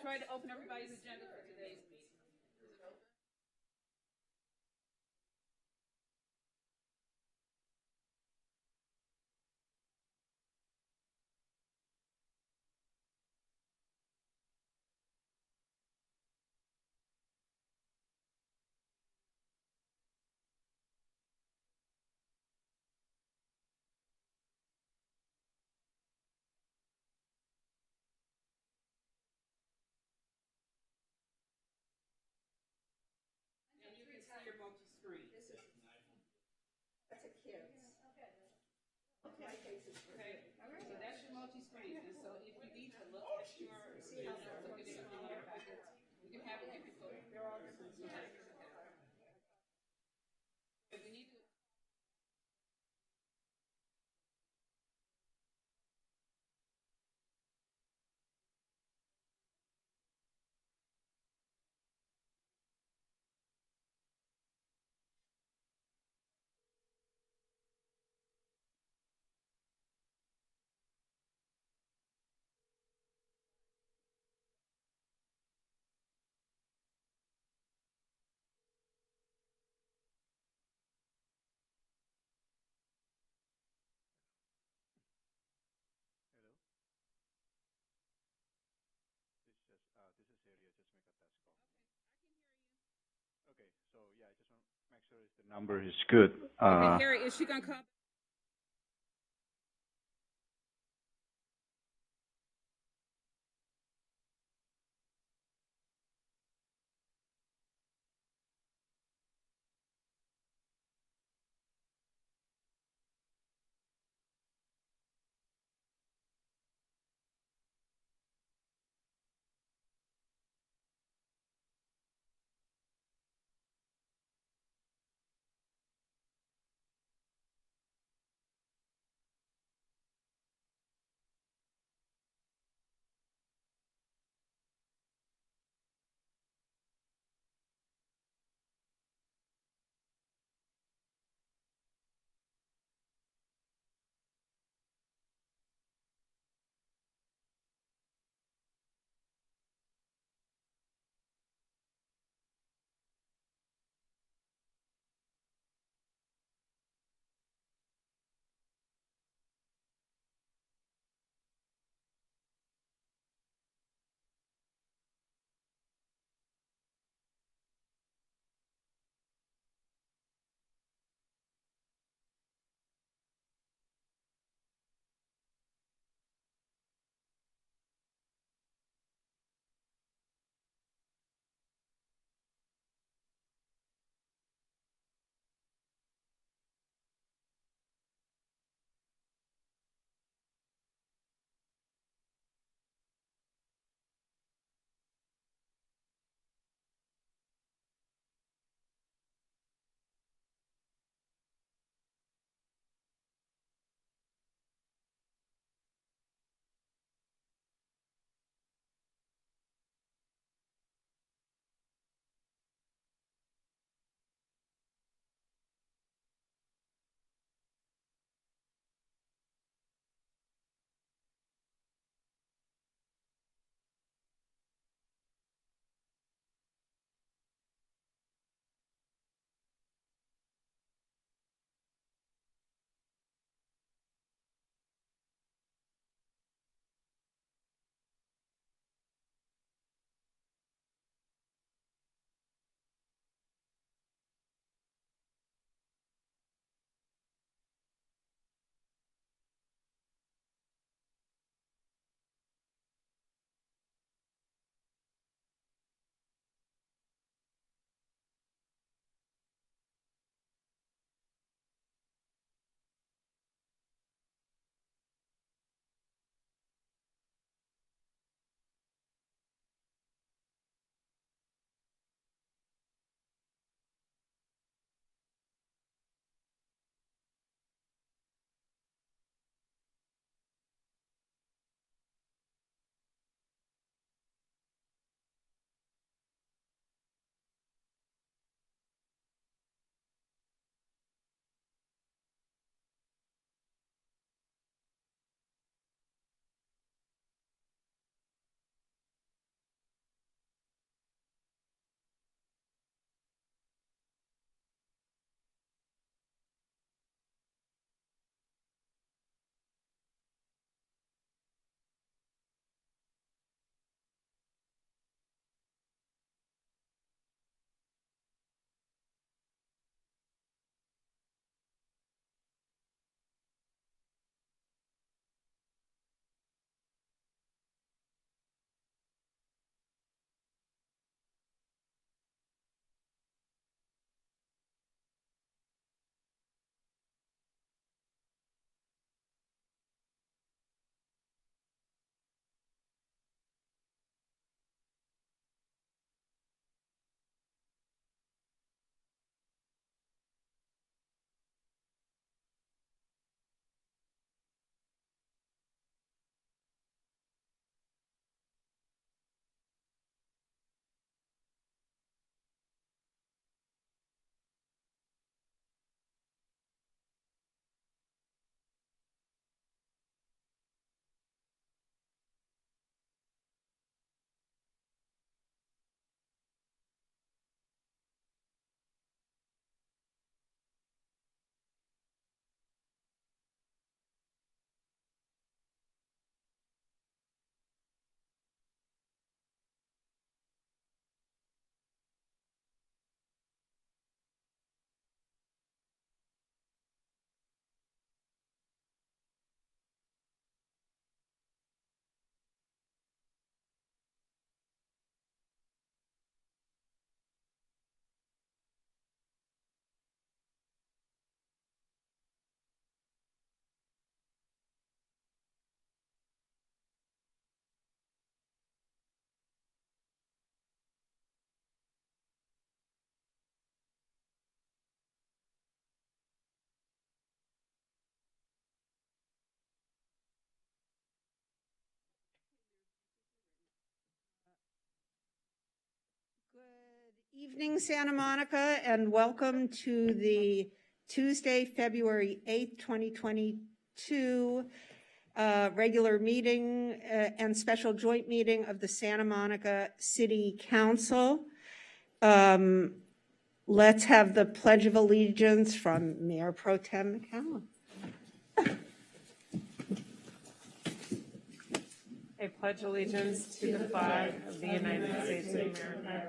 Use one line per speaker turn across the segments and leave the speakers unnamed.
try to open everybody's agenda for today's meeting. Is it open? And you can see your multi-screen.
That's a kid's. My case is for
Okay, so that's your multi-screen, and so if you need to look at your agenda, look at it in your packets, you can have it here before. There are some slides. If we need to.
Hello. This is area. Just make a test call. Okay, so yeah, I just want to make sure the number is good.
Okay, Harry, is she gonna come?
Evening, Santa Monica, and welcome to the Tuesday, February 8th, 2022 regular meeting and special joint meeting of the Santa Monica City Council. Let's have the Pledge of Allegiance from Mayor Pro Tem McCallum.
I pledge allegiance to the flag of the United States of America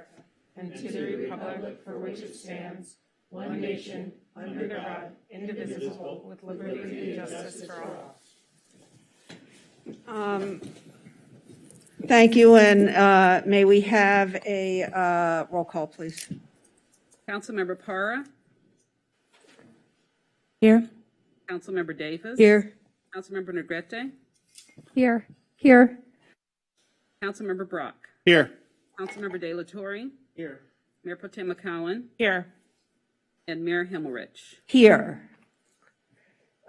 and to the republic for which it stands, one nation, under God, indivisible, with liberty and justice for all.
Thank you, and may we have a roll call, please?
Councilmember Para,
Here.
Councilmember Davis.
Here.
Councilmember Negrete,
Here. Here.
Councilmember Brock,
Here.
Councilmember De La Torre,
Here.
Mayor Pro Tem McCowan,
Here.
and Mayor Himmelrich.
Here.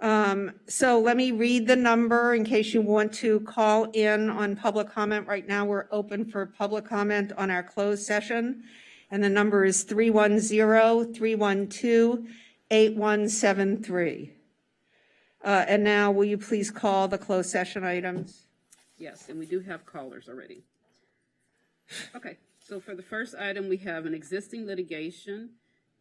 So let me read the number in case you want to call in on public comment. Right now, we're open for public comment on our closed session, and the number is 310-312-8173. And now, will you please call the closed session items?
Yes, and we do have callers already. Okay, so for the first item, we have an existing litigation.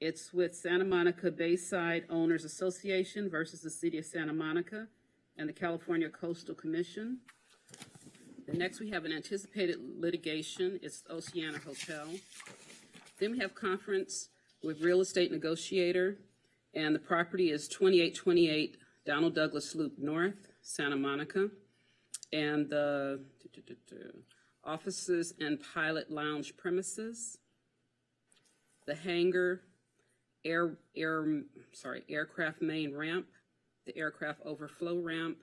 It's with Santa Monica Bayside Owners Association versus the City of Santa Monica and the California Coastal Commission. The next, we have an anticipated litigation. It's the Oceana Hotel. Then we have conference with Real Estate Negotiator, and the property is 2828 Donald Douglas Loop North, Santa Monica. And the offices and pilot lounge premises, the hangar, aircraft main ramp, the aircraft overflow ramp,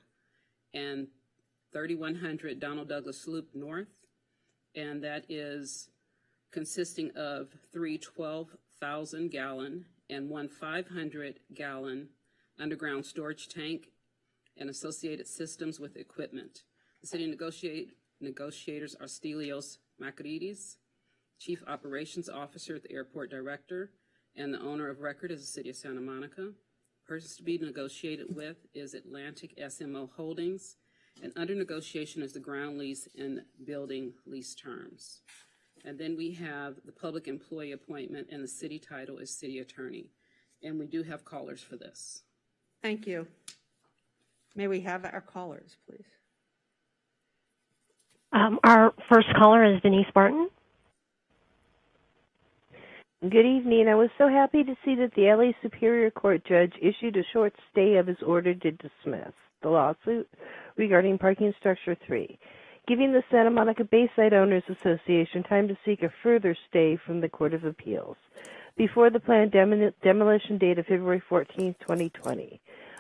and 3100 Donald Douglas Loop North. And that is consisting of 3 12,000-gallon and 1 500-gallon underground storage tank and associated systems with equipment. The city negotiators are Stelios Makarides, Chief Operations Officer at the Airport Director, and the owner of record is the City of Santa Monica. Persons to be negotiated with is Atlantic SMO Holdings, and under negotiation is the ground lease and building lease terms. And then we have the public employee appointment, and the city title is City Attorney. And we do have callers for this.
Thank you. May we have our callers, please?
Our first caller is Denise Barton.
Good evening. I was so happy to see that the LA Superior Court judge issued a short stay of his order to dismiss the lawsuit regarding parking structure 3, giving the Santa Monica Bayside Owners Association time to seek a further stay from the Court of Appeals before the planned demolition date of February 14, 2020.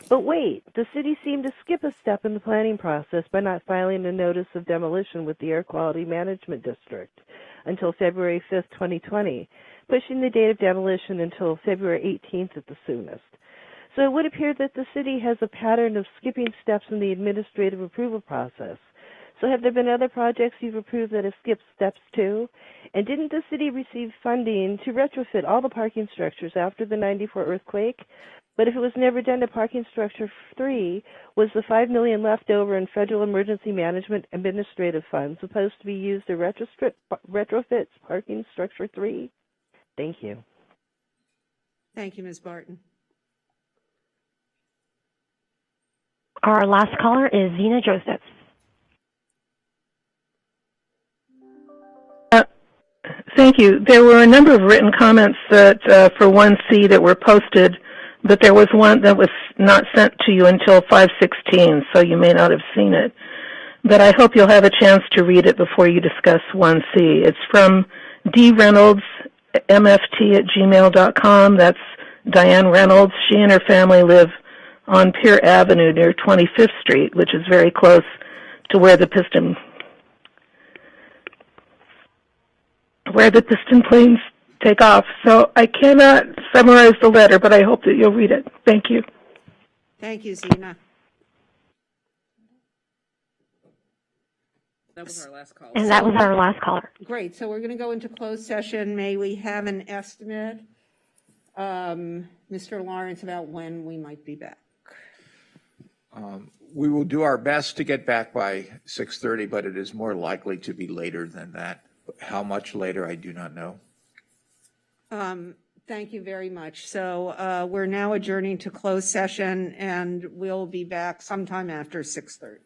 But wait, the city seemed to skip a step in the planning process by not filing a notice of demolition with the Air Quality Management District until February 5th, 2020, pushing the date of demolition until February 18th at the soonest. So it would appear that the city has a pattern of skipping steps in the administrative approval process. So have there been other projects you've approved that have skipped steps too? And didn't the city receive funding to retrofit all the parking structures after the '94 earthquake? But if it was never done to parking structure 3, was the $5 million left over in federal emergency management administrative funds supposed to be used to retrofit parking structure 3? Thank you.
Thank you, Ms. Barton.
Our last caller is Zena Joseph.
Thank you. There were a number of written comments that for 1C that were posted, but there was one that was not sent to you until 5/16, so you may not have seen it. But I hope you'll have a chance to read it before you discuss 1C. It's from D. Reynolds, mft@gmail.com. That's Diane Reynolds. She and her family live on Pier Avenue near 25th Street, which is very close to where the piston planes take off. So I cannot summarize the letter, but I hope that you'll read it. Thank you.
Thank you, Zena.
That was our last call.
And that was our last caller.
Great, so we're going to go into closed session. May we have an estimate, Mr. Lawrence, about when we might be back?
We will do our best to get back by 6:30, but it is more likely to be later than that. How much later, I do not know.
Thank you very much. So we're now adjourning to closed session, and we'll be back sometime after 6:30.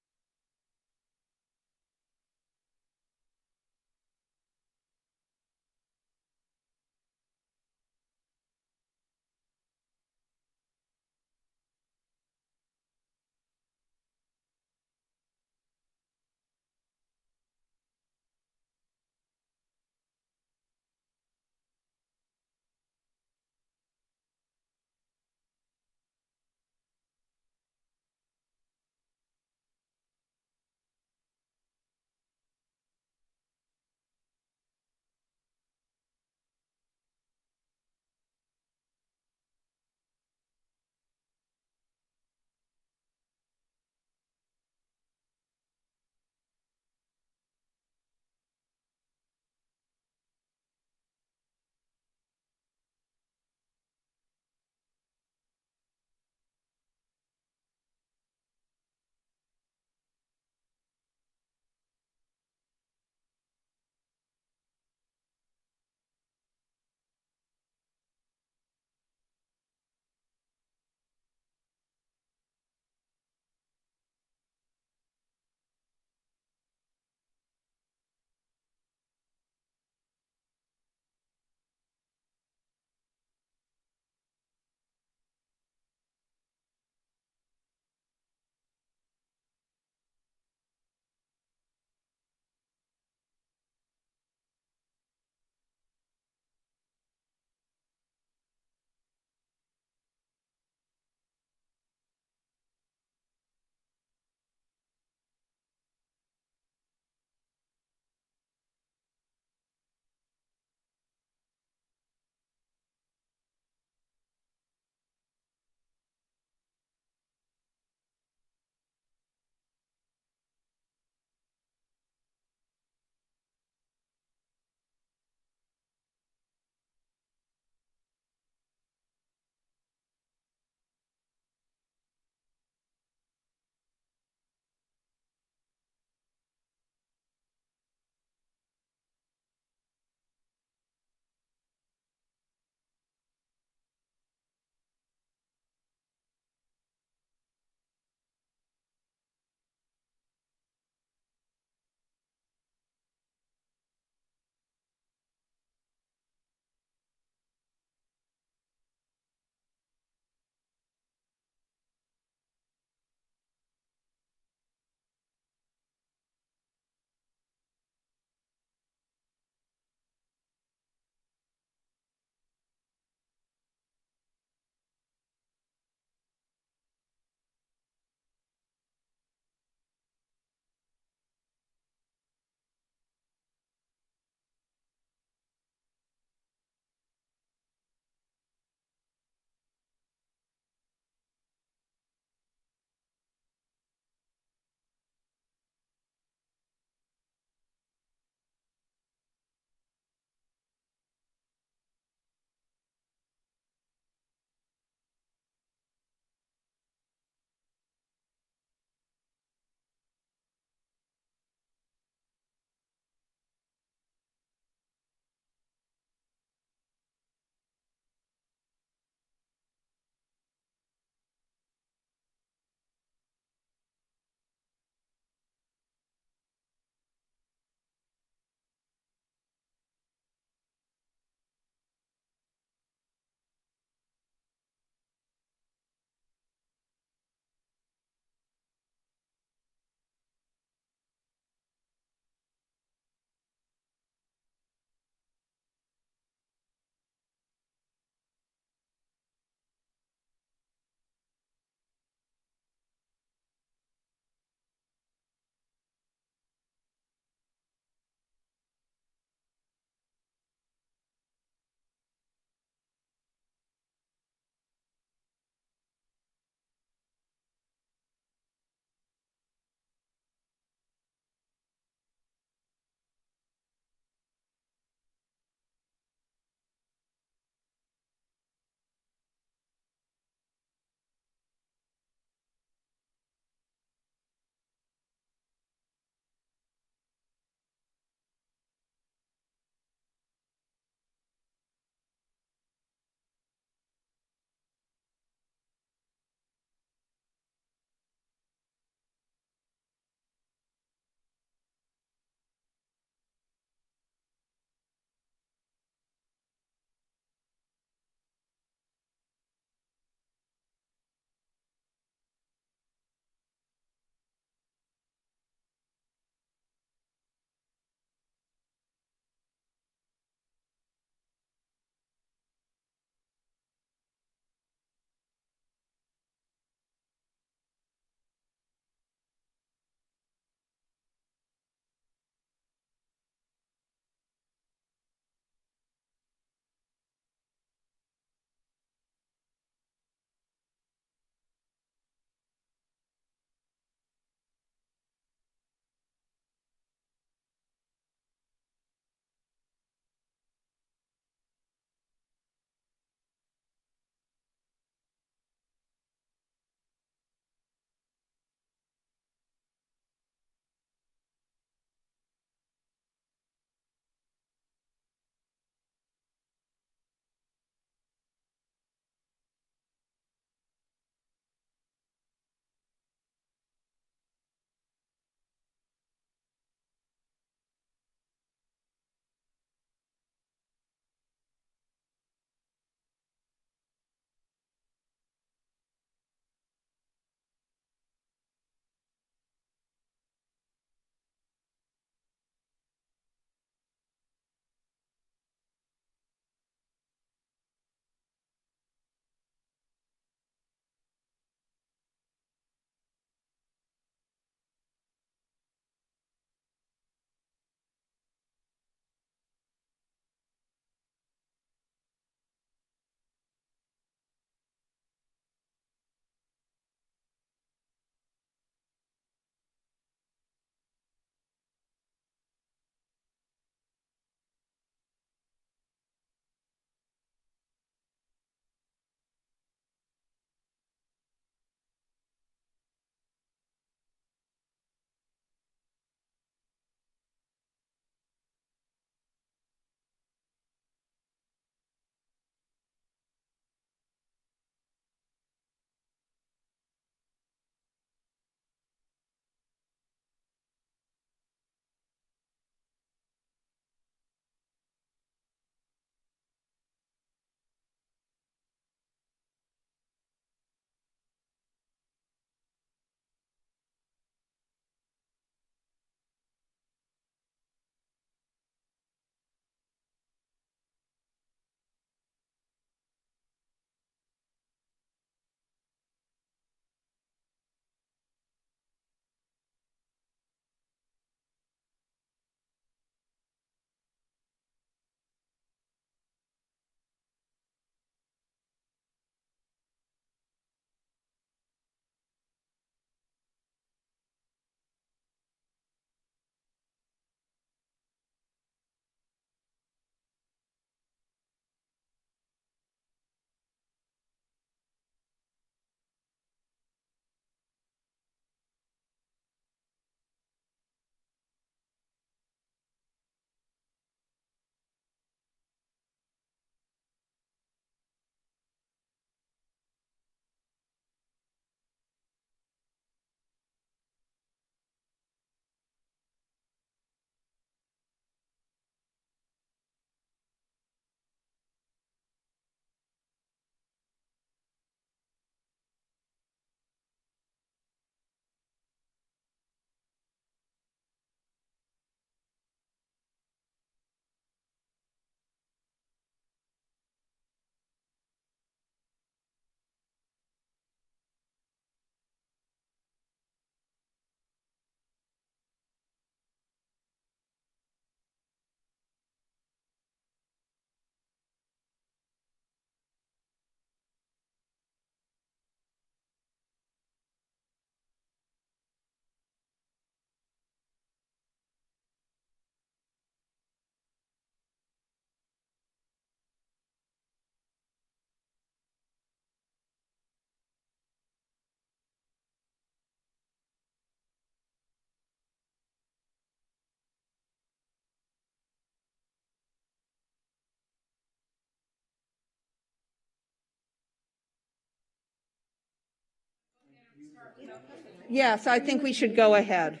Yes, I think we should go ahead.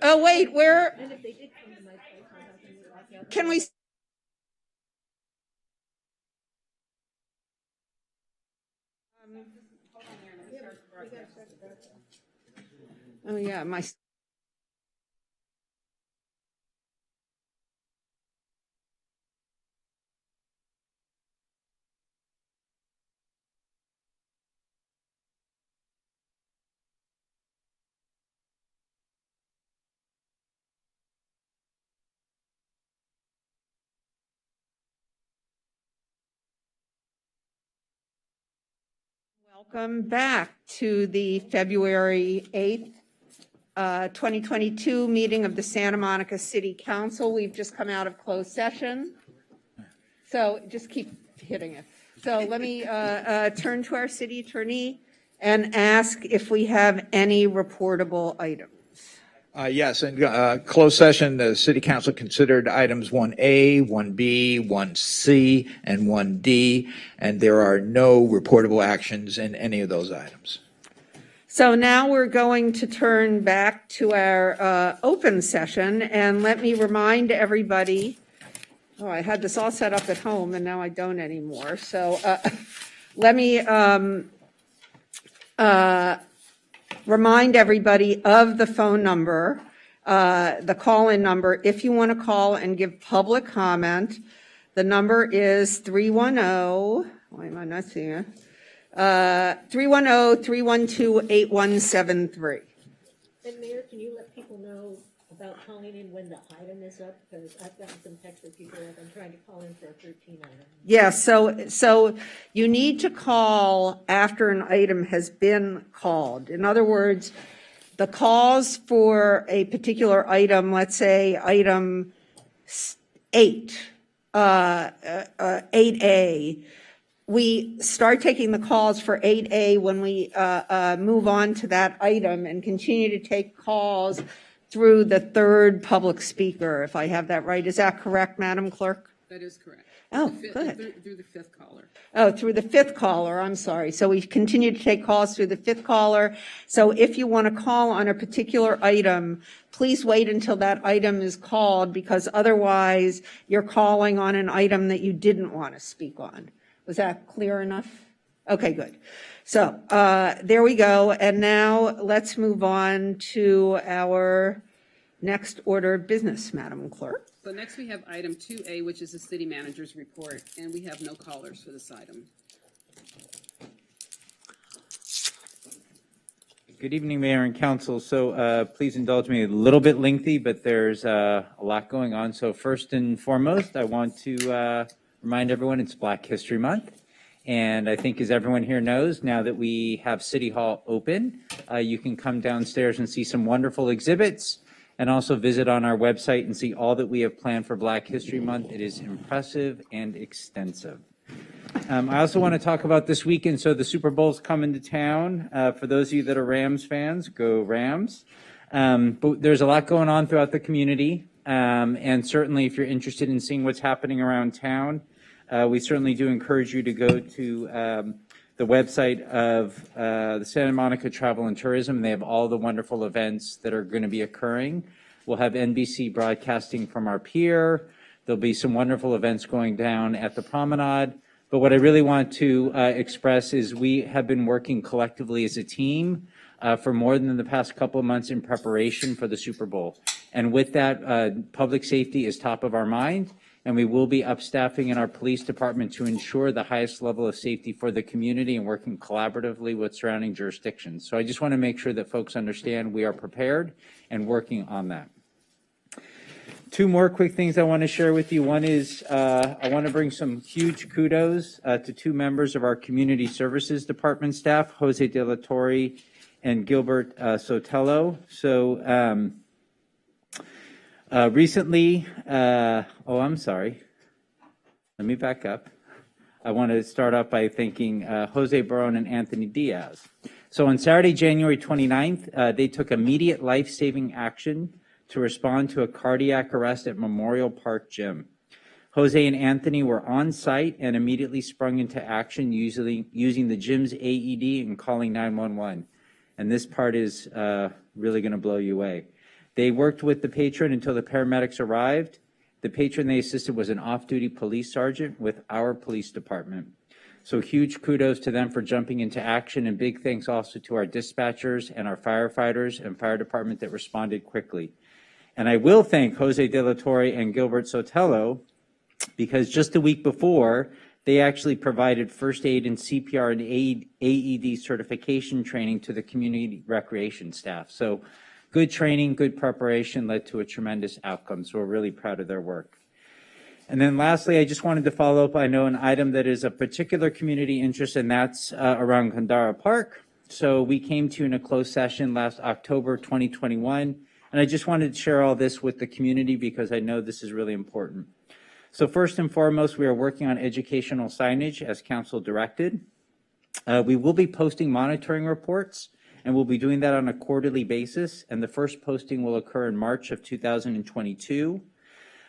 Oh, wait, where? Can we? Oh, yeah, my. Welcome back to the February 8th, 2022 meeting of the Santa Monica City Council. We've just come out of closed session. So just keep hitting it. So let me turn to our city attorney and ask if we have any reportable items.
Yes, in closed session, the City Council considered items 1A, 1B, 1C, and 1D, and there are no reportable actions in any of those items.
So now we're going to turn back to our open session, and let me remind everybody, oh, I had this all set up at home, and now I don't anymore. So let me remind everybody of the phone number, the call-in number. If you want to call and give public comment, the number is 310, why am I not seeing it? 310-312-8173.
And Mayor, can you let people know about calling in when the item is up? Because I've gotten some texts where people have been trying to call in for a 13 item.
Yes, so you need to call after an item has been called. In other words, the calls for a particular item, let's say item 8, 8A, we start taking the calls for 8A when we move on to that item and continue to take calls through the third public speaker, if I have that right. Is that correct, Madam Clerk?
That is correct.
Oh,
Good.
good.
Through the fifth caller.
Oh, through the fifth caller, I'm sorry. So we continue to take calls through the fifth caller. So if you want to call on a particular item, please wait until that item is called, because otherwise you're calling on an item that you didn't want to speak on. Was that clear enough? Okay, good. So there we go. And now let's move on to our next order of business, Madam Clerk.
So next we have item 2A, which is the city manager's report, and we have no callers for this item.
Good evening, Mayor and Council. So please indulge me, a little bit lengthy, but there's a lot going on. So first and foremost, I want to remind everyone it's Black History Month. And I think, as everyone here knows, now that we have City Hall open, you can come downstairs and see some wonderful exhibits, and also visit on our website and see all that we have planned for Black History Month. It is impressive and extensive. I also want to talk about this weekend. So the Super Bowl's coming to town. For those of you that are Rams fans, go Rams. But there's a lot going on throughout the community. And certainly if you're interested in seeing what's happening around town, we certainly do encourage you to go to the website of the Santa Monica Travel and Tourism. They have all the wonderful events that are going to be occurring. We'll have NBC broadcasting from our pier. There'll be some wonderful events going down at the promenade. But what I really want to express is we have been working collectively as a team for more than the past couple of months in preparation for the Super Bowl. And with that, public safety is top of our mind. And we will be upstaffing in our police department to ensure the highest level of safety for the community and working collaboratively with surrounding jurisdictions. So I just want to make sure that folks understand we are prepared and working on that. Two more quick things I want to share with you. One is I want to bring some huge kudos to two members of our Community Services Department staff, Jose De La Torre and Gilbert Sotelo. So recently, I'm sorry. Let me back up. I want to start off by thanking Jose Barone and Anthony Diaz. So on Saturday, January 29th, they took immediate life-saving action to respond to a cardiac arrest at Memorial Park Gym. Jose and Anthony were on site and immediately sprung into action using the gym's AED and calling 911. And this part is really going to blow you away. They worked with the patron until the paramedics arrived. The patron they assisted was an off-duty police sergeant with our police department. So huge kudos to them for jumping into action, and big thanks also to our dispatchers and our firefighters and fire department that responded quickly. And I will thank Jose De La Torre and Gilbert Sotelo, because just a week before, they actually provided first aid and CPR and AED certification training to the community recreation staff. So good training, good preparation led to a tremendous outcome. So we're really proud of their work. And then lastly, I just wanted to follow up. I know an item that is of particular community interest, and that's around Kandara Park. So we came to you in a closed session last October 2021, and I just wanted to share all this with the community because I know this is really important. So first and foremost, we are working on educational signage as council directed. We will be posting monitoring reports, and we'll be doing that on a quarterly basis, and the first posting will occur in March of 2022.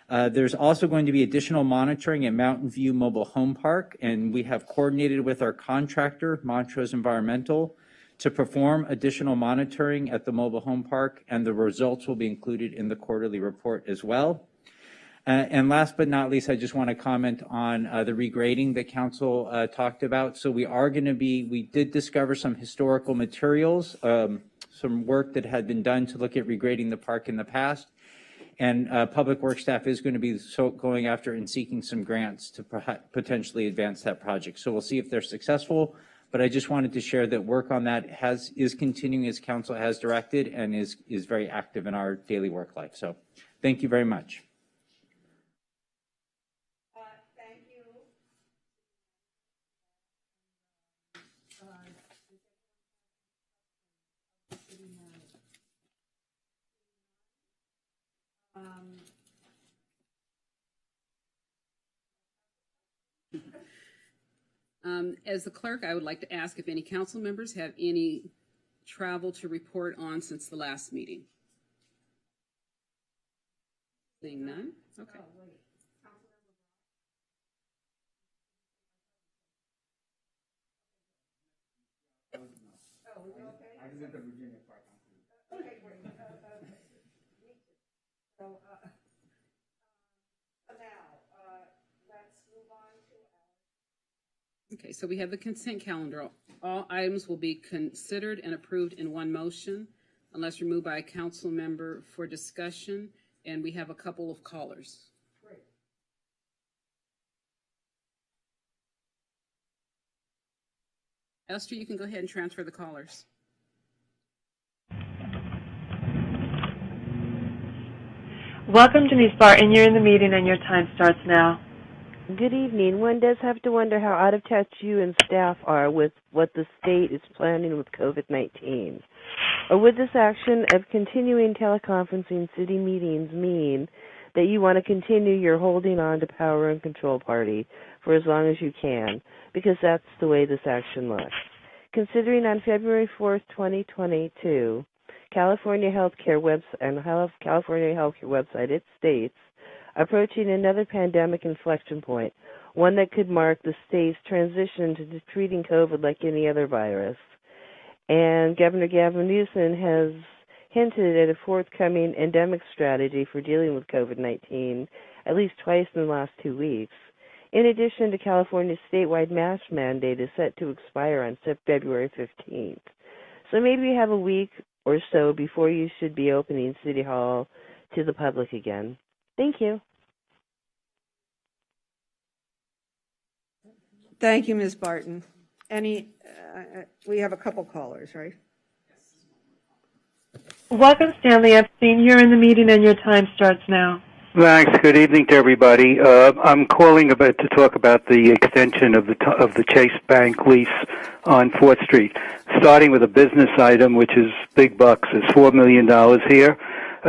There's also going to be additional monitoring at Mountain View Mobile Home Park, and we have coordinated with our contractor, Montrose Environmental, to perform additional monitoring at the mobile home park, and the results will be included in the quarterly report as well. And last but not least, I just want to comment on the regrading that council talked about. So we did discover some historical materials, some work that had been done to look at regrading the park in the past. And Public Works staff is going to be going after and seeking some grants to potentially advance that project. So we'll see if they're successful. But I just wanted to share that work on that is continuing as council has directed and is very active in our daily work life. So thank you very much.
Thank you.
As the clerk, I would like to ask if any council members have any travel to report on since the last meeting. Seeing none? Okay.
Okay, great. So now, let's move on to
Okay, so we have the consent calendar. All items will be considered and approved in one motion unless removed by a council member for discussion, and we have a couple of callers.
Great.
Esther, you can go ahead and transfer the callers.
Welcome, Denise Barton. You're in the meeting and your time starts now.
Good evening. One does have to wonder how out of touch you and staff are with what the state is planning with COVID-19. Or would this action of continuing teleconferencing city meetings mean that you want to continue your holding on to power and control party for as long as you can? Because that's the way this action looks. Considering on February 4th, 2022, California Healthcare website, it states, approaching another pandemic inflection point, one that could mark the state's transition to treating COVID like any other virus. And Governor Gavin Newsom has hinted at a forthcoming endemic strategy for dealing with COVID-19 at least twice in the last 2 weeks. In addition to California's statewide mask mandate is set to expire on February 15th. So maybe you have a week or so before you should be opening City Hall to the public again. Thank you.
Thank you, Ms. Barton. We have a couple callers, right?
Welcome, Stanley Epstein. You're in the meeting and your time starts now.
Thanks. Good evening to everybody. I'm calling to talk about the extension of the Chase Bank lease on 4th Street, starting with a business item, which is big bucks. It's $4 million here.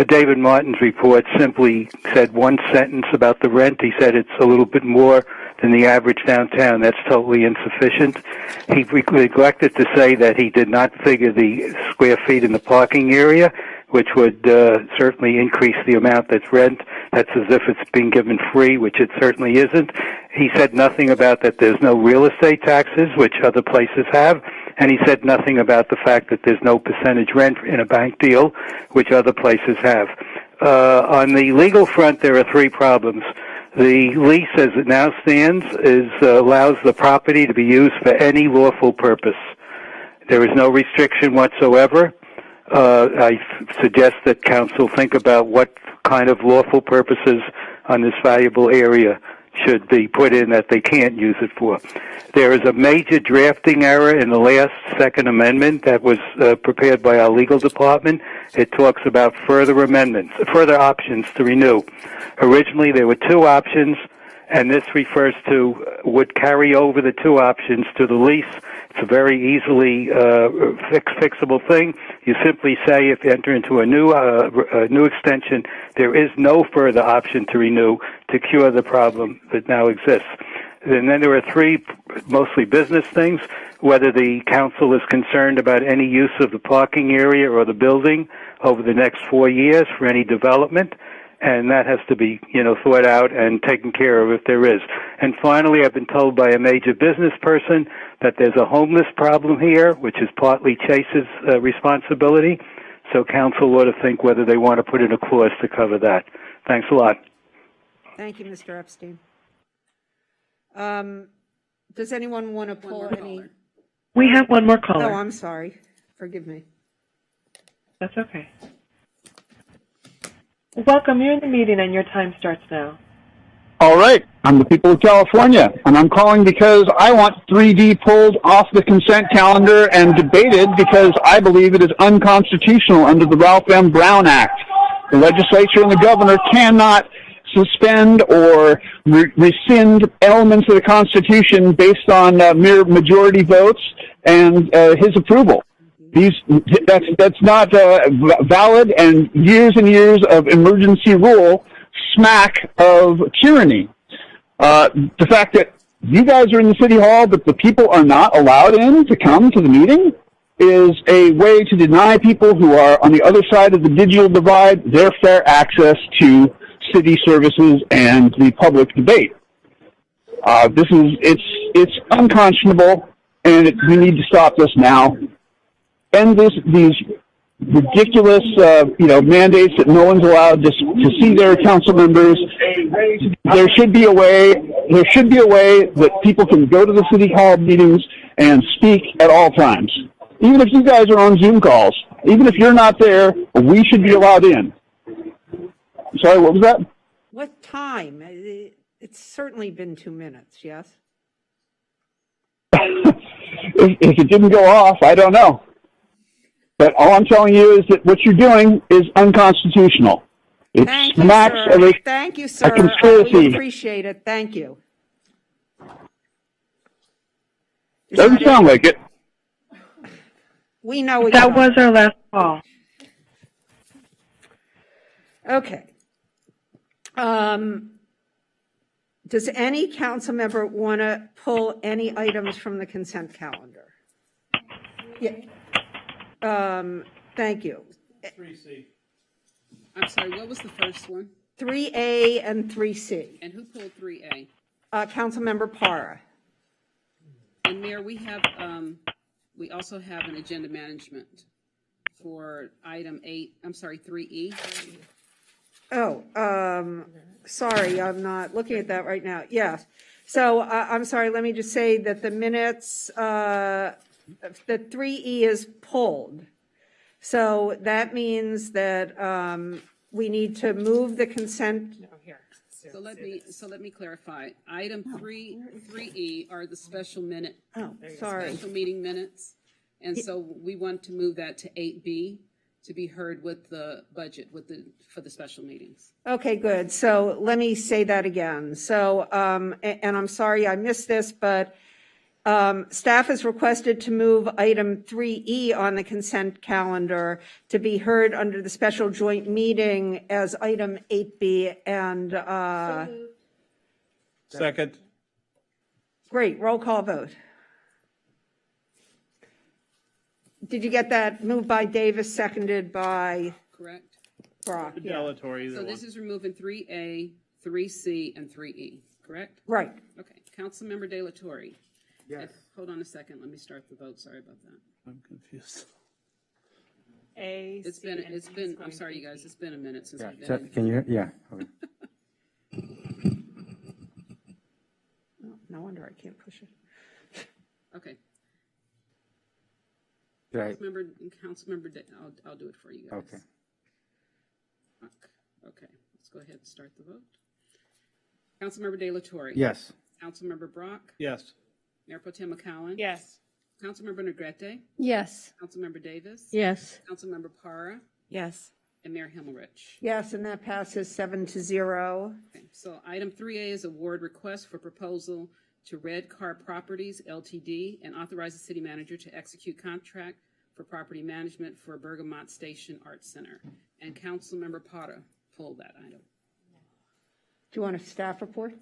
David Martin's report simply said one sentence about the rent. He said it's a little bit more than the average downtown. That's totally insufficient. He neglected to say that he did not figure the square feet in the parking area. which would certainly increase the amount that's rent. That's as if it's being given free, which it certainly isn't. He said nothing about that there's no real estate taxes, which other places have, and he said nothing about the fact that there's no percentage rent in a bank deal, which other places have. On the legal front, there are three problems. The lease, as it now stands, allows the property to be used for any lawful purpose. There is no restriction whatsoever. I suggest that council think about what kind of lawful purposes on this valuable area should be put in that they can't use it for. There is a major drafting error in the last Second Amendment that was prepared by our legal department. It talks about further amendments, further options to renew. Originally, there were two options, and this refers to would carry over the two options to the lease. It's a very easily fixable thing. You simply say if you enter into a new extension, there is no further option to renew to cure the problem that now exists. And then there are three mostly business things, whether the council is concerned about any use of the parking area or the building over the next 4 years for any development. And that has to be, thought out and taken care of if there is. And finally, I've been told by a major business person that there's a homeless problem here, which is partly Chase's responsibility. So council ought to think whether they want to put in a clause to cover that. Thanks a lot.
Thank you, Mr. Epstein. Does anyone want to pull any?
We have one more caller.
Oh, I'm sorry. Forgive me.
That's okay. Welcome. You're in the meeting and your time starts now.
All right. I'm the people of California, and I'm calling because I want 3D pulled off the consent calendar and debated because I believe it is unconstitutional under the Ralph M. Brown Act. The legislature and the governor cannot suspend or rescind elements of the Constitution based on mere majority votes and his approval. That's not valid, and years of emergency rule smack of tyranny. The fact that you guys are in the city hall, but the people are not allowed in to come to the meeting is a way to deny people who are on the other side of the digital divide their fair access to city services and the public debate. It's unconscionable, and we need to stop this now. End these ridiculous, mandates that no one's allowed to see their council members. There should be a way that people can go to the city hall meetings and speak at all times. Even if you guys are on Zoom calls, even if you're not there, we should be allowed in. Sorry, what was that?
What time? It's certainly been 2 minutes, yes?
If it didn't go off, I don't know. But all I'm telling you is that what you're doing is unconstitutional. It smacks of a,
Thank you, sir.
a conspiracy.
We appreciate it. Thank you.
Doesn't sound like it.
We know
that was our last call.
Okay. Does any council member want to pull any items from the consent calendar? Yeah. Thank you.
3C. I'm sorry, what was the first one?
3A and 3C.
And who pulled 3A?
Councilmember Para.
And Mayor, we also have an agenda management for item 3E.
Oh, sorry, I'm not looking at that right now. Yes. So I'm sorry, let me just say that the minutes, the 3E is pulled. So that means that we need to move the consent.
No, here.
So let me clarify. Item 3E are the special special meeting minutes. And so we want to move that to 8B to be heard with the budget for the special meetings.
Okay, good. So let me say that again. So, and I'm sorry I missed this, but staff has requested to move item 3E on the consent calendar to be heard under the special joint meeting as item 8B and
Second.
Great, roll call vote. Did you get that? Moved by Davis, seconded by
correct?
Brock, yeah.
Delatory,
So this is removing 3A, 3C, and 3E, correct?
Right.
Okay, Councilmember De La Torre.
Yes.
Hold on a second, let me start the vote, sorry about that.
I'm confused.
A,
It's
C, and D is
been, I'm
going
sorry,
to
you guys,
be-
it's been a minute since
Yeah.
we've been
So,
in.
can you? Yeah. Okay.
Oh, no wonder I can't push it.
Okay,
Right.
Councilmember, I'll do it for you guys.
Okay.
Okay, let's go ahead and start the vote. Councilmember De La Torre.
Yes.
Councilmember Brock.
Yes.
Mayor Pro Tem McCollum.
Yes.
Councilmember Negrete.
Yes.
Councilmember Davis.
Yes.
Councilmember Para.
Yes.
And Mayor Himmelrich.
Yes, and that passes 7-0.
Okay, so item 3A is award request for proposal to Red Car Properties LTD and authorize the city manager to execute contract for property management for Bergamot Station Arts Center. And Councilmember Para pulled that item.
Do you want a staff report?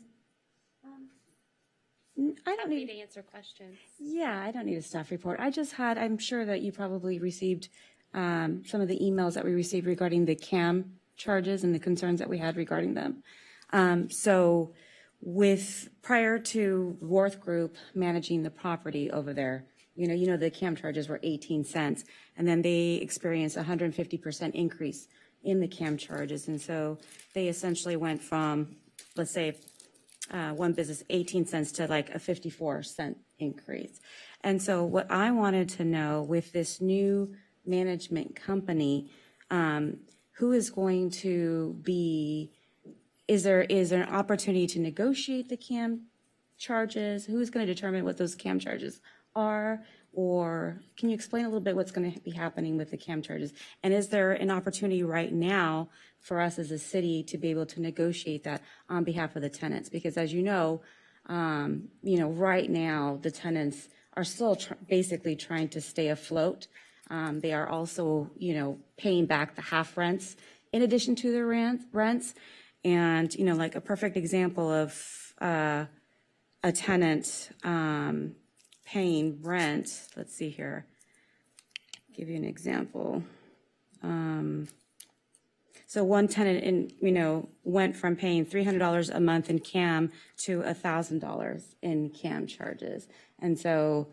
I don't need to answer questions. Yeah, I don't need a staff report. I'm sure that you probably received some of the emails that we received regarding the CAM charges and the concerns that we had regarding them. So prior to Worth Group managing the property over there, you know the CAM charges were 18 cents, and then they experienced 150% increase in the CAM charges. And so they essentially went from, let's say, one business 18 cents to like a 54-cent increase. And so what I wanted to know with this new management company, who is going to be, is there an opportunity to negotiate the CAM charges? Who is going to determine what those CAM charges are? Or can you explain a little bit what's going to be happening with the CAM charges? And is there an opportunity right now for us as a city to be able to negotiate that on behalf of the tenants? Because as you know, right now the tenants are still basically trying to stay afloat. They are also, paying back the half rents in addition to their rents. And, like a perfect example of a tenant paying rent, let's see here, give you an example. So one tenant went from paying $300 a month in CAM to $1,000 in CAM charges. And so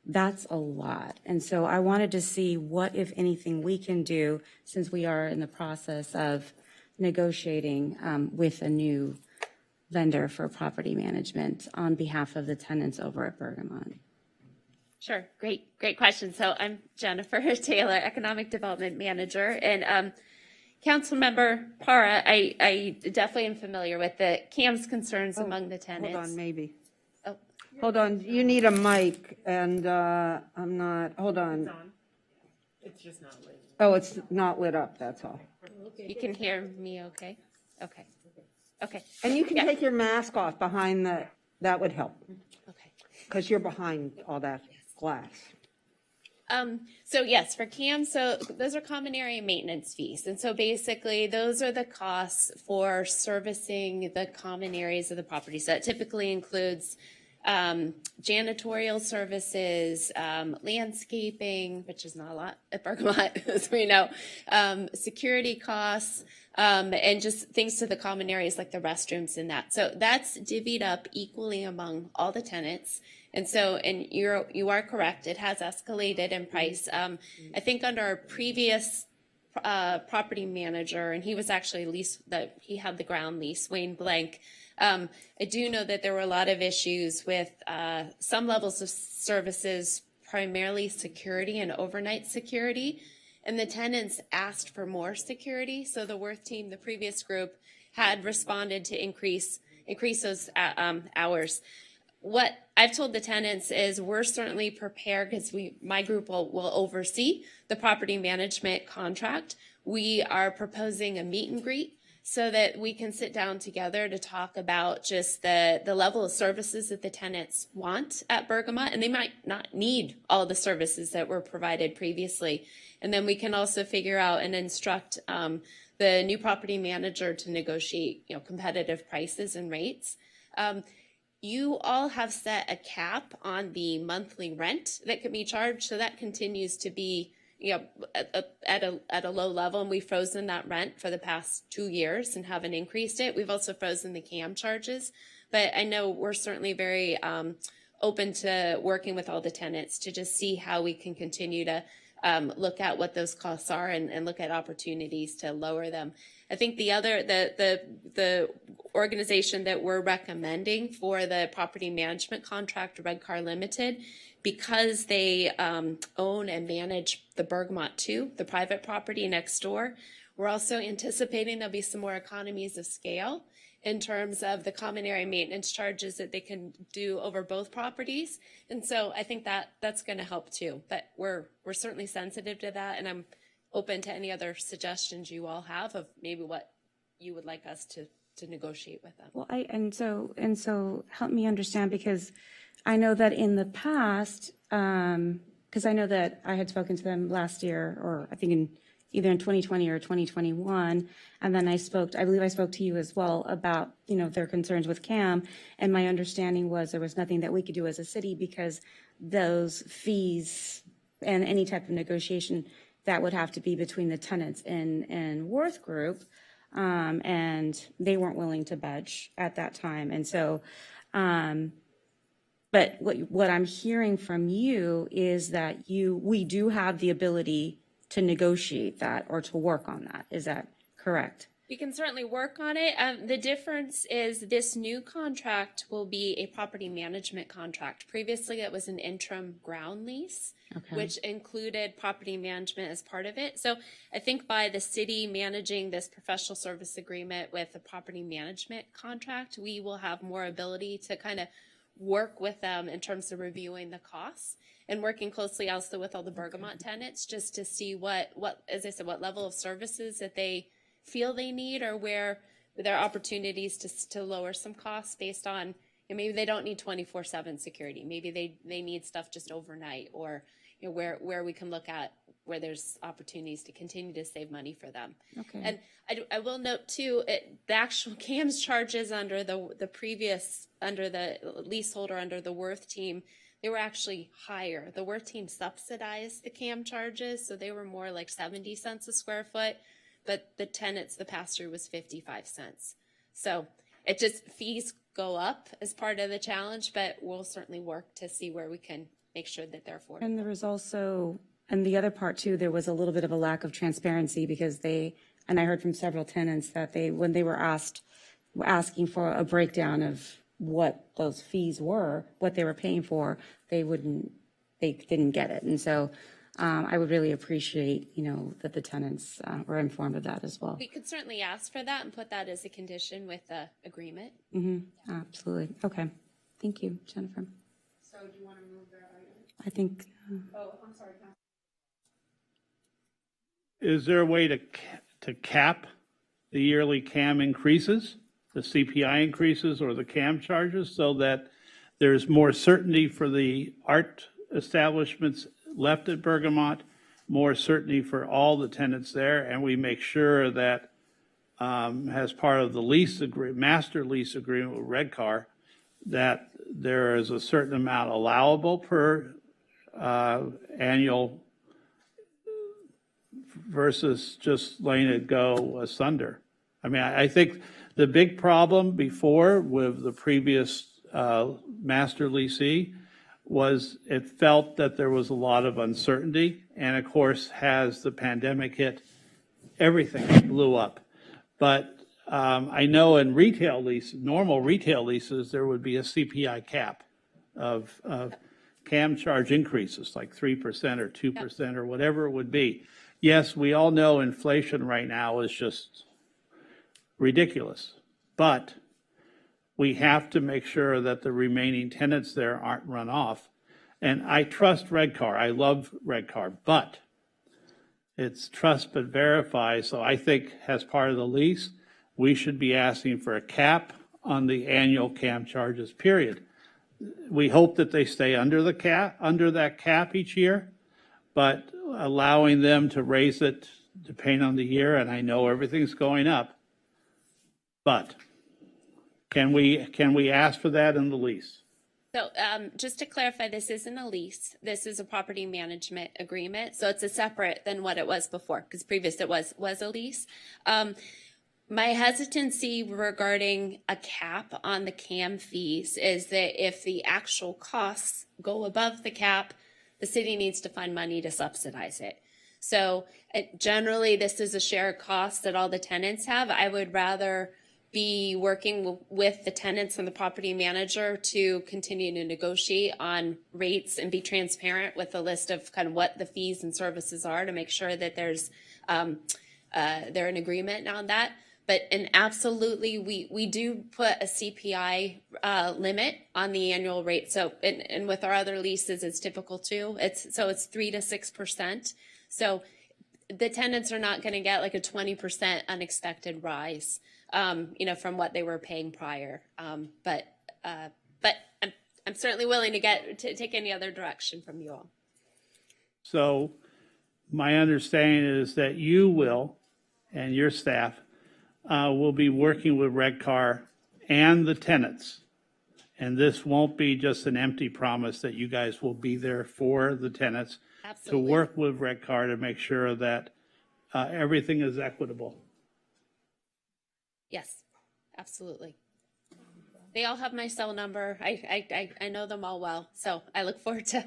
that's a lot. And so I wanted to see what, if anything, we can do since we are in the process of negotiating with a new vendor for property management on behalf of the tenants over at Bergamot. Sure. Great question. So I'm Jennifer Taylor, Economic Development Manager. And Councilmember Para, I definitely am familiar with the CAM's concerns among the tenants.
Hold on, maybe.
Oh.
Hold on, you need a mic, and I'm not, hold on.
It's just not lit.
Oh, it's not lit up, that's all.
You can hear me okay? Okay.
And you can take your mask off behind that would help.
Okay.
Because you're behind all that glass.
So yes, for CAM, so those are common area maintenance fees. And so basically those are the costs for servicing the common areas of the property. So that typically includes janitorial services, landscaping, which is not a lot at Bergamot, as we know, security costs, and just things to the common areas like the restrooms and that. So that's divvied up equally among all the tenants. And so, and you are correct, it has escalated in price. I think under our previous property manager, and he was actually he had the ground lease, Wayne Blank. I do know that there were a lot of issues with some levels of services, primarily security and overnight security. And the tenants asked for more security. So the Worth team, the previous group, had responded to increase those hours. What I've told the tenants is we're certainly prepared because my group will oversee the property management contract. We are proposing a meet and greet so that we can sit down together to talk about just the level of services that the tenants want at Bergamot, and they might not need all the services that were provided previously. And then we can also figure out and instruct the new property manager to negotiate, competitive prices and rates. You all have set a cap on the monthly rent that can be charged, so that continues to be at a low level, and we've frozen that rent for the past 2 years and haven't increased it. We've also frozen the CAM charges, but I know we're certainly very open to working with all the tenants to just see how we can continue to look at what those costs are and look at opportunities to lower them. I think the organization that we're recommending for the property management contract, Redcar Limited, because they own and manage the Bergamot 2, the private property next door, we're also anticipating there'll be some more economies of scale in terms of the common area maintenance charges that they can do over both properties. And so I think that's going to help too. But we're certainly sensitive to that, and I'm open to any other suggestions you all have of maybe what you would like us to negotiate with them.
Well, and so help me understand, because I know that in the past, because I know that I had spoken to them last year, or I think either in 2020 or 2021, and then I believe I spoke to you as well about, their concerns with CAM, and my understanding was there was nothing that we could do as a city because those fees and any type of negotiation that would have to be between the tenants and Worth Group, and they weren't willing to budge at that time. And so, but what I'm hearing from you is that we do have the ability to negotiate that or to work on that. Is that correct?
We can certainly work on it. The difference is this new contract will be a property management contract. Previously, it was an interim ground lease, which included property management as part of it. So I think by the city managing this professional service agreement with a property management contract, we will have more ability to kind of work with them in terms of reviewing the costs and working closely also with all the Bergamot tenants just to see what, as I said, what level of services that they feel they need, or where there are opportunities to lower some costs based on, maybe they don't need 24/7 security. Maybe they need stuff just overnight, or where we can look at where there's opportunities to continue to save money for them. Okay. And I will note too, the actual CAMS charges under the previous, under the leaseholder, under the Worth team, they were actually higher. The Worth team subsidized the CAM charges, so they were more like 70 cents a square foot. But the tenants, the pass-through was 55 cents. So it just, fees go up as part of the challenge, but we'll certainly work to see where we can make sure that they're affordable.
And there was also, and the other part too, there was a little bit of a lack of transparency because and I heard from several tenants that when they were asking for a breakdown of what those fees were, what they were paying for, they didn't get it. And so I would really appreciate, that the tenants were informed of that as well.
We could certainly ask for that and put that as a condition with the agreement.
Mm-hmm. Absolutely. Okay. Thank you, Jennifer.
So do you want to move that item?
I think.
Oh, I'm sorry, Councilman.
Is there a way to cap the yearly CAM increases, the CPI increases, or the CAM charges, so that there's more certainty for the art establishments left at Bergamot, more certainty for all the tenants there, and we make sure that as part of the master lease agreement with Redcar, that there is a certain amount allowable per annual versus just letting it go asunder. I mean, I think the big problem before with the previous master leasee was it felt that there was a lot of uncertainty, and of course, as the pandemic hit, everything blew up. But I know in normal retail leases, there would be a CPI cap of CAM charge increases, like 3% or 2% or whatever it would be. Yes, we all know inflation right now is just ridiculous, but we have to make sure that the remaining tenants there aren't run off. And I trust Redcar. I love Redcar, but it's trust but verify. So I think as part of the lease, we should be asking for a cap on the annual CAM charges, period. We hope that they stay under that cap each year, but allowing them to raise it depending on the year, and I know everything's going up, but can we ask for that in the lease?
So just to clarify, this isn't a lease. This is a property management agreement. So it's a separate than what it was before, because previous it was a lease. My hesitancy regarding a cap on the CAM fees is that if the actual costs go above the cap, the city needs to find money to subsidize it. So generally, this is a shared cost that all the tenants have. I would rather be working with the tenants and the property manager to continue to negotiate on rates and be transparent with a list of kind of what the fees and services are to make sure that there's they're in agreement on that. And absolutely, we do put a CPI limit on the annual rate. So, and with our other leases, it's typical too. It's 3 to 6%. So the tenants are not going to get like a 20% unexpected rise, from what they were paying prior. But I'm certainly willing to take any other direction from you all.
So my understanding is that you will, and your staff, will be working with Redcar and the tenants. And this won't be just an empty promise that you guys will be there for the tenants.
Absolutely.
To work with Redcar to make sure that everything is equitable.
Yes, absolutely. They all have my cell number. I know them all well. So I look forward to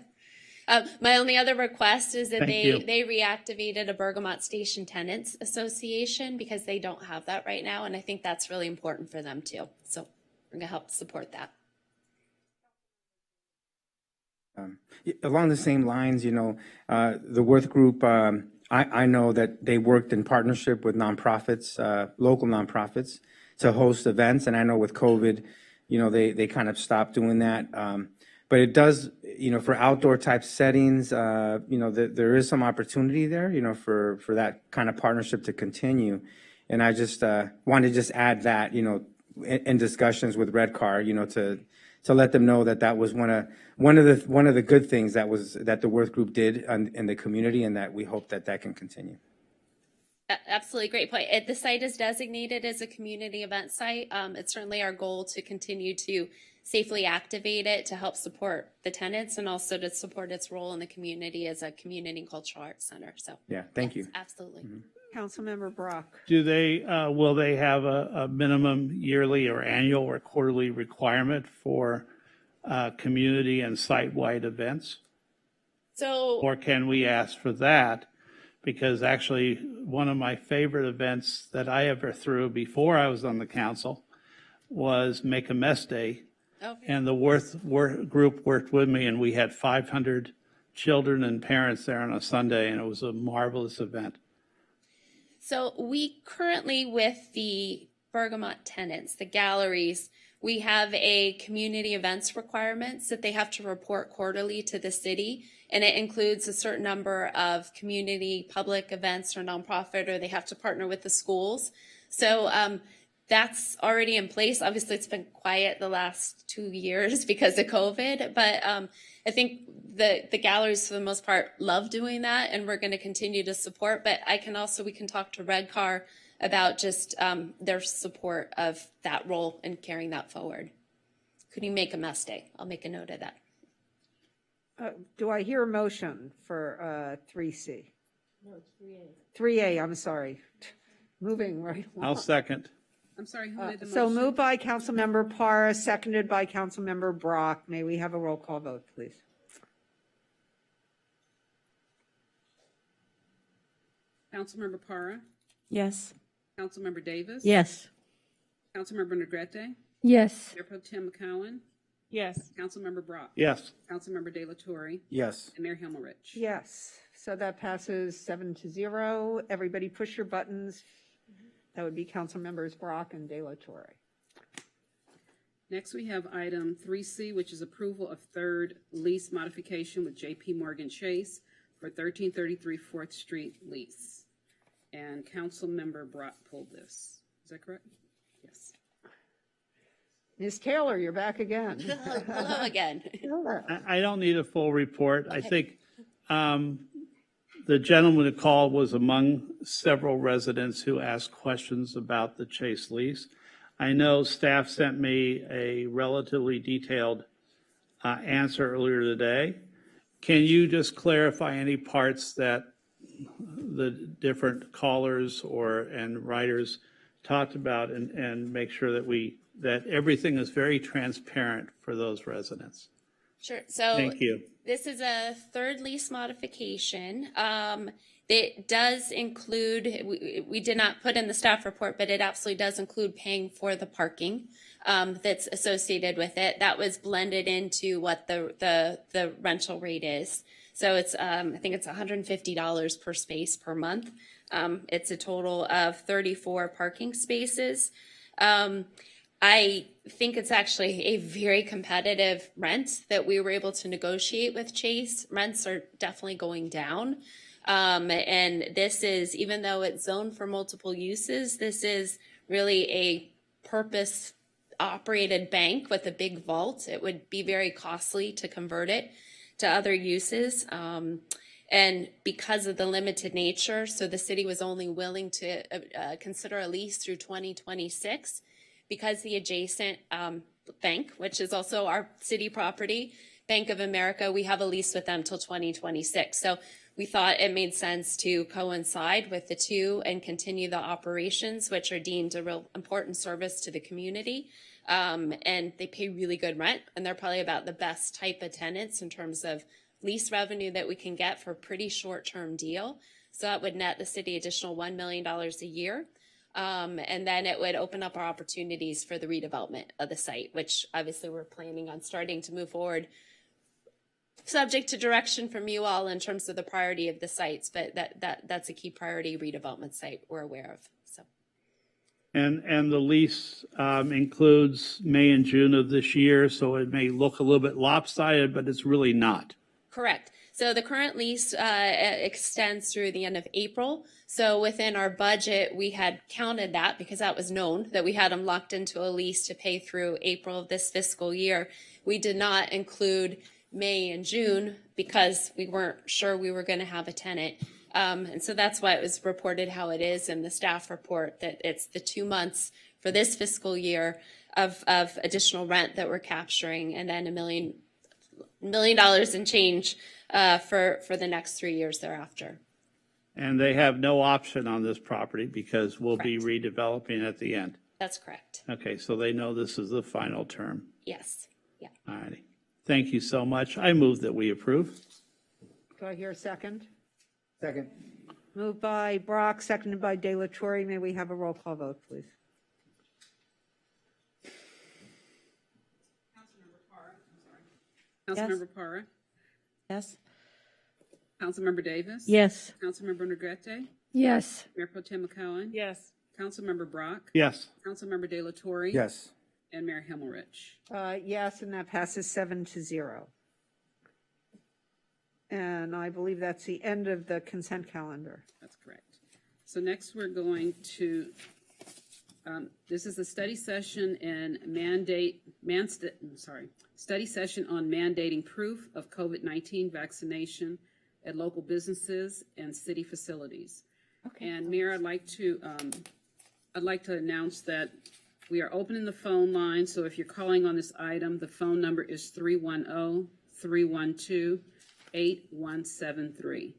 my only other request is that they reactivated a Bergamot Station Tenants Association because they don't have that right now. And I think that's really important for them too. So we're going to help support that.
Along the same lines, the Worth Group, I know that they worked in partnership with nonprofits, local nonprofits, to host events. And I know with COVID, they kind of stopped doing that. But it does, for outdoor type settings, there is some opportunity there, for that kind of partnership to continue. And I just wanted to just add that, in discussions with Redcar, to let them know that was one of the good things that the Worth Group did in the community, and that we hope that can continue.
Absolutely, great point. The site is designated as a community event site. It's certainly our goal to continue to safely activate it to help support the tenants and also to support its role in the community as a community and cultural arts center. So
yeah, thank you.
Absolutely.
Mm-hmm.
Councilmember Brock.
Do they, will they have a minimum yearly or annual or quarterly requirement for community and site-wide events?
So,
or can we ask for that? Because actually, one of my favorite events that I ever threw before I was on the council was Make a Mess Day. Okay. And the Worth group worked with me, and we had 500 children and parents there on a Sunday, and it was a marvelous event.
So we currently, with the Bergamot tenants, the galleries, we have a community events requirements that they have to report quarterly to the city. And it includes a certain number of community public events or nonprofit, or they have to partner with the schools. So that's already in place. Obviously, it's been quiet the last 2 years because of COVID, but I think the galleries, for the most part, love doing that, and we're going to continue to support. But we can talk to Redcar about just their support of that role and carrying that forward. Could you make a mess day? I'll make a note of that.
Do I hear a motion for 3C?
No, it's 3A.
3A, I'm sorry. Moving right along.
I'll second.
I'm sorry, who made the motion?
So moved by Councilmember Parra, seconded by Councilmember Brock. May we have a roll call vote, please?
Councilmember Parra?
Yes.
Councilmember Davis?
Yes.
Councilmember Negrete?
Yes.
Mayor Pro Tem McCowen?
Yes.
Councilmember Brock?
Yes.
Councilmember De La Torre?
Yes.
And Mayor Himmelrich?
Yes. So that passes 7-0. Everybody push your buttons. That would be Councilmembers Brock and De La Torre.
Next, we have item 3C, which is approval of third lease modification with J.P. Morgan Chase for 1333 4th Street lease. And Councilmember Brock pulled this. Is that correct? Yes.
Ms. Taylor, you're back again.
Hello again.
I don't need a full report. I think the gentleman who called was among several residents who asked questions about the Chase lease. I know staff sent me a relatively detailed answer earlier today. Can you just clarify any parts that the different callers and writers talked about and make sure that everything is very transparent for those residents?
Sure. So
thank you.
This is a third lease modification. It does include, we did not put in the staff report, but it absolutely does include paying for the parking that's associated with it. That was blended into what the rental rate is. So it's, I think it's $150 per space per month. It's a total of 34 parking spaces. I think it's actually a very competitive rent that we were able to negotiate with Chase. Rents are definitely going down. And this is, even though it's zoned for multiple uses, this is really a purpose operated bank with a big vault. It would be very costly to convert it to other uses. And because of the limited nature, so the city was only willing to consider a lease through 2026. Because the adjacent bank, which is also our city property, Bank of America, we have a lease with them till 2026. So we thought it made sense to coincide with the two and continue the operations, which are deemed a real important service to the community. And they pay really good rent, and they're probably about the best type of tenants in terms of lease revenue that we can get for a pretty short-term deal. So that would net the city additional $1 million a year. And then it would open up our opportunities for the redevelopment of the site, which obviously we're planning on starting to move forward, subject to direction from you all in terms of the priority of the sites, but that's a key priority redevelopment site we're aware of. So.
And the lease includes May and June of this year, so it may look a little bit lopsided, but it's really not.
Correct. So the current lease extends through the end of April. So within our budget, we had counted that because that was known that we had them locked into a lease to pay through April of this fiscal year. We did not include May and June because we weren't sure we were going to have a tenant. And so that's why it was reported how it is in the staff report, that it's the 2 months for this fiscal year of additional rent that we're capturing, and then $1 million and change for the next 3 years thereafter.
And they have no option on this property because we'll
Correct.
be redeveloping at the end.
That's correct.
Okay, so they know this is the final term.
Yes. Yeah.
All righty. Thank you so much. I move that we approve.
Do I hear a second?
Second.
Moved by Brock, seconded by De La Torre. May we have a roll call vote, please?
Councilmember Parra?
Yes.
Councilmember Davis?
Yes.
Councilmember Negrete?
Yes.
Mayor Pro Tem McCowen?
Yes.
Councilmember Brock?
Yes.
Councilmember De La Torre?
Yes.
And Mayor Himmelrich?
Yes, and that passes 7-0. And I believe that's the end of the consent calendar.
That's correct. So next we're going to, this is a study session and study session on mandating proof of COVID-19 vaccination at local businesses and city facilities. Okay. And Mayor, I'd like to announce that we are opening the phone line. So if you're calling on this item, the phone number is 310-312-8173.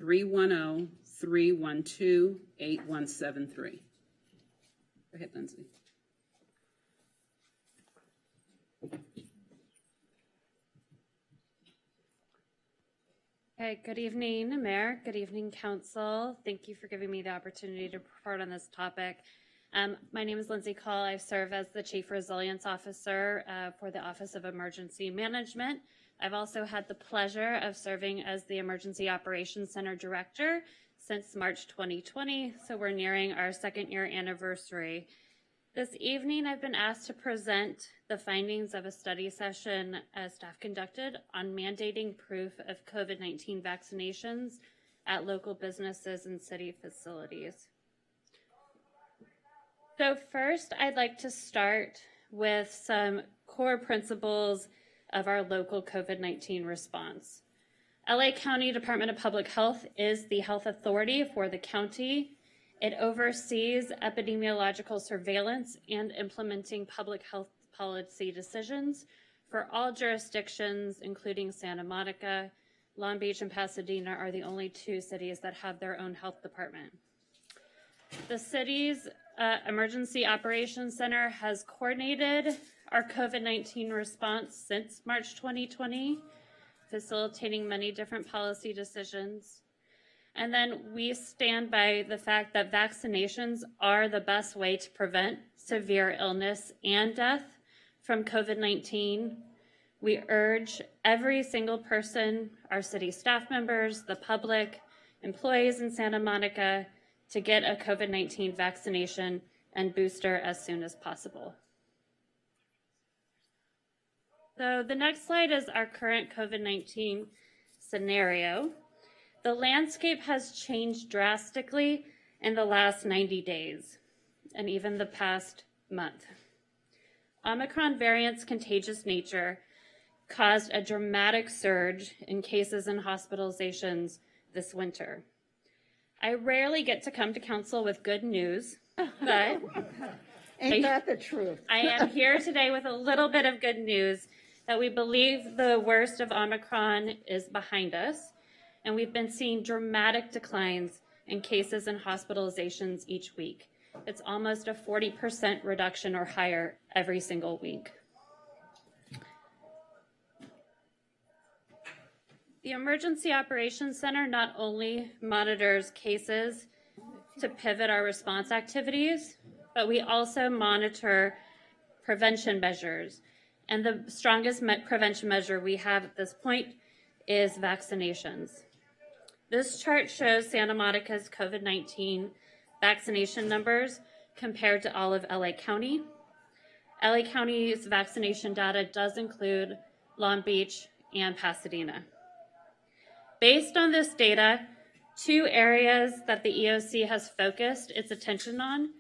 310-312-8173. Go ahead, Lindsay.
Okay, good evening, Mayor. Good evening, Council. Thank you for giving me the opportunity to report on this topic. My name is Lindsay Call. I serve as the Chief Resilience Officer for the Office of Emergency Management. I've also had the pleasure of serving as the Emergency Operations Center Director since March 2020, so we're nearing our second-year anniversary. This evening, I've been asked to present the findings of a study session staff conducted on mandating proof of COVID-19 vaccinations at local businesses and city facilities. So first, I'd like to start with some core principles of our local COVID-19 response. LA County Department of Public Health is the health authority for the county. It oversees epidemiological surveillance and implementing public health policy decisions For all jurisdictions, including Santa Monica, Long Beach, and Pasadena are the only 2 cities that have their own health department. The city's Emergency Operations Center has coordinated our COVID-19 response since March 2020, facilitating many different policy decisions. And then we stand by the fact that vaccinations are the best way to prevent severe illness and death from COVID-19. We urge every single person, our city staff members, the public, employees in Santa Monica, to get a COVID-19 vaccination and booster as soon as possible. So the next slide is our current COVID-19 scenario. The landscape has changed drastically in the last 90 days and even the past month. Omicron variant's contagious nature caused a dramatic surge in cases and hospitalizations this winter. I rarely get to come to council with good news, but
Ain't that the truth?
I am here today with a little bit of good news that we believe the worst of Omicron is behind us, and we've been seeing dramatic declines in cases and hospitalizations each week. It's almost a 40% reduction or higher every single week. The Emergency Operations Center not only monitors cases to pivot our response activities, but we also monitor prevention measures. And the strongest prevention measure we have at this point is vaccinations. This chart shows Santa Monica's COVID-19 vaccination numbers compared to all of LA County. LA County's vaccination data does include Long Beach and Pasadena. Based on this data, 2 areas that the EOC has focused its attention on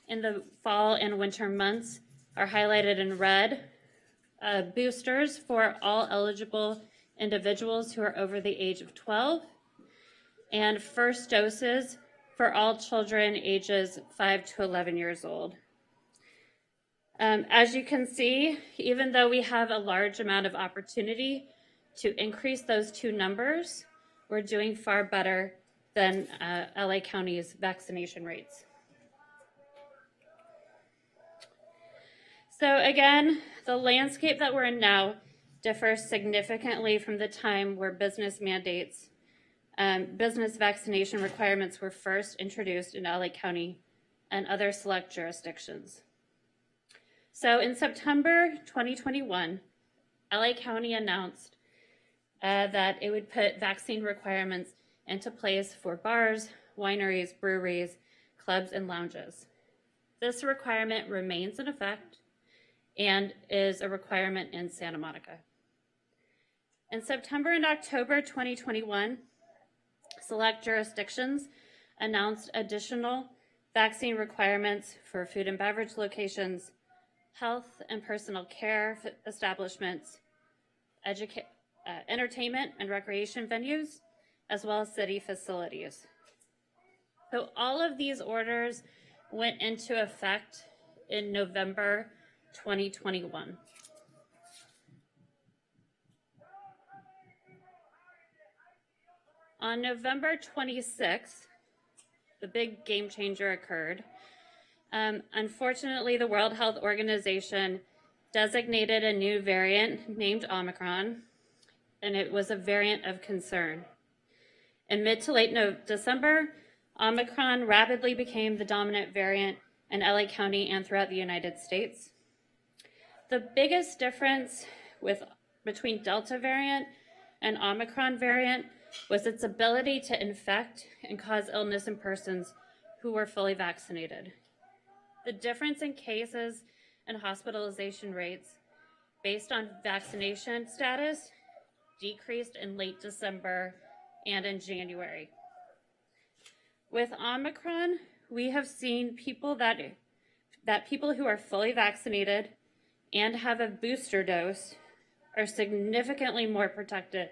in the fall and winter months are highlighted in red. Boosters for all eligible individuals who are over the age of 12, and first doses for all children ages 5 to 11 years old. As you can see, even though we have a large amount of opportunity to increase those 2 numbers, we're doing far better than LA County's vaccination rates. So again, the landscape that we're in now differs significantly from the time where business mandates, business vaccination requirements were first introduced in LA County and other select jurisdictions. So in September 2021, LA County announced that it would put vaccine requirements into place for bars, wineries, breweries, clubs, and lounges. This requirement remains in effect and is a requirement in Santa Monica. In September and October 2021, select jurisdictions announced additional vaccine requirements for food and beverage locations, health and personal care establishments, entertainment and recreation venues, as well as city facilities. So all of these orders went into effect in November 2021. On November 26th, the big game changer occurred. Unfortunately, the World Health Organization designated a new variant named Omicron, and it was a variant of concern. In mid to late December, Omicron rapidly became the dominant variant in LA County and throughout the United States. The biggest difference between Delta variant and Omicron variant was its ability to infect and cause illness in persons who were fully vaccinated. The difference in cases and hospitalization rates based on vaccination status decreased in late December and in January. With Omicron, we have seen people people who are fully vaccinated and have a booster dose are significantly more protected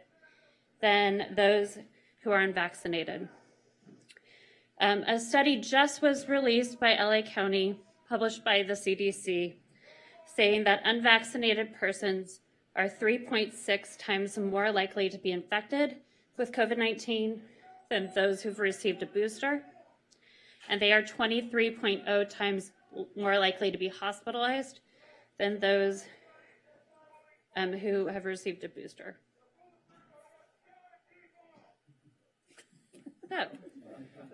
than those who are unvaccinated. A study just was released by LA County, published by the CDC, saying that unvaccinated persons are 3.6 times more likely to be infected with COVID-19 than those who've received a booster, and they are 23.0 times more likely to be hospitalized than those who have received a booster.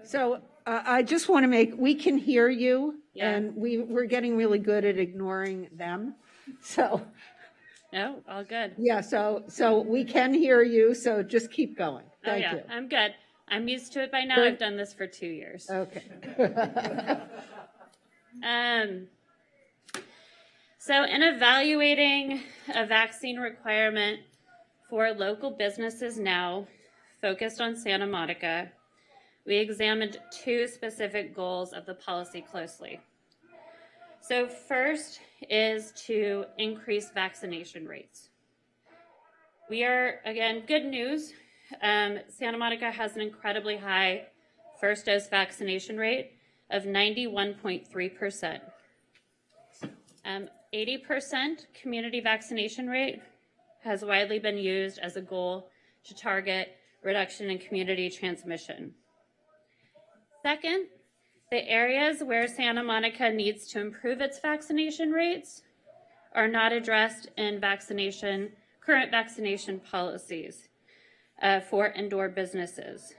So I just want to we can hear you,
Yeah.
and we're getting really good at ignoring them. So,
No, all good.
yeah, so we can hear you, so just keep going. Thank
oh, yeah,
you.
I'm good. I'm used to it by now.
Good.
I've done this for 2 years.
Okay.
So in evaluating a vaccine requirement for local businesses now focused on Santa Monica, we examined 2 specific goals of the policy closely. So first is to increase vaccination rates. We are, again, good news. Santa Monica has an incredibly high first dose vaccination rate of 91.3%. 80% community vaccination rate has widely been used as a goal to target reduction in community transmission. Second, the areas where Santa Monica needs to improve its vaccination rates are not addressed in current vaccination policies for indoor businesses.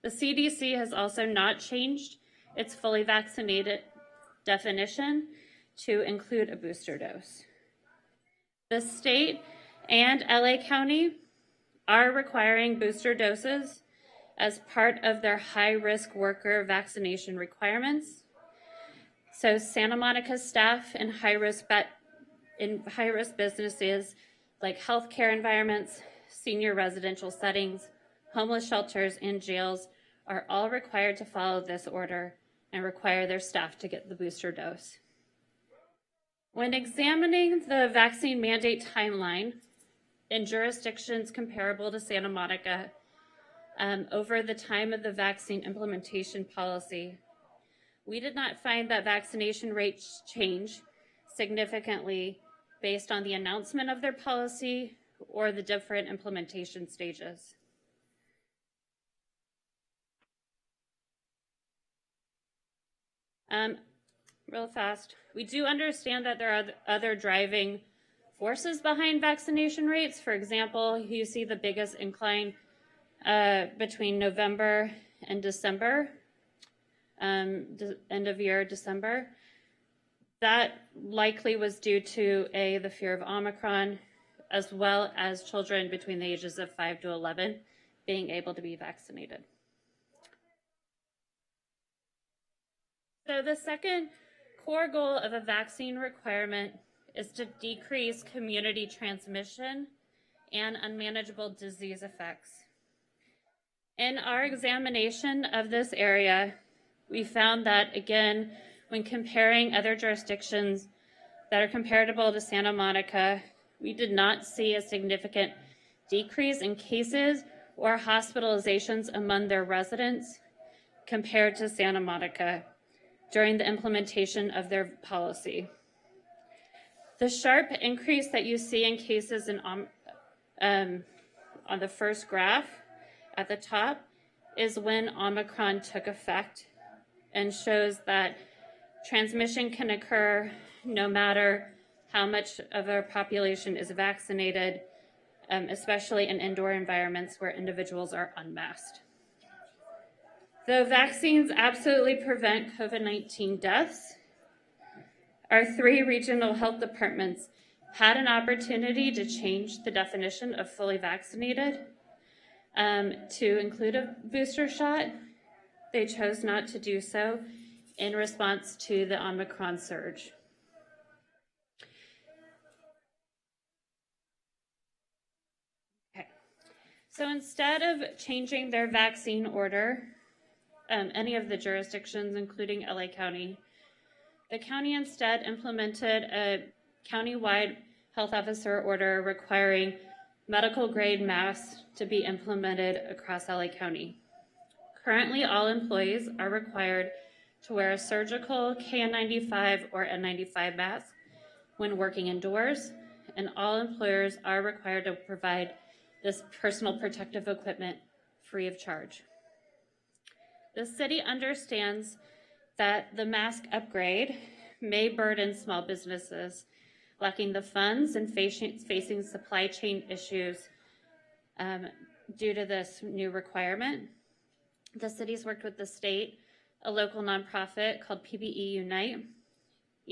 The CDC has also not changed its fully vaccinated definition to include a booster dose. The state and LA County are requiring booster doses as part of their high-risk worker vaccination requirements. So Santa Monica staff in high-risk businesses like healthcare environments, senior residential settings, homeless shelters, and jails are all required to follow this order and require their staff to get the booster dose. When examining the vaccine mandate timeline in jurisdictions comparable to Santa Monica over the time of the vaccine implementation policy, we did not find that vaccination rates change significantly based on the announcement of their policy or the different implementation stages. Real fast, we do understand that there are other driving forces behind vaccination rates. For example, you see the biggest incline between November and December, end of year December. That likely was due to the fear of Omicron, as well as children between the ages of 5 to 11 being able to be vaccinated. So the second core goal of a vaccine requirement is to decrease community transmission and unmanageable disease effects. In our examination of this area, we found that, again, when comparing other jurisdictions that are comparable to Santa Monica, we did not see a significant decrease in cases or hospitalizations among their residents compared to Santa Monica during the implementation of their policy. The sharp increase that you see in cases on the first graph at the top is when Omicron took effect, and shows that transmission can occur no matter how much of our population is vaccinated, especially in indoor environments where individuals are unmasked. Though vaccines absolutely prevent COVID-19 deaths, our 3 regional health departments had an opportunity to change the definition of fully vaccinated to include a booster shot. They chose not to do so in response to the Omicron surge. Okay. So instead of changing their vaccine order, any of the jurisdictions, including LA County, the county instead implemented a countywide health officer order requiring medical grade masks to be implemented across LA County. Currently, all employees are required to wear a surgical KN95 or N95 mask when working indoors, and all employers are required to provide this personal protective equipment free of charge. The city understands that the mask upgrade may burden small businesses lacking the funds and facing supply chain issues due to this new requirement. The city's worked with the state, a local nonprofit called PPE Unite,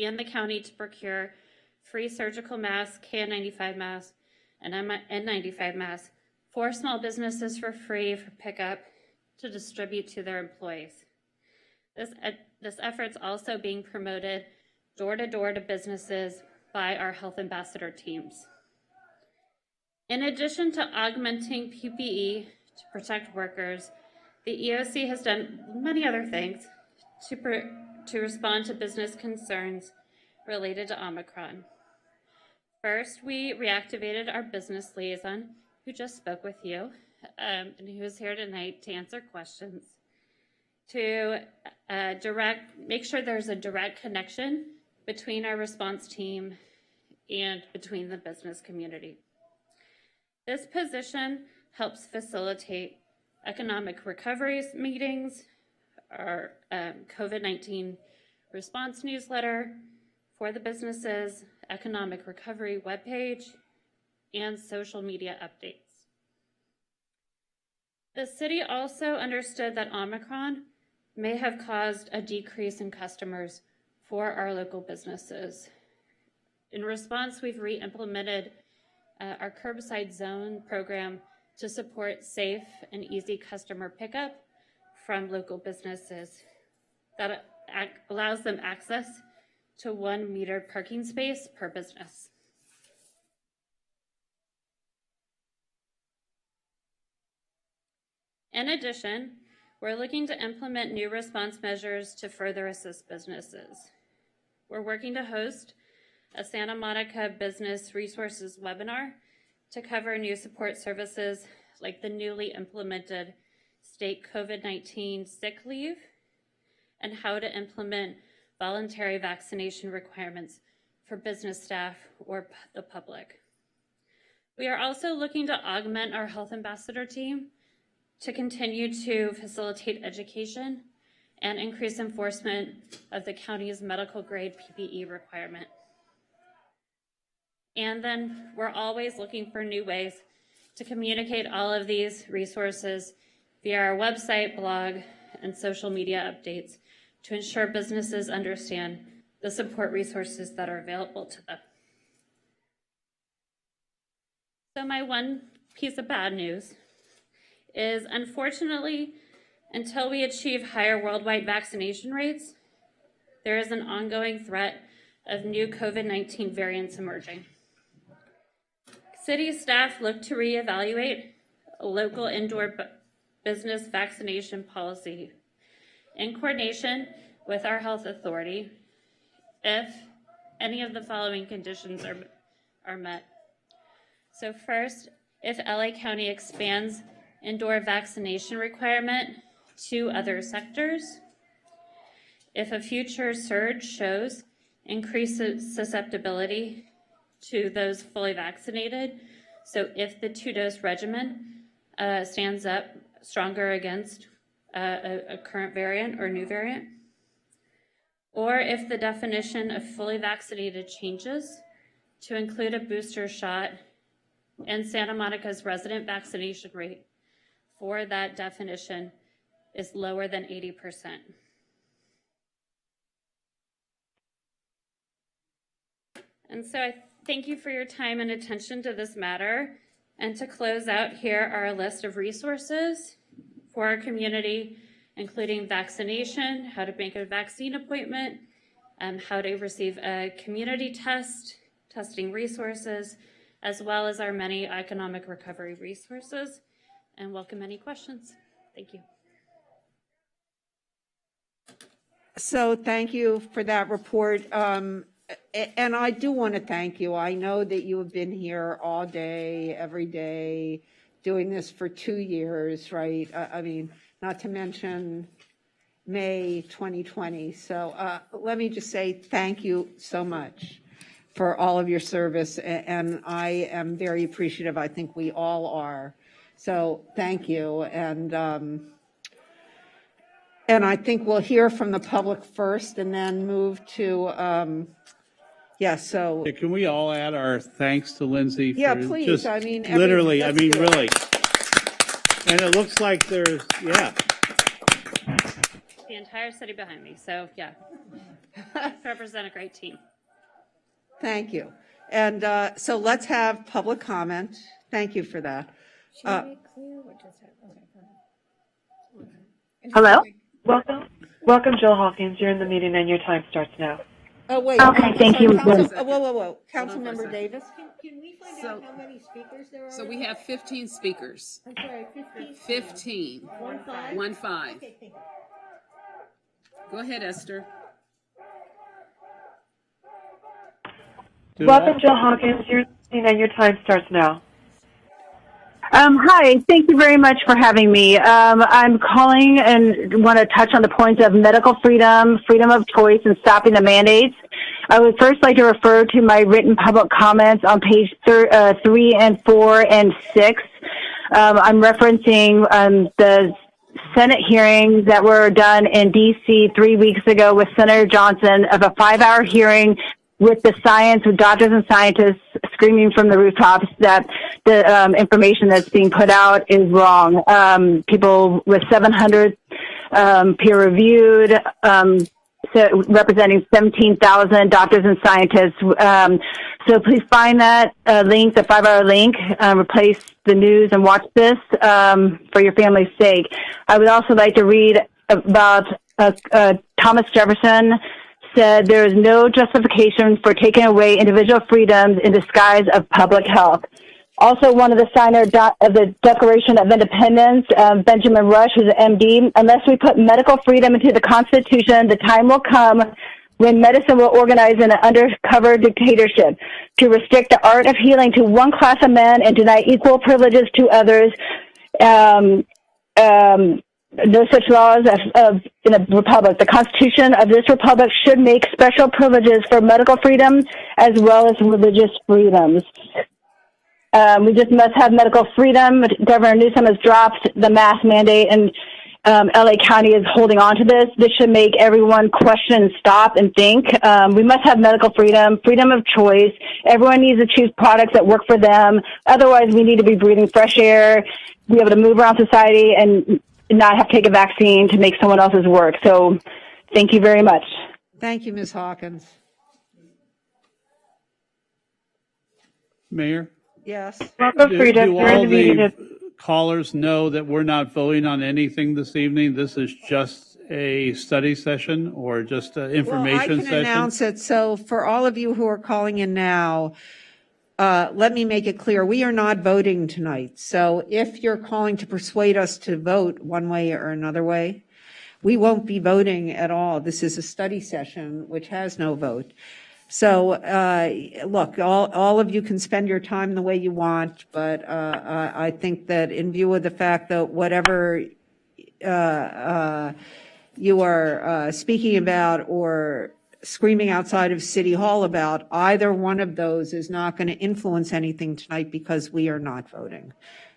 and the county to procure free surgical masks, KN95 masks, and N95 masks for small businesses for free for pickup to distribute to their employees. This effort's also being promoted door to door to businesses by our health ambassador teams. In addition to augmenting PPE to protect workers, the EOC has done many other things to respond to business concerns related to Omicron. First, we reactivated our business liaison, who just spoke with you, and who is here tonight to answer questions, to make sure there's a direct connection between our response team and between the business community. This position helps facilitate economic recovery meetings, our COVID-19 response newsletter for the businesses, economic recovery webpage, and social media updates. The city also understood that Omicron may have caused a decrease in customers for our local businesses. In response, we've re-implemented our curbside zone program to support safe and easy customer pickup from local businesses that allows them access to 1 metered parking space per business. In addition, we're looking to implement new response measures to further assist businesses. We're working to host a Santa Monica Business Resources webinar to cover new support services like the newly implemented state COVID-19 sick leave and how to implement voluntary vaccination requirements for business staff or the public. We are also looking to augment our health ambassador team to continue to facilitate education and increase enforcement of the county's medical grade PPE requirement. And then we're always looking for new ways to communicate all of these resources via our website, blog, and social media updates to ensure businesses understand the support resources that are available to them. So my one piece of bad news is, unfortunately, until we achieve higher worldwide vaccination rates, there is an ongoing threat of new COVID-19 variants emerging. City staff look to reevaluate a local indoor business vaccination policy in coordination with our health authority if any of the following conditions are met. So first, if LA County expands indoor vaccination requirement to other sectors, if a future surge shows increased susceptibility to those fully vaccinated, so if the 2-dose regimen stands up stronger against a current variant or new variant, or if the definition of fully vaccinated changes to include a booster shot and Santa Monica's resident vaccination rate for that definition is lower than 80%. And so I thank you for your time and attention to this matter. And to close out, here are a list of resources for our community, including vaccination, how to make a vaccine appointment, how to receive a community test, testing resources, as well as our many economic recovery resources. And welcome any questions. Thank you.
So thank you for that report. And I do want to thank you. I know that you have been here all day, every day, doing this for 2 years, right? I mean, not to mention May 2020. So let me just say thank you so much. for all of your service, and I am very appreciative. I think we all are. So thank you. And I think we'll hear from the public first and then move to, so.
Can we all add our thanks to Lindsay?
Yeah,
for
please.
just
I mean,
literally,
let's do it.
really. And it looks like there's,
The entire city behind me, so yeah. Represent a great team.
Thank you. And so let's have public comment. Thank you for that.
Hello? Welcome, Jill Hawkins. You're in the meeting and your time starts now.
Oh, wait.
Okay, thank you.
Whoa. Councilmember Davis?
Can we find out how many speakers there are?
So we have 15 speakers.
I'm sorry, 15?
15.
1-5?
1-5.
Okay, thank you.
Go ahead, Esther.
Welcome, Jill Hawkins. You're in the meeting and your time starts now.
Hi, thank you very much for having me. I'm calling and want to touch on the points of medical freedom, freedom of choice, and stopping the mandates. I would first like to refer to my written public comments on page 3 and 4 and 6. I'm referencing the Senate hearings that were done in D.C. 3 weeks ago with Senator Johnson of a 5-hour hearing with the science, with doctors and scientists screaming from the rooftops that the information that's being put out is wrong. People with 700 peer-reviewed, representing 17,000 doctors and scientists. So please find that link, the 5-hour link, replace the news and watch this for your family's sake. I would also like to read about Thomas Jefferson said there is no justification for taking away individual freedoms in disguise of public health. Also, one of the signers of the Declaration of Independence, Benjamin Rush, who's an MD, unless we put medical freedom into the Constitution, the time will come when medicine will organize in an undercover dictatorship to restrict the art of healing to one class of men and deny equal privileges to others. No such laws in a republic. The Constitution of this republic should make special privileges for medical freedom as well as religious freedoms. We just must have medical freedom. Governor Newsom has dropped the mask mandate, and LA County is holding on to this. This should make everyone question, stop, and think. We must have medical freedom, freedom of choice. Everyone needs to choose products that work for them. Otherwise, we need to be breathing fresh air, be able to move around society, and not have to take a vaccine to make someone else's work. So thank you very much.
Thank you, Ms. Hawkins.
Mayor?
Yes.
Do all the callers know that we're not voting on anything this evening? This is just a study session or just an information session?
I can announce it. So for all of you who are calling in now, let me make it clear, we are not voting tonight. So if you're calling to persuade us to vote one way or another way, we won't be voting at all. This is a study session, which has no vote. So, look, all of you can spend your time the way you want, but I think that in view of the fact that whatever you are speaking about or screaming outside of City Hall about, either one of those is not going to influence anything tonight because we are not voting.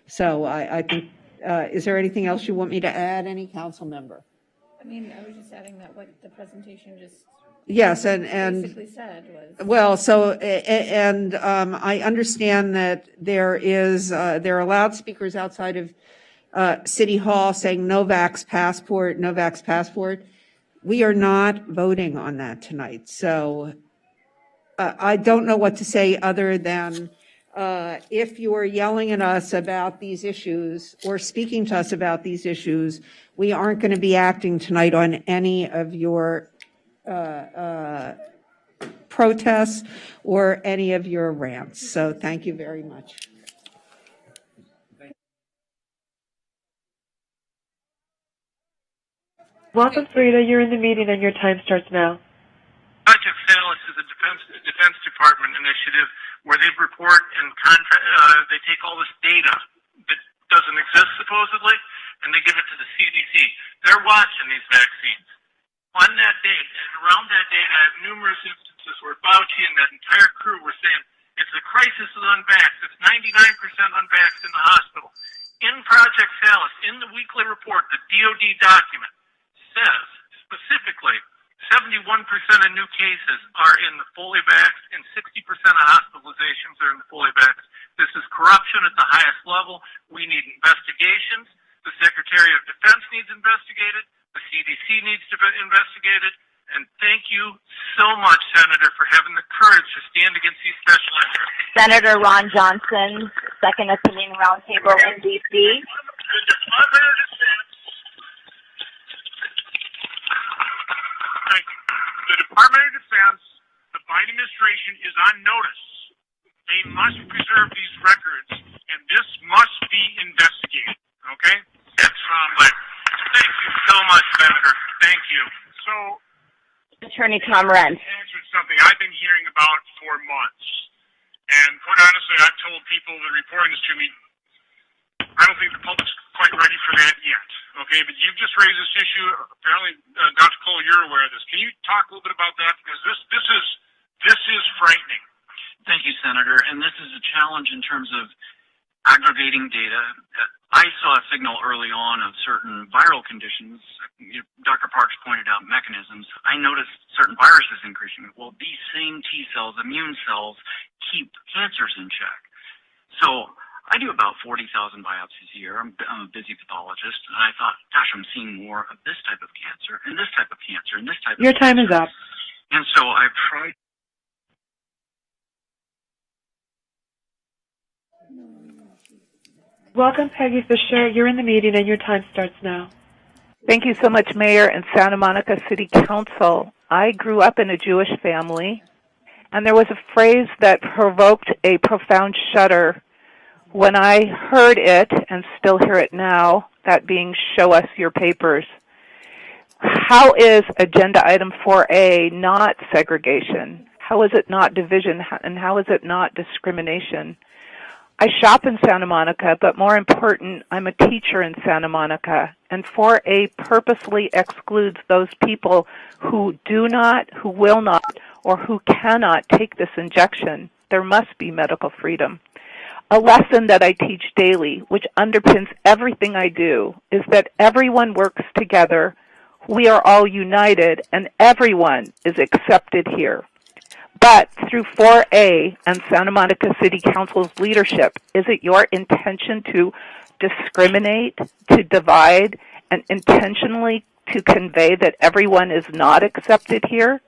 So I think, is there anything else you want me to add, any council member?
I mean, I was just adding that what the presentation just
yes, and
basically said was.
Well, so, and I understand that there are loudspeakers outside of City Hall saying no vax passport, no vax passport. We are not voting on that tonight. So I don't know what to say other than if you are yelling at us about these issues or speaking to us about these issues, we aren't going to be acting tonight on any of your protests or any of your rants. So thank you very much.
Welcome, Frida. You're in the meeting and your time starts now.
Project Salus is a Defense Department initiative where they report and they take all this data that doesn't exist supposedly, and they give it to the CDC. They're watching these vaccines. On that date, and around that date, I have numerous instances analysis where Fauci and that entire crew were saying it's a crisis of unvaxxed. It's 99% unvaxxed in the hospital. In Project Salus, in the weekly report, the DOD document says specifically 71% of new cases are in the fully vaxxed and 60% of hospitalizations are in the fully vaxxed. This is corruption at the highest level. We need investigations. The Secretary of Defense needs investigated. The CDC needs to be investigated. And thank you so much, Senator, for having the courage to stand against these special interests.
Senator Ron Johnson, Second Opinion Roundtable in D.C.
The Department of Defense, the Biden administration is on notice. They must preserve these records, and this must be investigated. Okay? That's thank you so much, Senator. Thank you. So,
Attorney Tom Renz.
Answered something I've been hearing about for months, and quite honestly, I've told people that are reporting this to me, I don't think the public's quite ready for that yet. Okay, but you've just raised this issue. Apparently, Dr. Cole, you're aware of this. Can you talk a little bit about that? Because this is frightening.
Thank you, Senator. And this is a challenge in terms of aggregating data. I saw a signal early on of certain viral conditions. Dr. Parks pointed out mechanisms. I noticed certain viruses increasing. Well, these same T cells, immune cells, keep cancers in check. So I do about 40,000 biopsies a year. I'm a busy pathologist, and I thought, gosh, I'm seeing more of this type of cancer, and this type of cancer, and this type of
Your time
cancer.
is up.
And so I've tried.
Welcome, Peggy Fisher. You're in the meeting and your time starts now.
Thank you so much, Mayor and Santa Monica City Council. I grew up in a Jewish family, and there was a phrase that provoked a profound shudder when I heard it, and still hear it now, that being, show us your papers. How is agenda item 4A not segregation? How is it not division? And how is it not discrimination? I shop in Santa Monica, but more important, I'm a teacher in Santa Monica, and 4A purposely excludes those people who do not, who will not, or who cannot take this injection. There must be medical freedom. A lesson that I teach daily, which underpins everything I do, is that everyone works together, we are all united, and everyone is accepted here. But through 4A and Santa Monica City Council's leadership, is it your intention to discriminate, to divide, and intentionally to convey that everyone is not accepted here?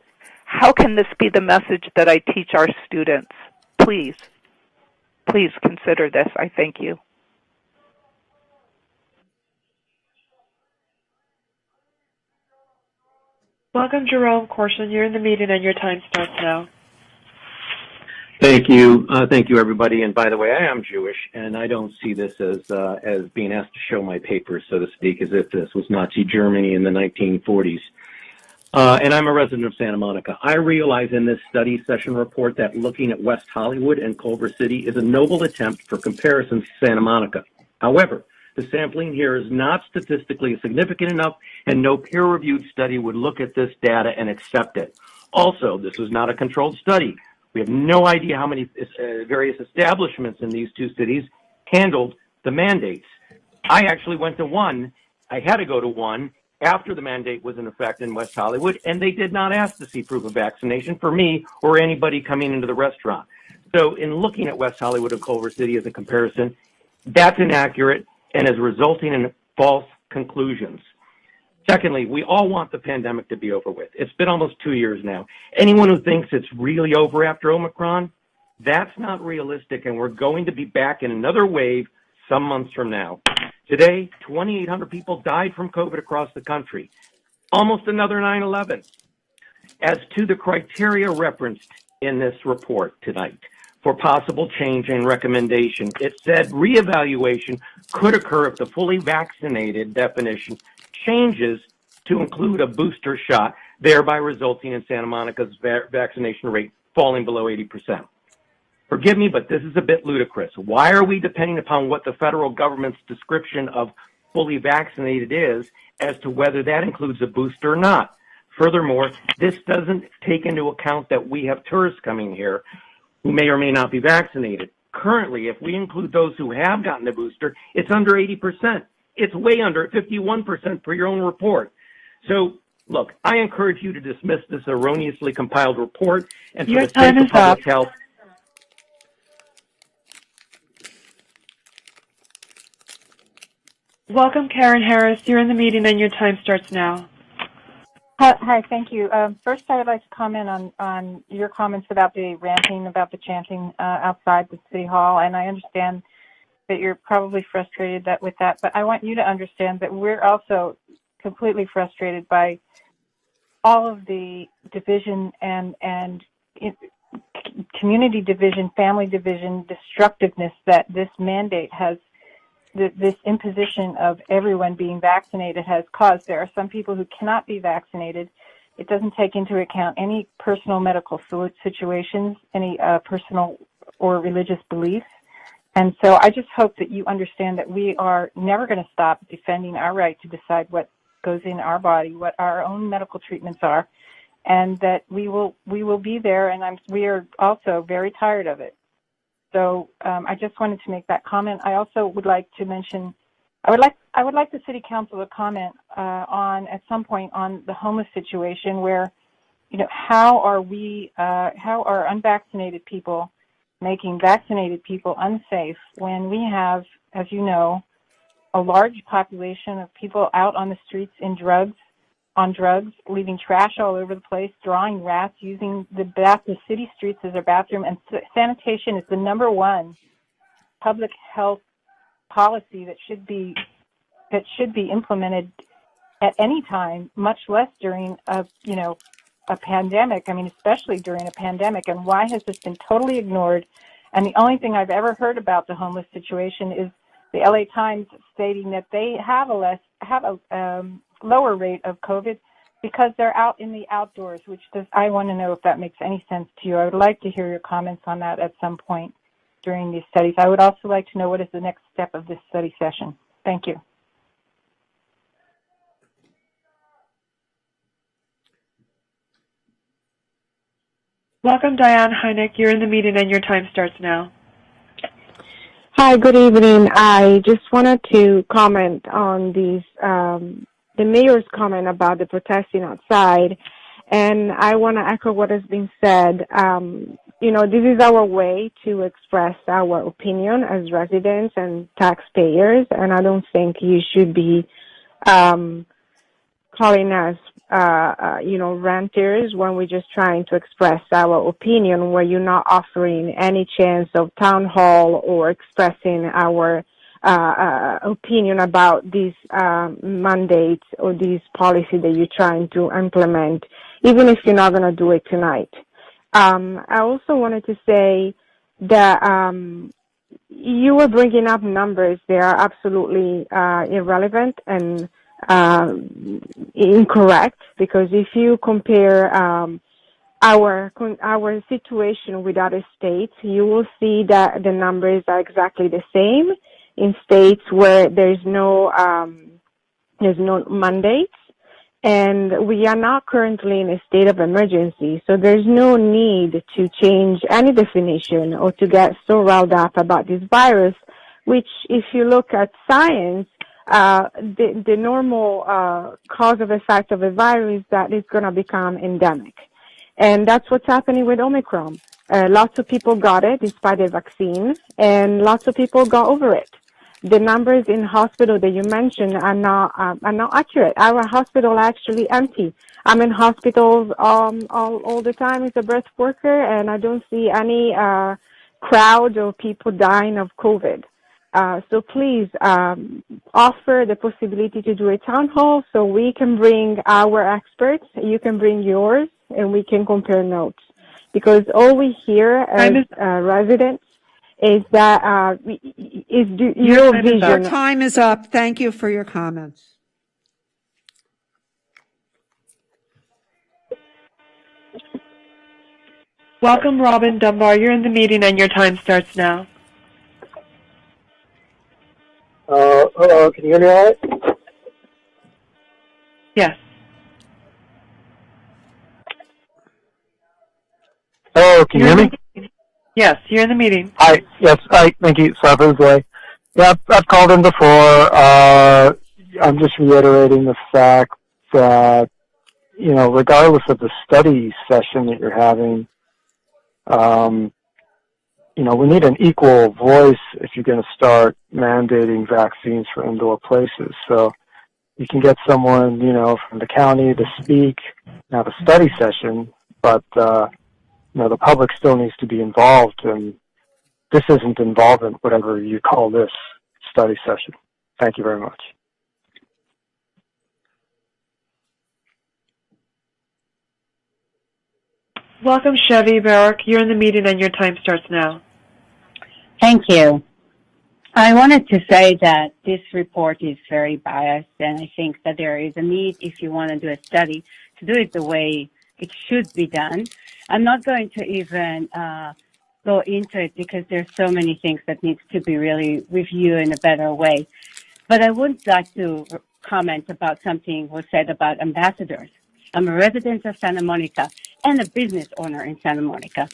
How can this be the message that I teach our students? Please consider this. I thank you.
Welcome, Jerome Corson. You're in the meeting and your time starts now.
Thank you. Thank you, everybody. And by the way, I am Jewish, and I don't see this as being asked to show my papers, so to speak, as if this was Nazi Germany in the 1940s. And I'm a resident of Santa Monica. I realize in this study session report that looking at West Hollywood and Culver City is a noble attempt for comparisons to Santa Monica. However, the sampling here is not statistically significant enough, and no peer-reviewed study would look at this data and accept it. Also, this was not a controlled study. We have no idea how many various establishments in these two cities handled the mandates. I actually went to one. I had to go to one after the mandate was in effect in West Hollywood, and they did not ask to see proof of vaccination for me or anybody coming into the restaurant. So in looking at West Hollywood and Culver City as a comparison, that's inaccurate and is resulting in false conclusions. Secondly, we all want the pandemic to be over with. It's been almost 2 years now. Anyone who thinks it's really over after Omicron, that's not realistic, and we're going to be back in another wave some months from now. Today, 2,800 people died from COVID across the country, almost another 9/11. As to the criteria referenced in this report tonight for possible change and recommendation, it said reevaluation could occur if the fully vaccinated definition changes to include a booster shot, thereby resulting in Santa Monica's vaccination rate falling below 80%. Forgive me, but this is a bit ludicrous. Why are we depending upon what the federal government's description of fully vaccinated is as to whether that includes a booster or not? Furthermore, this doesn't take into account that we have tourists coming here who may or may not be vaccinated. Currently, if we include those who have gotten the booster, it's under 80%. It's way under 51% per your own report. So, look, I encourage you to dismiss this erroneously compiled report and for the sake of public health.
Welcome, Karen Harris. You're in the meeting and your time starts now.
Hi, thank you. First, I would like to comment on your comments about the ranting, about the chanting outside the City Hall, and I understand that you're probably frustrated with that, but I want you to understand that we're also completely frustrated by all of the division and community division, family division, destructiveness that this mandate has, this imposition of everyone being vaccinated has caused. There are some people who cannot be vaccinated. It doesn't take into account any personal medical situations, any personal or religious beliefs. And so I just hope that you understand that we are never going to stop defending our right to decide what goes in our body, what our own medical treatments are, and that we will be there. And we are also very tired of it. So I just wanted to make that comment. I also would like to mention, I would like the City Council to comment at some point on the homeless situation, where, how are unvaccinated people making vaccinated people unsafe when we have, as you know, a large population of people out on the streets on drugs, leaving trash all over the place, drawing rats, using the city streets as their bathroom, and sanitation is the #1 public health policy that should be implemented at any time, much less during a pandemic. I mean, especially during a pandemic. And why has this been totally ignored? And the only thing I've ever heard about the homeless situation is the LA Times stating that they have a lower rate of COVID because they're out in the outdoors, I want to know if that makes any sense to you. I would like to hear your comments on that at some point during these studies. I would also like to know what is the next step of this study session. Thank you.
Welcome, Diane Heineck. You're in the meeting and your time starts now.
Hi, good evening. I just wanted to comment on these, the mayor's comment about the protesting outside, and I want to echo what has been said. This is our way to express our opinion as residents and taxpayers, and I don't think you should be calling us, ranters when we're just trying to express our opinion, where you're not offering any chance of town hall or expressing our opinion about these mandates or these policies that you're trying to implement, even if you're not going to do it tonight. I also wanted to say that you were bringing up numbers. They are absolutely irrelevant and incorrect, because if you compare our situation with other states, you will see that the numbers are exactly the same in states where there's no mandates, and we are not currently in a state of emergency, so there's no need to change any definition or to get so riled up about this virus, which, if you look at science, the normal cause of effect of a virus that is going to become endemic. And that's what's happening with Omicron. Lots of people got it despite the vaccine, and lots of people got over it. The numbers in hospital that you mentioned are not accurate. Our hospital are actually empty. I'm in hospitals all the time as a birth worker, and I don't see any crowd of people dying of COVID. So please offer the possibility to do a town hall so we can bring our experts, you can bring yours, and we can compare notes. Because all we hear as residents is that your vision.
Your time is up. Thank you for your comments.
Welcome, Robin Dunbar. You're in the meeting and your time starts now.
Hello, can you hear me all right?
Yes.
Hello, can you hear me?
Yes, you're in the meeting.
Hi. Yes. Hi. Thank you. Sorry for the delay. Yeah, I've called in before. I'm just reiterating the fact that, regardless of the study session that you're having, we need an equal voice if you're going to start mandating vaccines for indoor places. So you can get someone, from the county to speak, have a study session, but, the public still needs to be involved, and this isn't involvement, whatever you call this study session. Thank you very much.
Welcome, Chevy Barrick. You're in the meeting and your time starts now.
Thank you. I wanted to say that this report is very biased, and I think that there is a need, if you want to do a study, to do it the way it should be done. I'm not going to even go into it because there's so many things that needs to be really reviewed in a better way. But I would like to comment about something was said about ambassadors. I'm a resident of Santa Monica and a business owner in Santa Monica.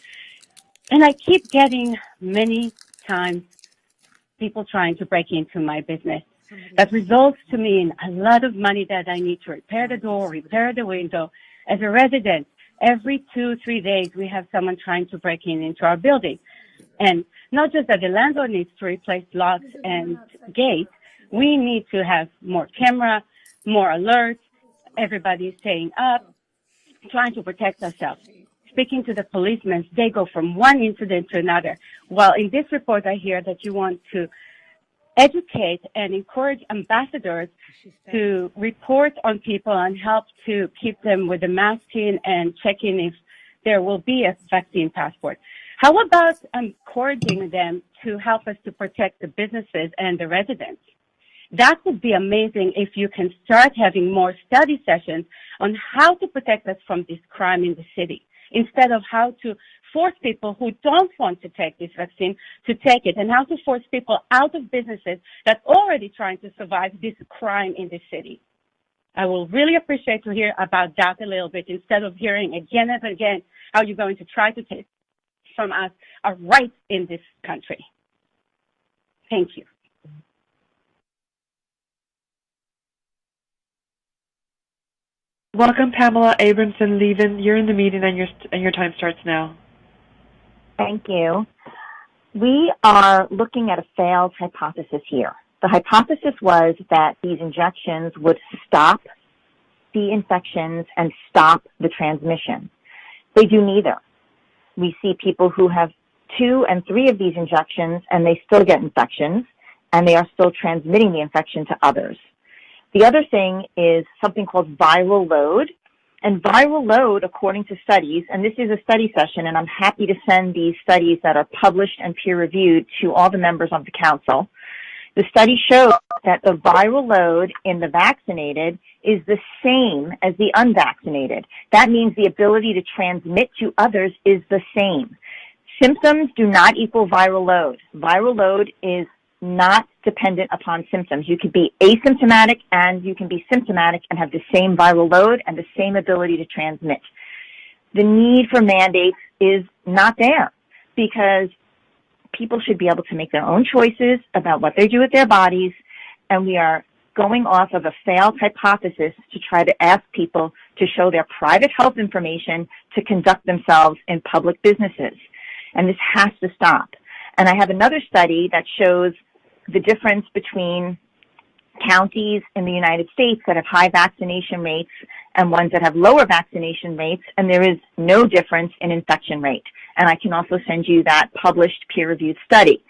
And I keep getting many times people trying to break into my business. That results to me in a lot of money that I need to repair the door, repair the window. As a resident, every 2-3 days we have someone trying to break into our building. And not just that the landlord needs to replace locks and gates, we need to have more camera, more alerts, everybody is staying up, trying to protect ourselves. Speaking to the policemen, they go from one incident to another. While in this report I hear that you want to educate and encourage ambassadors to report on people and help to keep them with the masking and checking if there will be a vaccine passport. How about encouraging them to help us to protect the businesses and the residents? That would be amazing if you can start having more study sessions on how to protect us from this crime in the city, instead of how to force people who don't want to take this vaccine to take it, and how to force people out of businesses that are already trying to survive this crime in the city. I will really appreciate to hear about that a little bit, instead of hearing again and again how you're going to try to take from us our rights in this country. Thank you.
Welcome, Pamela Abramson-Levin. You're in the meeting and your time starts now.
Thank you. We are looking at a failed hypothesis here. The hypothesis was that these injections would stop the infections and stop the transmission. They do neither. We see people who have 2 and 3 of these injections and they still get infections, and they are still transmitting the infection to others. The other thing is something called viral load. And viral load, according to studies, and this is a study session, and I'm happy to send these studies that are published and peer-reviewed to all the members of the council. The study shows that the viral load in the vaccinated is the same as the unvaccinated. That means the ability to transmit to others is the same. Symptoms do not equal viral load. Viral load is not dependent upon symptoms. You could be asymptomatic and you can be symptomatic and have the same viral load and the same ability to transmit. The need for mandates is not there because people should be able to make their own choices about what they do with their bodies, and we are going off of a failed hypothesis to try to ask people to show their private health information to conduct themselves in public businesses. And this has to stop. And I have another study that shows the difference between counties in the United States that have high vaccination rates and ones that have lower vaccination rates, and there is no difference in infection rate. And I can also send you that published peer-reviewed study.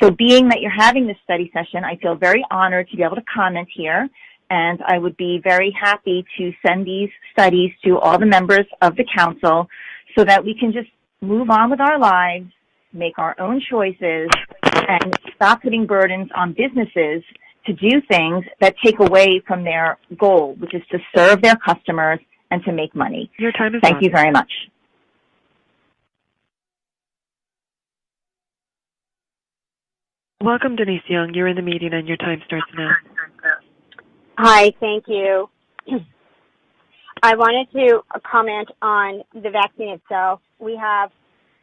So being that you're having this study session, I feel very honored to be able to comment here, and I would be very happy to send these studies to all the members of the council so that we can just move on with our lives, make our own choices, and stop putting burdens on businesses to do things that take away from their goal, which is to serve their customers and to make money.
Your time is
Thank
up.
you very much.
Welcome, Denise Young. You're in the meeting and your time starts now.
Hi, thank you. I wanted to comment on the vaccine itself. We have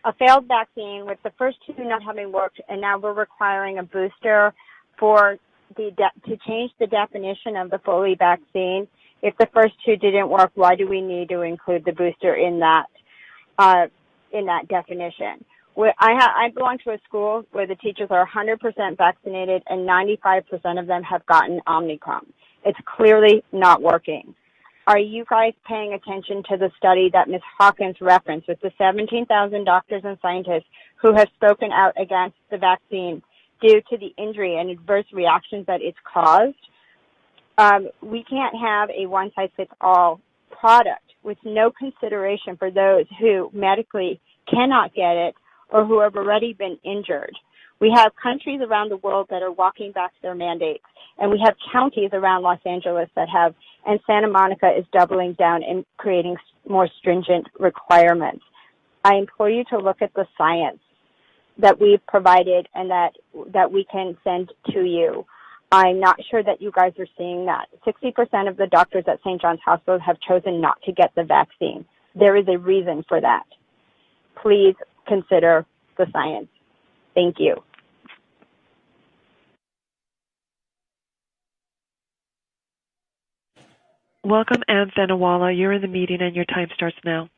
a failed vaccine with the first two not having worked, and now we're requiring a booster for to change the definition of the fully vaccine. If the first two didn't work, why do we need to include the booster in that definition? I belong to a school where the teachers are 100% vaccinated and 95% of them have gotten Omicron. It's clearly not working. Are you guys paying attention to the study that Ms. Hawkins referenced with the 17,000 doctors and scientists who have spoken out against the vaccine due to the injury and adverse reactions that it's caused? We can't have a one-size-fits-all product with no consideration for those who medically cannot get it or who have already been injured. We have countries around the world that are walking back their mandates, and we have counties around Los Angeles that have, and Santa Monica is doubling down and creating more stringent requirements. I implore you to look at the science that we've provided and that we can send to you. I'm not sure that you guys are seeing that. 60% of the doctors at St. John's Hospital have chosen not to get the vaccine. There is a reason for that. Please consider the science. Thank you.
Welcome, Ann Thanawala. You're in the meeting and your time starts now.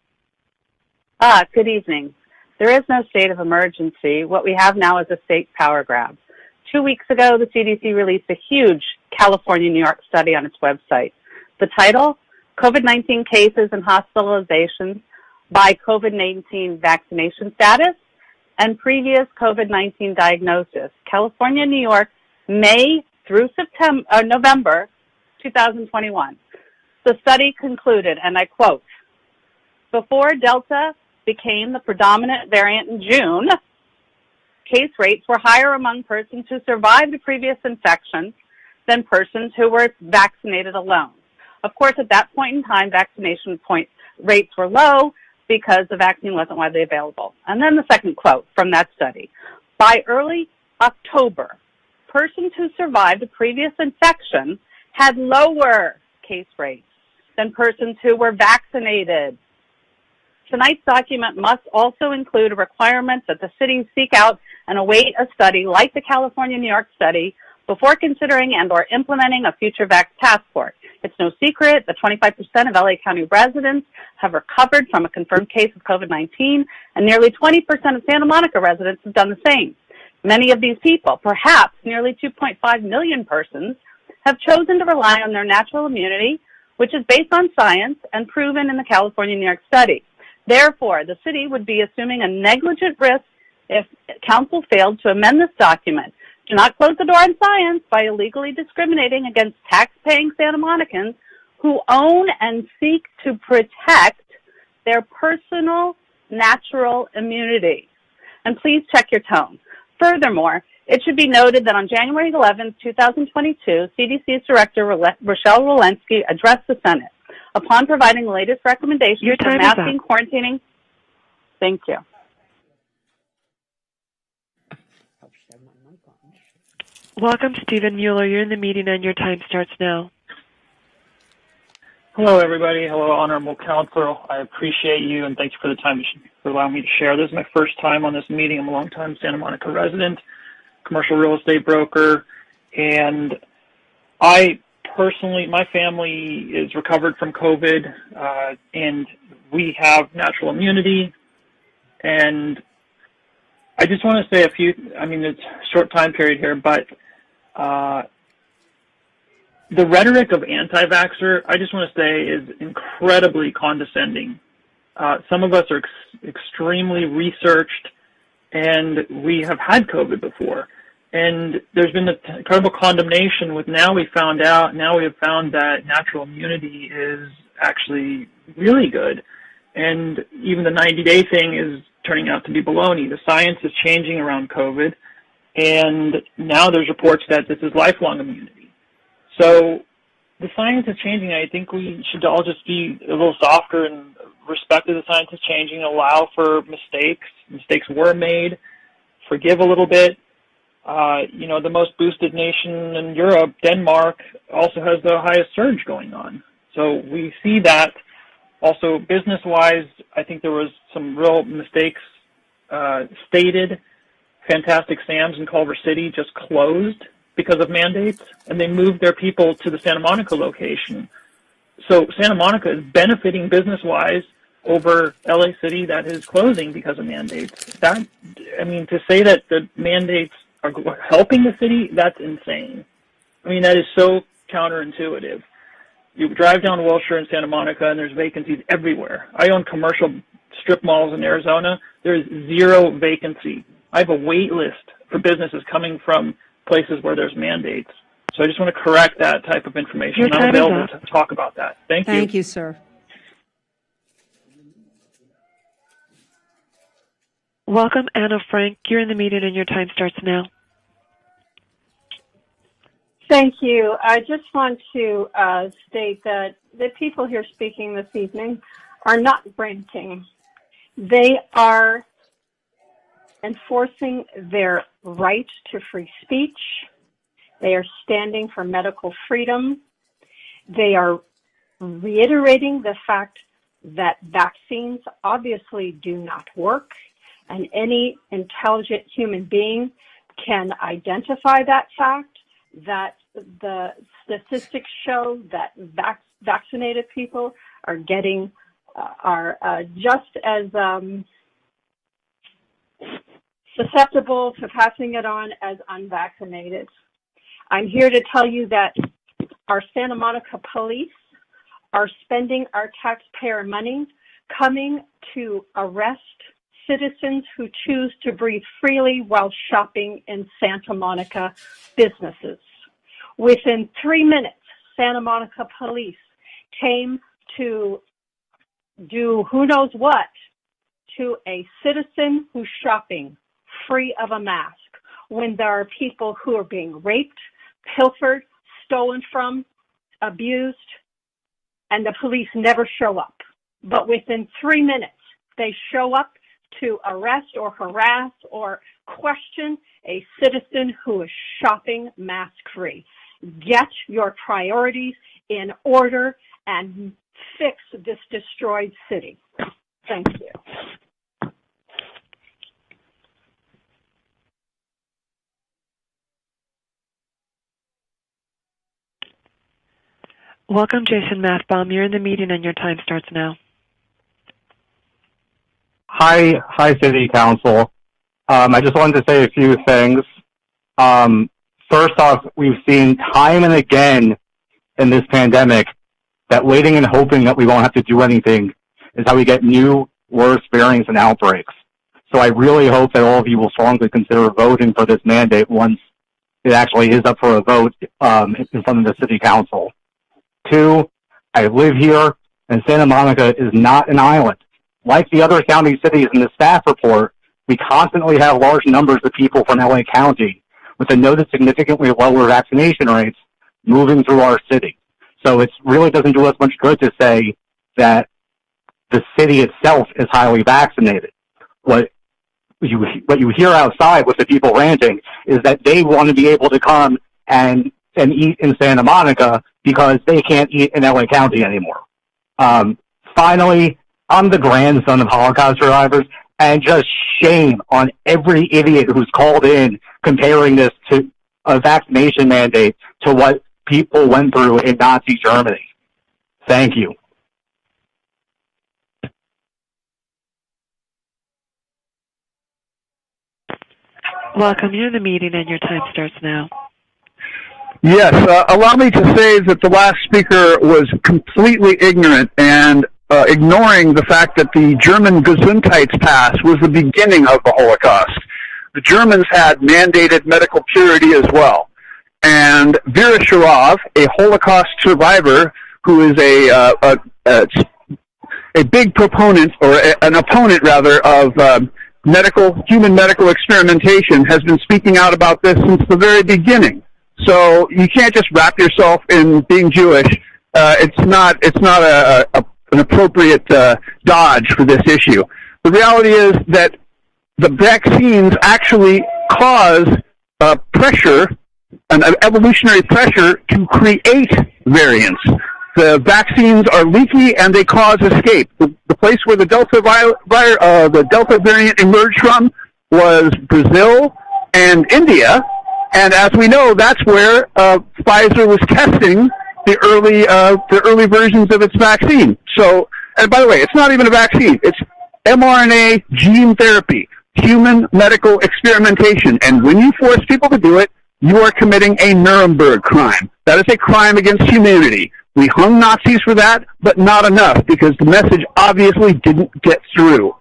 Good evening. There is no state of emergency. What we have now is a state power grab. 2 weeks ago, the CDC released a huge California-New York study on its website. The title, COVID-19 Cases and Hospitalizations by COVID-19 Vaccination Status and Previous COVID-19 Diagnosis, California, New York, May through November 2021. The study concluded, and I quote, before Delta became the predominant variant in June, case rates were higher among persons who survived a previous infection than persons who were vaccinated alone. Of course, at that point in time, vaccination rates were low because the vaccine wasn't widely available. And then the second quote from that study. By early October, persons who survived a previous infection had lower case rates than persons who were vaccinated. Tonight's document must also include a requirement that the cities seek out and await a study like the California-New York study before considering and or implementing a future vax passport. It's no secret that 25% of LA County residents have recovered from a confirmed case of COVID-19, and nearly 20% of Santa Monica residents have done the same. Many of these people, perhaps nearly 2.5 million persons, have chosen to rely on their natural immunity, which is based on science and proven in the California-New York study. Therefore, the city would be assuming a negligent risk if council failed to amend this document. Do not close the door on science by illegally discriminating against tax-paying Santa Monicans who own and seek to protect their personal natural immunity. And please check your tone. Furthermore, it should be noted that on January 11, 2022, CDC's Director Rochelle Walensky addressed the Senate. Upon providing the latest recommendations for masking, quarantining, thank you.
Welcome, Stephen Mueller. You're in the meeting and your time starts now.
Hello, everybody. Hello, Honorable Council. I appreciate you and thank you for the time for allowing me to share. This is my first time on this meeting. I'm a longtime Santa Monica resident, commercial real estate broker, and I personally, my family is recovered from COVID, and we have natural immunity. And I just want to say it's a short time period here, but the rhetoric of anti-vaxxer, I just want to say, is incredibly condescending. Some of us are extremely researched, and we have had COVID before. And there's been an incredible condemnation with now we have found that natural immunity is actually really good. And even the 90-day thing is turning out to be baloney. The science is changing around COVID, and now there's reports that this is lifelong immunity. So the science is changing. I think we should all just be a little softer and respect that the science is changing, allow for mistakes. Mistakes were made. Forgive a little bit. The most boosted nation in Europe, Denmark, also has the highest surge going on. So we see that. Also, business-wise, I think there was some real mistakes stated Fantastic Sam's in Culver City just closed because of mandates, and they moved their people to the Santa Monica location. So Santa Monica is benefiting business-wise over LA City that is closing because of mandates. That, I mean, to say that the mandates are helping the city, that's insane. I mean, that is so counterintuitive. You drive down Wilshire in Santa Monica and there's vacancies everywhere. I own commercial strip malls in Arizona. There's zero vacancy. I have a wait list for businesses coming from places where there's mandates. So I just want to correct that type of information.
Your time
I'm
is
available
up.
to talk about that. Thank you.
Thank you, sir.
Welcome, Anna Frank. You're in the meeting and your time starts now.
Thank you. I just want to state that the people here speaking this evening are not ranting. They are enforcing their right to free speech. They are standing for medical freedom. They are reiterating the fact that vaccines obviously do not work, and any intelligent human being can identify that fact, that the statistics show that vaccinated people are getting, just as susceptible to passing it on as unvaccinated. I'm here to tell you that our Santa Monica police are spending our taxpayer money coming to arrest citizens who choose to breathe freely while shopping in Santa Monica businesses. Within 3 minutes, Santa Monica police came to do who knows what to a citizen who's shopping free of a mask when there are people who are being raped, pilfered, stolen from, abused, and the police never show up. But within 3 minutes, they show up to arrest or harass or question a citizen who is shopping mask-free. Get your priorities in order and fix this destroyed city. Thank you.
Welcome, Jason Mathbaum. You're in the meeting and your time starts now.
Hi, City Council. I just wanted to say a few things. First off, we've seen time and again in this pandemic that waiting and hoping that we won't have to do anything is how we get new, worse variants and outbreaks. So I really hope that all of you will strongly consider voting for this mandate once it actually is up for a vote in front of the City Council. 2, I live here, and Santa Monica is not an island. Like the other county cities in the staff report, we constantly have large numbers of people from LA County with a noted significantly lower vaccination rates moving through our city. So it really doesn't do us much good to say that the city itself is highly vaccinated. What you hear outside with the people ranting is that they want to be able to come and eat in Santa Monica because they can't eat in LA County anymore. Finally, I'm the grandson of Holocaust survivors, and just shame on every idiot who's called in comparing this to a vaccination mandate to what people went through in Nazi Germany. Thank you.
Welcome. You're in the meeting and your time starts now.
Yes, allow me to say that the last speaker was completely ignorant and ignoring the fact that the German Gesundheitspass was the beginning of the Holocaust. The Germans had mandated medical purity as well. And Vera Sharav, a Holocaust survivor who is a big proponent, or an opponent rather, of human medical experimentation, has been speaking out about this since the very beginning. So you can't just wrap yourself in being Jewish. It's not an appropriate dodge for this issue. The reality is that the vaccines actually cause pressure, an evolutionary pressure to create variants. the vaccines are leaky and they cause escape. The place where the Delta variant emerged from was Brazil and India, and as we know, that's where Pfizer was testing the early versions of its vaccine. So, and by the way, it's not even a vaccine; it's mRNA gene therapy, human medical experimentation. And when you force people to do it, you are committing a Nuremberg crime. That is a crime against humanity. We hung Nazis for that, but not enough, because the message obviously didn't get through.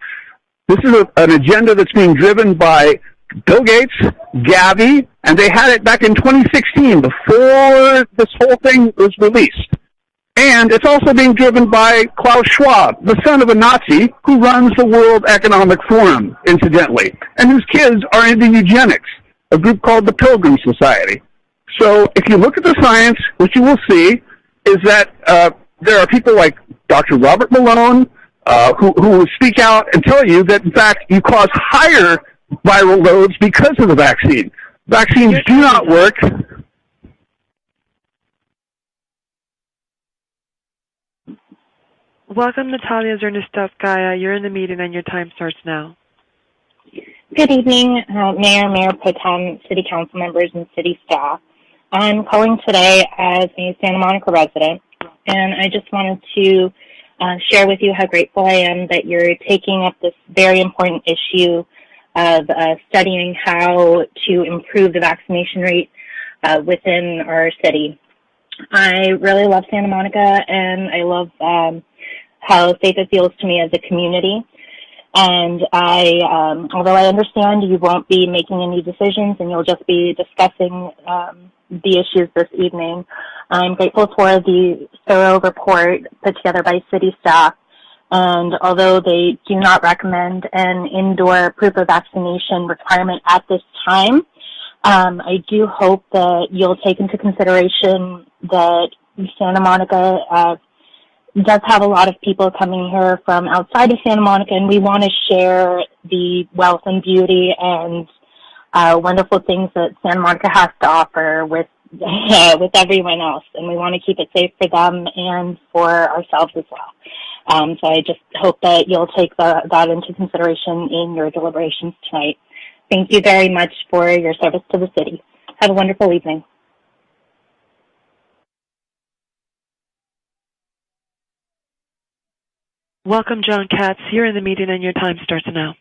This is an agenda that's being driven by Bill Gates, Gavi, and they had it back in 2016 before this whole thing was released. And it's also being driven by Klaus Schwab, the son of a Nazi who runs the World Economic Forum, incidentally, and whose kids are into eugenics, a group called the Pilgrim Society. So if you look at the science, what you will see is that there are people like Dr. Robert Malone who will speak out and tell you that, in fact, you cause higher viral loads because of the vaccine. Vaccines do not work.
Welcome, Natalia Zernistovskaya. You're in the meeting and your time starts now.
Good evening, Mayor, Mayor Pro Tem, City Council members, and City staff. I'm calling today as a Santa Monica resident, and I just wanted to share with you how grateful I am that you're taking up this very important issue of studying how to improve the vaccination rate within our city. I really love Santa Monica, and I love how safe it feels to me as a community. And although I understand you won't be making any decisions and you'll just be discussing the issues this evening, I'm grateful for the thorough report put together by city staff. And although they do not recommend an indoor proof of vaccination requirement at this time, I do hope that you'll take into consideration that Santa Monica does have a lot of people coming here from outside of Santa Monica, and we want to share the wealth and beauty and wonderful things that Santa Monica has to offer with everyone else, and we want to keep it safe for them and for ourselves as well. So I just hope that you'll take that into consideration in your deliberations tonight. Thank you very much for your service to the city. Have a wonderful evening.
Welcome, John Katz. You're in the meeting and your time starts now.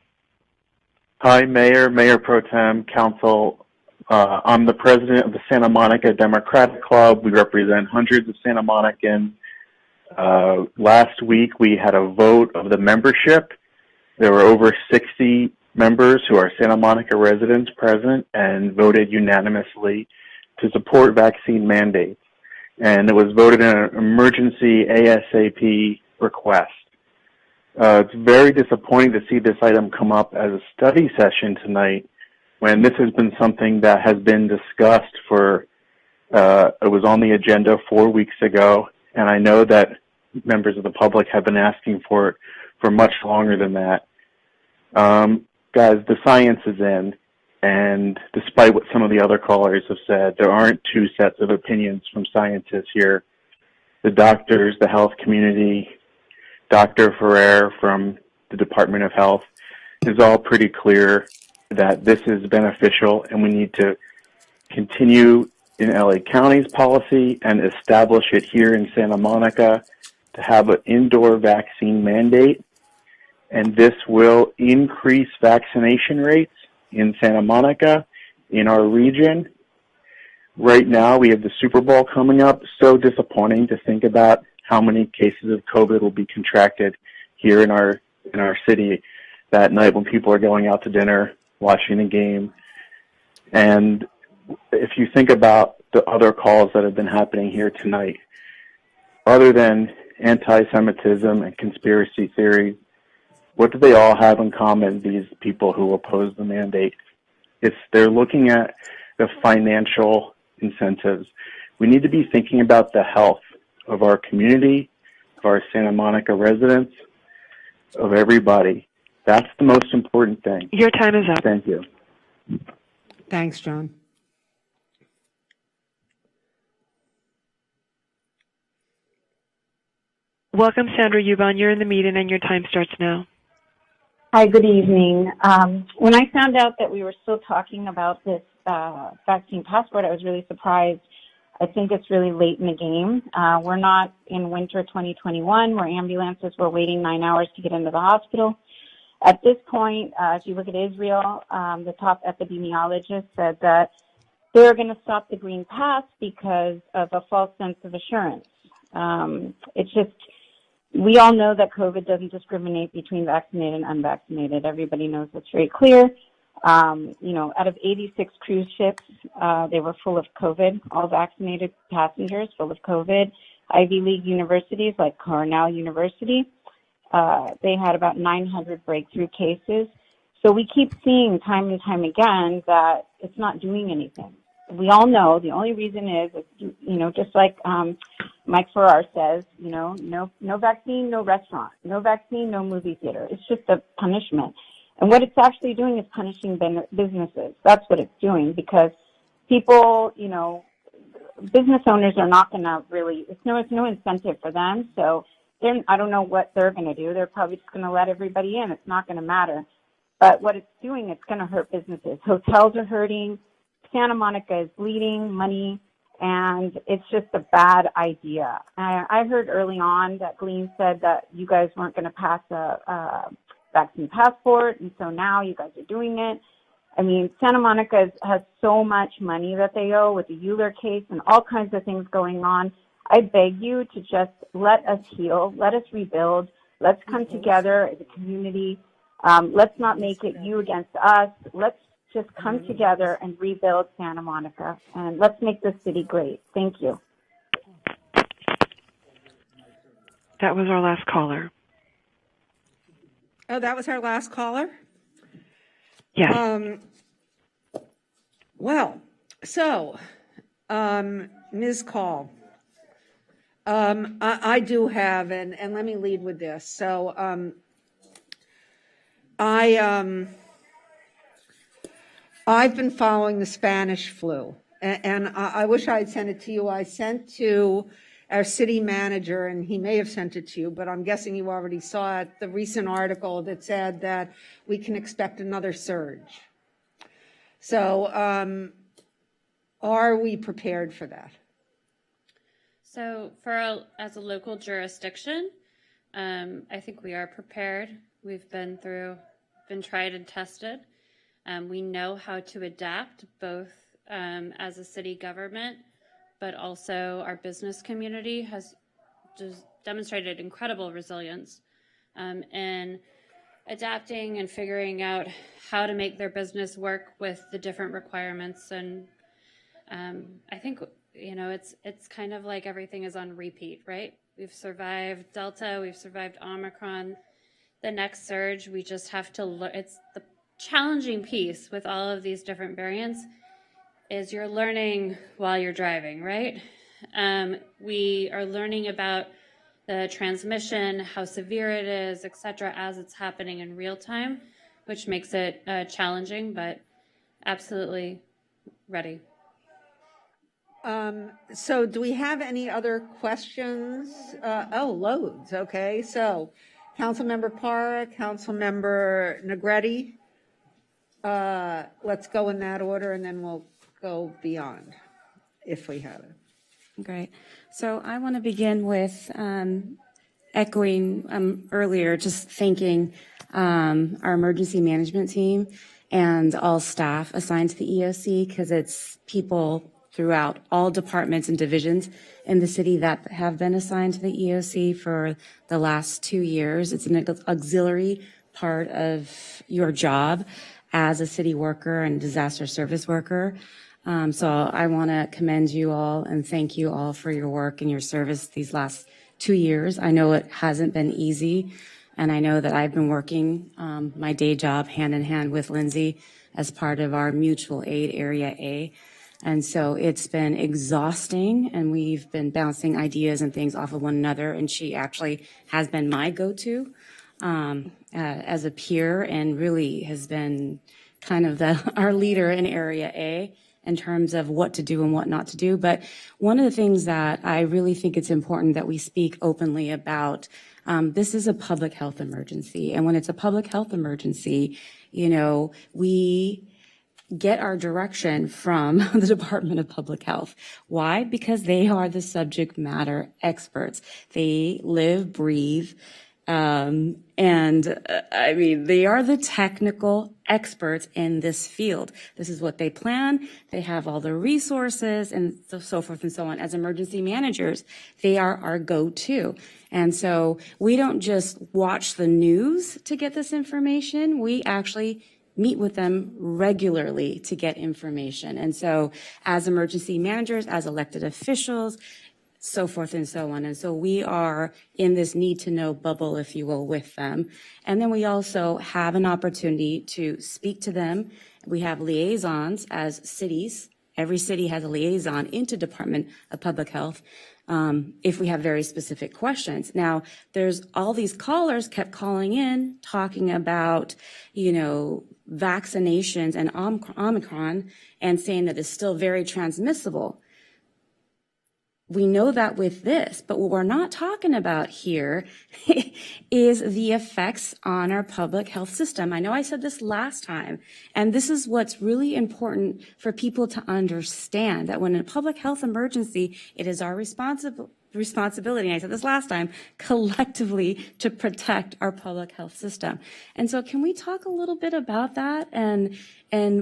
Hi, Mayor, Mayor Pro Tem, Council. I'm the president of the Santa Monica Democratic Club. We represent hundreds of Santa Monicans. Last week, we had a vote of the membership. There were over 60 members who are Santa Monica residents present and voted unanimously to support vaccine mandates. And it was voted in an emergency ASAP request. It's very disappointing to see this item come up as a study session tonight when this has been something that has been discussed for, it was on the agenda 4 weeks ago, and I know that members of the public have been asking for it for much longer than that. Guys, the science is in, and despite what some of the other callers have said, there aren't two sets of opinions from scientists here. The doctors, the health community, Dr. Ferrer from the Department of Health is all pretty clear that this is beneficial, and we need to continue in LA County's policy and establish it here in Santa Monica to have an indoor vaccine mandate. And this will increase vaccination rates in Santa Monica, in our region. Right now, we have the Super Bowl coming up. So disappointing to think about how many cases of COVID will be contracted here in our city that night when people are going out to dinner, watching the game. And if you think about the other calls that have been happening here tonight, other than anti-Semitism and conspiracy theories, what do they all have in common, these people who oppose the mandate? They're looking at the financial incentives. We need to be thinking about the health of our community, of our Santa Monica residents, of everybody. That's the most important thing.
Your time is up.
Thank you.
Thanks, John.
Welcome, Sandra Yuban. You're in the meeting and your time starts now.
Hi, good evening. When I found out that we were still talking about this vaccine passport, I was really surprised. I think it's really late in the game. We're not in winter 2021 where ambulances were waiting 9 hours to get into the hospital. At this point, if you look at Israel, the top epidemiologist said that they're going to stop the green pass because of a false sense of assurance. It's just, we all know that COVID doesn't discriminate between vaccinated and unvaccinated. Everybody knows that's very clear. Out of 86 cruise ships, they were full of COVID, all vaccinated passengers full of COVID. Ivy League universities like Cornell University, they had about 900 breakthrough cases. So we keep seeing time and time again that it's not doing anything. We all know the only reason is just like Mike Farrar says, no vaccine, no restaurant, no vaccine, no movie theater. It's just a punishment. And what it's actually doing is punishing businesses. That's what it's doing because people, business owners are not going to really, it's no incentive for them. So I don't know what they're going to do. They're probably just going to let everybody in. It's not going to matter. But what it's doing, it's going to hurt businesses. Hotels are hurting. Santa Monica is bleeding money, and it's just a bad idea. I heard early on that Glean said that you guys weren't going to pass a vaccine passport, and so now you guys are doing it. I mean, Santa Monica has so much money that they owe with the Euler case and all kinds of things going on. I beg you to just let us heal, let us rebuild, let's come together as a community. Let's not make it you against us. Let's just come together and rebuild Santa Monica, and let's make this city great. Thank you.
That was our last caller.
Oh, that was our last caller?
Yes.
Ms. Call, I do have, and let me lead with this. So I've been following the Spanish flu, and I wish I had sent it to you. I sent to our city manager, and he may have sent it to you, but I'm guessing you already saw it, the recent article that said that we can expect another surge. So are we prepared for that?
So as a local jurisdiction, I think we are prepared. We've been tried and tested. We know how to adapt both as a city government, but also our business community has just demonstrated incredible resilience in adapting and figuring out how to make their business work with the different requirements. And I think, it's kind of like everything is on repeat, right? We've survived Delta, we've survived Omicron. The next surge, we just have to learn. It's the challenging piece with all of these different variants is you're learning while you're driving, right? We are learning about the transmission, how severe it is, et cetera, as it's happening in real time, which makes it challenging, but absolutely ready.
So do we have any other questions? Loads. Okay. So Councilmember Parra, Councilmember Negretti, let's go in that order and then we'll go beyond if we have it.
Great. So I want to begin with echoing earlier, just thanking our emergency management team and all staff assigned to the EOC, because it's people throughout all departments and divisions in the city that have been assigned to the EOC for the last 2 years. It's an auxiliary part of your job as a city worker and disaster service worker. So I want to commend you all and thank you all for your work and your service these last 2 years. I know it hasn't been easy, and I know that I've been working my day job hand in hand with Lindsay as part of our mutual aid Area A. And so it's been exhausting, and we've been bouncing ideas and things off of one another, and she actually has been my go-to as a peer and really has been kind of our leader in Area A. in terms of what to do and what not to do. But one of the things that I really think it's important that we speak openly about, this is a public health emergency. And when it's a public health emergency, you know, we get our direction from the Department of Public Health. Why? Because they are the subject matter experts. They live, breathe, I mean, they are the technical experts in this field. This is what they plan. They have all the resources and so forth and so on. As emergency managers, they are our go-to. And so we don't just watch the news to get this information. We actually meet with them regularly to get information. And so as emergency managers, as elected officials, so forth and so on. And so we are in this need to know bubble, if you will, with them. And then we also have an opportunity to speak to them. We have liaisons as cities. Every city has a liaison into Department of Public Health if we have very specific questions. Now, there's all these callers kept calling in, talking about, you know, vaccinations and Omicron and saying that it's still very transmissible. We know that with this, but what we're not talking about here is the effects on our public health system. I know I said this last time, and this is what's really important for people to understand, that when in a public health emergency, it is our responsibility, and I said this last time, collectively to protect our public health system. And so can we talk a little bit about that and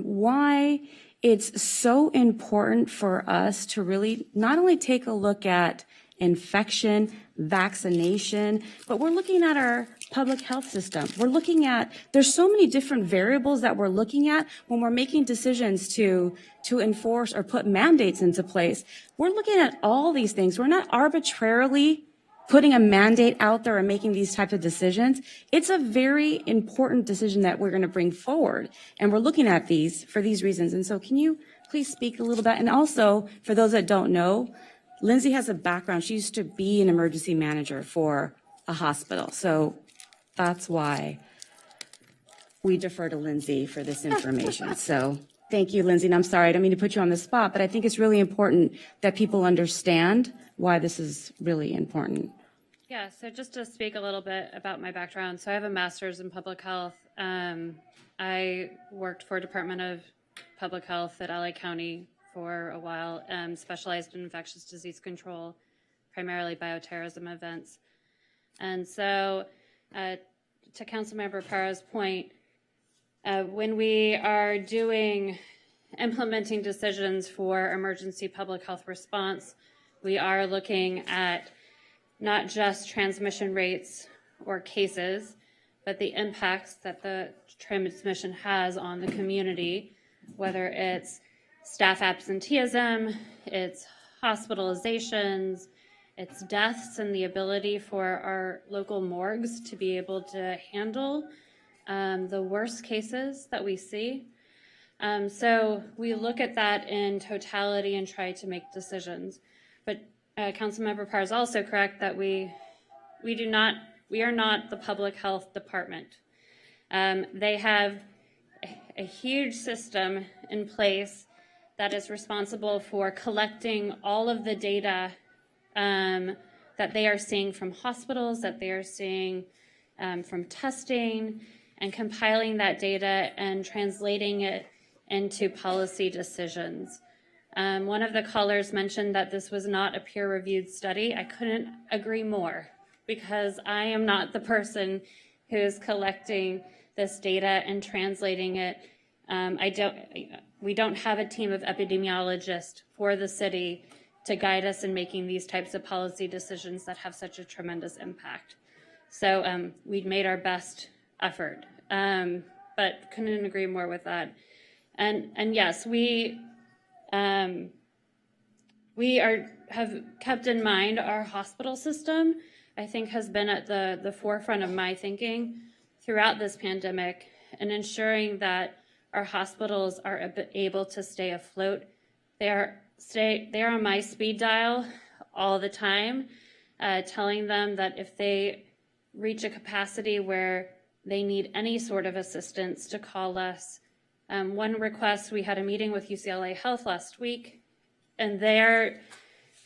why it's so important for us to really not only take a look at infection, vaccination, but we're looking at our public health system. We're looking at, there's so many different variables that we're looking at when we're making decisions to enforce or put mandates into place. We're looking at all these things. We're not arbitrarily putting a mandate out there and making these types of decisions. It's a very important decision that we're going to bring forward. And we're looking at these for these reasons. And so can you please speak a little bit? And also, for those that don't know, Lindsay has a background. She used to be an emergency manager for a hospital. So that's why we defer to Lindsay for this information. So thank you, Lindsay. And I'm sorry, I don't mean to put you on the spot, but I think it's really important that people understand why this is really important.
Yeah, so just to speak a little bit about my background. So I have a master's in public health. I worked for Department of Public Health at LA County for a while, specialized in infectious disease control, primarily bioterrorism events. And so to Councilmember Parra's point, when we are implementing decisions for emergency public health response, we are looking at not just transmission rates or cases, but the impacts that the transmission has on the community, whether it's staff absenteeism, it's hospitalizations, it's deaths, and the ability for our local morgues to be able to handle the worst cases that we see. So we look at that in totality and try to make decisions. But Councilmember Parr is also correct that we are not the public health department. They have a huge system in place that is responsible for collecting all of the data that they are seeing from hospitals, that they are seeing from testing, and compiling that data and translating it into policy decisions. One of the callers mentioned that this was not a peer-reviewed study. I couldn't agree more, because I am not the person who's collecting this data and translating it. We don't have a team of epidemiologists for the city to guide us in making these types of policy decisions that have such a tremendous impact. So we made our best effort, but couldn't agree more with that. And yes, we have kept in mind our hospital system. I think has been at the forefront of my thinking throughout this pandemic, and ensuring that our hospitals are able to stay afloat. They are on my speed dial all the time, telling them that if they reach a capacity where they need any sort of assistance, to call us One request, we had a meeting with UCLA Health last week, and their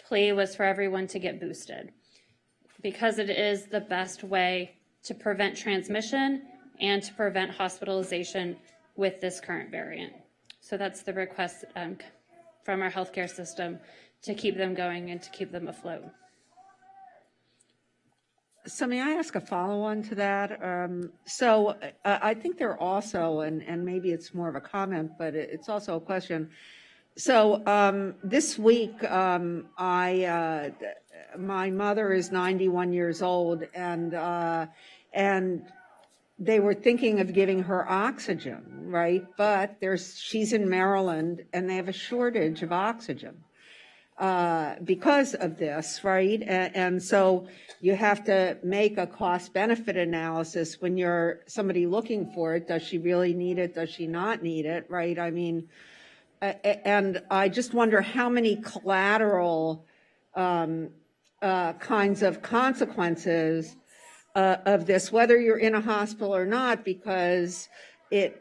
plea was for everyone to get boosted because it is the best way to prevent transmission and to prevent hospitalization with this current variant. So that's the request from our healthcare system to keep them going and to keep them afloat.
So may I ask a follow-on to that? I think there also, and maybe it's more of a comment, but it's also a question. So this week, my mother is 91 years old, and they were thinking of giving her oxygen, right? But she's in Maryland, and they have a shortage of oxygen because of this, right? And so you have to make a cost-benefit analysis when you're somebody looking for it. Does she really need it? Does she not need it, right? I mean, and I just wonder how many collateral kinds of consequences of this, whether you're in a hospital or not, because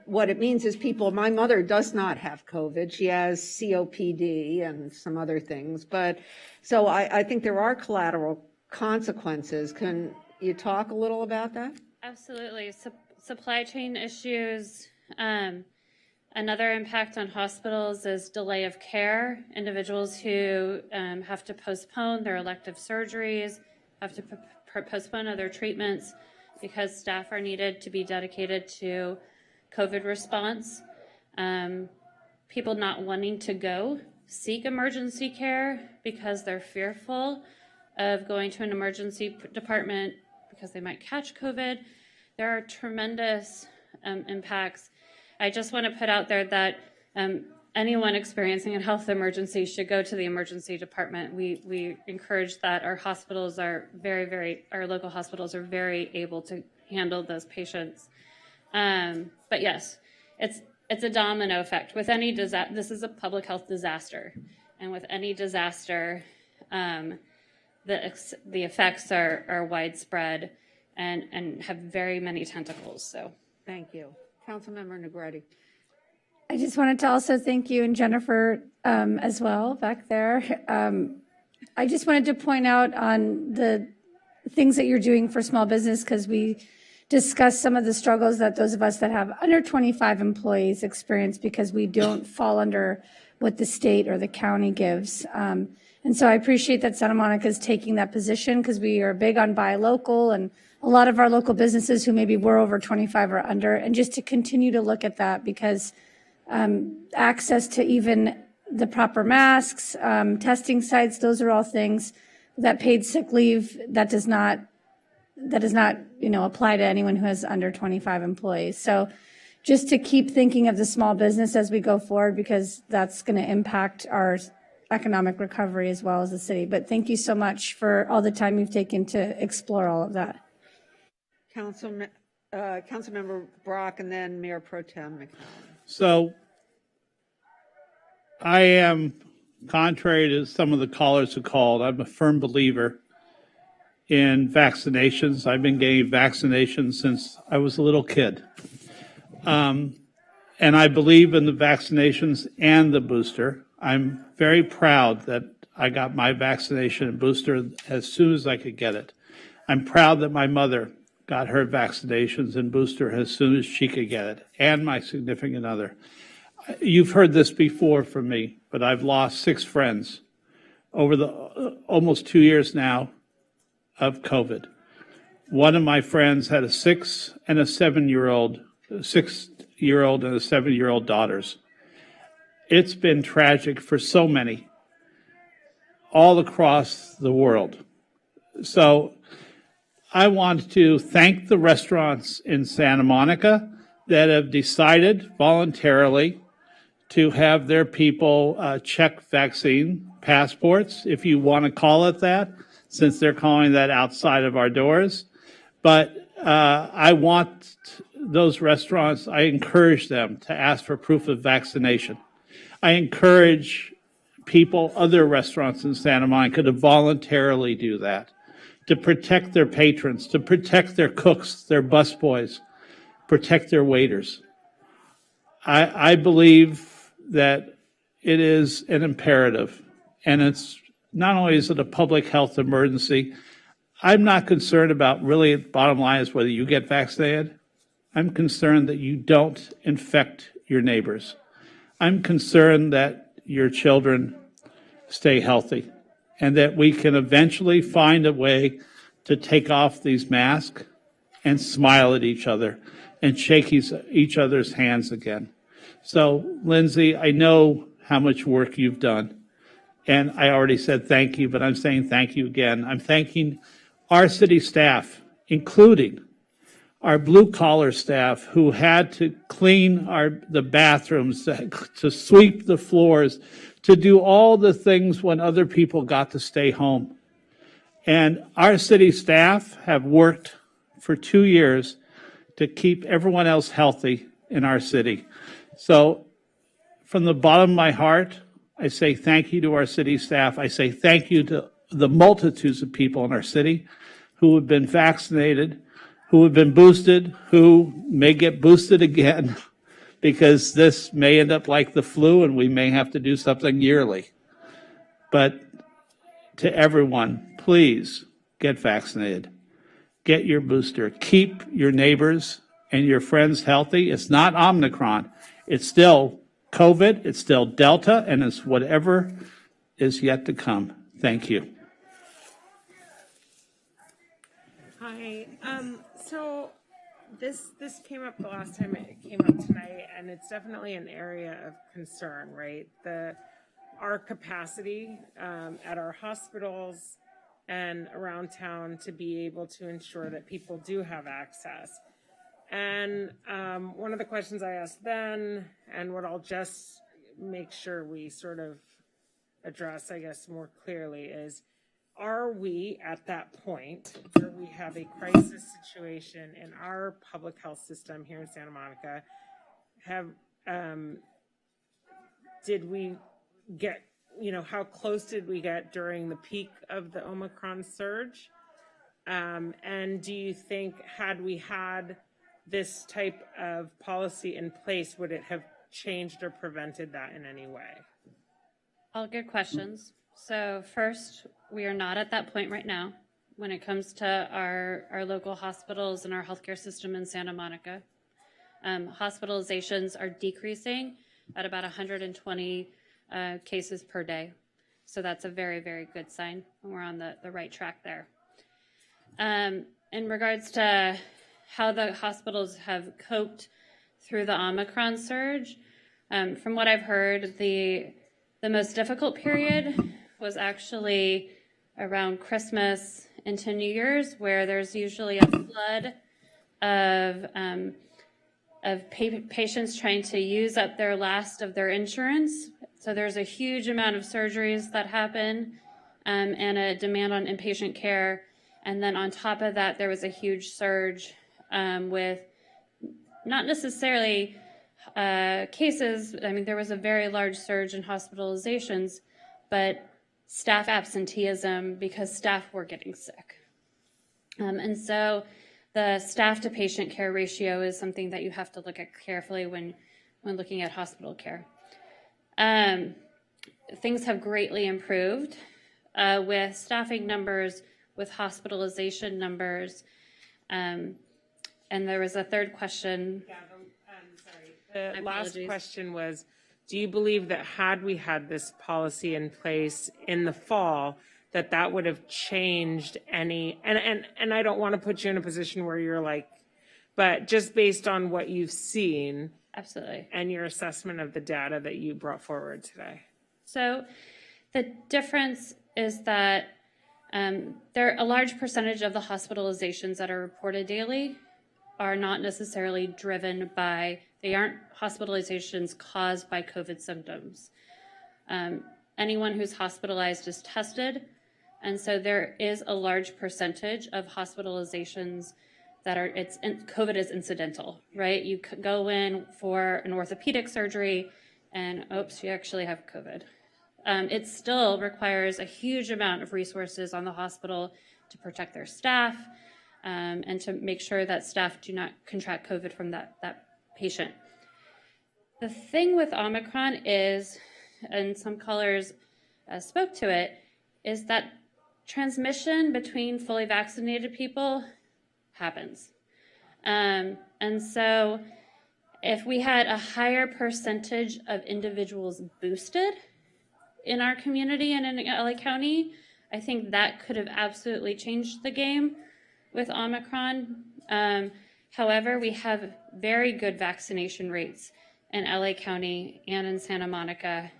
what it means is my mother does not have COVID. She has COPD and some other things. But so I think there are collateral consequences. Can you talk a little about that?
Absolutely. Supply chain issues. Another impact on hospitals is delay of care. Individuals who have to postpone their elective surgeries, have to postpone other treatments because staff are needed to be dedicated to COVID response. People not wanting to go seek emergency care because they're fearful of going to an emergency department because they might catch COVID. There are tremendous impacts. I just want to put out there that anyone experiencing a health emergency should go to the emergency department. We encourage that. Our hospitals are our local hospitals are very able to handle those patients. But yes, it's a domino effect. With any disaster, this is a public health disaster, and with any disaster, the effects are widespread and have very many tentacles. So,
thank you, Councilmember Negrete.
I just wanted to also thank you and Jennifer as well back there. I just wanted to point out on the things that you're doing for small business, because we discussed some of the struggles that those of us that have under 25 employees experience because we don't fall under what the state or the county gives. And so I appreciate that Santa Monica is taking that position, because we are big on buy local, and a lot of our local businesses who maybe were over 25 or under, and just to continue to look at that, because access to even the proper masks, testing sites, those are all things that paid sick leave that does not apply to anyone who has under 25 employees. So just to keep thinking of the small business as we go forward, because that's going to impact our economic recovery as well as the city. But thank you so much for all the time you've taken to explore all of that.
Councilmember Brock, and then Mayor Pro Tem McCallum.
So I am, contrary to some of the callers who called, I'm a firm believer in vaccinations. I've been getting vaccinations since I was a little kid. And I believe in the vaccinations and the booster. I'm very proud that I got my vaccination and booster as soon as I could get it. I'm proud that my mother got her vaccinations and booster as soon as she could get it, and my significant other. You've heard this before from me, but I've lost 6 friends over the almost 2 years now of COVID. One of my friends had a 6-year-old and a 7-year-old daughters. It's been tragic for so many all across the world. So I want to thank the restaurants in Santa Monica that have decided voluntarily to have their people check vaccine passports, if you want to call it that, since they're calling that outside of our doors. But I want those restaurants, I encourage them to ask for proof of vaccination. I encourage people, other restaurants in Santa Monica, to voluntarily do that, to protect their patrons, to protect their cooks, their busboys, protect their waiters. I believe that it is an imperative, and it's not only is it a public health emergency. I'm not concerned about really, bottom line is whether you get vaccinated. I'm concerned that you don't infect your neighbors. I'm concerned that your children stay healthy and that we can eventually find a way to take off these masks and smile at each other and shake each other's hands again. So, Lindsay, I know how much work you've done. And I already said thank you, but I'm saying thank you again. I'm thanking our city staff, including our blue-collar staff who had to clean the bathrooms, to sweep the floors, to do all the things when other people got to stay home. And our city staff have worked for 2 years to keep everyone else healthy in our city. So from the bottom of my heart, I say thank you to our city staff. I say thank you to the multitudes of people in our city who have been vaccinated, who have been boosted, who may get boosted again because this may end up like the flu and we may have to do something yearly. But to everyone, please get vaccinated. Get your booster. Keep your neighbors and your friends healthy. It's not Omicron. It's still COVID, it's still Delta, and it's whatever is yet to come. Thank you.
Hi. So this came up the last time it came up tonight, and it's definitely an area of concern, right? Our capacity at our hospitals and around town to be able to ensure that people do have access. And one of the questions I asked then, and what I'll just make sure we sort of address, I guess, more clearly is, are we at that point where we have a crisis situation in our public health system here in Santa Monica? Did we get, how close did we get during the peak of the Omicron surge? And do you think, had we had this type of policy in place, would it have changed or prevented that in any way?
All good questions. So first, we are not at that point right now when it comes to our local hospitals and our healthcare system in Santa Monica. Hospitalizations are decreasing at about 120 cases per day. So that's a very, very good sign, and we're on the right track there. In regards to how the hospitals have coped through the Omicron surge, from what I've heard, the most difficult period was actually around Christmas into New Year's, where there's usually a flood of patients trying to use up their last of their insurance. So there's a huge amount of surgeries that happen and a demand on inpatient care. And then on top of that, there was a huge surge with not necessarily cases. I mean, there was a very large surge in hospitalizations, but staff absenteeism because staff were getting sick. And so the staff to patient care ratio is something that you have to look at carefully when looking at hospital care. Things have greatly improved with staffing numbers, with hospitalization numbers. And there was a third question.
Yeah, sorry. The last question was, do you believe that had we had this policy in place in the fall, that would have changed any, and I don't want to put you in a position where you're like, but just based on what you've seen.
Absolutely.
And your assessment of the data that you brought forward today.
So the difference is that there are a large percentage of the hospitalizations that are reported daily are not necessarily driven by, they aren't hospitalizations caused by COVID symptoms. Anyone who's hospitalized is tested, and so there is a large percentage of hospitalizations that are, COVID is incidental, right? You could go in for an orthopedic surgery and, oops, you actually have COVID. It still requires a huge amount of resources on the hospital to protect their staff and to make sure that staff do not contract COVID from that patient. The thing with Omicron is, and some callers spoke to it, is that transmission between fully vaccinated people happens. And so if we had a higher percentage of individuals boosted in our community and in LA County, I think that could have absolutely changed the game with Omicron. However, we have very good vaccination rates in LA County and in Santa Monica,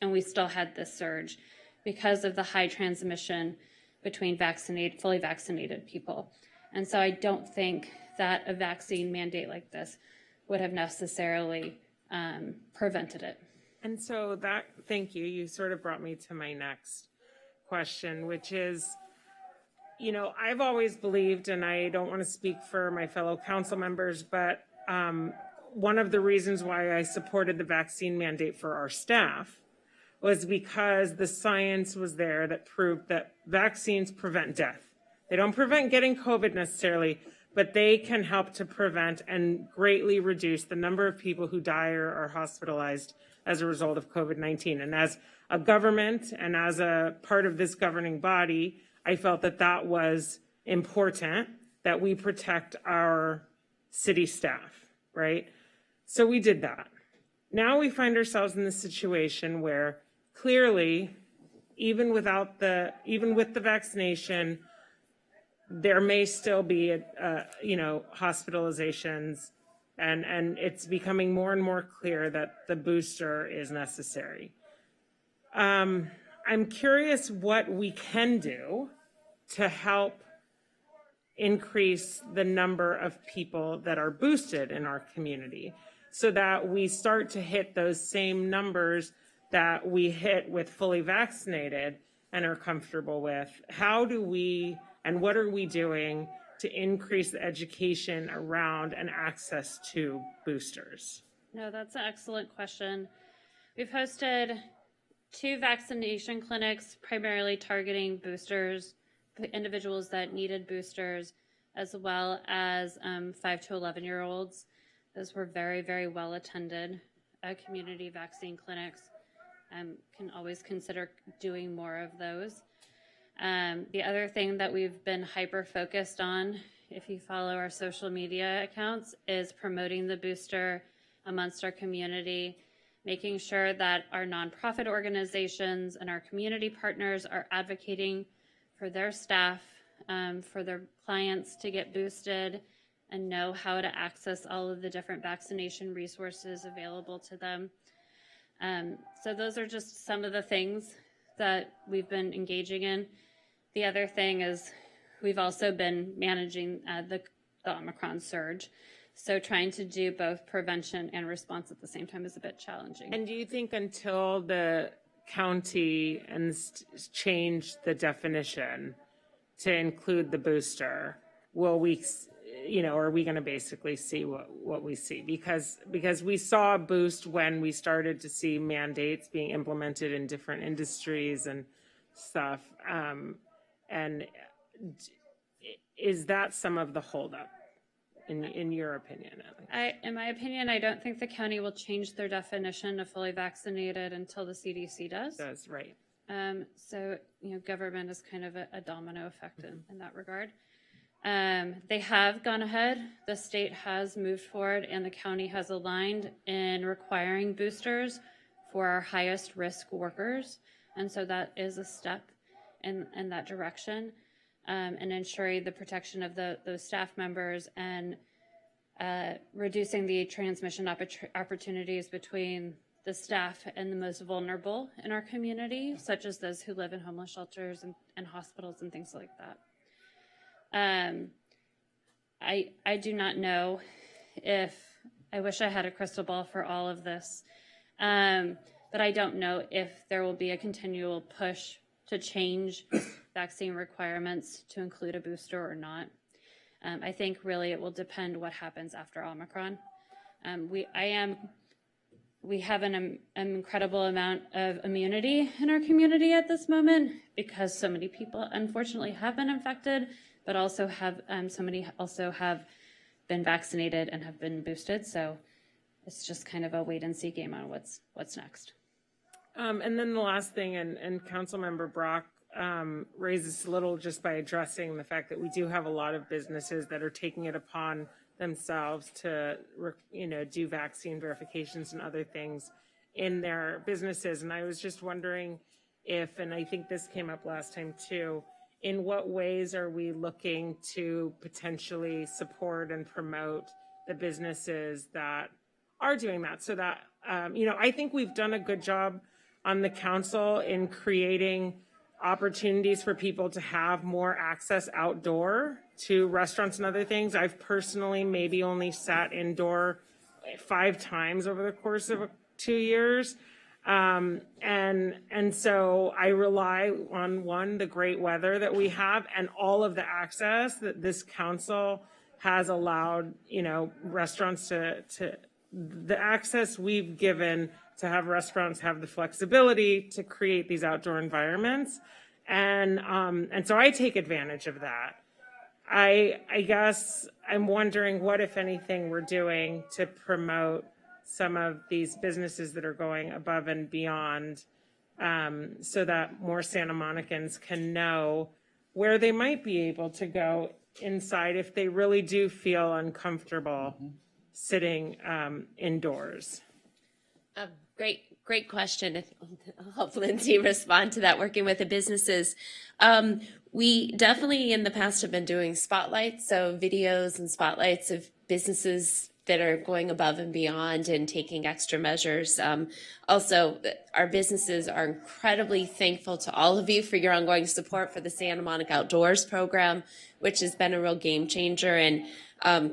and we still had this surge because of the high transmission between fully vaccinated people. And so I don't think that a vaccine mandate like this would have necessarily prevented it.
And so thank you. You sort of brought me to my next question, which is, I've always believed, and I don't want to speak for my fellow council members, but one of the reasons why I supported the vaccine mandate for our staff was because the science was there that proved that vaccines prevent death. They don't prevent getting COVID necessarily, but they can help to prevent and greatly reduce the number of people who die or are hospitalized as a result of COVID-19. And as a government and as a part of this governing body, I felt that that was important, that we protect our city staff, right? So we did that. Now we find ourselves in this situation where clearly, even with the vaccination, there may still be, hospitalizations, and it's becoming more and more clear that the booster is necessary. I'm curious what we can do to help increase the number of people that are boosted in our community so that we start to hit those same numbers that we hit with fully vaccinated and are comfortable with. How do we, and what are we doing to increase the education around and access to boosters?
No, that's an excellent question. We've hosted 2 vaccination clinics, primarily targeting boosters, individuals that needed boosters, as well as 5 to 11-year-olds. Those were very, very well attended community vaccine clinics. Can always consider doing more of those. The other thing that we've been hyper-focused on, if you follow our social media accounts, is promoting the booster amongst our community, making sure that our nonprofit organizations and our community partners are advocating for their staff, for their clients to get boosted and know how to access all of the different vaccination resources available to them. So those are just some of the things that we've been engaging in. The other thing is we've also been managing the Omicron surge. So trying to do both prevention and response at the same time is a bit challenging.
And do you think until the county change the definition to include the booster, will we, are we going to basically see what we see? Because we saw a boost when we started to see mandates being implemented in different industries and stuff. And is that some of the holdup, in your opinion?
In my opinion, I don't think the county will change their definition of fully vaccinated until the CDC does.
Does, right.
So, government is kind of a domino effect in that regard. They have gone ahead. The state has moved forward and the county has aligned in requiring boosters for our highest risk workers. And so that is a step in that direction, and ensuring the protection of those staff members and reducing the transmission opportunities between the staff and the most vulnerable in our community, such as those who live in homeless shelters and hospitals and things like that. I do not know I wish I had a crystal ball for all of this, but I don't know if there will be a continual push to change vaccine requirements to include a booster or not. I think really it will depend what happens after Omicron. We have an incredible amount of immunity in our community at this moment because so many people unfortunately have been infected, but also have so many also have been vaccinated and have been boosted. So it's just kind of a wait and see game on what's next.
And then the last thing, and Councilmember Brock raises a little just by addressing the fact that we do have a lot of businesses that are taking it upon themselves to, do vaccine verifications and other things in their businesses. And I was just wondering if, and I think this came up last time too, in what ways are we looking to potentially support and promote the businesses that are doing that? So that, I think we've done a good job on the council in creating opportunities for people to have more access outdoor to restaurants and other things. I've personally maybe only sat indoor 5 times over the course of 2 years. And so I rely on the great weather that we have and all of the access that this council has allowed, restaurants to the access we've given to have restaurants have the flexibility to create these outdoor environments. And so I take advantage of that. I guess I'm wondering what, if anything, we're doing to promote some of these businesses that are going above and beyond, so that more Santa Monicans can know where they might be able to go inside if they really do feel uncomfortable sitting indoors.
Great question. I'll help Lindsay respond to that, working with the businesses. We definitely in the past have been doing spotlights, so videos and spotlights of businesses that are going above and beyond and taking extra measures. Also, our businesses are incredibly thankful to all of you for your ongoing support for the Santa Monica Outdoors program, which has been a real game changer, and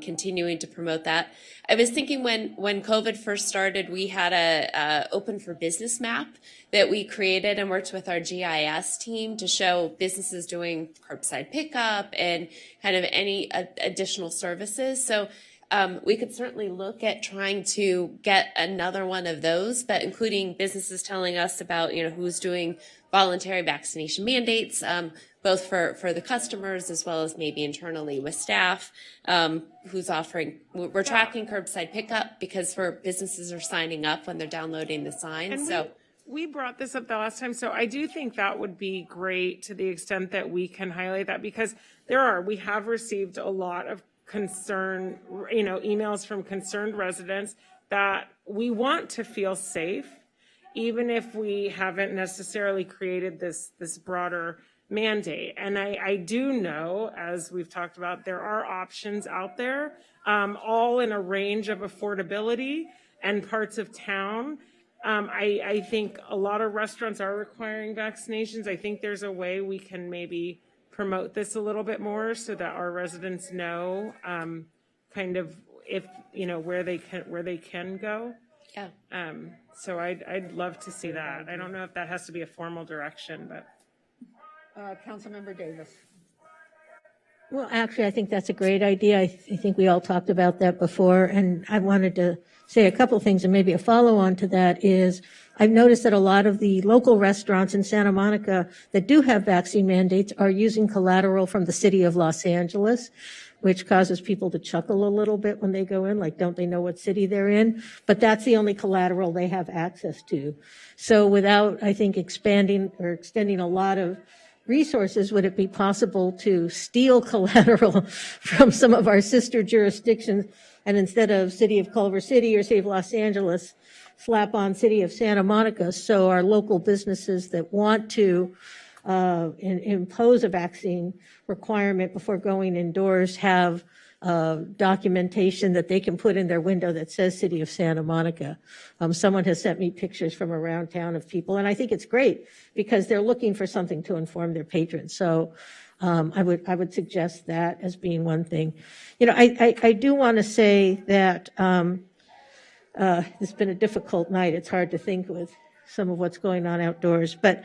continuing to promote that. I was thinking when COVID first started, we had a open for business map that we created and worked with our GIS team to show businesses doing curbside pickup and kind of any additional services. So we could certainly look at trying to get another one of those, but including businesses telling us about, who's doing voluntary vaccination mandates, both for the customers as well as maybe internally with staff, who's offering. We're tracking curbside pickup because businesses are signing up when they're downloading the sign.
And we brought this up the last time, so I do think that would be great to the extent that we can highlight that, because we have received a lot of concern, emails from concerned residents that we want to feel safe, even if we haven't necessarily created this broader mandate. And I do know, as we've talked about, there are options out there, all in a range of affordability and parts of town. I think a lot of restaurants are requiring vaccinations. I think there's a way we can maybe promote this a little bit more so that our residents know kind of if where they can go.
Yeah.
So I'd love to see that. I don't know if that has to be a formal direction, but
Councilmember Davis.
Well, actually, I think that's a great idea. I think we all talked about that before, and I wanted to say a couple of things, and maybe a follow-on to that is I've noticed that a lot of the local restaurants in Santa Monica that do have vaccine mandates are using collateral from the city of Los Angeles, which causes people to chuckle a little bit when they go in, like, don't they know what city they're in? But that's the only collateral they have access to. So without, I think, expanding or extending a lot of resources, would it be possible to steal collateral from some of our sister jurisdictions, and instead of City of Culver City or City of Los Angeles, slap on City of Santa Monica, so our local businesses that want to impose a vaccine requirement before going indoors have documentation that they can put in their window that says City of Santa Monica. Someone has sent me pictures from around town of people, and I think it's great because they're looking for something to inform their patrons. So I would suggest that as being one thing. I do want to say that it's been a difficult night. It's hard to think with some of what's going on outdoors, but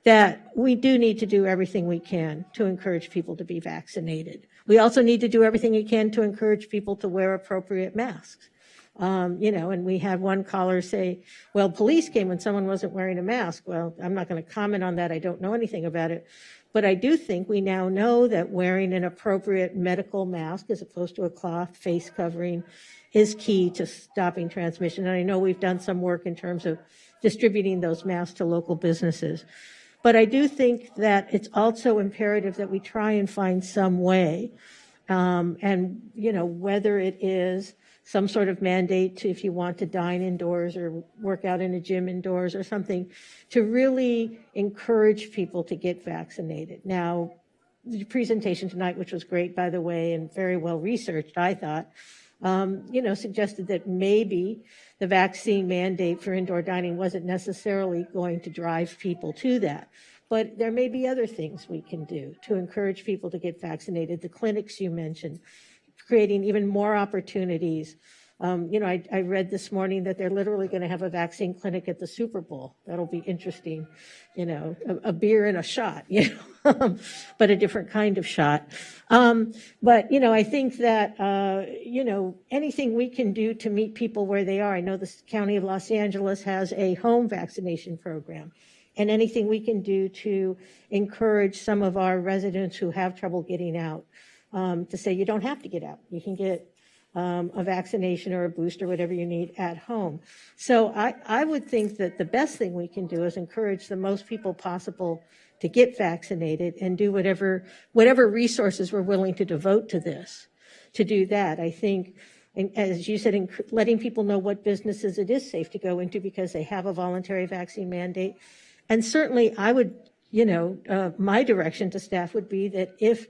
that we do need to do everything we can to encourage people to be vaccinated. We also need to do everything we can to encourage people to wear appropriate masks. And we had one caller say, well, police came when someone wasn't wearing a mask. Well, I'm not going to comment on that. I don't know anything about it. But I do think we now know that wearing an appropriate medical mask as opposed to a cloth face covering is key to stopping transmission. And I know we've done some work in terms of distributing those masks to local businesses. But I do think that it's also imperative that we try and find some way, and, you know, whether it is some sort of mandate to, if you want to dine indoors or work out in a gym indoors or something, to really encourage people to get vaccinated. Now, the presentation tonight, which was great, by the way, and very well researched, I thought, you know, suggested that maybe the vaccine mandate for indoor dining wasn't necessarily going to drive people to that. But there may be other things we can do to encourage people to get vaccinated. The clinics you mentioned, creating even more opportunities. You know, I read this morning that they're literally going to have a vaccine clinic at the Super Bowl. That'll be interesting. You know, a beer and a shot, you know, but a different kind of shot. But, you know, I think that, you know, anything we can do to meet people where they are. I know the County of Los Angeles has a home vaccination program. And anything we can do to encourage some of our residents who have trouble getting out, to say you don't have to get out. You can get a vaccination or a booster, whatever you need, at home. So I would think that the best thing we can do is encourage the most people possible to get vaccinated and do whatever resources we're willing to devote to this, to do that. I think, and as you said, letting people know what businesses it is safe to go into because they have a voluntary vaccine mandate. And certainly I would, you know, my direction to staff would be that if,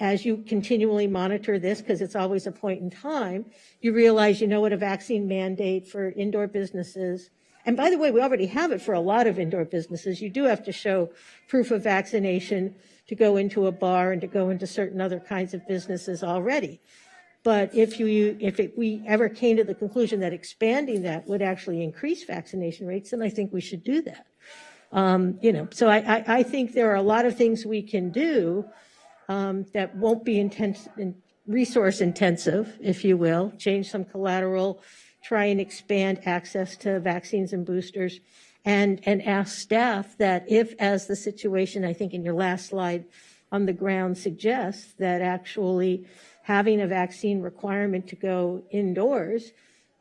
as you continually monitor this, because it's always a point in time, you realize, you know what, a vaccine mandate for indoor businesses. And by the way, we already have it for a lot of indoor businesses. You do have to show proof of vaccination to go into a bar and to go into certain other kinds of businesses already. But if we ever came to the conclusion that expanding that would actually increase vaccination rates, then I think we should do that. You know, so I think there are a lot of things we can do that won't be resource intensive, if you will, change some collateral, try and expand access to vaccines and boosters, and ask staff that if, as the situation, I think in your last slide on the ground suggests, that actually having a vaccine requirement to go indoors,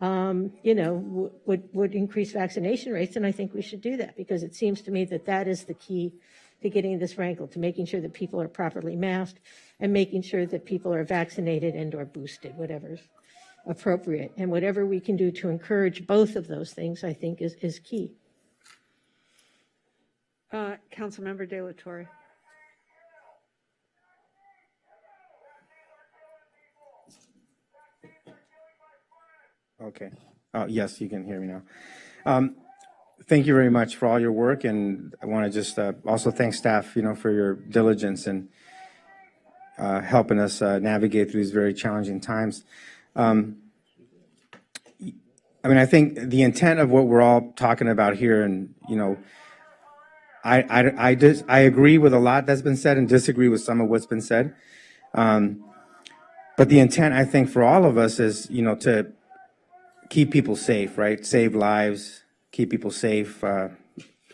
you know, would increase vaccination rates, and I think we should do that because it seems to me that that is the key to getting this wrangled, to making sure that people are properly masked and making sure that people are vaccinated and or boosted, whatever's appropriate. And whatever we can do to encourage both of those things, I think is key.
Councilmember De La Torre.
Okay. Yes, you can hear me now. Thank you very much for all your work, and I want to just also thank staff, you know, for your diligence and helping us navigate through these very challenging times. I mean, I think the intent of what we're all talking about here, and you know, I agree with a lot that's been said and disagree with some of what's been said. But the intent, I think, for all of us is, you know, to keep people safe, right? Save lives, keep people safe,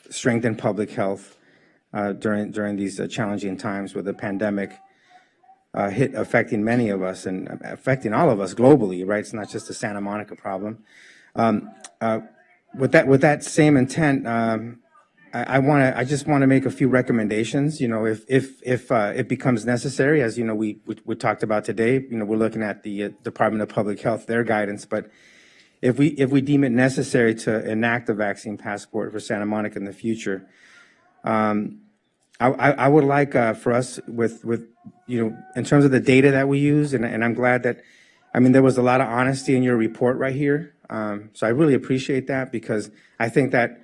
strengthen public health during these challenging times with the pandemic affecting many of us and affecting all of us globally, right? It's not just a Santa Monica problem. With that same intent, I just want to make a few recommendations. You know, if it becomes necessary, as you know, we talked about today. You know, we're looking at the Department of Public Health, their guidance, but if we deem it necessary to enact a vaccine passport for Santa Monica in the future, I would like for us with you know, in terms of the data that we use, and I'm glad that, I mean, there was a lot of honesty in your report right here. So I really appreciate that, because I think that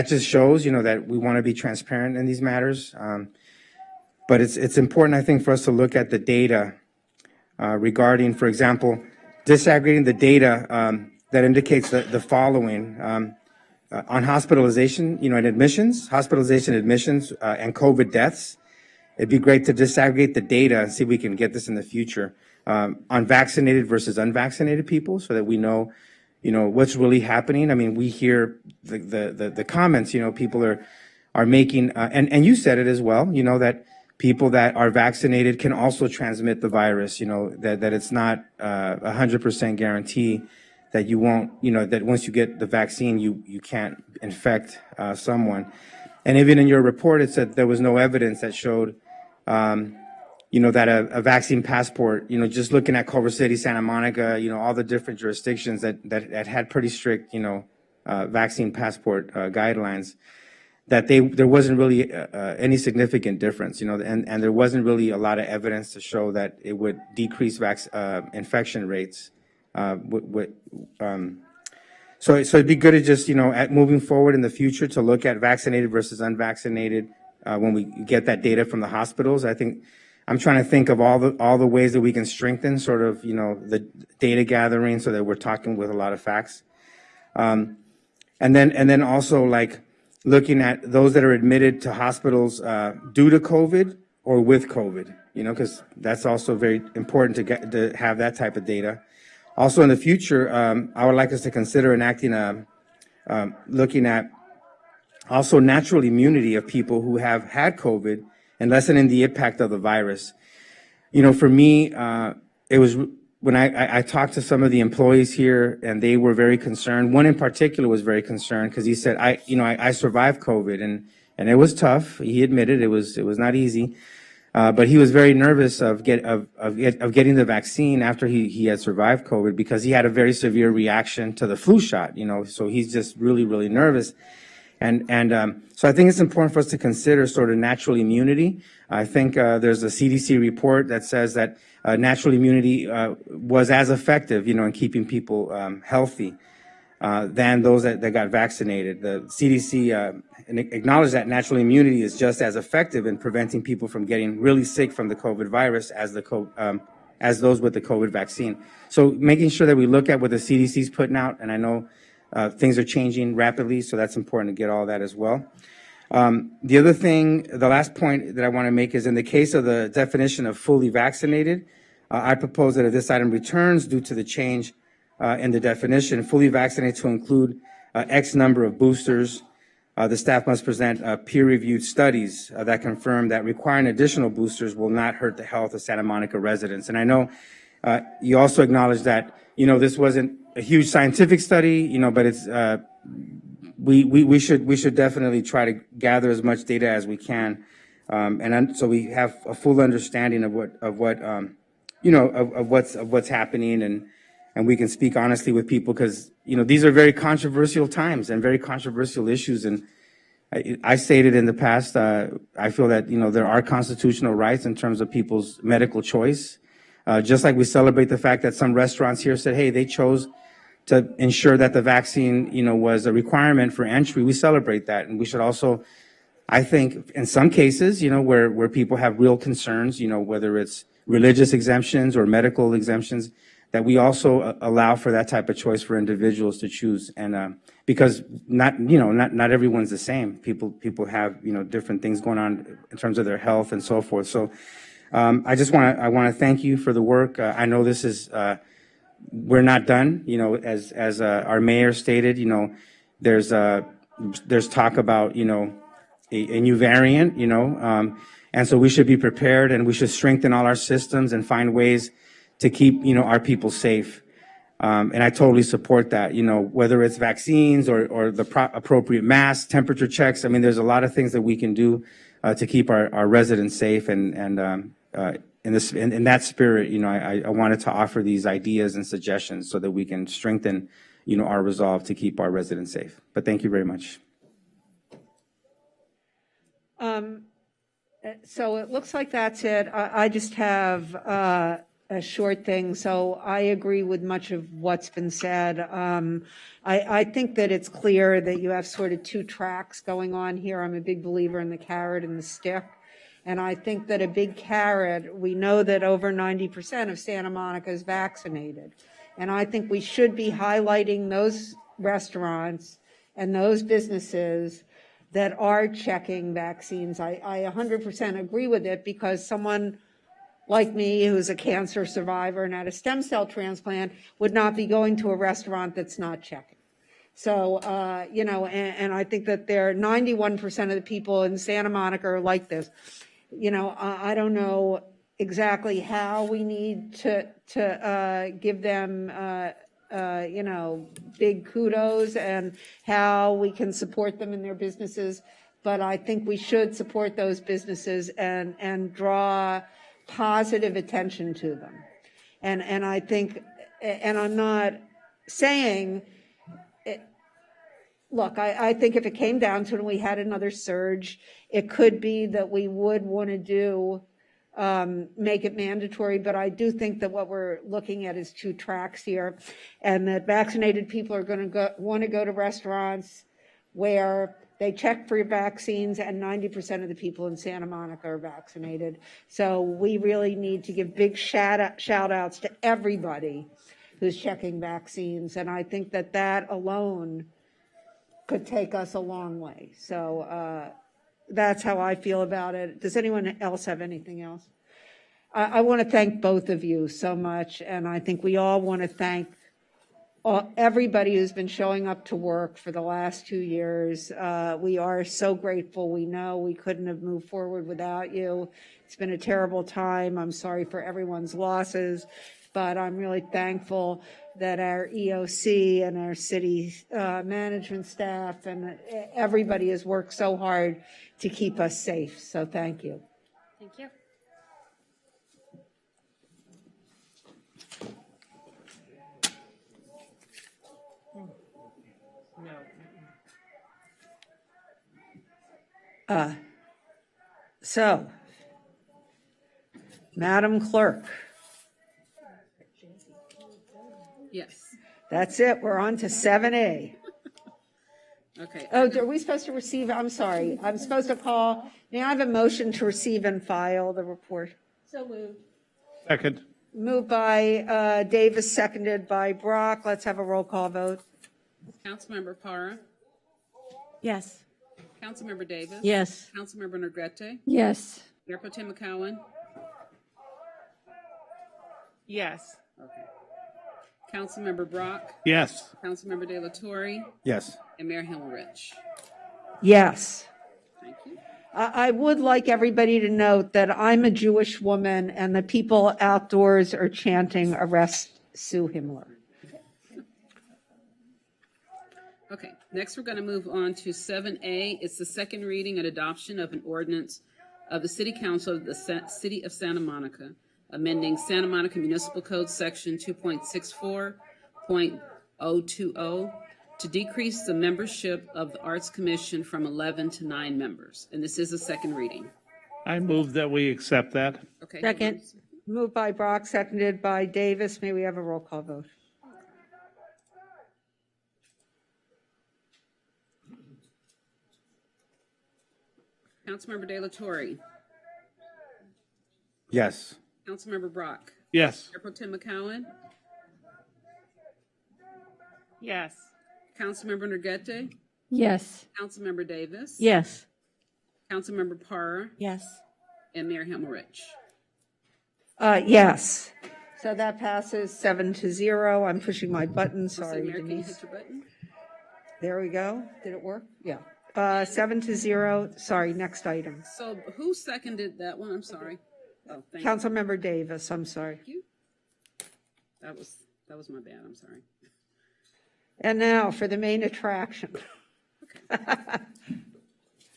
just shows, you know, that we want to be transparent in these matters. But it's important, I think, for us to look at the data regarding, for example, disaggregating the data that indicates the following on hospitalization, you know, and admissions, and COVID deaths. It'd be great to disaggregate the data and see if we can get this in the future on vaccinated versus unvaccinated people, so that we know, you know, what's really happening. I mean, we hear the comments, you know, people are are making, and you said it as well, you know, that people that are vaccinated can also transmit the virus, you know, that it's not 100% guarantee that you won't, you know, that once you get the vaccine, you can't infect someone. And even in your report, it said there was no evidence that showed, you know, that a vaccine passport, you know, just looking at Culver City, Santa Monica, you know, all the different jurisdictions that had pretty strict, you know, vaccine passport guidelines, that there wasn't really any significant difference, you know, and there wasn't really a lot of evidence to show that it would decrease infection rates. So it'd be good to just, you know, moving forward in the future to look at vaccinated versus unvaccinated when we get that data from the hospitals. I think I'm trying to think of all the ways that we can strengthen sort of, you know, the data gathering so that we're talking with a lot of facts. And then also like looking at those that are admitted to hospitals due to COVID or with COVID, you know, because that's also very important to have that type of data. Also in the future, I would like us to consider enacting looking at also natural immunity of people who have had COVID and lessening the impact of the virus. You know, for me, it was when I talked to some of the employees here, and they were very concerned. One in particular was very concerned because he said, I survived COVID, and it was tough. He admitted it was not easy, but he was very nervous of getting the vaccine after he had survived COVID because he had a very severe reaction to the flu shot. You know, so he's just really, really nervous. And so I think it's important for us to consider sort of natural immunity. I think there's a CDC report that says that natural immunity was as effective, you know, in keeping people healthy than those that got vaccinated. The CDC acknowledged that natural immunity is just as effective in preventing people from getting really sick from the COVID virus as those with the COVID vaccine. So making sure that we look at what the CDC is putting out, and I know things are changing rapidly, so that's important to get all that as well. The other thing, the last point that I want to make is in the case of the definition of fully vaccinated, I propose that if this item returns due to the change in the definition, fully vaccinated to include X number of boosters, the staff must present peer-reviewed studies that confirm that requiring additional boosters will not hurt the health of Santa Monica residents. And I know you also acknowledge that, you know, this wasn't a huge scientific study, you know, but it's we should definitely try to gather as much data as we can, so we have a full understanding of what's happening, and we can speak honestly with people because, you know, these are very controversial times and very controversial issues. And I stated in the past, I feel that, you know, there are constitutional rights in terms of people's medical choice. Just like we celebrate the fact that some restaurants here said, hey, they chose to ensure that the vaccine, you know, was a requirement for entry. We celebrate that. And we should also, I think, in some cases, you know, where people have real concerns, you know, whether it's religious exemptions or medical exemptions, that we also allow for that type of choice for individuals to choose. And because not everyone's the same. People have, you know, different things going on in terms of their health and so forth. So I want to thank you for the work. I know this is, we're not done, you know, as our mayor stated, you know, there's talk about, you know, a new variant, you know, and so we should be prepared, and we should strengthen all our systems and find ways to keep, you know, our people safe. And I totally support that, you know, whether it's vaccines or the appropriate masks, temperature checks. I mean, there's a lot of things that we can do to keep our residents safe, and in that spirit, you know, I wanted to offer these ideas and suggestions so that we can strengthen, you know, our resolve to keep our residents safe. But thank you very much.
So it looks like that's it. I just have a short thing. So I agree with much of what's been said. I think that it's clear that you have sort of two tracks going on here. I'm a big believer in the carrot and the stick. And I think that a big carrot, we know that over 90% of Santa Monica is vaccinated. And I think we should be highlighting those restaurants and those businesses that are checking vaccines. I 100% agree with it, because someone like me who's a cancer survivor and had a stem cell transplant would not be going to a restaurant that's not checking. So, and I think that 91% of the people in Santa Monica are like this. I don't know exactly how we need to give them, big kudos and how we can support them in their businesses. But I think we should support those businesses and draw positive attention to them. And I think, and I'm not saying, look, I think if it came down to it and we had another surge, it could be that we would want to make it mandatory. But I do think that what we're looking at is two tracks here, and that vaccinated people are going to want to go to restaurants where they check for vaccines, and 90% of the people in Santa Monica are vaccinated. So we really need to give big shout outs to everybody who's checking vaccines. And I think that alone could take us a long way. So that's how I feel about it. Does anyone else have anything else? I want to thank both of you so much. And I think we all want to thank everybody who's been showing up to work for the last 2 years. We are so grateful. We know we couldn't have moved forward without you. It's been a terrible time. I'm sorry for everyone's losses, but I'm really thankful that our EOC and our city management staff and everybody has worked so hard to keep us safe. So thank you.
Thank you.
So, Madam Clerk.
Yes.
That's it. We're on to 7A.
Okay.
Oh, are we supposed to receive? I'm sorry. I'm supposed to call. May I have a motion to receive and file the report?
So moved.
Second.
Moved by Davis, seconded by Brock. Let's have a roll call vote.
Councilmember Parra.
Yes.
Councilmember Davis.
Yes.
Councilmember Negrete.
Yes.
Mayor Pro Tem McCowen.
Yes.
Okay. Councilmember Brock.
Yes.
Councilmember De La Torre.
Yes.
And Mayor Himmelrich.
Yes.
Thank you.
I would like everybody to note that I'm a Jewish woman and the people outdoors are chanting, "Arrest Sue Himmler."
Okay, next we're going to move on to 7A. It's the second reading and adoption of an ordinance of the City Council of the City of Santa Monica, amending Santa Monica Municipal Code Section 2.64.020 to decrease the membership of the Arts Commission from 11 to 9 members. And this is a second reading.
I move that we accept that.
Okay.
Second. Moved by Brock, seconded by Davis. May we have a roll call vote?
Councilmember De La Torre.
Yes.
Councilmember Brock.
Yes.
Mayor Pro Tem McCowen.
Yes.
Councilmember Negrete.
Yes.
Councilmember Davis.
Yes.
Councilmember Parra.
Yes.
And Mayor Himmelrich.
Yes. So that passes 7-0. I'm pushing my button. Sorry,
Mayor, can you hit
Denise.
your button?
There we go. Did it work? Yeah. 7-0. Sorry, next item.
So who seconded that one? I'm sorry. Oh, thank you.
Councilmember Davis, I'm sorry.
Thank you. That was my bad. I'm sorry.
And now for the main attraction.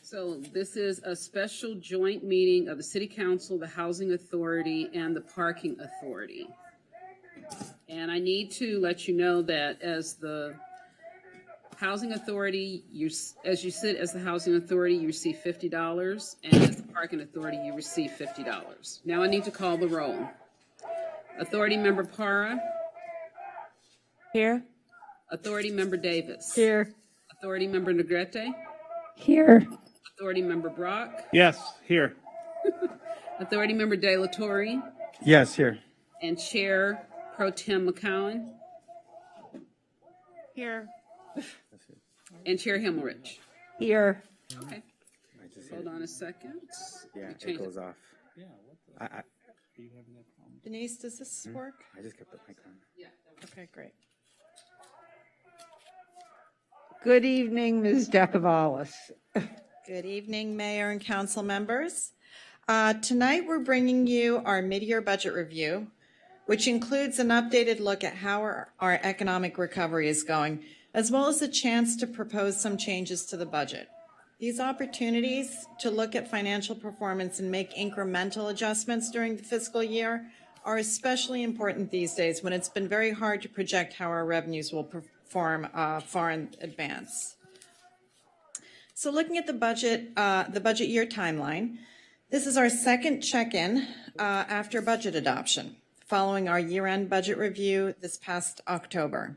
So this is a special joint meeting of the City Council, the Housing Authority, and the Parking Authority. And I need to let you know that as the Housing Authority, as you sit as the Housing Authority, you receive $50, and as the Parking Authority, you receive $50. Now I need to call the roll. Authority Member Parra.
Here.
Authority Member Davis.
Here.
Authority Member Negrete.
Here.
Authority Member Brock.
Yes, here.
Authority Member De La Torre.
Yes, here.
And Chair Pro Tem McCowen.
Here.
And Chair Himmelrich.
Here.
Okay. Hold on a second.
Yeah,
We
it
changed
goes off.
Denise, does this work?
I just kept the mic on.
Okay, great.
Good evening, Ms. Decavalis.
Good evening, Mayor and Council members. Tonight we're bringing you our mid-year budget review, which includes an updated look at how our economic recovery is going, as well as a chance to propose some changes to the budget. These opportunities to look at financial performance and make incremental adjustments during the fiscal year are especially important these days when it's been very hard to project how our revenues will perform far in advance. So looking at the budget year timeline, this is our second check-in after budget adoption, following our year-end budget review this past October.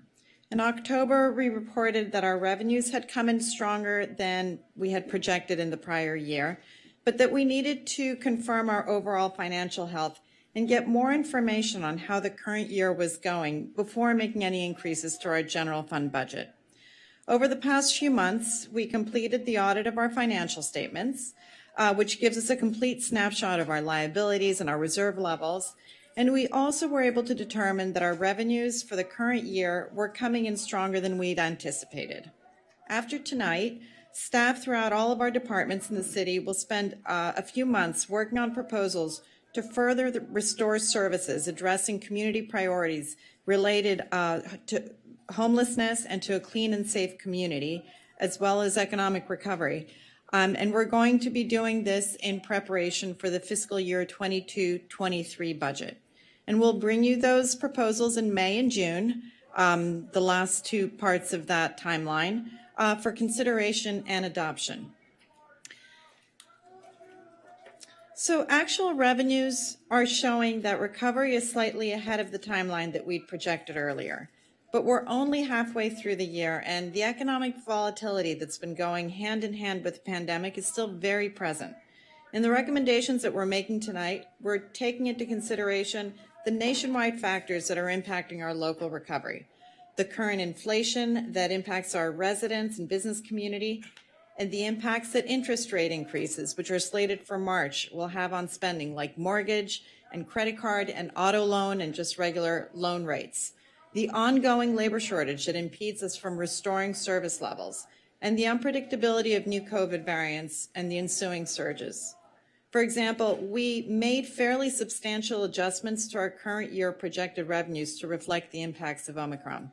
In October, we reported that our revenues had come in stronger than we had projected in the prior year, but that we needed to confirm our overall financial health and get more information on how the current year was going before making any increases to our general fund budget. Over the past few months, we completed the audit of our financial statements, which gives us a complete snapshot of our liabilities and our reserve levels. And we also were able to determine that our revenues for the current year were coming in stronger than we'd anticipated. After tonight, staff throughout all of our departments in the city will spend a few months working on proposals to further restore services addressing community priorities related to homelessness and to a clean and safe community, as well as economic recovery. And we're going to be doing this in preparation for the fiscal year 22-23 budget. And we'll bring you those proposals in May and June, the last two parts of that timeline, for consideration and adoption. So actual revenues are showing that recovery is slightly ahead of the timeline that we'd projected earlier. But we're only halfway through the year, and the economic volatility that's been going hand in hand with the pandemic is still very present. In the recommendations that we're making tonight, we're taking into consideration the nationwide factors that are impacting our local recovery, the current inflation that impacts our residents and business community, and the impacts that interest rate increases, which are slated for March, will have on spending like mortgage and credit card and auto loan and just regular loan rates, the ongoing labor shortage that impedes us from restoring service levels, and the unpredictability of new COVID variants and the ensuing surges. For example, we made fairly substantial adjustments to our current year projected revenues to reflect the impacts of Omicron.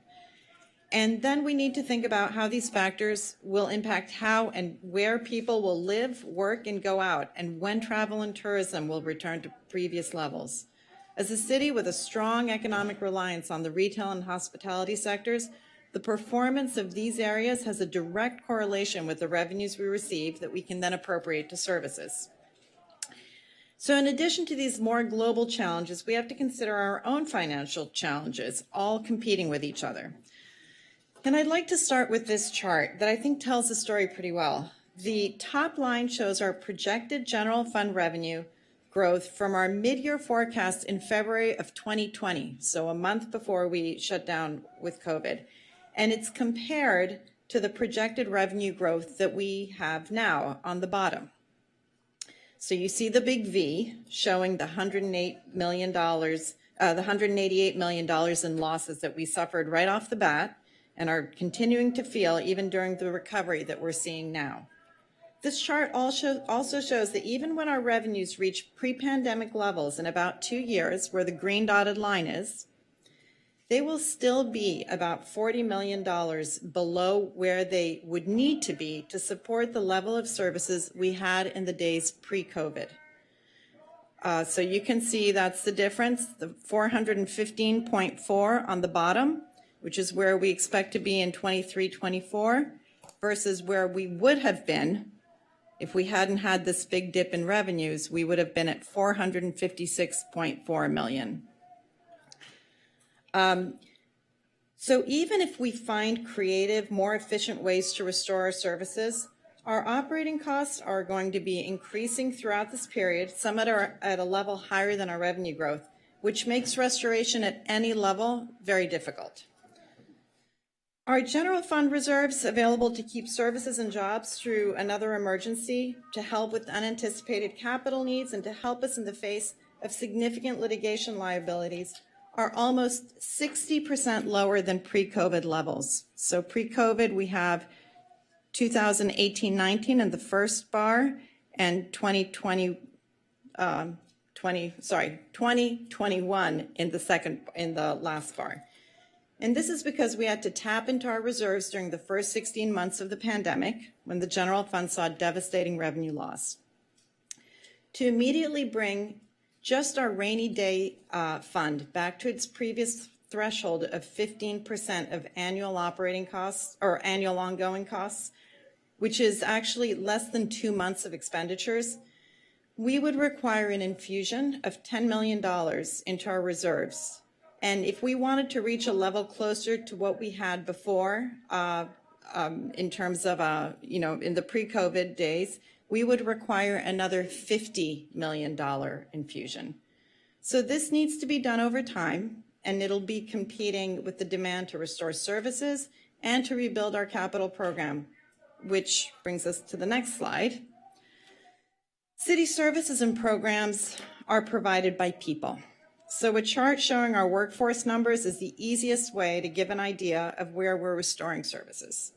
And then we need to think about how these factors will impact how and where people will live, work, and go out, and when travel and tourism will return to previous levels. As a city with a strong economic reliance on the retail and hospitality sectors, the performance of these areas has a direct correlation with the revenues we receive that we can then appropriate to services. So in addition to these more global challenges, we have to consider our own financial challenges, all competing with each other. And I'd like to start with this chart that I think tells the story pretty well. The top line shows our projected general fund revenue growth from our mid-year forecast in February of 2020, so a month before we shut down with COVID. And it's compared to the projected revenue growth that we have now on the bottom. So you see the big V showing the $188 million in losses that we suffered right off the bat and are continuing to feel even during the recovery that we're seeing now. This chart also shows that even when our revenues reach pre-pandemic levels in about 2 years, where the green dotted line is, they will still be about $40 million below where they would need to be to support the level of services we had in the days pre-COVID. So you can see that's the difference, the 415.4 on the bottom, which is where we expect to be in 23-24, versus where we would have been if we hadn't had this big dip in revenues. We would have been at 456.4 million. So even if we find creative, more efficient ways to restore our services, our operating costs are going to be increasing throughout this period, some at a level higher than our revenue growth, which makes restoration at any level very difficult. Our general fund reserves available to keep services and jobs through another emergency, to help with unanticipated capital needs, and to help us in the face of significant litigation liabilities are almost 60% lower than pre-COVID levels. So pre-COVID, we have 2018-19 in the first bar, and 2021 in the last bar. And this is because we had to tap into our reserves during the first 16 months of the pandemic, when the general fund saw devastating revenue loss. To immediately bring just our rainy day fund back to its previous threshold of 15% of annual operating costs or annual ongoing costs, which is actually less than 2 months of expenditures, we would require an infusion of $10 million into our reserves. And if we wanted to reach a level closer to what we had before, in terms of, in the pre-COVID days, we would require another $50 million infusion. So this needs to be done over time, and it'll be competing with the demand to restore services and to rebuild our capital program, which brings us to the next slide. City services and programs are provided by people. So a chart showing our workforce numbers is the easiest way to give an idea of where we're restoring services.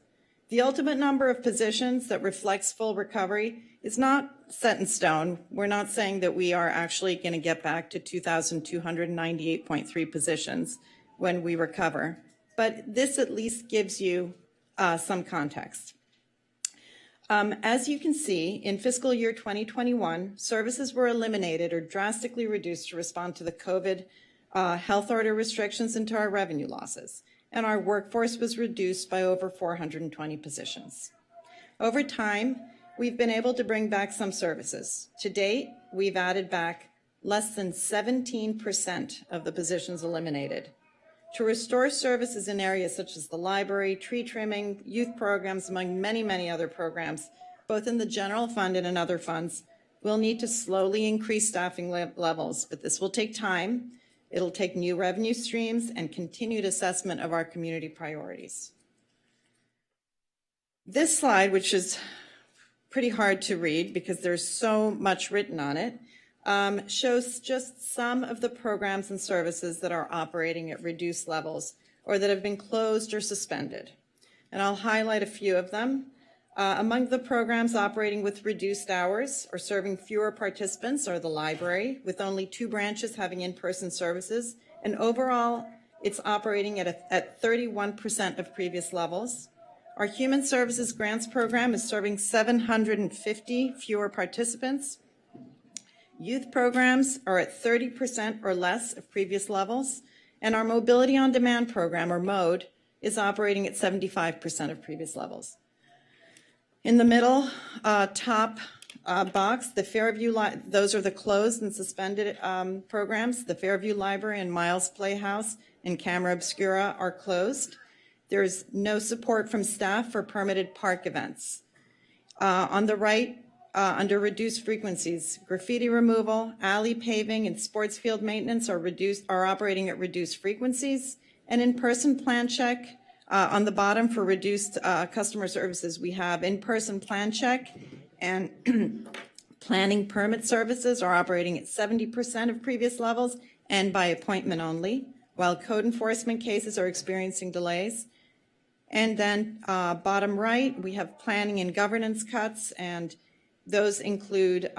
The ultimate number of positions that reflects full recovery is not set in stone. We're not saying that we are actually going to get back to 2,298.3 positions when we recover, but this at least gives you some context. As you can see, in fiscal year 2021, services were eliminated or drastically reduced to respond to the COVID health order restrictions and to our revenue losses, and our workforce was reduced by over 420 positions. Over time, we've been able to bring back some services. To date, we've added back less than 17% of the positions eliminated. To restore services in areas such as the library, tree trimming, youth programs, among many, many other programs, both in the general fund and in other funds, we'll need to slowly increase staffing levels, but this will take time. It'll take new revenue streams and continued assessment of our community priorities. This slide, which is pretty hard to read because there's so much written on it, shows just some of the programs and services that are operating at reduced levels or that have been closed or suspended. And I'll highlight a few of them. Among the programs operating with reduced hours or serving fewer participants are the library, with only 2 branches having in-person services. And overall, it's operating at 31% of previous levels. Our Human Services Grants Program is serving 750 fewer participants. Youth programs are at 30% or less of previous levels, and our Mobility on Demand program, or MODE, is operating at 75% of previous levels. In the middle top box, the Fairview, those are the closed and suspended programs. The Fairview Library and Miles Playhouse and Camera Obscura are closed. There's no support from staff for permitted park events. On the right, under reduced frequencies, graffiti removal, alley paving, and sports field maintenance are operating at reduced frequencies. And in-person plan check, on the bottom for reduced customer services, we have in-person plan check and planning permit services are operating at 70% of previous levels and by appointment only, while code enforcement cases are experiencing delays. And then bottom right, we have planning and governance cuts, and those include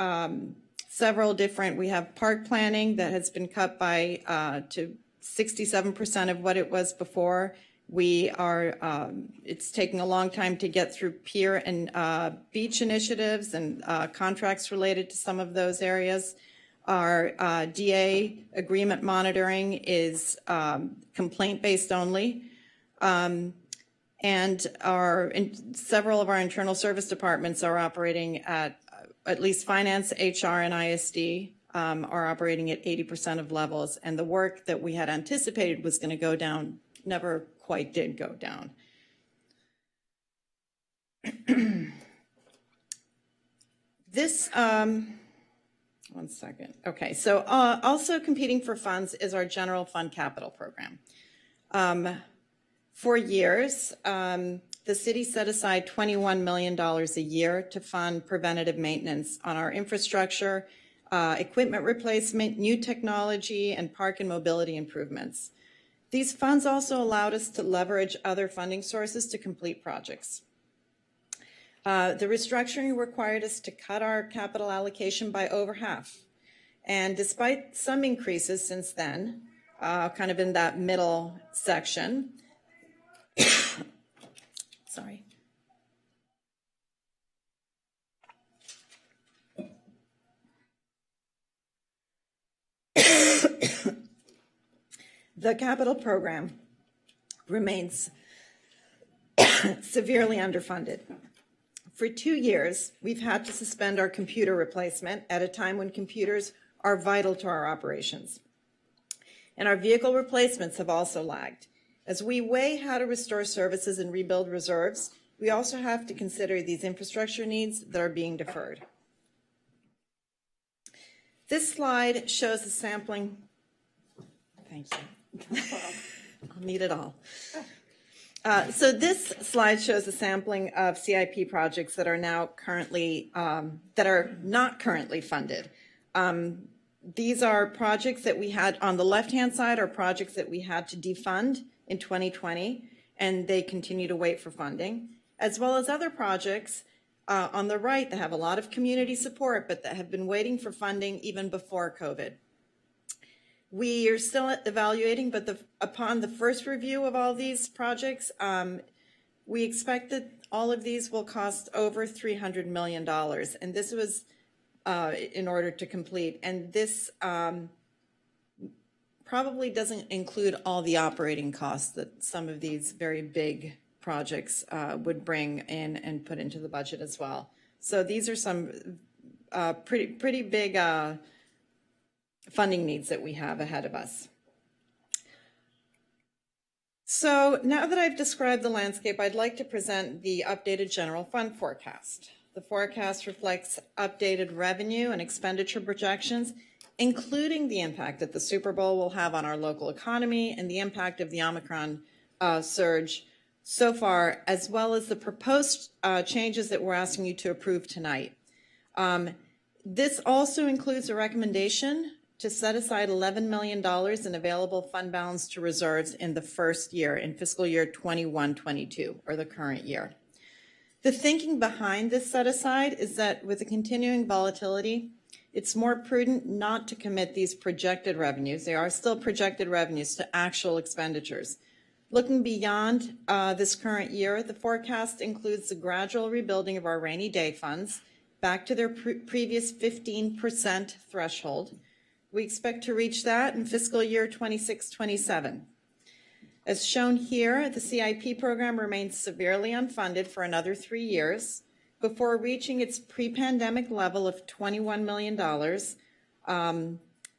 several different, we have park planning that has been cut by to 67% of what it was before. We are, it's taking a long time to get through pier and beach initiatives and contracts related to some of those areas. Our DA agreement monitoring is complaint-based only. And several of our internal service departments are operating at least finance, HR, and ISD are operating at 80% of levels. And the work that we had anticipated was going to go down never quite did go down. This, one second. Okay, so also competing for funds is our general fund capital program. For years, the city set aside $21 million a year to fund preventative maintenance on our infrastructure, equipment replacement, new technology, and park and mobility improvements. These funds also allowed us to leverage other funding sources to complete projects. The restructuring required us to cut our capital allocation by over half. And despite some increases since then, kind of in that middle section, sorry. The capital program remains severely underfunded. For 2 years, we've had to suspend our computer replacement at a time when computers are vital to our operations. And our vehicle replacements have also lagged. As we weigh how to restore services and rebuild reserves, we also have to consider these infrastructure needs that are being deferred. This slide shows a sampling. Thank you. I'll need it all. So this slide shows a sampling of CIP projects that are now currently, that are not currently funded. These are projects that we had on the left-hand side, are projects that we had to defund in 2020, and they continue to wait for funding, as well as other projects on the right that have a lot of community support, but that have been waiting for funding even before COVID. We are still evaluating, but upon the first review of all these projects, we expect that all of these will cost over $300 million. And this was in order to complete. And this probably doesn't include all the operating costs that some of these very big projects would bring in and put into the budget as well. So these are some pretty big funding needs that we have ahead of us. So now that I've described the landscape, I'd like to present the updated general fund forecast. The forecast reflects updated revenue and expenditure projections, including the impact that the Super Bowl will have on our local economy and the impact of the Omicron surge so far, as well as the proposed changes that we're asking you to approve tonight. This also includes a recommendation to set aside $11 million in available fund balance to reserves in the first year, in fiscal year 21-22, or the current year. The thinking behind this set aside is that with the continuing volatility, it's more prudent not to commit these projected revenues, they are still projected revenues, to actual expenditures. Looking beyond this current year, the forecast includes the gradual rebuilding of our rainy day funds back to their previous 15% threshold. We expect to reach that in fiscal year 26-27. As shown here, the CIP program remains severely unfunded for another 3 years before reaching its pre-pandemic level of $21 million.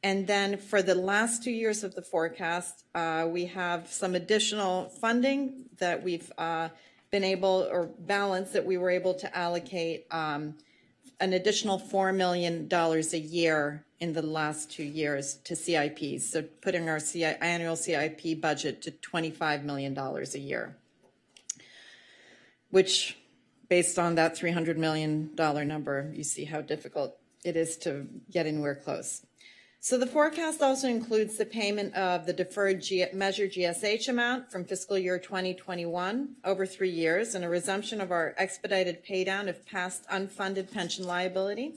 And then for the last 2 years of the forecast, we have some additional funding that we've been able, or balance that we were able to allocate an additional $4 million a year in the last 2 years to CIPs, so putting our annual CIP budget to $25 million a year, which, based on that $300 million number, you see how difficult it is to get anywhere close. So the forecast also includes the payment of the deferred measure GSH amount from fiscal year 2021 over 3 years, and a resumption of our expedited paydown of past unfunded pension liability.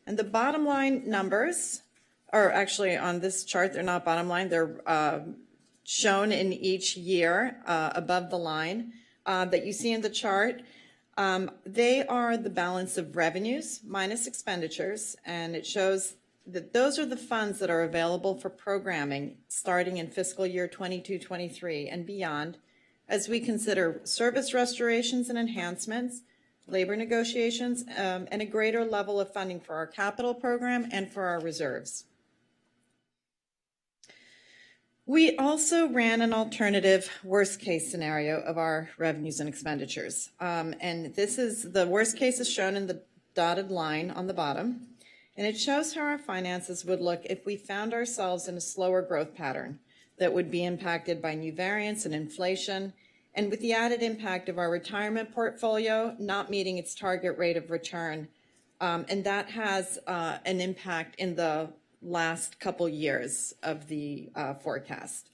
And the bottom line numbers are actually on this chart, they're not bottom line, they're shown in each year above the line that you see in the chart. They are the balance of revenues minus expenditures, and it shows that those are the funds that are available for programming starting in fiscal year 22-23 and beyond, as we consider service restorations and enhancements, labor negotiations, and a greater level of funding for our capital program and for our reserves. We also ran an alternative worst case scenario of our revenues and expenditures. And this is, the worst case is shown in the dotted line on the bottom. And it shows how our finances would look if we found ourselves in a slower growth pattern that would be impacted by new variants and inflation, and with the added impact of our retirement portfolio not meeting its target rate of return. And that has an impact in the last couple years of the forecast.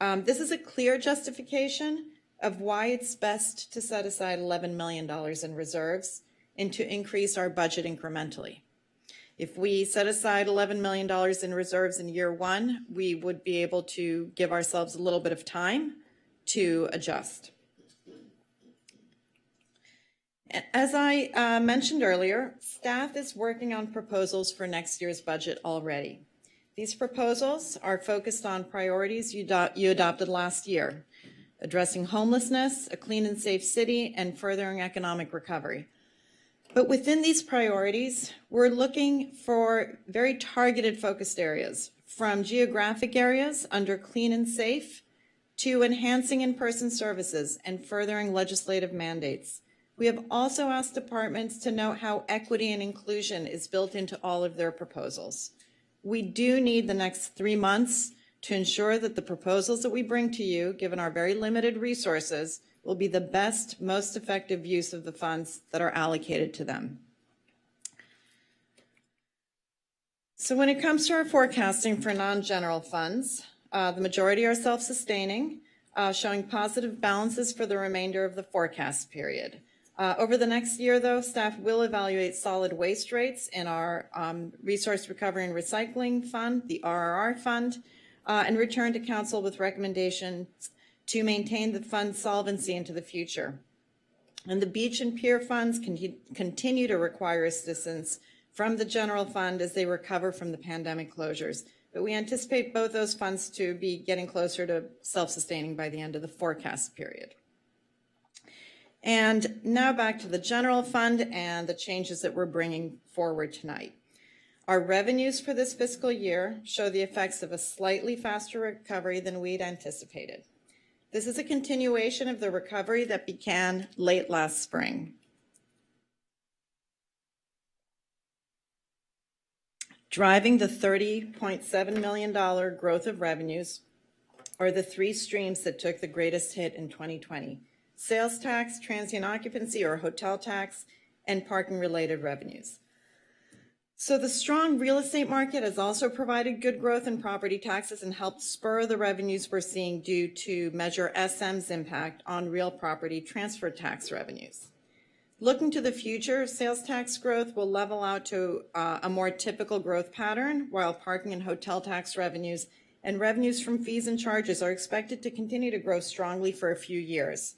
This is a clear justification of why it's best to set aside $11 million in reserves and to increase our budget incrementally. If we set aside $11 million in reserves in year one, we would be able to give ourselves a little bit of time to adjust. As I mentioned earlier, staff is working on proposals for next year's budget already. These proposals are focused on priorities you adopted last year, addressing homelessness, a clean and safe city, and furthering economic recovery. But within these priorities, we're looking for very targeted focused areas, from geographic areas under clean and safe to enhancing in-person services and furthering legislative mandates. We have also asked departments to note how equity and inclusion is built into all of their proposals. We do need the next 3 months to ensure that the proposals that we bring to you, given our very limited resources, will be the best, most effective use of the funds that are allocated to them. So when it comes to our forecasting for non-general funds, the majority are self-sustaining, showing positive balances for the remainder of the forecast period. Over the next year, though, staff will evaluate solid waste rates in our Resource Recovery and Recycling Fund, the RRR Fund, and return to council with recommendations to maintain the fund's solvency into the future. And the beach and pier funds continue to require assistance from the general fund as they recover from the pandemic closures. But we anticipate both those funds to be getting closer to self-sustaining by the end of the forecast period. And now back to the general fund and the changes that we're bringing forward tonight. Our revenues for this fiscal year show the effects of a slightly faster recovery than we'd anticipated. This is a continuation of the recovery that began late last spring. Driving the $30.7 million growth of revenues are the three streams that took the greatest hit in 2020. Sales tax, transient occupancy or hotel tax, and parking-related revenues. So the strong real estate market has also provided good growth in property taxes and helped spur the revenues we're seeing due to Measure SM's impact on real property transfer tax revenues. Looking to the future, sales tax growth will level out to a more typical growth pattern, while parking and hotel tax revenues and revenues from fees and charges are expected to continue to grow strongly for a few years.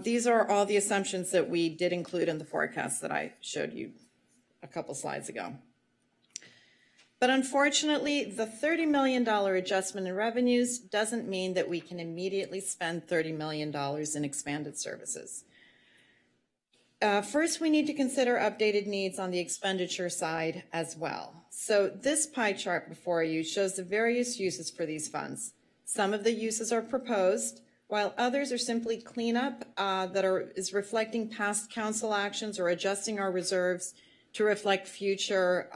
These are all the assumptions that we did include in the forecast that I showed you a couple slides ago. But unfortunately, the $30 million adjustment in revenues doesn't mean that we can immediately spend $30 million in expanded services. First, we need to consider updated needs on the expenditure side as well. So this pie chart before you shows the various uses for these funds. Some of the uses are proposed, while others are simply cleanup that is reflecting past council actions or adjusting our reserves to reflect future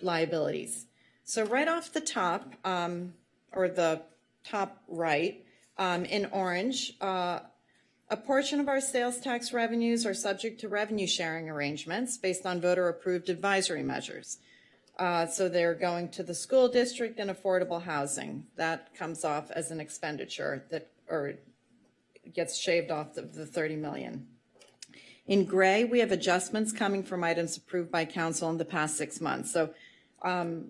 liabilities. So right off the top, or the top right, in orange, a portion of our sales tax revenues are subject to revenue sharing arrangements based on voter-approved advisory measures. So they're going to the school district and affordable housing. That comes off as an expenditure that, or gets shaved off the $30 million. In gray, we have adjustments coming from items approved by council in the past 6 months. So an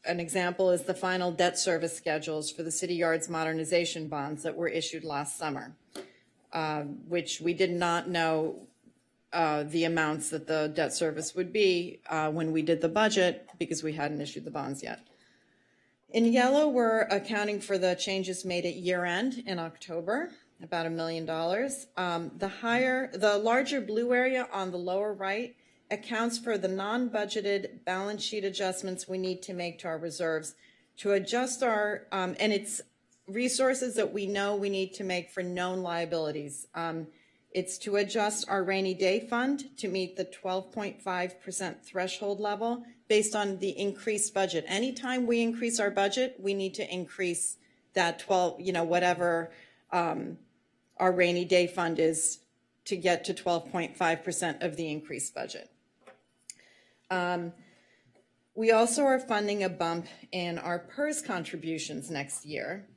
example is the final debt service schedules for the city yards modernization bonds that were issued last summer, which we did not know the amounts that the debt service would be when we did the budget because we hadn't issued the bonds yet. In yellow, we're accounting for the changes made at year end in October, about $1 million. The larger blue area on the lower right accounts for the non-budgeted balance sheet adjustments we need to make to our reserves to adjust our, and it's resources that we know we need to make for known liabilities. It's to adjust our rainy day fund to meet the 12.5% threshold level based on the increased budget. Anytime we increase our budget, we need to increase that 12, whatever our rainy day fund is to get to 12.5% of the increased budget. We also are funding a bump in our PERS contributions next year.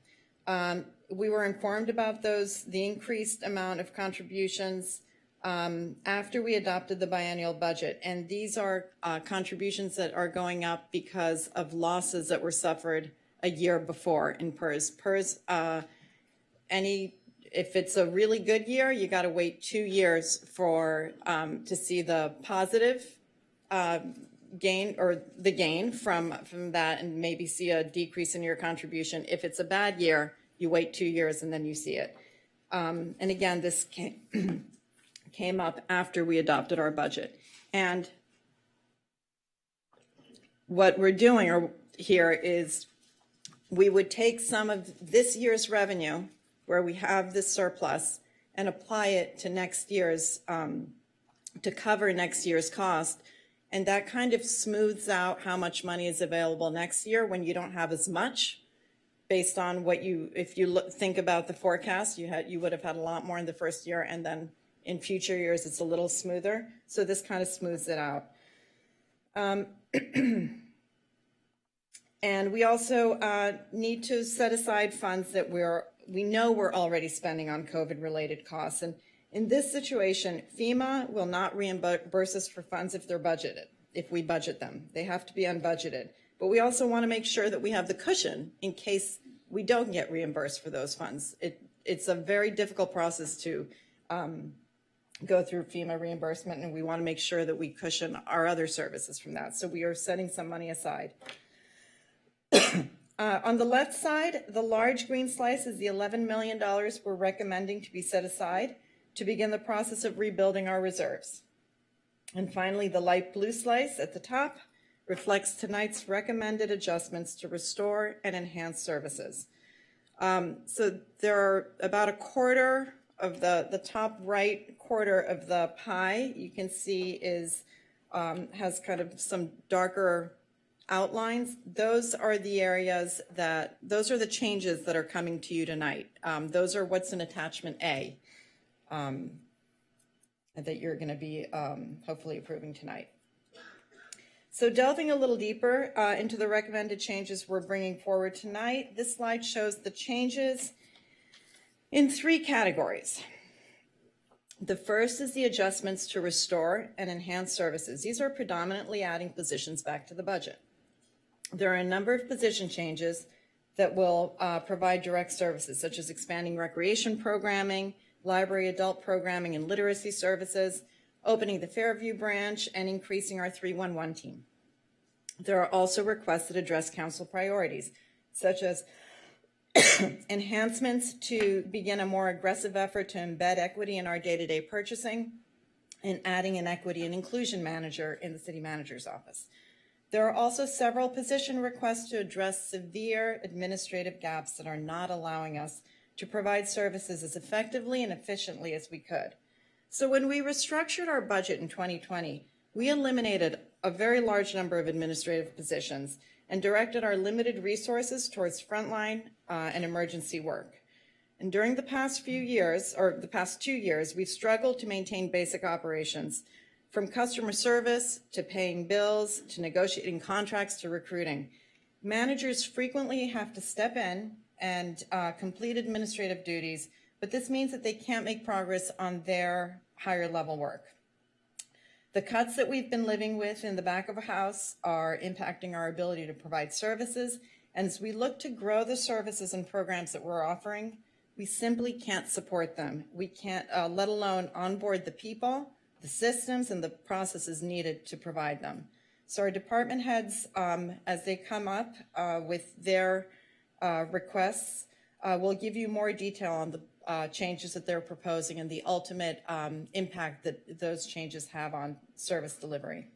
we were informed about the increased amount of contributions after we adopted the biennial budget. And these are contributions that are going up because of losses that were suffered a year before in PERS. PERS, if it's a really good year, you got to wait 2 years to see the positive gain or the gain from that, and maybe see a decrease in your contribution. If it's a bad year, you wait 2 years and then you see it. And again, this came up after we adopted our budget. And what we're doing here is we would take some of this year's revenue where we have this surplus and apply it to next year's, to cover next year's cost. And that kind of smooths out how much money is available next year when you don't have as much, based on if you think about the forecast, you would have had a lot more in the first year, and then in future years it's a little smoother. So this kind of smooths it out. And we also need to set aside funds that we know we're already spending on COVID-related costs. And in this situation, FEMA will not reimburse us for funds if they're budgeted, if we budget them. They have to be unbudgeted. But we also want to make sure that we have the cushion in case we don't get reimbursed for those funds. It's a very difficult process to go through FEMA reimbursement, and we want to make sure that we cushion our other services from that. So we are setting some money aside. On the left side, the large green slice is the $11 million we're recommending to be set aside to begin the process of rebuilding our reserves. And finally, the light blue slice at the top reflects tonight's recommended adjustments to restore and enhance services. So there are about a quarter of the top right quarter of the pie, you can see has kind of some darker outlines. Those are the areas those are the changes that are coming to you tonight. Those are what's in attachment A that you're going to be hopefully approving tonight. So delving a little deeper into the recommended changes we're bringing forward tonight, this slide shows the changes in 3 categories. The first is the adjustments to restore and enhance services. These are predominantly adding positions back to the budget. There are a number of position changes that will provide direct services, such as expanding recreation programming, library adult programming and literacy services, opening the Fairview branch, and increasing our 311 team. There are also requests that address council priorities, such as enhancements to begin a more aggressive effort to embed equity in our day-to-day purchasing, and adding an equity and inclusion manager in the city manager's office. There are also several position requests to address severe administrative gaps that are not allowing us to provide services as effectively and efficiently as we could. So when we restructured our budget in 2020, we eliminated a very large number of administrative positions and directed our limited resources towards frontline and emergency work. And during the past few years, or the past 2 years, we've struggled to maintain basic operations, from customer service to paying bills to negotiating contracts to recruiting. Managers frequently have to step in and complete administrative duties, but this means that they can't make progress on their higher level work. The cuts that we've been living with in the back of a house are impacting our ability to provide services, and as we look to grow the services and programs that we're offering, we simply can't support them. We can't, let alone onboard the people, the systems, and the processes needed to provide them. So our department heads, as they come up with their requests, will give you more detail on the changes that they're proposing and the ultimate impact that those changes have on service delivery.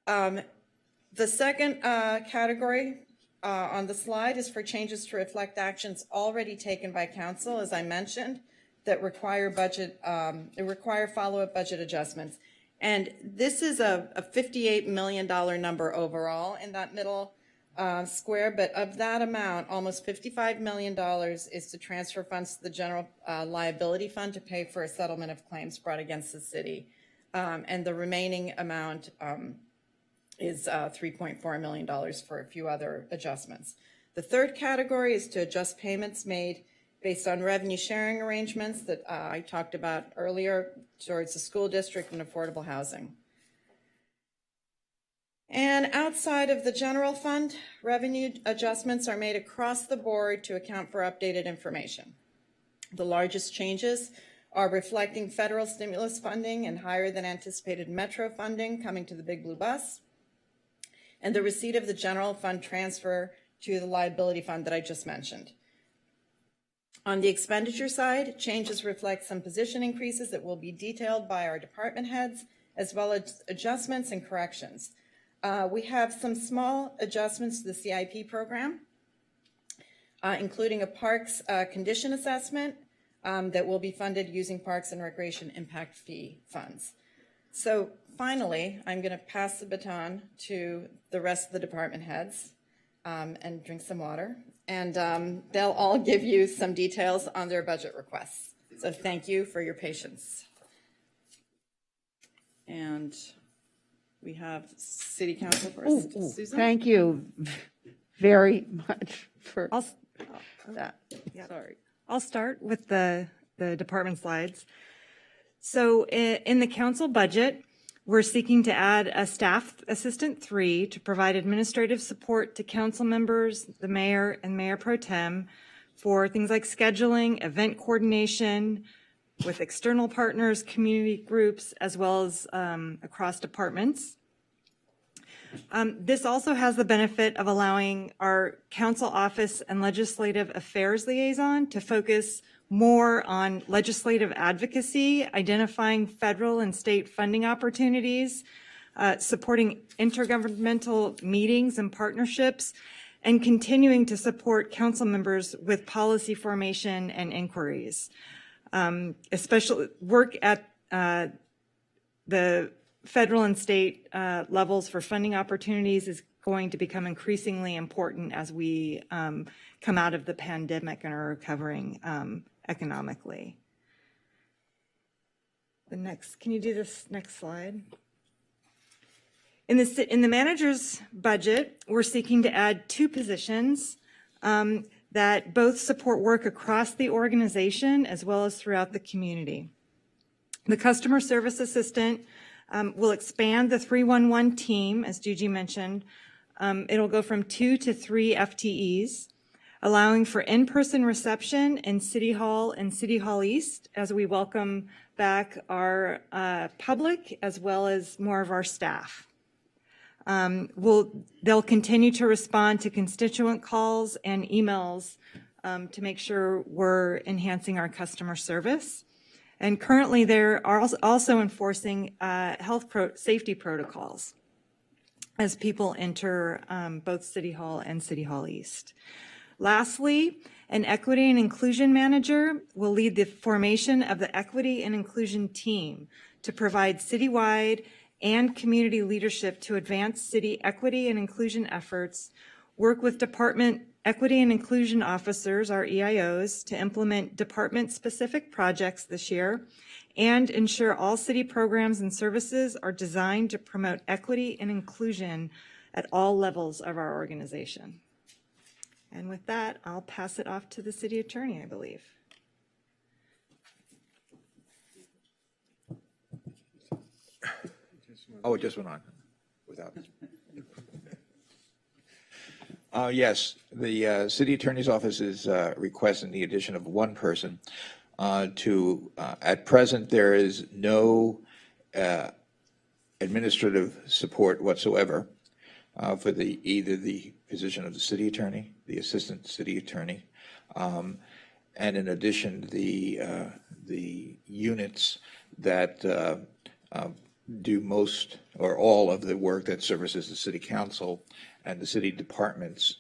The second category on the slide is for changes to reflect actions already taken by council, as I mentioned, that require follow-up budget adjustments. And this is a $58 million number overall in that middle square, but of that amount, almost $55 million is to transfer funds to the general liability fund to pay for a settlement of claims brought against the city. And the remaining amount is $3.4 million for a few other adjustments. The third category is to adjust payments made based on revenue sharing arrangements that I talked about earlier towards the school district and affordable housing. And outside of the general fund, revenue adjustments are made across the board to account for updated information. The largest changes are reflecting federal stimulus funding and higher than anticipated metro funding coming to the Big Blue Bus, and the receipt of the general fund transfer to the liability fund that I just mentioned. On the expenditure side, changes reflect some position increases that will be detailed by our department heads, as well as adjustments and corrections. We have some small adjustments to the CIP program, including a parks condition assessment that will be funded using Parks and Recreation Impact Fee funds. So finally, I'm going to pass the baton to the rest of the department heads and drink some water. And they'll all give you some details on their budget requests. So thank you for your patience. And we have City Council first. Susan?
Thank you very much for that.
Sorry. I'll start with the department slides. So in the council budget, we're seeking to add a staff assistant 3 to provide administrative support to council members, the mayor, and mayor pro tem for things like scheduling, event coordination with external partners, community groups, as well as across departments. This also has the benefit of allowing our council office and legislative affairs liaison to focus more on legislative advocacy, identifying federal and state funding opportunities, supporting intergovernmental meetings and partnerships, and continuing to support council members with policy formation and inquiries. Especially work at the federal and state levels for funding opportunities is going to become increasingly important as we come out of the pandemic and are recovering economically. Can you do this next slide? In the manager's budget, we're seeking to add 2 positions that both support work across the organization as well as throughout the community. The customer service assistant will expand the 311 team, as Gigi mentioned. It'll go from 2 to 3 FTEs, allowing for in-person reception in City Hall and City Hall East as we welcome back our public as well as more of our staff. They'll continue to respond to constituent calls and emails to make sure we're enhancing our customer service. And currently they're also enforcing safety protocols as people enter both City Hall and City Hall East. Lastly, an equity and inclusion manager will lead the formation of the equity and inclusion team to provide citywide and community leadership to advance city equity and inclusion efforts, work with department equity and inclusion officers, our EIOs, to implement department-specific projects this year, and ensure all city programs and services are designed to promote equity and inclusion at all levels of our organization. And with that, I'll pass it off to the city attorney, I believe.
Oh, it just went on without. Yes, the city attorney's office is requesting the addition of 1 person. At present, there is no administrative support whatsoever for either the position of the city attorney, the assistant city attorney, and in addition, the units that do most or all of the work that services the city council and the city departments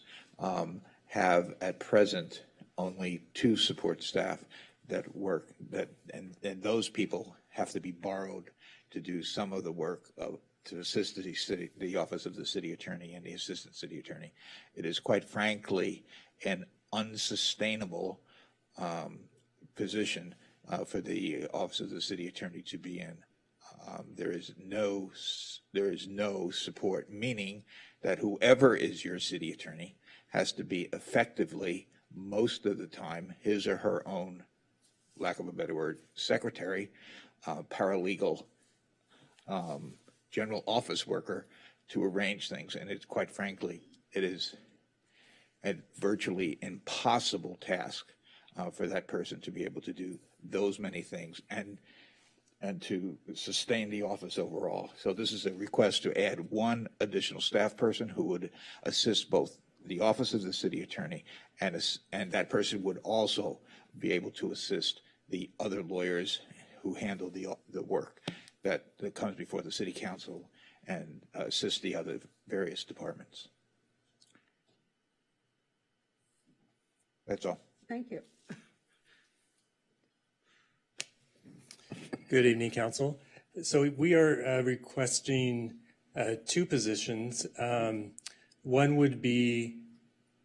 have at present only 2 support staff that work and those people have to be borrowed to do some of the work to assist the office of the city attorney and the assistant city attorney. It is quite frankly an unsustainable position for the office of the city attorney to be in. There is no support, meaning that whoever is your city attorney has to be effectively most of the time, his or her own, lack of a better word, secretary, paralegal, general office worker to arrange things. And it's quite frankly, it is a virtually impossible task for that person to be able to do those many things and to sustain the office overall. So this is a request to add one additional staff person who would assist both the office of the city attorney and that person would also be able to assist the other lawyers who handle the work that comes before the city council and assist the other various departments. That's all.
Thank you.
Good evening, Council. So we are requesting two positions. One would be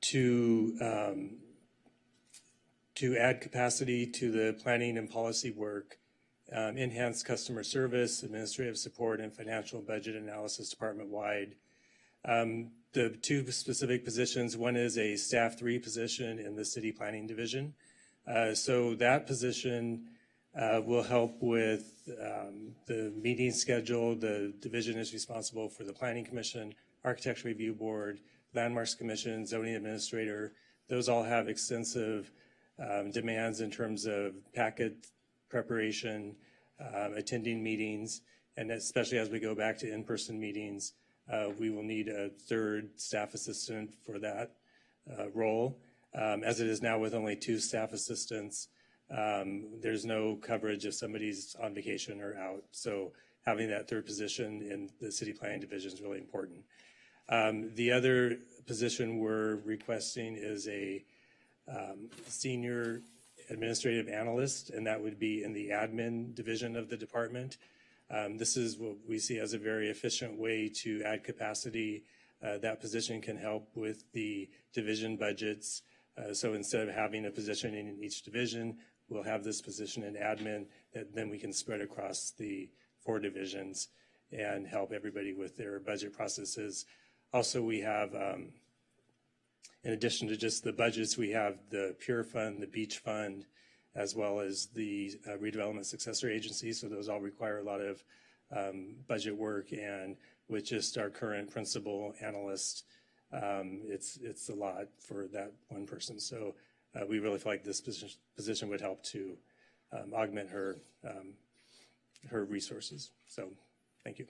to add capacity to the planning and policy work, enhance customer service, administrative support, and financial budget analysis department-wide. The two specific positions, one is a staff 3 position in the city planning division. So that position will help with the meeting schedule. The division is responsible for the Planning Commission, Architecture Review Board, Landmarks Commission, Zoning Administrator. Those all have extensive demands in terms of packet preparation, attending meetings, and especially as we go back to in-person meetings, we will need a third staff assistant for that role. As it is now with only 2 staff assistants, there's no coverage if somebody's on vacation or out. So having that third position in the city planning division is really important. The other position we're requesting is a senior administrative analyst, and that would be in the admin division of the department. This is what we see as a very efficient way to add capacity. That position can help with the division budgets. So instead of having a position in each division, we'll have this position in admin that then we can spread across the 4 divisions and help everybody with their budget processes. Also, we have, in addition to just the budgets, we have the Pure Fund, the Beach Fund, as well as the Redevelopment Successor Agency. So those all require a lot of budget work, and with just our current principal analyst, it's a lot for that one person. So we really feel like this position would help to augment her resources. So thank you.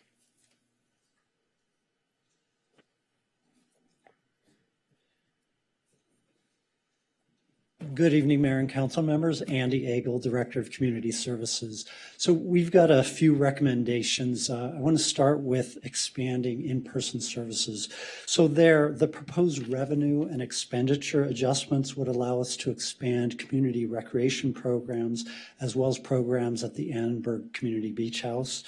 Good evening, Mayor and Council members. Andy Agel, Director of Community Services. So we've got a few recommendations. I want to start with expanding in-person services. So the proposed revenue and expenditure adjustments would allow us to expand community recreation programs as well as programs at the Annenberg Community Beach House.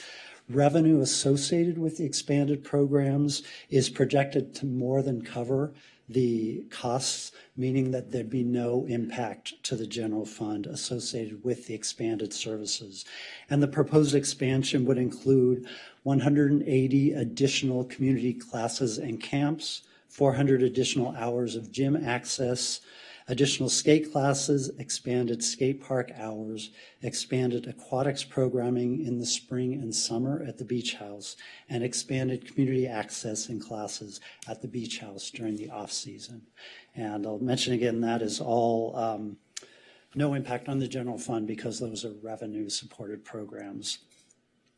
Revenue associated with the expanded programs is projected to more than cover the costs, meaning that there'd be no impact to the general fund associated with the expanded services. And the proposed expansion would include 180 additional community classes and camps, 400 additional hours of gym access, additional skate classes, expanded skate park hours, expanded aquatics programming in the spring and summer at the beach house, and expanded community access and classes at the beach house during the off season. And I'll mention again, that is all no impact on the general fund because those are revenue supported programs.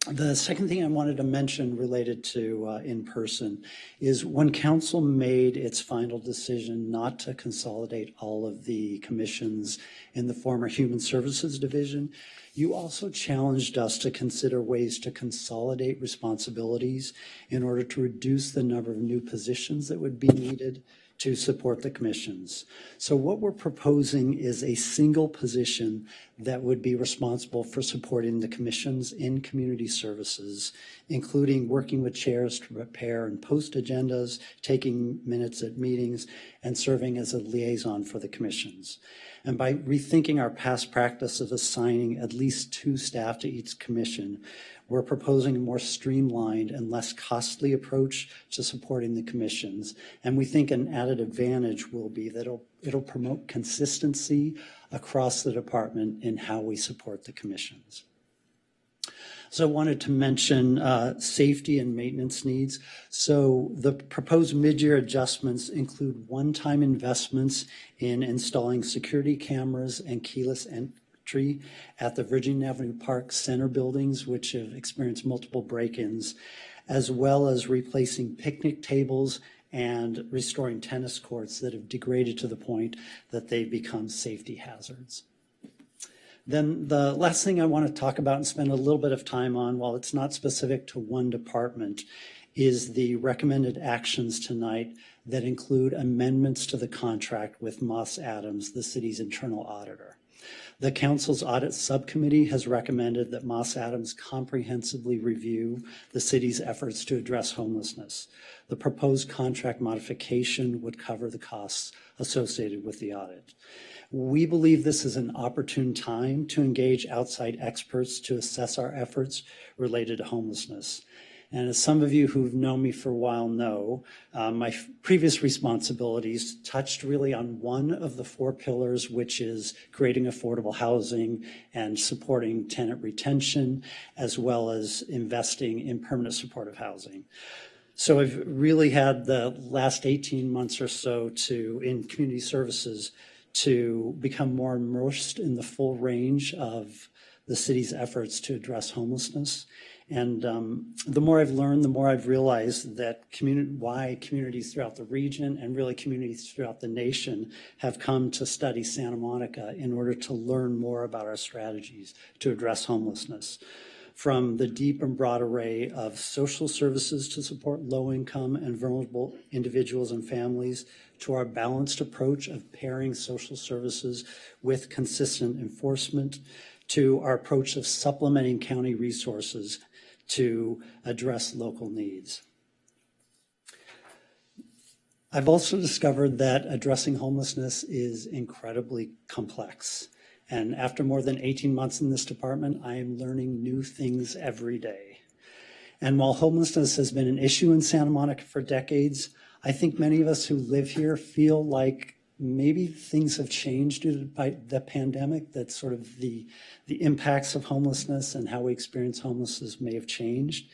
The second thing I wanted to mention related to in-person is when council made its final decision not to consolidate all of the commissions in the former Human Services Division, you also challenged us to consider ways to consolidate responsibilities in order to reduce the number of new positions that would be needed to support the commissions. So what we're proposing is a single position that would be responsible for supporting the commissions in community services, including working with chairs to prepare and post agendas, taking minutes at meetings, and serving as a liaison for the commissions. And by rethinking our past practice of assigning at least 2 staff to each commission, we're proposing a more streamlined and less costly approach to supporting the commissions. And we think an added advantage will be that it'll promote consistency across the department in how we support the commissions. So I wanted to mention safety and maintenance needs. So the proposed mid-year adjustments include one-time investments in installing security cameras and keyless entry at the Virginia Avenue Park Center buildings, which have experienced multiple break-ins, as well as replacing picnic tables and restoring tennis courts that have degraded to the point that they've become safety hazards. Then the last thing I want to talk about and spend a little bit of time on, while it's not specific to one department, is the recommended actions tonight that include amendments to the contract with Moss Adams, the city's internal auditor. The council's audit subcommittee has recommended that Moss Adams comprehensively review the city's efforts to address homelessness. The proposed contract modification would cover the costs associated with the audit. We believe this is an opportune time to engage outside experts to assess our efforts related to homelessness. And as some of you who've known me for a while know, my previous responsibilities touched really on one of the four pillars, which is creating affordable housing and supporting tenant retention, as well as investing in permanent supportive housing. So I've really had the last 18 months or so in community services to become more immersed in the full range of the city's efforts to address homelessness. And the more I've learned, the more I've realized that why communities throughout the region and really communities throughout the nation have come to study Santa Monica in order to learn more about our strategies to address homelessness. From the deep and broad array of social services to support low-income and vulnerable individuals and families, to our balanced approach of pairing social services with consistent enforcement, to our approach of supplementing county resources to address local needs. I've also discovered that addressing homelessness is incredibly complex. And after more than 18 months in this department, I am learning new things every day. And while homelessness has been an issue in Santa Monica for decades, I think many of us who live here feel like maybe things have changed due to the pandemic, that sort of the impacts of homelessness and how we experience homelessness may have changed.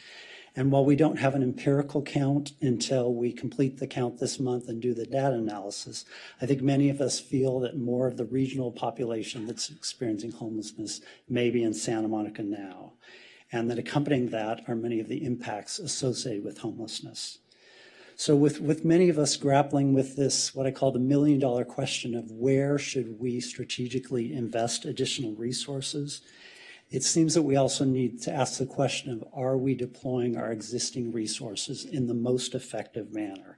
And while we don't have an empirical count until we complete the count this month and do the data analysis, I think many of us feel that more of the regional population that's experiencing homelessness may be in Santa Monica now, and that accompanying that are many of the impacts associated with homelessness. So with many of us grappling with this, what I call the $1 million question of where should we strategically invest additional resources, it seems that we also need to ask the question of, are we deploying our existing resources in the most effective manner?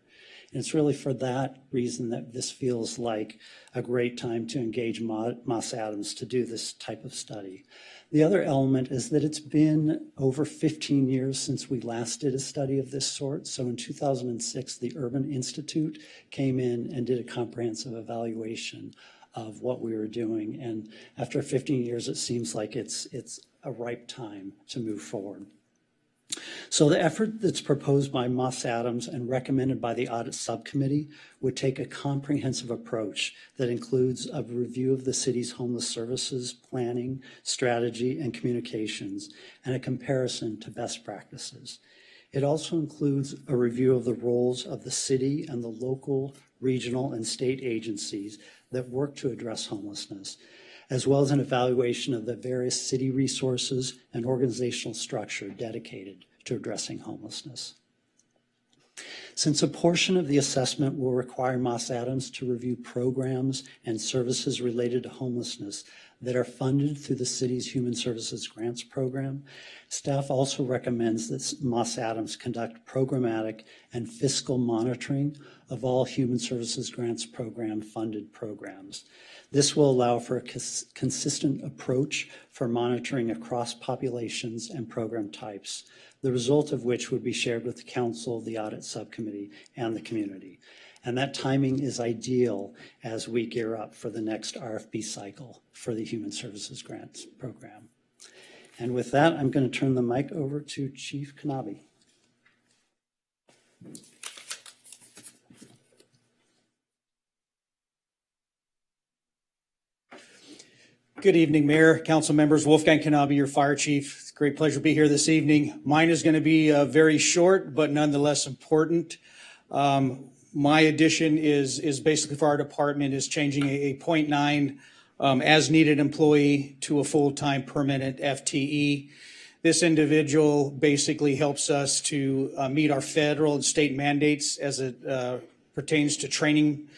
And it's really for that reason that this feels like a great time to engage Moss Adams to do this type of study. The other element is that it's been over 15 years since we last did a study of this sort. So in 2006, the Urban Institute came in and did a comprehensive evaluation of what we were doing. And after 15 years, it seems like it's a ripe time to move forward. So the effort that's proposed by Moss Adams and recommended by the audit subcommittee would take a comprehensive approach that includes a review of the city's homeless services, planning, strategy, and communications, and a comparison to best practices. It also includes a review of the roles of the city and the local, regional, and state agencies that work to address homelessness, as well as an evaluation of the various city resources and organizational structure dedicated to addressing homelessness. Since a portion of the assessment will require Moss Adams to review programs and services related to homelessness that are funded through the city's Human Services Grants Program, staff also recommends that Moss Adams conduct programmatic and fiscal monitoring of all Human Services Grants Program funded programs. This will allow for a consistent approach for monitoring across populations and program types, the result of which would be shared with the council, the audit subcommittee, and the community. And that timing is ideal as we gear up for the next RFP cycle for the Human Services Grants Program. And with that, I'm going to turn the mic over to Chief Knabe.
Good evening, Mayor, council members. Wolfgang Kanabe, your fire chief. It's a great pleasure to be here this evening. Mine is going to be very short, but nonetheless important. My addition is basically for our department is changing a 0.9 as needed employee to a full-time permanent FTE. This individual basically helps us to meet our federal and state mandates as it pertains to training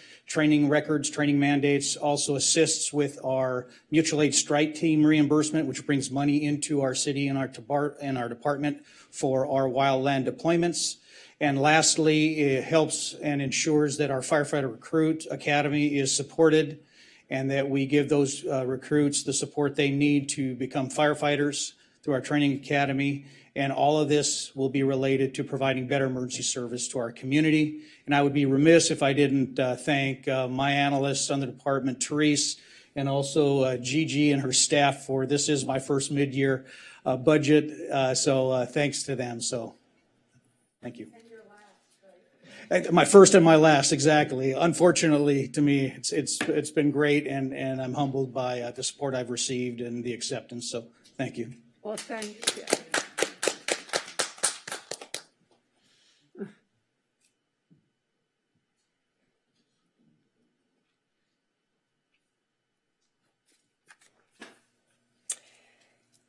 records, training mandates, also assists with our mutual aid strike team reimbursement, which brings money into our city and our department for our wildland deployments. And lastly, it helps and ensures that our firefighter recruit academy is supported and that we give those recruits the support they need to become firefighters through our training academy. And all of this will be related to providing better emergency service to our community. And I would be remiss if I didn't thank my analysts on the department, Therese, and also Gigi and her staff for this is my first mid-year budget. So thanks to them. So thank you. My first and my last, exactly. Unfortunately, to me, it's been great, and I'm humbled by the support I've received and the acceptance. So thank you.
Well, thank you.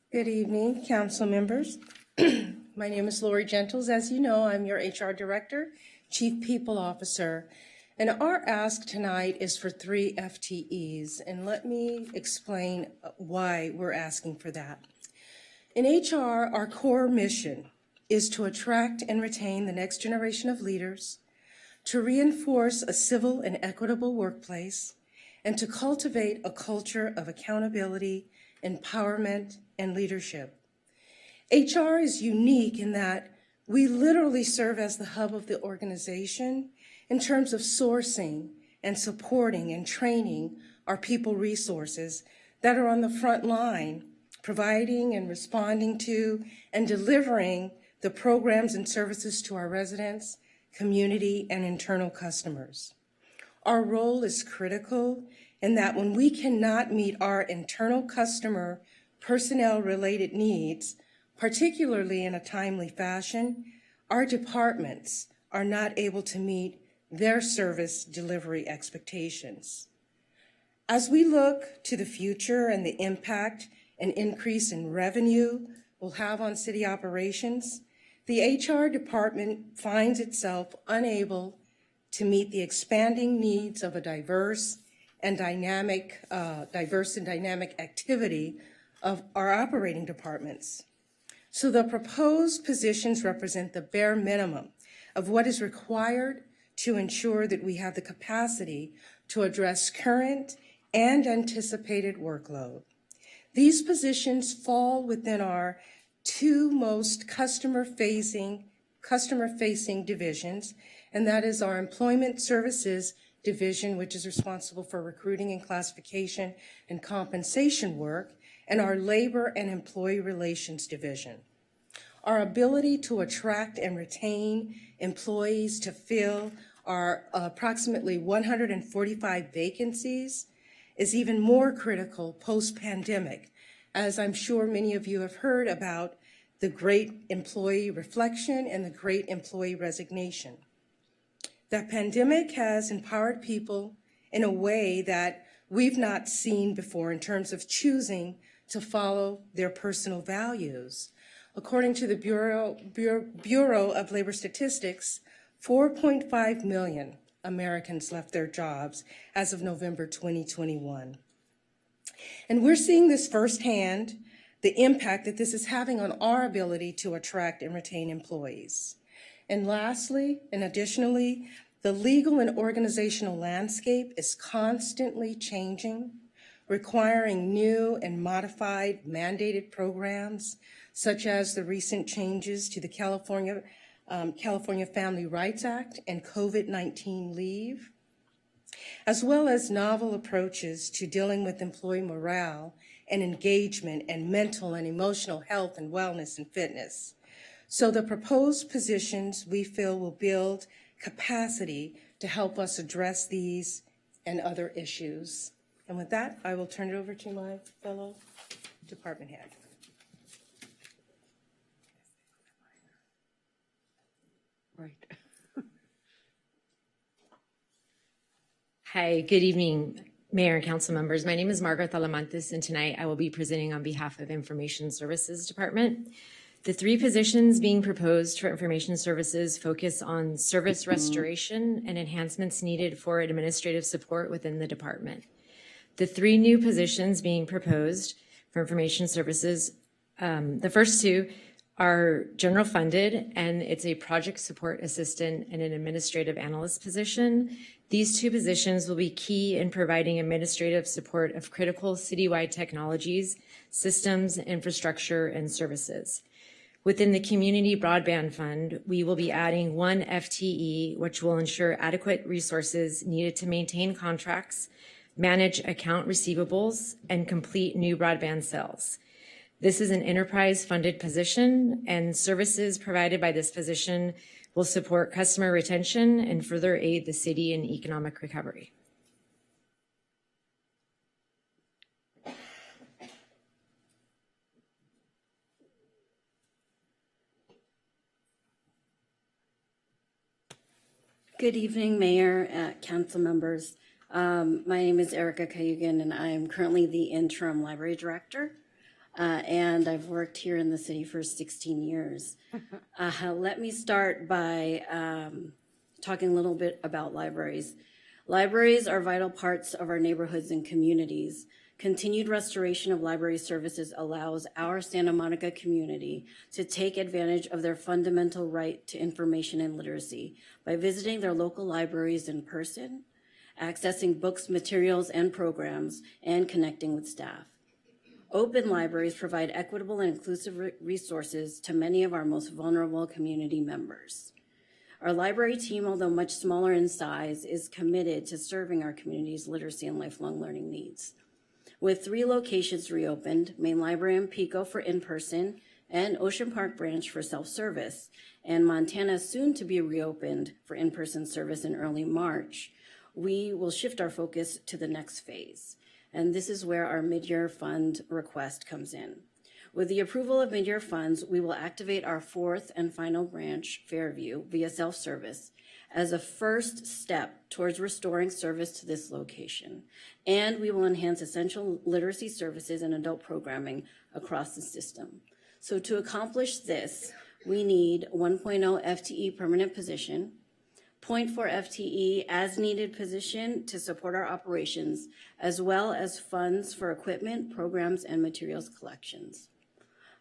Good evening, council members. My name is Lori Gentles. As you know, I'm your HR Director, Chief People Officer, and our ask tonight is for 3 FTEs, and let me explain why we're asking for that. In HR, our core mission is to attract and retain the next generation of leaders, to reinforce a civil and equitable workplace, and to cultivate a culture of accountability, empowerment, and leadership. HR is unique in that we literally serve as the hub of the organization in terms of sourcing and supporting and training our people resources that are on the front line, providing and responding to and delivering the programs and services to our residents, community, and internal customers. Our role is critical in that when we cannot meet our internal customer personnel-related needs, particularly in a timely fashion, our departments are not able to meet their service delivery expectations. As we look to the future and the impact an increase in revenue will have on city operations, the HR department finds itself unable to meet the expanding needs of a diverse and dynamic activity of our operating departments. So the proposed positions represent the bare minimum of what is required to ensure that we have the capacity to address current and anticipated workload. These positions fall within our 2 most customer-facing divisions, and that is our Employment Services Division, which is responsible for recruiting and classification and compensation work, and our Labor and Employee Relations Division. Our ability to attract and retain employees to fill our approximately 145 vacancies is even more critical post-pandemic, as I'm sure many of you have heard about the great employee reflection and the great employee resignation. The pandemic has empowered people in a way that we've not seen before in terms of choosing to follow their personal values. According to the Bureau of Labor Statistics, 4.5 million Americans left their jobs as of November 2021. And we're seeing this firsthand, the impact that this is having on our ability to attract and retain employees. And lastly, and additionally, the legal and organizational landscape is constantly changing, requiring new and modified mandated programs, such as the recent changes to the California Family Rights Act and COVID-19 leave, as well as novel approaches to dealing with employee morale and engagement and mental and emotional health and wellness and fitness. So the proposed positions we feel will build capacity to help us address these and other issues. And with that, I will turn it over to my fellow department head.
Right.
Hi, good evening, Mayor and council members. My name is Margaret Talamantes, and tonight I will be presenting on behalf of Information Services Department. The three positions being proposed for Information Services focus on service restoration and enhancements needed for administrative support within the department. The three new positions being proposed for Information Services, the first two are general funded, and it's a project support assistant and an administrative analyst position. These two positions will be key in providing administrative support of critical citywide technologies, systems, infrastructure, and services. Within the Community Broadband Fund, we will be adding one FTE, which will ensure adequate resources needed to maintain contracts, manage account receivables, and complete new broadband sales. This is an enterprise-funded position, and services provided by this position will support customer retention and further aid the city in economic recovery.
Good evening, Mayor, council members. My name is Erica Cayugan, and I am currently the interim library director. And I've worked here in the city for 16 years. Let me start by talking a little bit about libraries. Libraries are vital parts of our neighborhoods and communities. Continued restoration of library services allows our Santa Monica community to take advantage of their fundamental right to information and literacy by visiting their local libraries in person, accessing books, materials, and programs, and connecting with staff. Open libraries provide equitable and inclusive resources to many of our most vulnerable community members. Our library team, although much smaller in size, is committed to serving our community's literacy and lifelong learning needs. With 3 locations reopened, Main Library in Pico for in-person and Ocean Park Branch for self-service, and Montana soon to be reopened for in-person service in early March, we will shift our focus to the next phase. And this is where our mid-year fund request comes in. With the approval of mid-year funds, we will activate our 4th and final branch, Fairview, via self-service as a first step towards restoring service to this location. And we will enhance essential literacy services and adult programming across the system. So to accomplish this, we need 1.0 FTE permanent position, 0.4 FTE as needed position to support our operations, as well as funds for equipment, programs, and materials collections.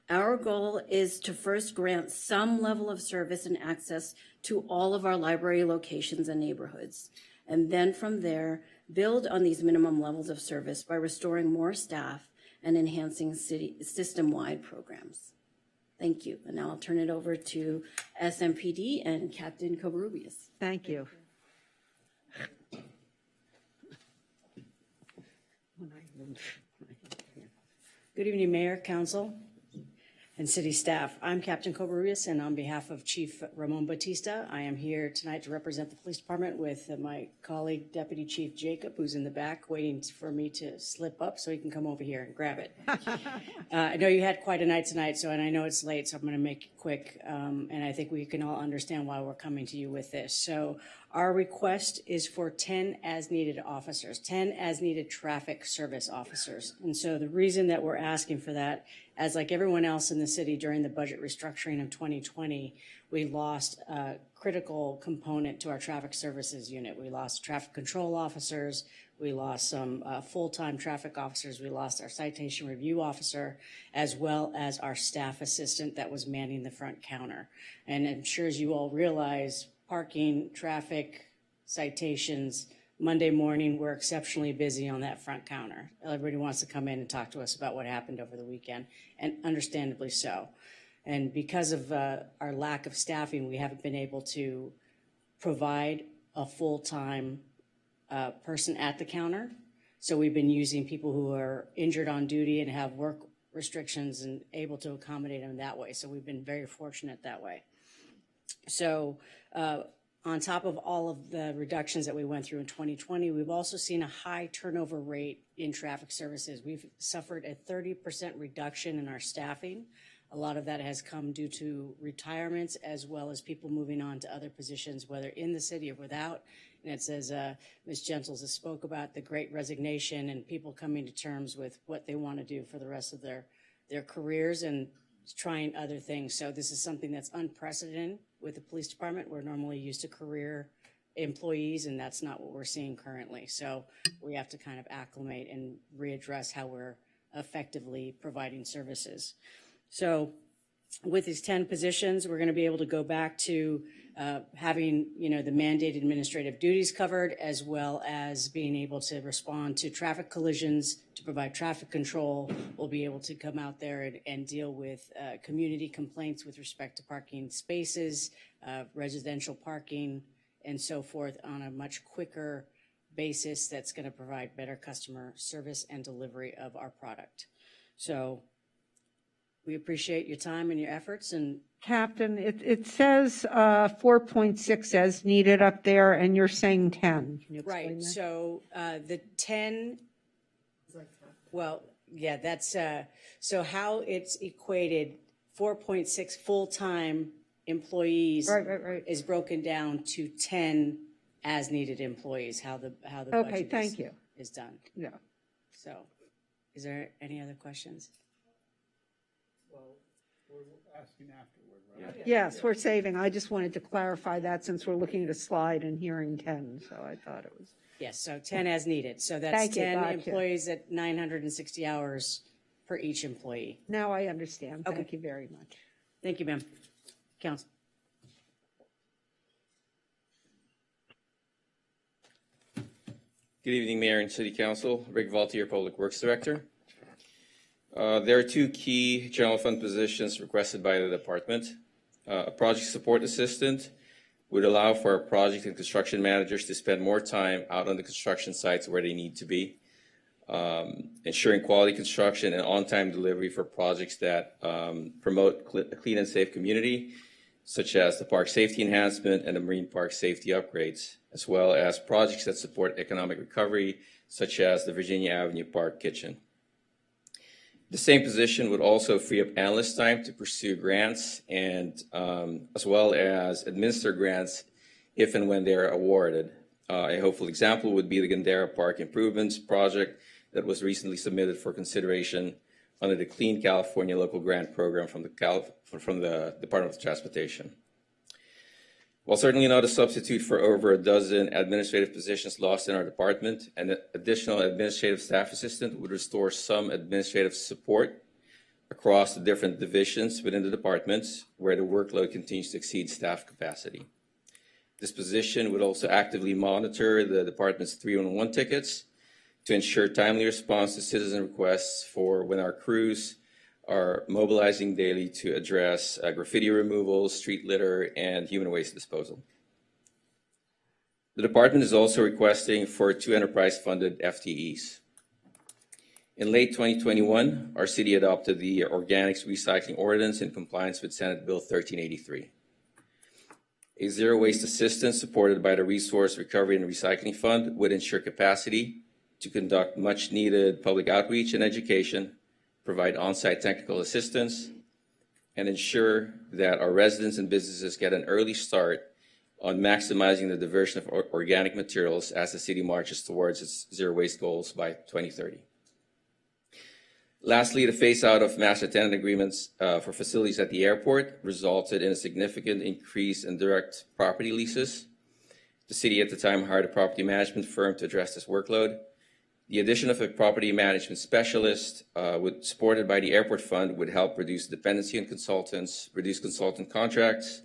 Our goal is to first grant some level of service and access to all of our library locations and neighborhoods, and then from there, build on these minimum levels of service by restoring more staff and enhancing city system-wide programs. Thank you. And now I'll turn it over to SMPD and Captain Covarrubias.
Thank you.
Good evening, Mayor, Council, and City staff. I'm Captain Covarrubias, and on behalf of Chief Ramon Batista, I am here tonight to represent the police department with my colleague, Deputy Chief Jacob, who's in the back waiting for me to slip up so he can come over here and grab it. I know you had quite a night tonight, and I know it's late, so I'm going to make it quick, and I think we can all understand why we're coming to you with this. So our request is for 10 as-needed officers, 10 as-needed traffic service officers. And so the reason that we're asking for that, as like everyone else in the city during the budget restructuring of 2020, we lost a critical component to our traffic services unit. We lost traffic control officers, we lost some full-time traffic officers, we lost our citation review officer, as well as our staff assistant that was manning the front counter. And I'm sure as you all realize, parking, traffic, citations, Monday morning, we're exceptionally busy on that front counter. Everybody wants to come in and talk to us about what happened over the weekend, and understandably so. And because of our lack of staffing, we haven't been able to provide a full-time person at the counter. So we've been using people who are injured on duty and have work restrictions and able to accommodate them that way. So we've been very fortunate that way. So on top of all of the reductions that we went through in 2020, we've also seen a high turnover rate in traffic services. We've suffered a 30% reduction in our staffing. A lot of that has come due to retirements as well as people moving on to other positions, whether in the city or without. And it's as Ms. Gentles has spoke about the great resignation and people coming to terms with what they want to do for the rest of their careers and trying other things. So this is something that's unprecedented with the police department. We're normally used to career employees, and that's not what we're seeing currently. So we have to kind of acclimate and readdress how we're effectively providing services. So with these 10 positions, we're going to be able to go back to having, the mandated administrative duties covered, as well as being able to respond to traffic collisions, to provide traffic control. We'll be able to come out there and deal with community complaints with respect to parking spaces, residential parking, and so forth on a much quicker basis that's going to provide better customer service and delivery of our product. So we appreciate your time and your efforts. And
Captain, it says 4.6 as needed up there, and you're saying 10. Can you explain
right,
that?
so the 10, well, yeah, that's, so how it's equated, 4.6 full-time employees
Right.
is broken down to 10 as-needed employees, how the
Okay,
budget
thank you.
is done.
Yeah.
So, is there any other questions?
We're asking afterward, right?
Yes, we're saving. I just wanted to clarify that since we're looking at a slide and hearing 10, so I thought it was.
Yes, so 10 as needed. So that's
Thank you,
10
gotcha.
employees at 960 hours per each employee.
Now I understand.
Okay.
Thank you very much.
Thank you, ma'am. Council.
Good evening, Mayor and City Council. Rick Valtier, Public Works Director. There are two key general fund positions requested by the department. A project support assistant would allow for our project and construction managers to spend more time out on the construction sites where they need to be, ensuring quality construction and on-time delivery for projects that promote a clean and safe community, such as the park safety enhancement and the marine park safety upgrades, as well as projects that support economic recovery, such as the Virginia Avenue Park Kitchen. The same position would also free up analyst time to pursue grants and as well as administer grants if and when they're awarded. A hopeful example would be the Gandera Park Improvements project that was recently submitted for consideration under the Clean California Local Grant Program from the Department of Transportation. While certainly not a substitute for over a dozen administrative positions lost in our department, an additional administrative staff assistant would restore some administrative support across the different divisions within the departments where the workload continues to exceed staff capacity. This position would also actively monitor the department's 311 tickets to ensure timely response to citizen requests for when our crews are mobilizing daily to address graffiti removal, street litter, and human waste disposal. The department is also requesting for 2 enterprise-funded FTEs. In late 2021, our city adopted the Organics Recycling Ordinance in compliance with Senate Bill 1383. A zero waste assistance supported by the Resource Recovery and Recycling Fund would ensure capacity to conduct much needed public outreach and education, provide on-site technical assistance, and ensure that our residents and businesses get an early start on maximizing the diversion of organic materials as the city marches towards its zero waste goals by 2030. Lastly, the phase-out of master tenant agreements for facilities at the airport resulted in a significant increase in direct property leases. The city at the time hired a property management firm to address this workload. The addition of a property management specialist supported by the airport fund would help reduce dependency on consultants, reduce consultant contracts,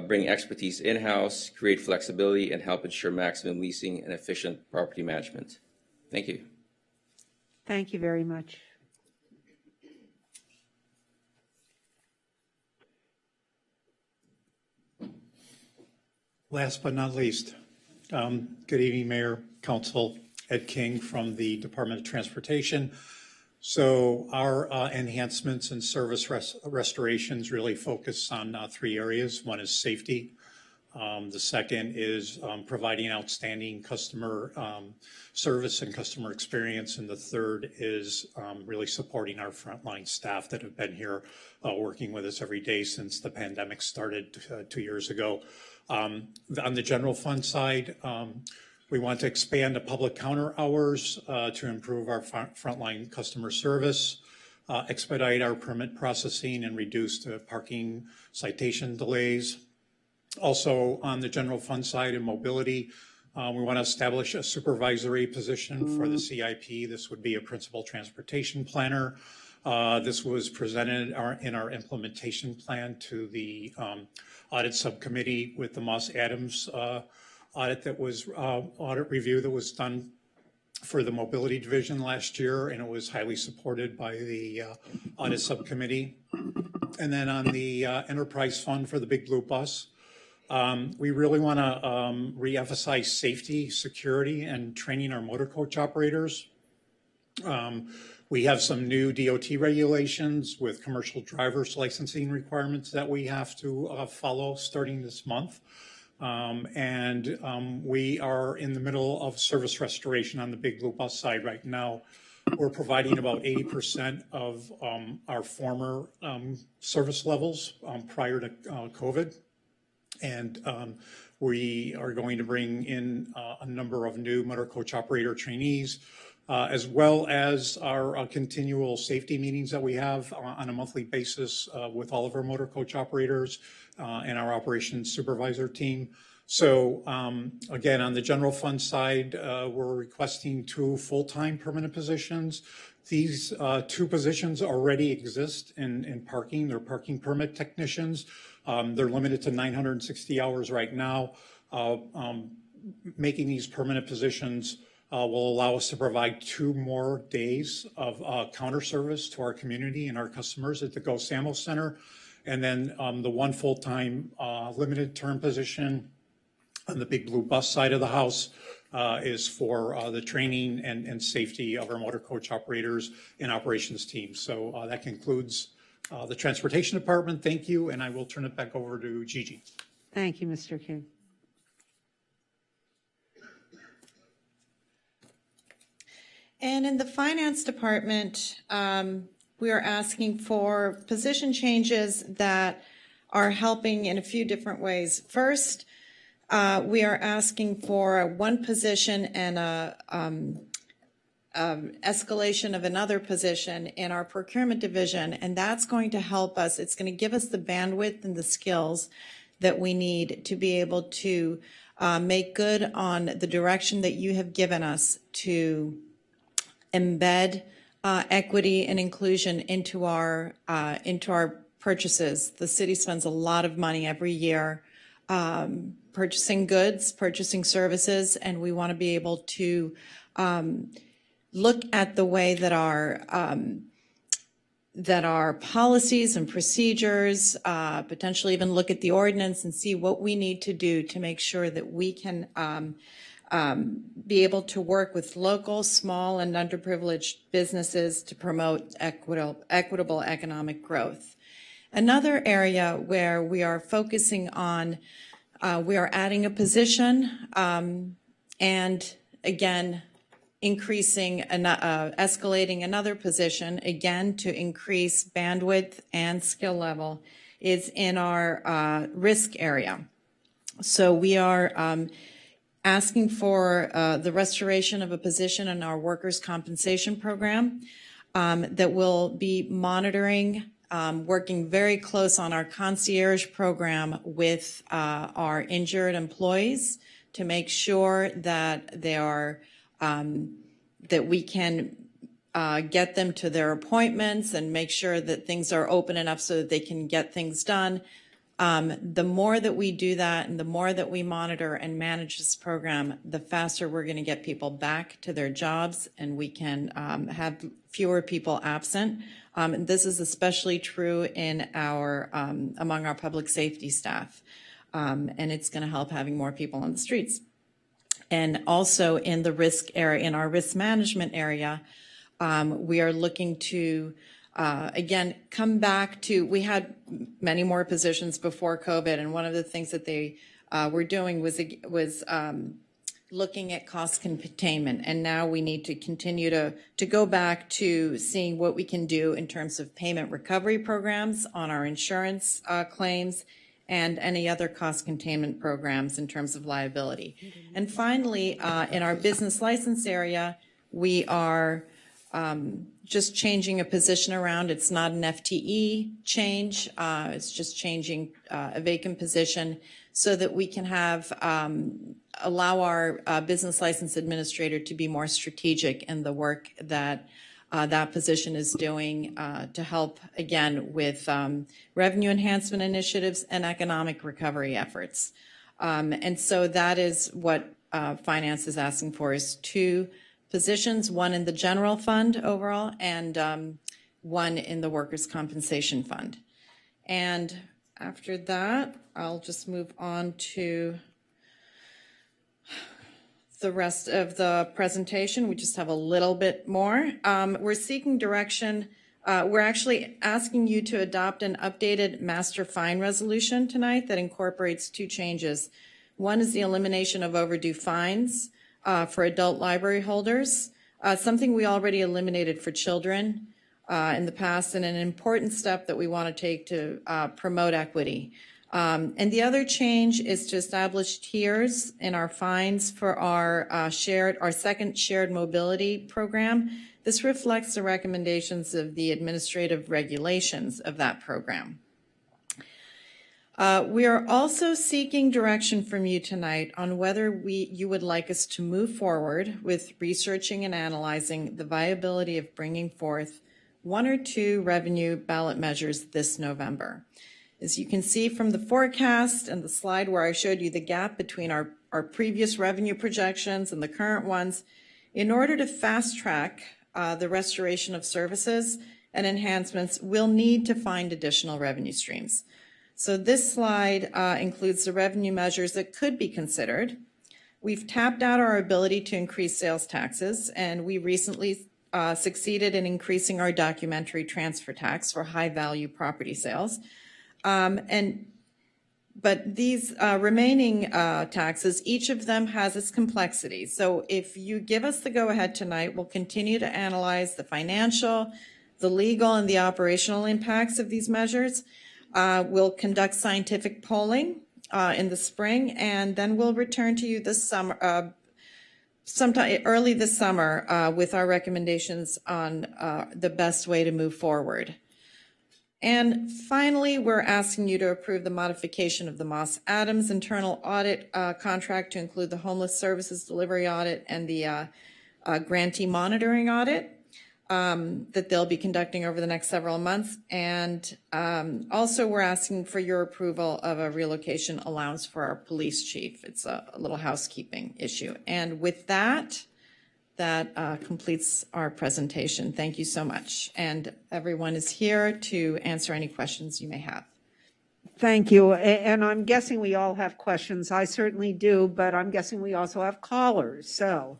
bring expertise in-house, create flexibility, and help ensure maximum leasing and efficient property management. Thank you.
Thank you very much.
Last but not least, good evening, Mayor, Council. Ed King from the Department of Transportation. So our enhancements and service restorations really focus on 3 areas. One is safety, The second is providing outstanding customer service and customer experience. And the third is really supporting our frontline staff that have been here working with us every day since the pandemic started 2 years ago. On the general fund side, we want to expand the public counter hours to improve our frontline customer service, expedite our permit processing, and reduce the parking citation delays. Also, on the general fund side in mobility, we want to establish a supervisory position for the CIP. This would be a principal transportation planner. This was presented in our implementation plan to the audit subcommittee with the Moss Adams audit review that was done for the mobility division last year, and it was highly supported by the audit subcommittee. And then on the enterprise fund for the Big Blue Bus, we really want to re-emphasize safety, security, and training our motor coach operators. We have some new DOT regulations with commercial driver's licensing requirements that we have to follow starting this month. We are in the middle of service restoration on the Big Blue Bus side right now. We're providing about 80% of our former service levels prior to COVID. And we are going to bring in a number of new motor coach operator trainees, as well as our continual safety meetings that we have on a monthly basis with all of our motor coach operators and our operations supervisor team. So again, on the general fund side, we're requesting 2 full-time permanent positions. These 2 positions already exist in parking. They're parking permit technicians. They're limited to 960 hours right now. Making these permanent positions will allow us to provide 2 more days of counter service to our community and our customers at the Go Samo Center. And then the 1 full-time limited term position on the Big Blue Bus side of the house is for the training and safety of our motor coach operators and operations teams. So that concludes the Transportation Department. Thank you, and I will turn it back over to Gigi.
Thank you, Mr. King.
And in the Finance Department, we are asking for position changes that are helping in a few different ways. First, we are asking for 1 position and a escalation of another position in our procurement division, and that's going to help us. It's going to give us the bandwidth and the skills that we need to be able to make good on the direction that you have given us to embed equity and inclusion into our purchases. The city spends a lot of money every year purchasing goods, purchasing services, and we want to be able to look at the way that our policies and procedures, potentially even look at the ordinance and see what we need to do to make sure that we can be able to work with local, small, and underprivileged businesses to promote equitable economic growth. Another area where we are focusing on, we are adding a position and again, escalating another position, again, to increase bandwidth and skill level, is in our risk area. So we are asking for the restoration of a position in our workers' compensation program that will be monitoring, working very close on our concierge program with our injured employees to make sure that they are that we can get them to their appointments and make sure that things are open enough so that they can get things done. The more that we do that and the more that we monitor and manage this program, the faster we're going to get people back to their jobs and we can have fewer people absent. And this is especially true in our among our public safety staff. And it's going to help having more people on the streets. And also in the risk area, in our risk management area, we are looking to, again, come back to, we had many more positions before COVID, and one of the things that they were doing was looking at cost containment, and now we need to continue to go back to seeing what we can do in terms of payment recovery programs on our insurance claims and any other cost containment programs in terms of liability. And finally, in our business license area, we are just changing a position around. It's not an FTE change. It's just changing a vacant position so that we can have allow our business license administrator to be more strategic in the work that that position is doing to help, again, with revenue enhancement initiatives and economic recovery efforts. And so that is what finance is asking for, is 2 positions, one in the general fund overall and one in the workers' compensation fund. And after that, I'll just move on to the rest of the presentation. We just have a little bit more. We're seeking direction. We're actually asking you to adopt an updated master fine resolution tonight that incorporates 2 changes. One is the elimination of overdue fines for adult library holders, something we already eliminated for children in the past, and an important step that we want to take to promote equity. And the other change is to establish tiers in our fines for our second shared mobility program. This reflects the recommendations of the administrative regulations of that program. We are also seeking direction from you tonight on whether you would like us to move forward with researching and analyzing the viability of bringing forth 1 or 2 revenue ballot measures this November. As you can see from the forecast and the slide where I showed you the gap between our previous revenue projections and the current ones, in order to fast track the restoration of services and enhancements, we'll need to find additional revenue streams. So this slide includes the revenue measures that could be considered. We've tapped out our ability to increase sales taxes, and we recently succeeded in increasing our documentary transfer tax for high-value property sales. But these remaining taxes, each of them has its complexity. So if you give us the go-ahead tonight, we'll continue to analyze the financial, the legal, and the operational impacts of these measures. We'll conduct scientific polling in the spring, and then we'll return to you this summer, sometime early this summer, with our recommendations on the best way to move forward. And finally, we're asking you to approve the modification of the Moss Adams internal audit contract to include the homeless services delivery audit and the grantee monitoring audit that they'll be conducting over the next several months. And also we're asking for your approval of a relocation allowance for our police chief. It's a little housekeeping issue. And with that, that completes our presentation. Thank you so much. And everyone is here to answer any questions you may have.
Thank you. And I'm guessing we all have questions. I certainly do, but I'm guessing we also have callers. So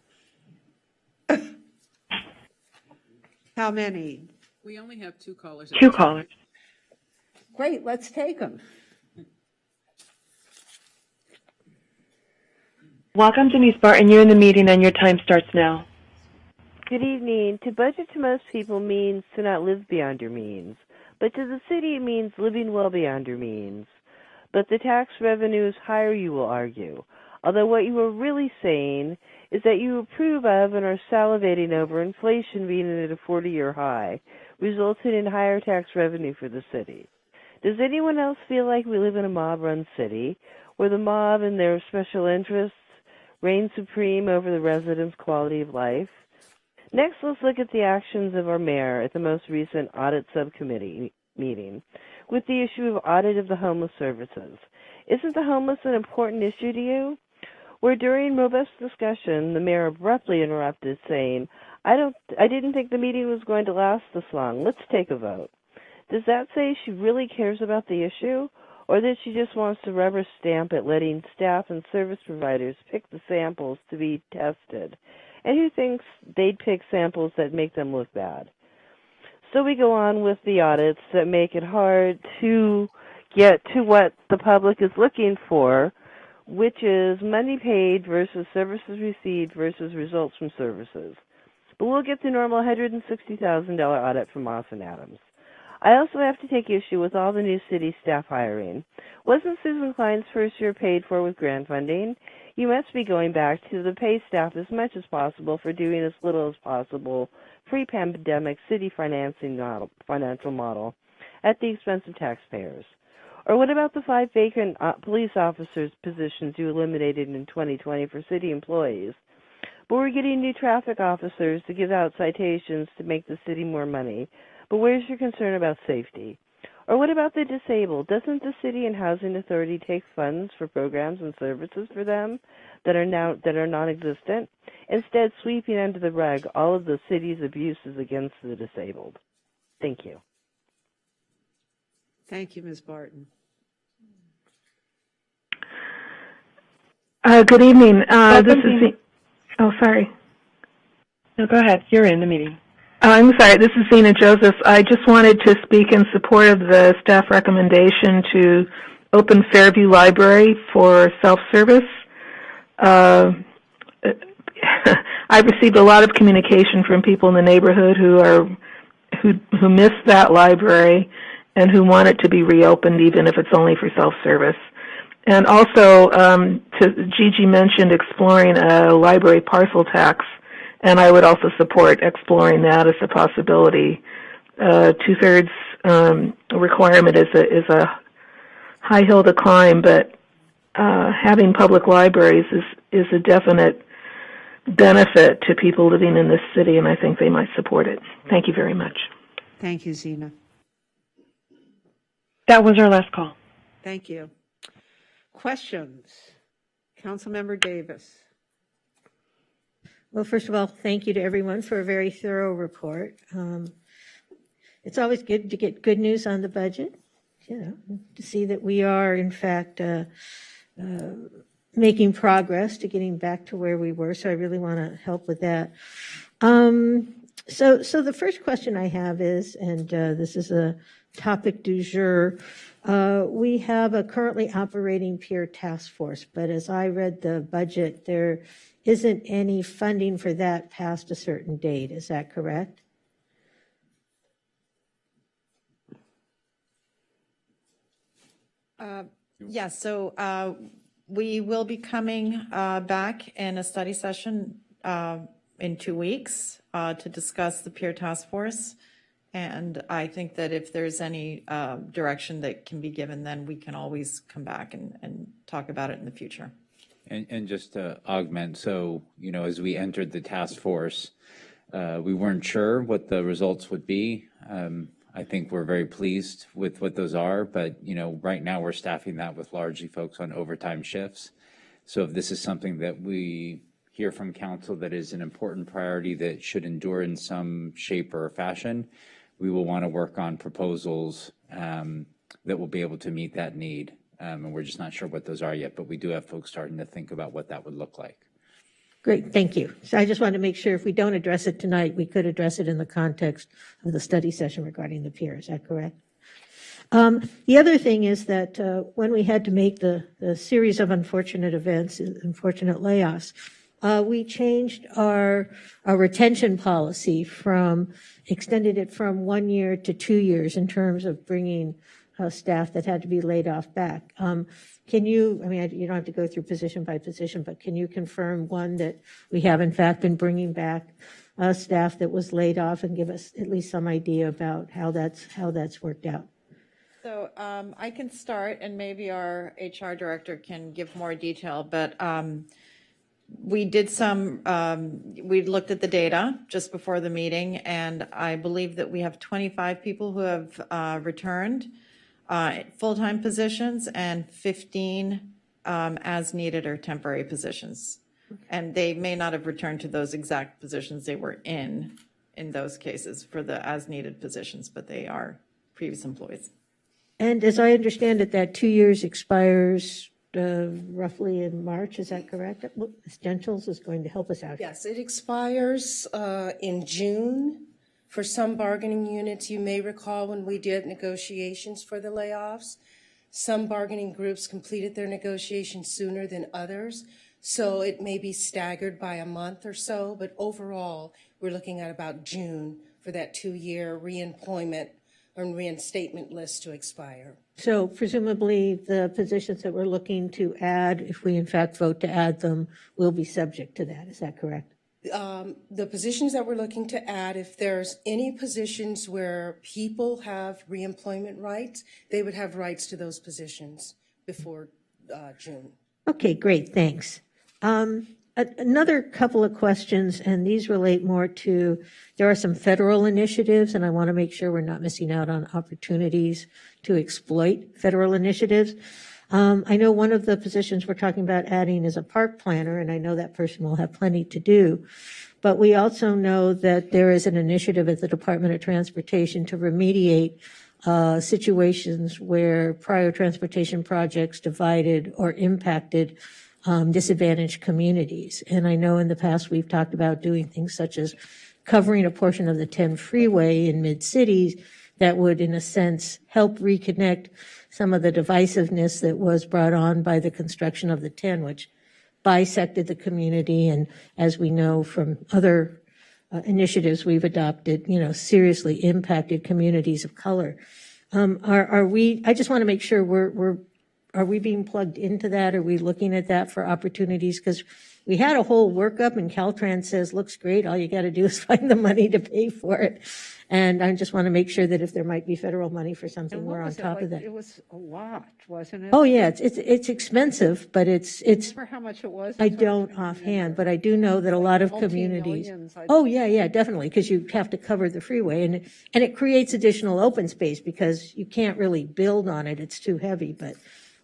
how many?
We only have 2 callers.
2 callers. Great, let's take them.
Welcome, Denise Barton. You're in the meeting and your time starts now.
Good evening. To budget to most people means to not live beyond your means. But to the city it means living well beyond your means. But the tax revenue is higher, you will argue. Although what you are really saying is that you approve of and are salivating over inflation being at a 40-year high, resulting in higher tax revenue for the city. Does anyone else feel like we live in a mob-run city, where the mob and their special interests reign supreme over the residents' quality of life? Next, let's look at the actions of our mayor at the most recent audit subcommittee meeting with the issue of audit of the homeless services. Isn't the homeless an important issue to you? Where during robust discussion, the mayor abruptly interrupted, saying, I didn't think the meeting was going to last this long. Let's take a vote. Does that say she really cares about the issue, or that she just wants to rubber stamp it, letting staff and service providers pick the samples to be tested? And who thinks they'd pick samples that make them look bad? So we go on with the audits that make it hard to get to what the public is looking for which is money paid versus services received versus results from services. But we'll get the normal $160,000 audit from Moss and Adams. I also have to take issue with all the new city staff hiring. Wasn't Susan Klein's first year paid for with grant funding? You must be going back to the pay staff as much as possible for doing as little as possible pre-pandemic city financial model at the expense of taxpayers. Or what about the 5 vacant police officers positions you eliminated in 2020 for city employees? But we're getting new traffic officers to give out citations to make the city more money. But where's your concern about safety? Or what about the disabled? Doesn't the City and Housing Authority take funds for programs and services for them that are non-existent, instead sweeping under the rug all of the city's abuses against the disabled? Thank you.
Thank you, Ms. Barton.
Good evening. This is oh, sorry.
No, go ahead. You're in the meeting.
I'm sorry. This is Zena Joseph. I just wanted to speak in support of the staff recommendation to open Fairview Library for self-service. I've received a lot of communication from people in the neighborhood who miss that library and who want it to be reopened, even if it's only for self-service. And also, Gigi mentioned exploring a library parcel tax, and I would also support exploring that as a possibility. 2/3 requirement is a high hill to climb, but having public libraries is a definite benefit to people living in this city, and I think they might support it. Thank you very much.
Thank you, Zena.
That was our last call.
Thank you. Questions? Councilmember Davis.
Well, first of all, thank you to everyone for a very thorough report. It's always good to get good news on the budget, to see that we are, in fact, making progress to getting back to where we were. So I really want to help with that. So the first question I have is, and this is a topic du jour, we have a currently operating peer task force, but as I read the budget, there isn't any funding for that past a certain date. Is that correct?
Yes, so we will be coming back in a study session in 2 weeks to discuss the peer task force. And I think that if there's any direction that can be given, then we can always come back and talk about it in the future.
And just to augment, so, as we entered the task force, we weren't sure what the results would be. I think we're very pleased with what those are, but, right now we're staffing that with largely folks on overtime shifts. So if this is something that we hear from council that is an important priority that should endure in some shape or fashion, we will want to work on proposals that will be able to meet that need. And we're just not sure what those are yet, but we do have folks starting to think about what that would look like.
Great, thank you. So I just wanted to make sure if we don't address it tonight, we could address it in the context of the study session regarding the peer. Is that correct? The other thing is that when we had to make the series of unfortunate events, unfortunate layoffs, we changed our retention policy extended it from 1 year to 2 years in terms of bringing staff that had to be laid off back. Can you, you don't have to go through position by position, but can you confirm, one, that we have in fact been bringing back staff that was laid off, and give us at least some idea about how that's worked out?
So I can start, and maybe our HR director can give more detail, but we did we looked at the data just before the meeting, and I believe that we have 25 people who have returned, full-time positions, and 15 as needed or temporary positions. And they may not have returned to those exact positions they were in those cases for the as needed positions, but they are previous employees.
And as I understand it, that 2 years expires roughly in March, is that correct? Ms. Gentles is going to help us out.
Yes, it expires in June. For some bargaining units, you may recall when we did negotiations for the layoffs, Some bargaining groups completed their negotiations sooner than others, so it may be staggered by a month or so, but overall, we're looking at about June for that 2-year reemployment or reinstatement list to expire.
So presumably the positions that we're looking to add, if we in fact vote to add them, will be subject to that. Is that correct?
The positions that we're looking to add, if there's any positions where people have reemployment rights, they would have rights to those positions before June.
Okay, great, thanks. Another couple of questions, and these relate more to, there are some federal initiatives, and I want to make sure we're not missing out on opportunities to exploit federal initiatives. I know one of the positions we're talking about adding is a park planner, and I know that person will have plenty to do. But we also know that there is an initiative at the Department of Transportation to remediate situations where prior transportation projects divided or impacted disadvantaged communities. And I know in the past we've talked about doing things such as covering a portion of the 10 freeway in mid-cities that would, in a sense, help reconnect some of the divisiveness that was brought on by the construction of the 10, which bisected the community. And as we know from other initiatives we've adopted, seriously impacted communities of color. I just want to make sure are we being plugged into that? Are we looking at that for opportunities? Because we had a whole workup and Caltrans says, looks great. All you got to do is find the money to pay for it. And I just want to make sure that if there might be federal money for something, we're on top of that.
It was a lot, wasn't it?
Oh, yeah, it's expensive, but it's.
Remember how much it was?
I don't offhand, but I do know that a lot of communities. Oh, yeah, definitely, because you have to cover the freeway, and it creates additional open space because you can't really build on it. It's too heavy, but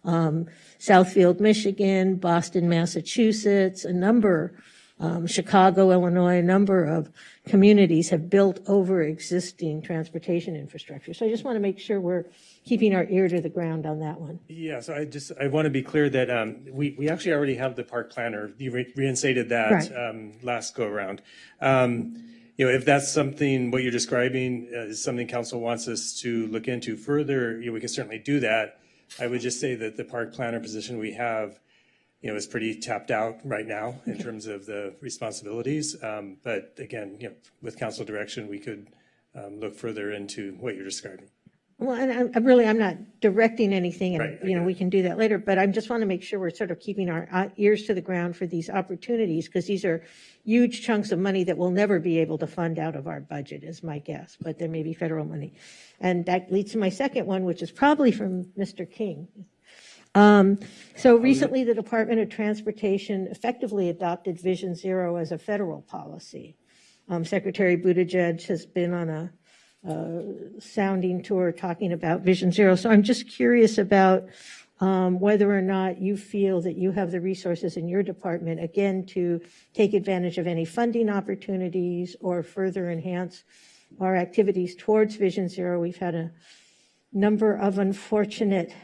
Southfield, Michigan, Boston, Massachusetts, a number, Chicago, Illinois, a number of communities have built over existing transportation infrastructure. So I just want to make sure we're keeping our ear to the ground on that one.
Yeah, so I want to be clear that we actually already have the park planner. You reinstated that
Right.
Last go around. If that's something, what you're describing is something council wants us to look into further, we can certainly do that. I would just say that the park planner position we have, is pretty tapped out right now in terms of the responsibilities. But again, with council direction, we could look further into what you're describing.
Well, and I'm not directing anything, and,
Right,
we can do that later, but I just want to make sure we're sort of keeping our ears to the ground for these opportunities, because these are huge chunks of money that we'll never be able to fund out of our budget, is my guess, but there may be federal money. And that leads to my second one, which is probably from Mr. King. So recently, the Department of Transportation effectively adopted Vision Zero as a federal policy. Secretary Buttigieg has been on a sounding tour talking about Vision Zero. So I'm just curious about whether or not you feel that you have the resources in your department, again, to take advantage of any funding opportunities or further enhance our activities towards Vision Zero. We've had a number of unfortunate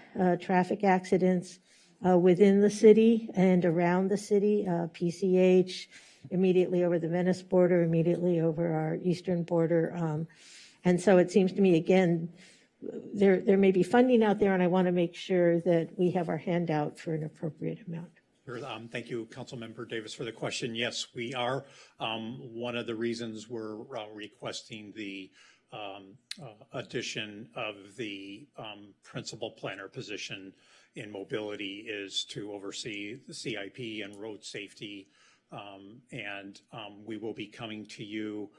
traffic accidents within the city and around the city, PCH, immediately over the Venice border, immediately over our eastern border. And so it seems to me, again, there may be funding out there, and I want to make sure that we have our hand out for an appropriate amount.
Sure. Thank you, Councilmember Davis, for the question. Yes, we are. One of the reasons we're requesting the addition of the principal planner position in mobility is to oversee the CIP and road safety. And we will be coming to you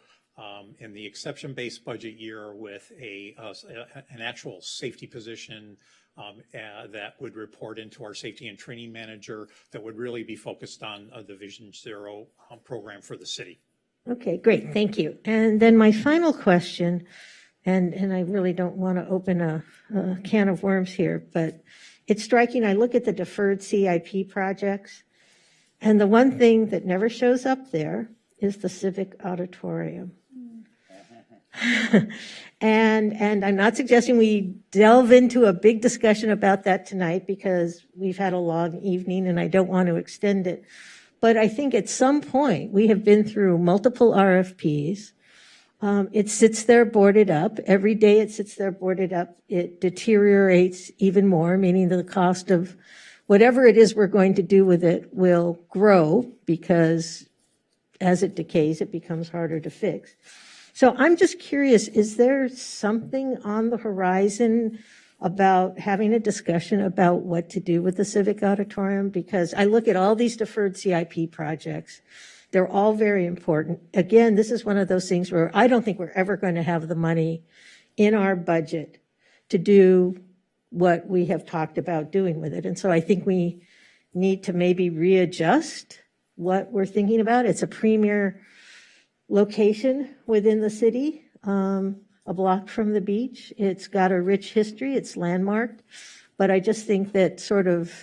in the exception-based budget year with an actual safety position that would report into our safety and training manager that would really be focused on the Vision Zero program for the city.
Okay, great, thank you. And then my final question, and I really don't want to open a can of worms here, but it's striking. I look at the deferred CIP projects, and the one thing that never shows up there is the civic auditorium. And I'm not suggesting we delve into a big discussion about that tonight because we've had a long evening and I don't want to extend it. But I think at some point we have been through multiple RFPs. It sits there boarded up. Every day it sits there boarded up, it deteriorates even more, meaning that the cost of whatever it is we're going to do with it will grow because as it decays, it becomes harder to fix. So I'm just curious, is there something on the horizon about having a discussion about what to do with the Civic Auditorium? Because I look at all these deferred CIP projects. They're all very important. Again, this is one of those things where I don't think we're ever going to have the money in our budget to do what we have talked about doing with it. And so I think we need to maybe readjust what we're thinking about. It's a premier location within the city, a block from the beach. It's got a rich history. It's landmarked. But I just think that sort of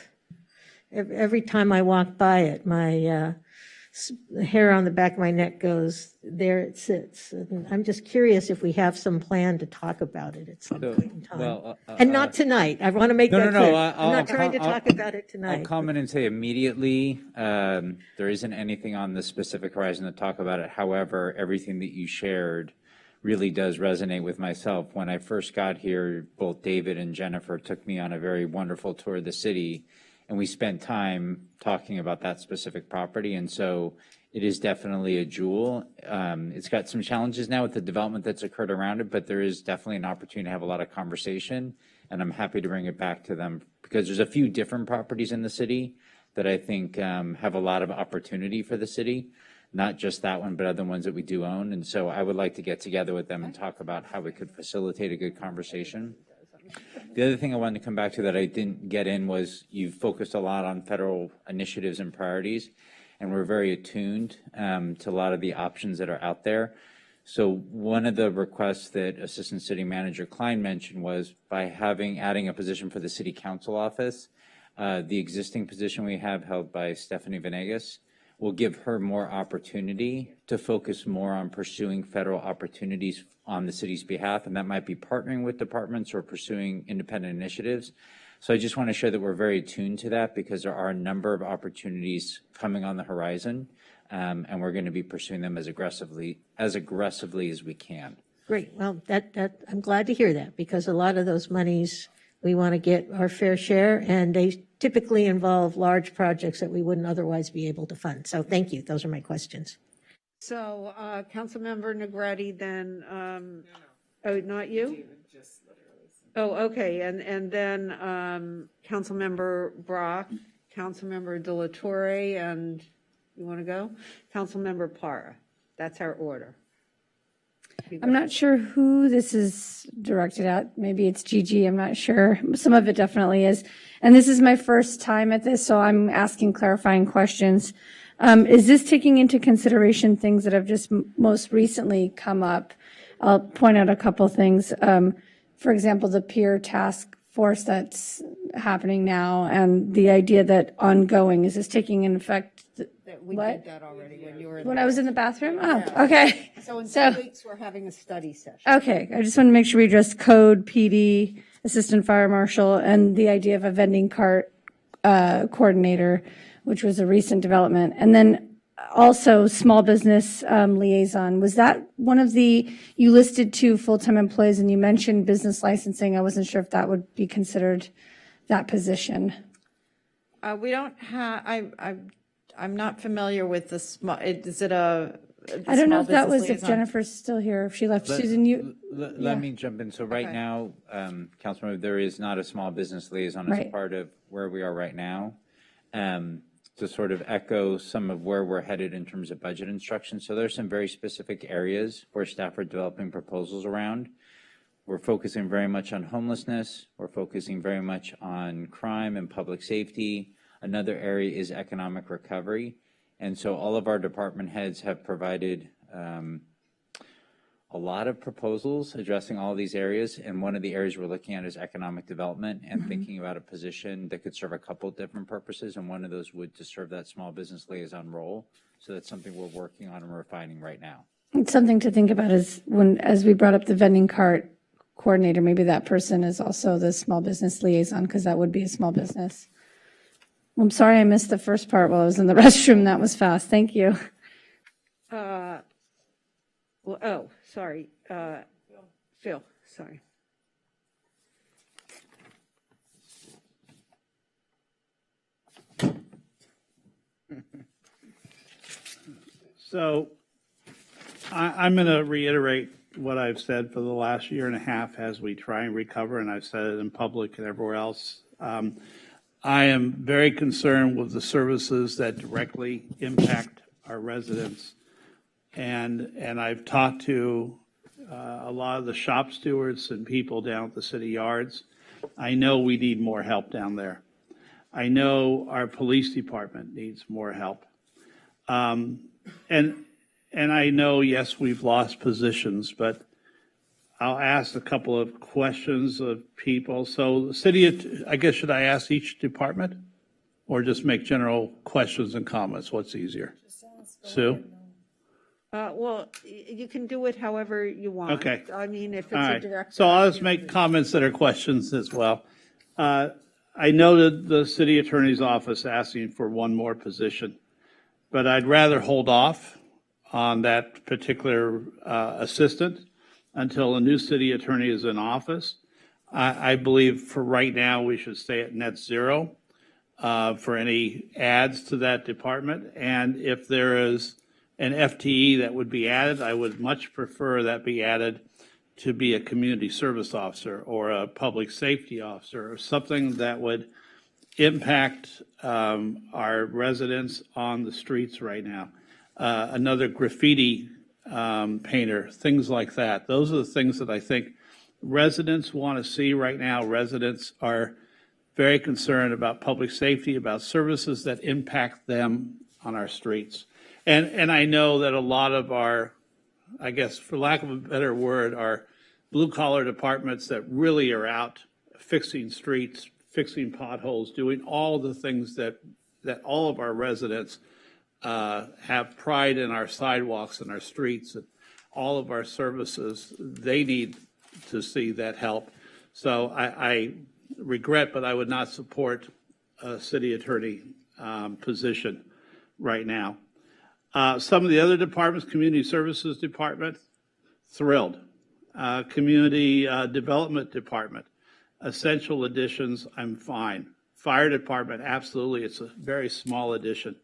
every time I walk by it, my hair on the back of my neck goes, there it sits. And I'm just curious if we have some plan to talk about it at some point in time. And not tonight. I want to make that clear. I'm not trying to talk about it tonight.
I'll comment and say immediately, there isn't anything on the specific horizon to talk about it. However, everything that you shared really does resonate with myself. When I first got here, both David and Jennifer took me on a very wonderful tour of the city, and we spent time talking about that specific property. And so it is definitely a jewel. It's got some challenges now with the development that's occurred around it, but there is definitely an opportunity to have a lot of conversation. And I'm happy to bring it back to them because there's a few different properties in the city that I think have a lot of opportunity for the city, not just that one, but other ones that we do own. And so I would like to get together with them and talk about how we could facilitate a good conversation. The other thing I wanted to come back to that I didn't get in was you've focused a lot on federal initiatives and priorities, and we're very attuned to a lot of the options that are out there. So one of the requests that Assistant City Manager Klein mentioned was by adding a position for the City Council office, the existing position we have held by Stephanie Venegas will give her more opportunity to focus more on pursuing federal opportunities on the city's behalf, and that might be partnering with departments or pursuing independent initiatives. So I just want to share that we're very attuned to that because there are a number of opportunities coming on the horizon, and we're going to be pursuing them as aggressively as we can.
Great. Well, I'm glad to hear that because a lot of those monies, we want to get our fair share, and they typically involve large projects that we wouldn't otherwise be able to fund. So thank you. Those are my questions.
So, Councilmember Negretti, then, oh, not you? Oh, okay, and then Councilmember Brock, Councilmember De La Torre, and you want to go? Councilmember Parra. That's our order.
I'm not sure who this is directed at. Maybe it's Gigi. I'm not sure. Some of it definitely is. And this is my first time at this, so I'm asking clarifying questions. Is this taking into consideration things that have just most recently come up? I'll point out a couple things. For example, the peer task force that's happening now and the idea that ongoing, is this taking in effect?
We did that already when you were.
When I was in the bathroom? Oh, okay.
So in 2 weeks, we're having a study session.
Okay, I just want to make sure we address code, PD, assistant fire marshal, and the idea of a vending cart coordinator, which was a recent development. And then also small business liaison. Was that one of you listed 2 full-time employees and you mentioned business licensing. I wasn't sure if that would be considered that position.
We don't have, I'm not familiar with the small, is it a?
I don't know if that was,
liaison?
if Jennifer's still here, if she left. Susan, you?
Let me jump in. So right now, Councilmember, there is not a small business liaison as a part of where we are right now. To sort of echo some of where we're headed in terms of budget instructions. So there's some very specific areas where staff are developing proposals around. We're focusing very much on homelessness. We're focusing very much on crime and public safety. Another area is economic recovery. And so all of our department heads have provided a lot of proposals addressing all these areas. And one of the areas we're looking at is economic development and thinking about a position that could serve a couple different purposes. And one of those would to serve that small business liaison role. So that's something we're working on and refining right now.
It's something to think about is as we brought up the vending cart coordinator, maybe that person is also the small business liaison because that would be a small business. I'm sorry I missed the first part while I was in the restroom. That was fast. Thank you.
Well, oh, sorry, Phil, sorry.
So I'm going to reiterate what I've said for the last year and a half as we try and recover, and I've said it in public and everywhere else. I am very concerned with the services that directly impact our residents. And I've talked to a lot of the shop stewards and people down at the city yards. I know we need more help down there. I know our police department needs more help. And I know, yes, we've lost positions, but I'll ask a couple of questions of people. So the city, I guess, should I ask each department or just make general questions and comments? What's easier? Sue?
Well, you can do it however you want.
Okay.
I mean, if it's
All
a
right.
direct.
So I'll just make comments that are questions as well. I noted the city attorney's office asking for one more position, but I'd rather hold off on that particular assistant until a new city attorney is in office. I believe for right now, we should stay at net zero for any adds to that department. And if there is an FTE that would be added, I would much prefer that be added to be a community service officer or a public safety officer or something that would impact our residents on the streets right now. Another graffiti painter, things like that. Those are the things that I think residents want to see right now. Residents are very concerned about public safety, about services that impact them on our streets. And I know that a lot of our, I guess, for lack of a better word, our blue-collar departments that really are out fixing streets, fixing potholes, doing all the things that all of our residents have pride in our sidewalks and our streets and all of our services. They need to see that help. So I regret, but I would not support a city attorney position right now. Some of the other departments, Community Services Department, thrilled. Community Development Department, essential additions, I'm fine. Fire Department, absolutely, it's a very small addition.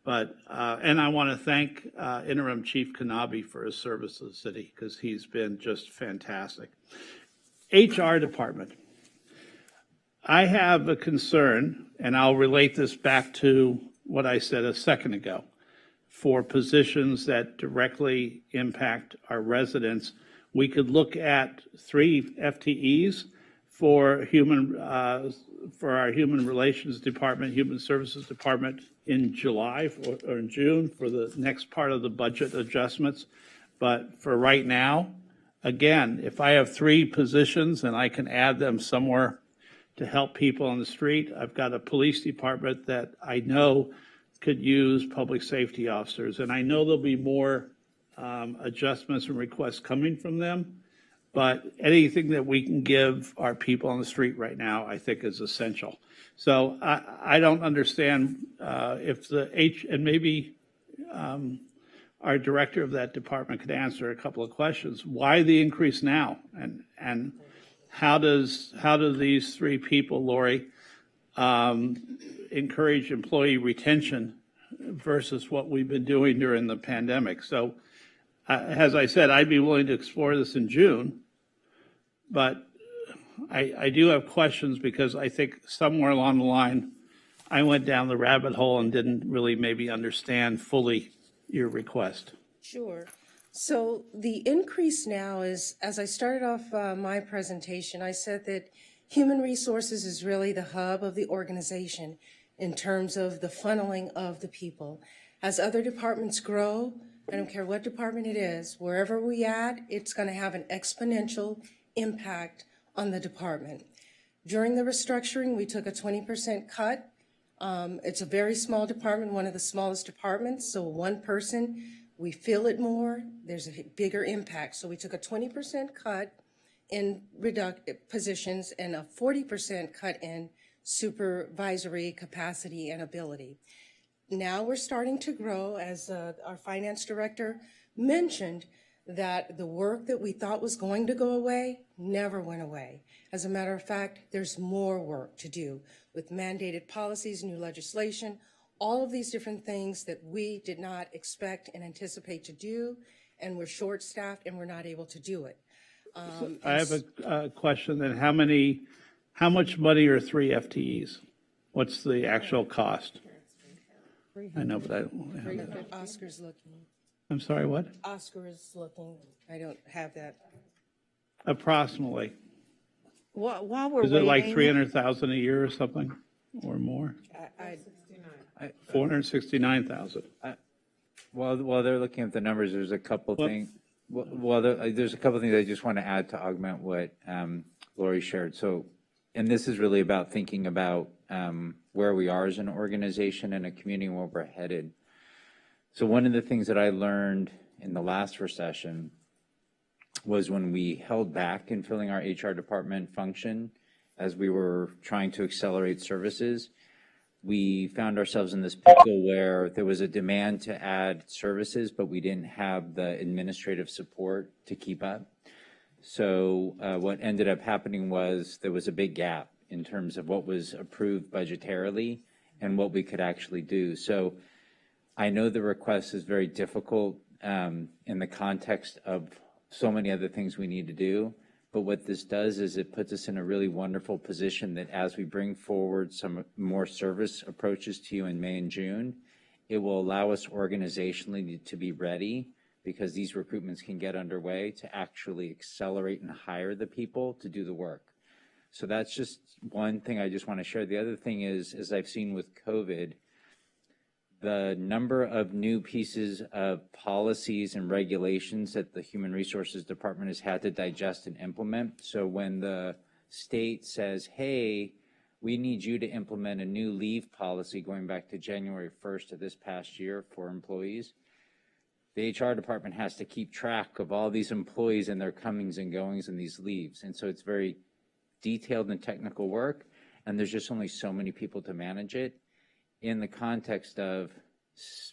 But, and I want to thank Interim Chief Kanabe for his service to the city because he's been just fantastic. HR Department. I have a concern, and I'll relate this back to what I said a second ago, for positions that directly impact our residents. We could look at 3 FTEs for our Human Relations Department, Human Services Department in July or in June for the next part of the budget adjustments. But for right now, again, if I have 3 positions and I can add them somewhere to help people on the street, I've got a police department that I know could use public safety officers. And I know there'll be more adjustments and requests coming from them. But anything that we can give our people on the street right now, I think is essential. So I don't understand if the and maybe our director of that department could answer a couple of questions. Why the increase now? And how do these 3 people, Lori, encourage employee retention versus what we've been doing during the pandemic? So as I said, I'd be willing to explore this in June, but I do have questions because I think somewhere along the line, I went down the rabbit hole and didn't really maybe understand fully your request.
Sure. So the increase now is, as I started off my presentation, I said that human resources is really the hub of the organization in terms of the funneling of the people. As other departments grow, I don't care what department it is, wherever we add, it's going to have an exponential impact on the department. During the restructuring, we took a 20% cut. It's a very small department, one of the smallest departments, so one person, we feel it more, there's a bigger impact. So we took a 20% cut in positions and a 40% cut in supervisory capacity and ability. Now we're starting to grow, as our finance director mentioned, that the work that we thought was going to go away never went away. As a matter of fact, there's more work to do with mandated policies, new legislation, all of these different things that we did not expect and anticipate to do, and we're short-staffed and we're not able to do it.
I have a question then. How much money are 3 FTEs? What's the actual cost? I know, but I don't.
Oscar's looking.
I'm sorry, what?
Oscar is looking. I don't have that.
Approximately.
While we're
Is it like
waiting-
300,000 a year or something, or more? 469,000.
While they're looking at the numbers, there's a couple things. There's a couple things I just want to add to augment what Lori shared. So, and this is really about thinking about where we are as an organization and a community, where we're headed. So one of the things that I learned in the last recession was when we held back in filling our HR department function as we were trying to accelerate services, we found ourselves in this pickle where there was a demand to add services, but we didn't have the administrative support to keep up. So what ended up happening was there was a big gap in terms of what was approved budgetarily and what we could actually do. So I know the request is very difficult in the context of so many other things we need to do. But what this does is it puts us in a really wonderful position that as we bring forward some more service approaches to you in May and June, it will allow us organizationally to be ready, because these recruitments can get underway to actually accelerate and hire the people to do the work. So that's just one thing I just want to share. The other thing is, as I've seen with COVID, the number of new pieces of policies and regulations that the Human Resources Department has had to digest and implement. So when the state says, hey, we need you to implement a new leave policy going back to January 1st of this past year for employees, the HR department has to keep track of all these employees and their comings and goings and these leaves. And so it's very detailed and technical work, and there's just only so many people to manage it. In the context of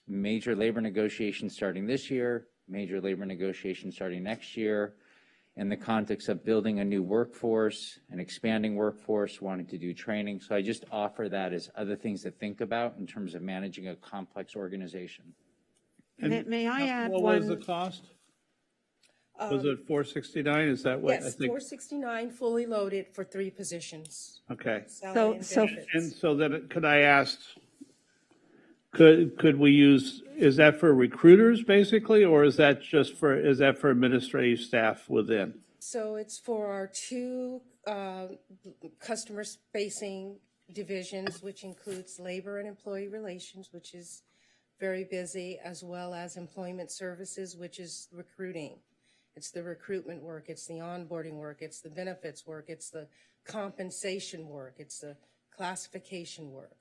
major labor negotiations starting this year, major labor negotiations starting next year, in the context of building a new workforce, an expanding workforce, wanting to do training. So I just offer that as other things to think about in terms of managing a complex organization.
May I add
what
one?
What was the cost? Was it 469? Is that what I
Yes,
think?
469 fully loaded for 3 positions.
Okay.
Salary and benefits.
And so then could I ask, could we use, is that for recruiters basically, or is that just for, is that for administrative staff within?
So it's for our 2 customer-facing divisions, which includes labor and employee relations, which is very busy, as well as employment services, which is recruiting. It's the recruitment work, it's the onboarding work, it's the benefits work, it's the compensation work, it's the classification work.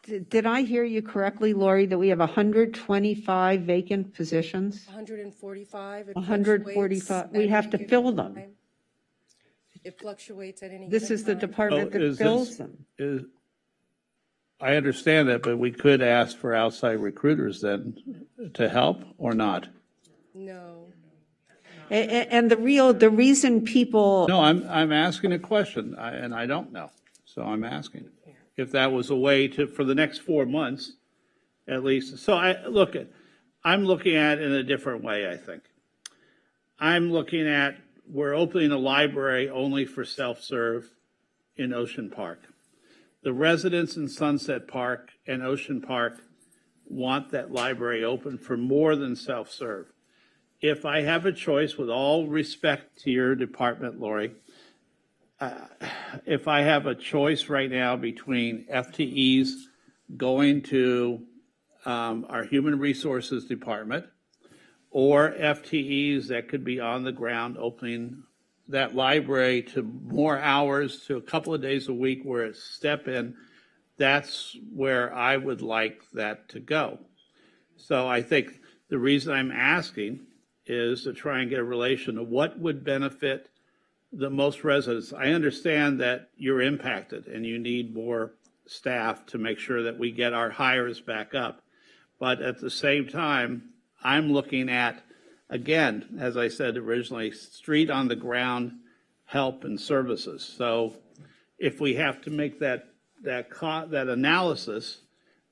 Did I hear you correctly, Lori, that we have 125 vacant positions?
145.
145. We have to fill them.
It fluctuates at any
This
given
is the
time.
department that fills them.
I understand that, but we could ask for outside recruiters then to help or not?
No.
And the reason people.
No, I'm asking a question, and I don't know, so I'm asking if that was a way to, for the next 4 months, at least. So I'm looking at it in a different way, I think. I'm looking at, we're opening a library only for self-serve in Ocean Park. The residents in Sunset Park and Ocean Park want that library open for more than self-serve. If I have a choice, with all respect to your department, Lori, if I have a choice right now between FTEs going to our Human Resources Department or FTEs that could be on the ground opening that library to more hours, to a couple of days a week where it's step in, that's where I would like that to go. So I think the reason I'm asking is to try and get a relation of what would benefit the most residents. I understand that you're impacted and you need more staff to make sure that we get our hires back up. But at the same time, I'm looking at again, as I said originally, street on the ground help and services. So if we have to make that analysis,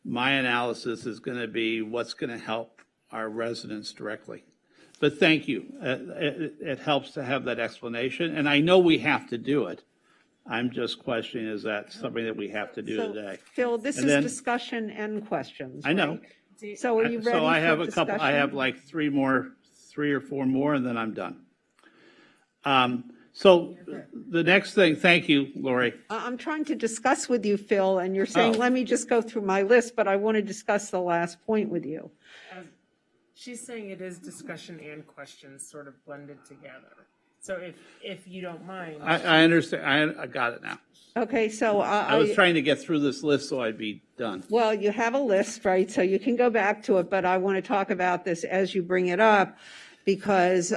my analysis is going to be what's going to help our residents directly. But thank you. It helps to have that explanation, and I know we have to do it. I'm just questioning, is that something that we have to do today?
Phil, this
And
is
then-
discussion and questions.
I know.
right? So are you ready
So I have
for
a couple, I
discussion?
have like three or four more, and then I'm done. So the next thing, thank you, Lori.
I'm trying to discuss with you, Phil, and you're saying,
Oh.
let me just go through my list, but I want to discuss the last point with you.
She's saying it is discussion and questions sort of blended together. So if you don't mind.
I understand, I got it now.
Okay, so
I was trying to get through this list so I'd be done.
well, you have a list, right? So you can go back to it, but I want to talk about this as you bring it up because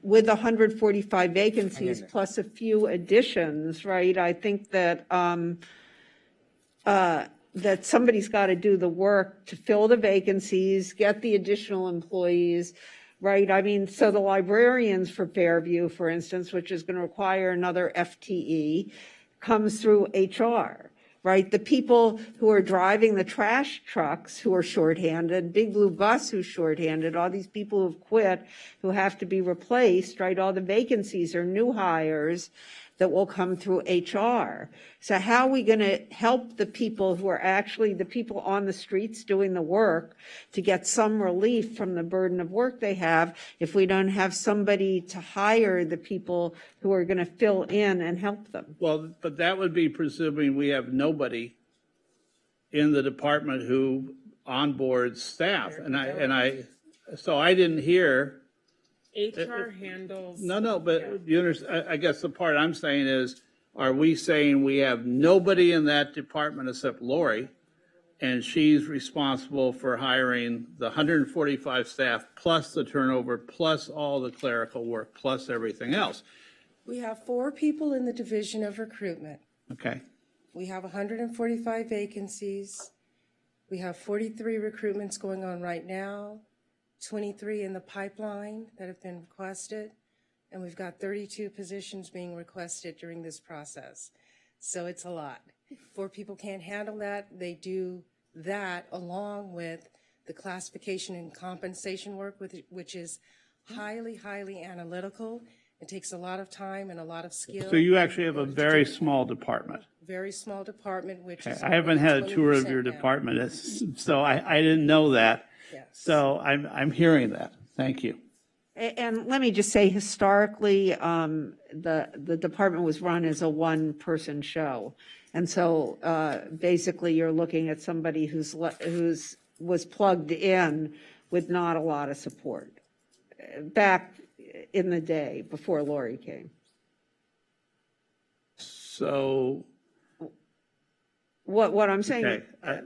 with 145 vacancies plus a few additions, right? I think that that somebody's got to do the work to fill the vacancies, get the additional employees, right? I mean, so the librarians for Fairview, for instance, which is going to require another FTE, comes through HR, right? The people who are driving the trash trucks who are shorthanded, Big Blue Bus who's shorthanded, all these people who've quit who have to be replaced, right? All the vacancies are new hires that will come through HR. So how are we going to help the people who are actually the people on the streets doing the work to get some relief from the burden of work they have if we don't have somebody to hire the people who are going to fill in and help them?
Well, but that would be presuming we have nobody in the department who onboards staff. So I didn't hear.
HR handles.
No, but you understand, I guess the part I'm saying is, are we saying we have nobody in that department except Lori, and she's responsible for hiring the 145 staff plus the turnover, plus all the clerical work, plus everything else?
We have 4 people in the Division of Recruitment.
Okay.
We have 145 vacancies. We have 43 recruitments going on right now, 23 in the pipeline that have been requested, and we've got 32 positions being requested during this process. So it's a lot. 4 people can't handle that. They do that along with the classification and compensation work, which is highly, highly analytical. It takes a lot of time and a lot of skill.
So you actually have a very small department.
Very small department, which is.
I haven't had a tour of
20%
your
now.
department, so I didn't know that.
Yes.
So I'm hearing that. Thank you.
And let me just say, historically, the department was run as a one-person show. And so basically, you're looking at somebody who's was plugged in with not a lot of support back in the day before Lori came.
So.
What I'm saying,
Okay.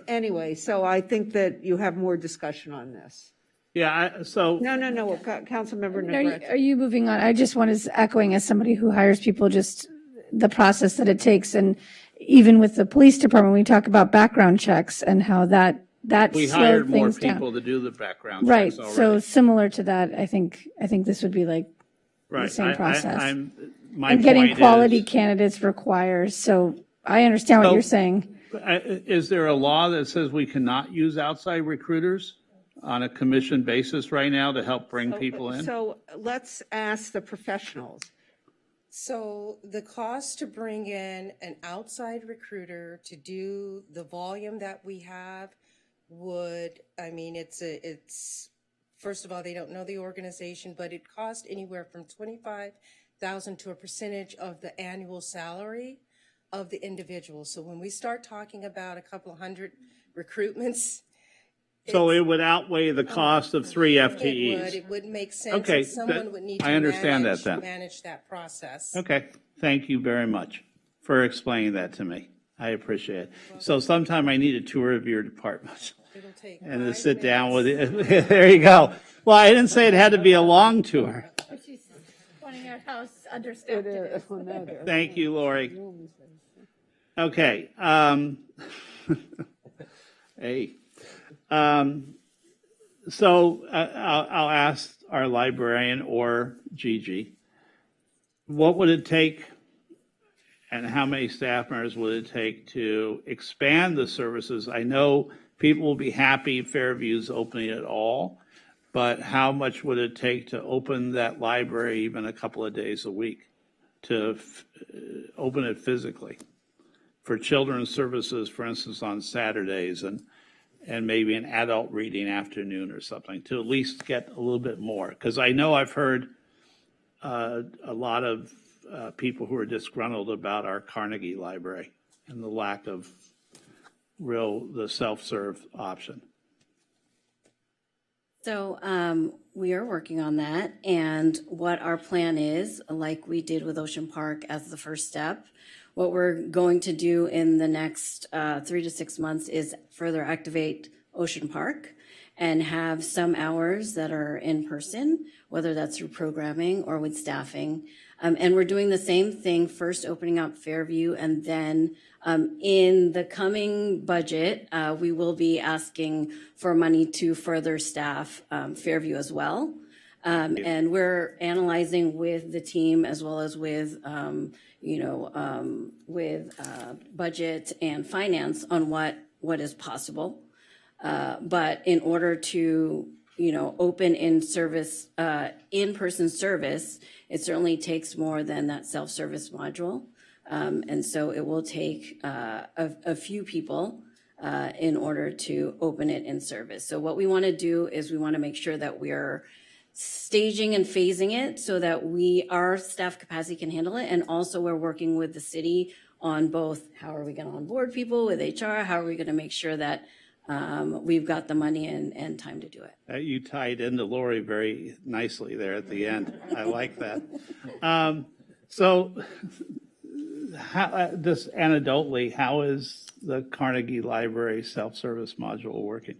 anyway, so I think that you have more discussion on this.
Yeah, so.
No, Councilmember
Are
Negrete.
are you moving on? I just want to echoing as somebody who hires people, just the process that it takes. And even with the police department, we talk about background checks and how that
We
slowed
hired more
things down.
people to do the background
Right.
checks already.
So similar to that, I think this would be like the
Right.
same process.
My
And getting
point
quality
is,
candidates requires, so I understand what
So-
you're saying.
Is there a law that says we cannot use outside recruiters on a commission basis right now to help bring people in?
So let's ask the professionals.
So the cost to bring in an outside recruiter to do the volume that we have it's first of all, they don't know the organization, but it costs anywhere from $25,000 to a percentage of the annual salary of the individual. So when we start talking about a couple hundred recruitments,
So it would outweigh the cost of 3 FTEs?
it would make sense.
Okay,
And someone would need to
I understand that then.
manage that process.
Okay, thank you very much for explaining that to me. I appreciate it. So sometime I need a tour of your department.
It'll take
And to sit down with you. There you go. Well, I didn't say it had to be a long tour.
She's pointing out how understaffed it is.
Thank you, Lori. Okay. Hey. So I'll ask our librarian or Gigi, what would it take and how many staff members would it take to expand the services? I know people will be happy Fairview's opening it all, but how much would it take to open that library even a couple of days a week, to open it physically? For children's services, for instance, on Saturdays, and maybe an adult reading afternoon or something, to at least get a little bit more. Because I know I've heard a lot of people who are disgruntled about our Carnegie Library and the lack of the self-serve option.
So we are working on that, and what our plan is, like we did with Ocean Park as the first step, what we're going to do in the next 3 to 6 months is further activate Ocean Park and have some hours that are in person, whether that's through programming or with staffing. And we're doing the same thing, first opening up Fairview, and then in the coming budget, we will be asking for money to further staff Fairview as well. And we're analyzing with the team as well as with, budget and finance on what is possible. But in order to, open in-person service, it certainly takes more than that self-service module. And so it will take a few people in order to open it in service. So what we want to do is we want to make sure that we're staging and phasing it so that our staff capacity can handle it. And also we're working with the city on both how are we going to onboard people with HR, how are we going to make sure that we've got the money and time to do it.
You tied into Lori very nicely there at the end. I like that. So just anecdotally, how is the Carnegie Library self-service module working?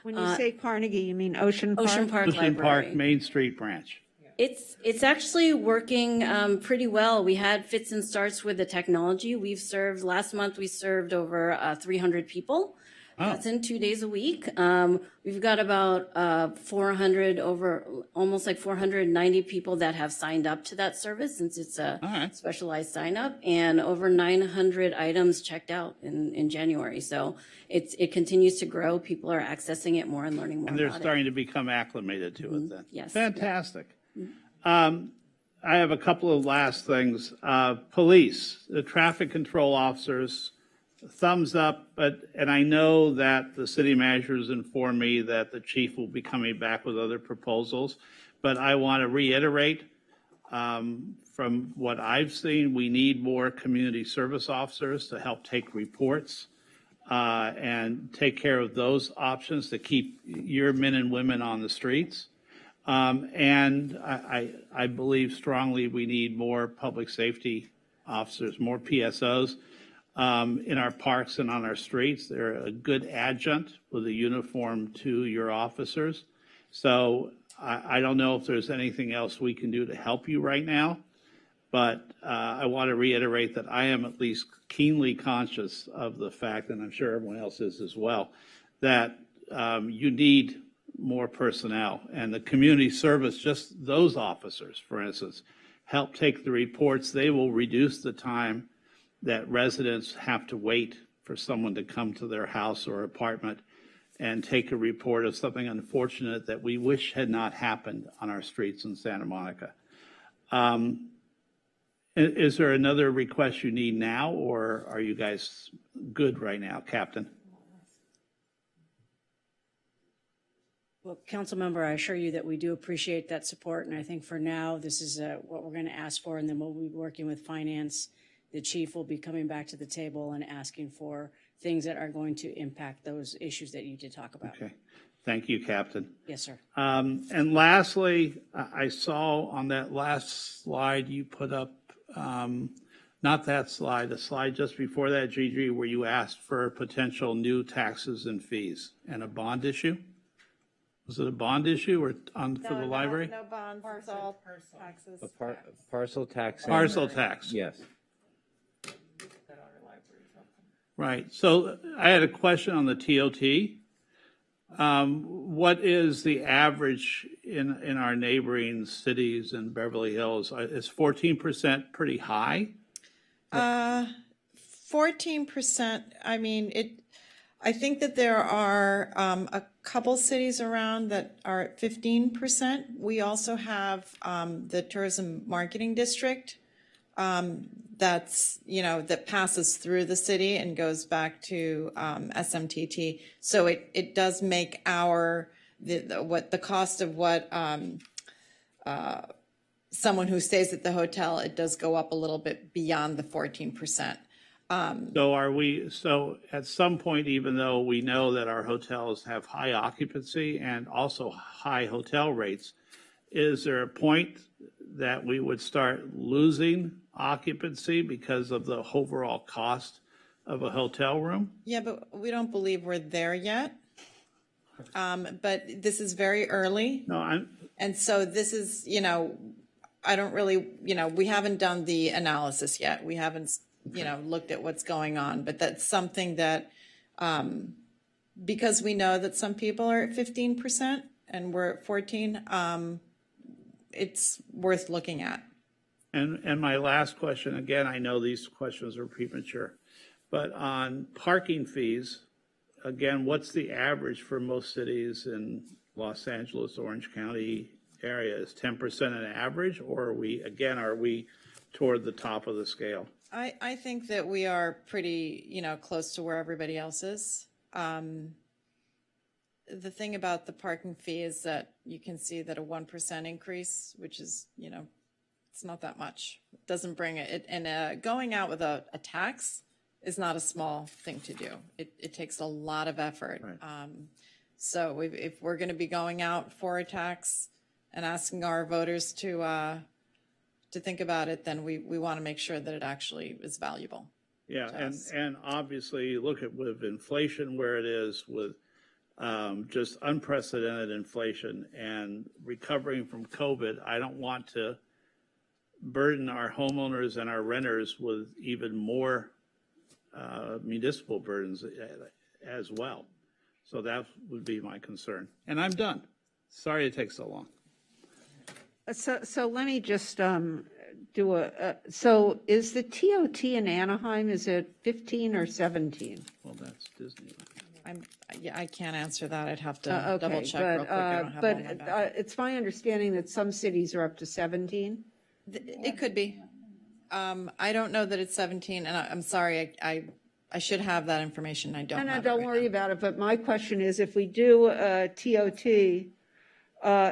When you say Carnegie, you mean Ocean Park?
Ocean Park
Ocean
Library.
Park Main Street branch.
It's actually working pretty well. We had fits and starts with the technology. Last month we served over 300 people. That's in 2 days a week. We've got about 400 almost like 490 people that have signed up to that service since it's a specialized sign up, and over 900 items checked out in January. So it continues to grow. People are accessing it more and learning more
And they're
about
starting to become acclimated to it then.
Yes.
Fantastic. I have a couple of last things. Police, the traffic control officers, thumbs up, and I know that the city manager has informed me that the chief will be coming back with other proposals, but I want to reiterate, from what I've seen, we need more community service officers to help take reports and take care of those options to keep your men and women on the streets. And I believe strongly we need more public safety officers, more PSOs. In our parks and on our streets. They're a good adjunct with a uniform to your officers. So I don't know if there's anything else we can do to help you right now, but I want to reiterate that I am at least keenly conscious of the fact, and I'm sure everyone else is as well, that you need more personnel. And the community service, just those officers, for instance, help take the reports. They will reduce the time that residents have to wait for someone to come to their house or apartment and take a report of something unfortunate that we wish had not happened on our streets in Santa Monica. Is there another request you need now, or are you guys good right now, Captain?
Well, council member, I assure you that we do appreciate that support. And I think for now, this is what we're going to ask for. And then we'll be working with finance. The chief will be coming back to the table and asking for things that are going to impact those issues that you did talk about.
Okay. Thank you, Captain.
Yes, sir.
And lastly, I saw on that last slide you put up, not that slide, the slide just before that, Gigi, where you asked for potential new taxes and fees and a bond issue. Was it a bond issue or for the library?
No bonds, it's all taxes.
Parcel tax.
Parcel tax.
Yes.
Right. So I had a question on the TOT. What is the average in our neighboring cities in Beverly Hills? Is 14% pretty high?
14%, I mean, I think that there are a couple cities around that are at 15%. We also have the Tourism Marketing District that passes through the city and goes back to SMTT. So it does make the cost of what someone who stays at the hotel, it does go up a little bit beyond the 14%.
So at some point, even though we know that our hotels have high occupancy and also high hotel rates, is there a point that we would start losing occupancy because of the overall cost of a hotel room?
Yeah, but we don't believe we're there yet. But this is very early. And so this is, I don't really, we haven't done the analysis yet. We haven't, looked at what's going on, but that's something that, because we know that some people are at 15% and we're at 14, it's worth looking at.
And my last question, again, I know these questions are premature, but on parking fees, again, what's the average for most cities in Los Angeles, Orange County area? Is 10% an average, or are we toward the top of the scale?
I think that we are pretty, close to where everybody else is. The thing about the parking fee is that you can see that a 1% increase, which is, it's not that much. It doesn't bring it. And going out with a tax is not a small thing to do. It takes a lot of effort. Right. So if we're going to be going out for a tax and asking our voters to think about it, then we want to make sure that it actually is valuable.
Yeah, and obviously look at with inflation where it is, with just unprecedented inflation and recovering from COVID, I don't want to burden our homeowners and our renters with even more municipal burdens as well. So that would be my concern. And I'm done. Sorry it takes so long.
So let me just do so is the TOT in Anaheim, is it 15 or 17?
Well, that's Disney.
I can't answer that. I'd have to double check real quick. I don't have
but
all my back.
it's my understanding that some cities are up to 17.
It could be. I don't know that it's 17, and I'm sorry. I should have that information. I don't.
No, don't worry about it. But my question is, if we do TOT.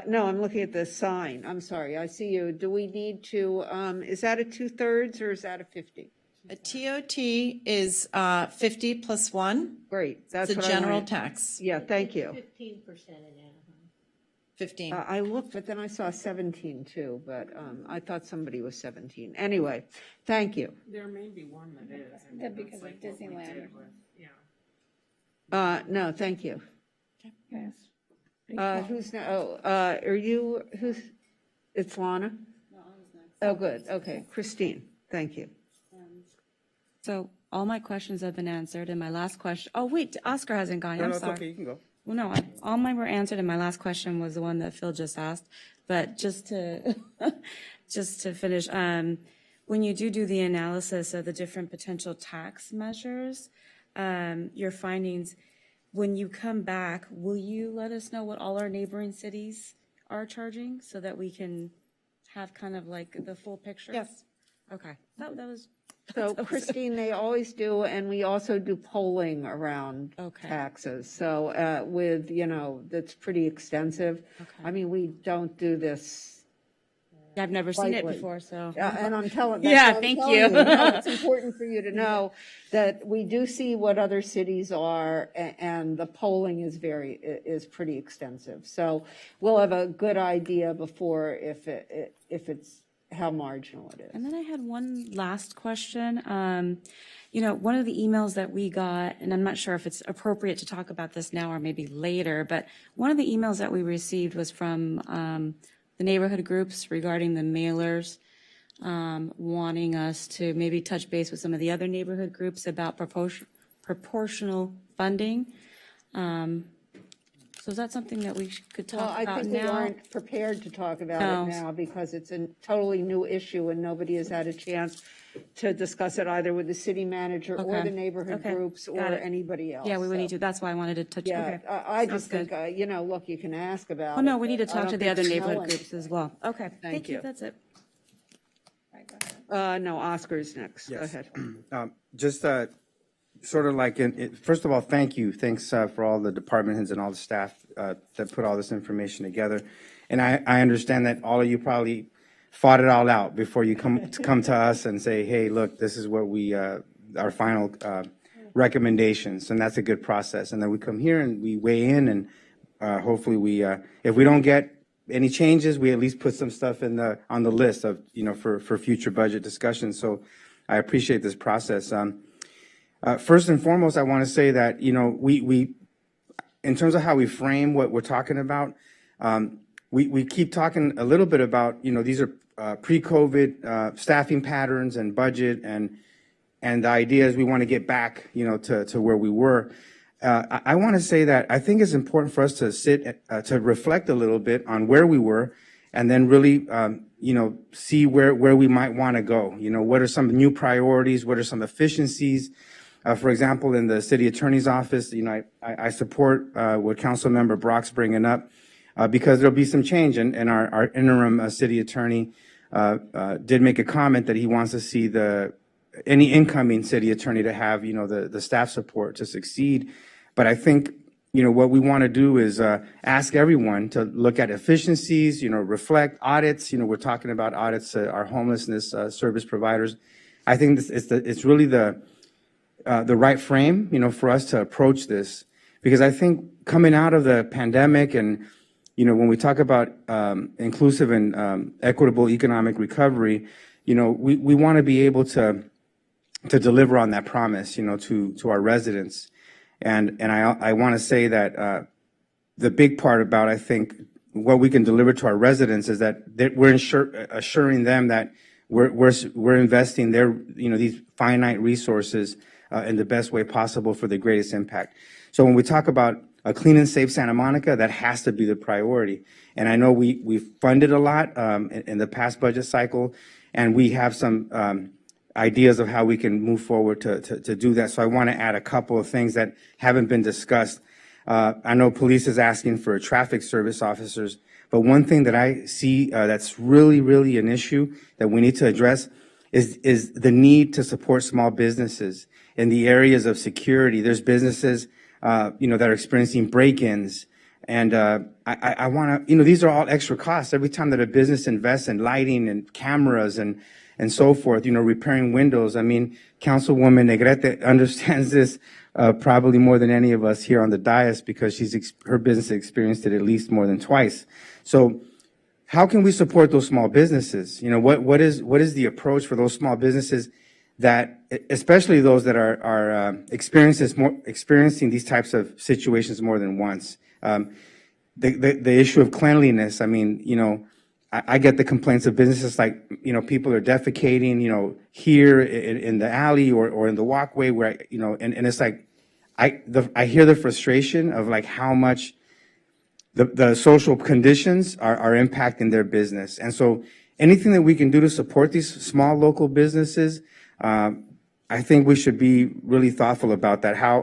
No, I'm looking at the sign. I'm sorry. I see you. Do we need to, is that a 2/3 or is that a 50?
A TOT is 50 plus 1.
Great. That's
the
what
general
I wanted.
tax.
Yeah, thank you.
15% in Anaheim.
15.
I looked, but then I saw 17 too, but I thought somebody was 17. Anyway, thank you.
There may be one that is. I mean,
That'd be because
that's
of
what we
Disneyland.
did with- Yeah.
No, thank you.
Yes.
Who's now, are you, it's Lana?
No, I was next.
Oh, good. Okay. Christine, thank you.
So all my questions have been answered, and my last question, oh, wait, Oscar hasn't gone. I'm sorry.
It's okay, you can go.
Well, no, all mine were answered, and my last question was the one that Phil just asked. But just to, just to finish, when you do the analysis of the different potential tax measures, your findings, when you come back, will you let us know what all our neighboring cities are charging so that we can have kind of like the full picture?
Yes.
Okay. That was.
So Christine, they always do, and we also do polling around taxes. So with, that's pretty extensive.
Okay.
I mean, we don't do this.
I've never seen it
lightly.
before, so.
And I'm telling.
Yeah, thank you.
No, it's important for you to know that we do see what other cities are, and the polling is is pretty extensive. So we'll have a good idea before if it's how marginal it is.
And then I had one last question. One of the emails that we got, and I'm not sure if it's appropriate to talk about this now or maybe later, but one of the emails that we received was from the neighborhood groups regarding the mailers, wanting us to maybe touch base with some of the other neighborhood groups about proportional funding. So is that something that we could
Well,
talk
I
about
think we
now?
aren't prepared to talk about
No.
it now because it's a totally new issue and nobody has had a chance to discuss it either with the city manager or
Okay.
the neighborhood
Okay.
groups
Got
or
it.
anybody else.
Yeah, we would
So,
need to. That's why I wanted to touch.
Yeah,
Okay.
I
Sounds
just think,
good.
look, you can ask about
Oh,
it.
no, we need to
but I
talk
don't
to the
think
other
we know
neighborhood
anything.
groups as well. Okay.
Thank you.
That's it.
No, Oscar's next. Go
Yes.
ahead.
Just sort of like, first of all, thank you. Thanks for all the department heads and all the staff that put all this information together. And I understand that all of you probably fought it all out before you come to us and say, hey, look, this is what we, our final recommendations. And that's a good process. And then we come here and we weigh in and hopefully we, if we don't get any changes, we at least put some stuff on the list of, for future budget discussions. So I appreciate this process. First and foremost, I want to say that, we, in terms of how we frame what we're talking about, we keep talking a little bit about, these are pre-COVID staffing patterns and budget and the idea is we want to get back, to where we were. I want to say that I think it's important for us to sit, to reflect a little bit on where we were and then really, see where we might want to go. What are some new priorities? What are some efficiencies? For example, in the city attorney's office, I support what Councilmember Brock's bringing up because there'll be some change. And our interim city attorney did make a comment that he wants to see any incoming city attorney to have, the staff support to succeed. But I think, what we want to do is ask everyone to look at efficiencies, reflect audits. We're talking about audits, our homelessness service providers. I think it's really the right frame, for us to approach this, because I think coming out of the pandemic and, when we talk about inclusive and equitable economic recovery, we want to be able to deliver on that promise, to our residents. And I want to say that the big part about, I think, what we can deliver to our residents is that we're assuring them that we're investing these finite resources in the best way possible for the greatest impact. So when we talk about a clean and safe Santa Monica, that has to be the priority. And I know we've funded a lot in the past budget cycle, and we have some ideas of how we can move forward to do that. So I want to add a couple of things that haven't been discussed. I know police is asking for traffic service officers, but one thing that I see that's really, really an issue that we need to address is the need to support small businesses in the areas of security. There's businesses, that are experiencing break-ins. And I want to, these are all extra costs. Every time that a business invests in lighting and cameras and so forth, repairing windows. I mean, Councilwoman Negrete understands this probably more than any of us here on the dais because her business experienced it at least more than twice. So how can we support those small businesses? What is the approach for those small businesses that, especially those that are experiencing these types of situations more than once? The issue of cleanliness. I mean, I get the complaints of businesses like, people are defecating, here in the alley or in the walkway where, and it's like, I hear the frustration of like how much the social conditions are impacting their business. And so anything that we can do to support these small local businesses, I think we should be really thoughtful about that. How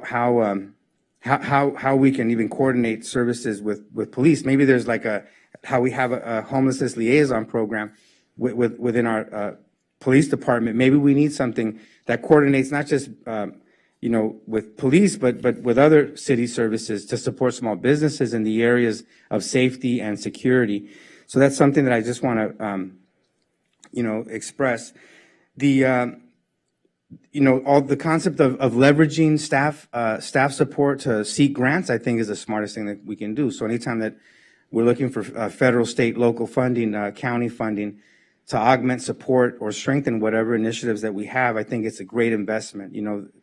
we can even coordinate services with police. Maybe there's like how we have a homelessness liaison program within our police department. Maybe we need something that coordinates not just with police, but with other city services to support small businesses in the areas of safety and security. So that's something that I just want to express. All the concept of leveraging staff support to seek grants, I think, is the smartest thing that we can do. So anytime that we're looking for federal, state, local funding, county funding to augment support or strengthen whatever initiatives that we have, I think it's a great investment.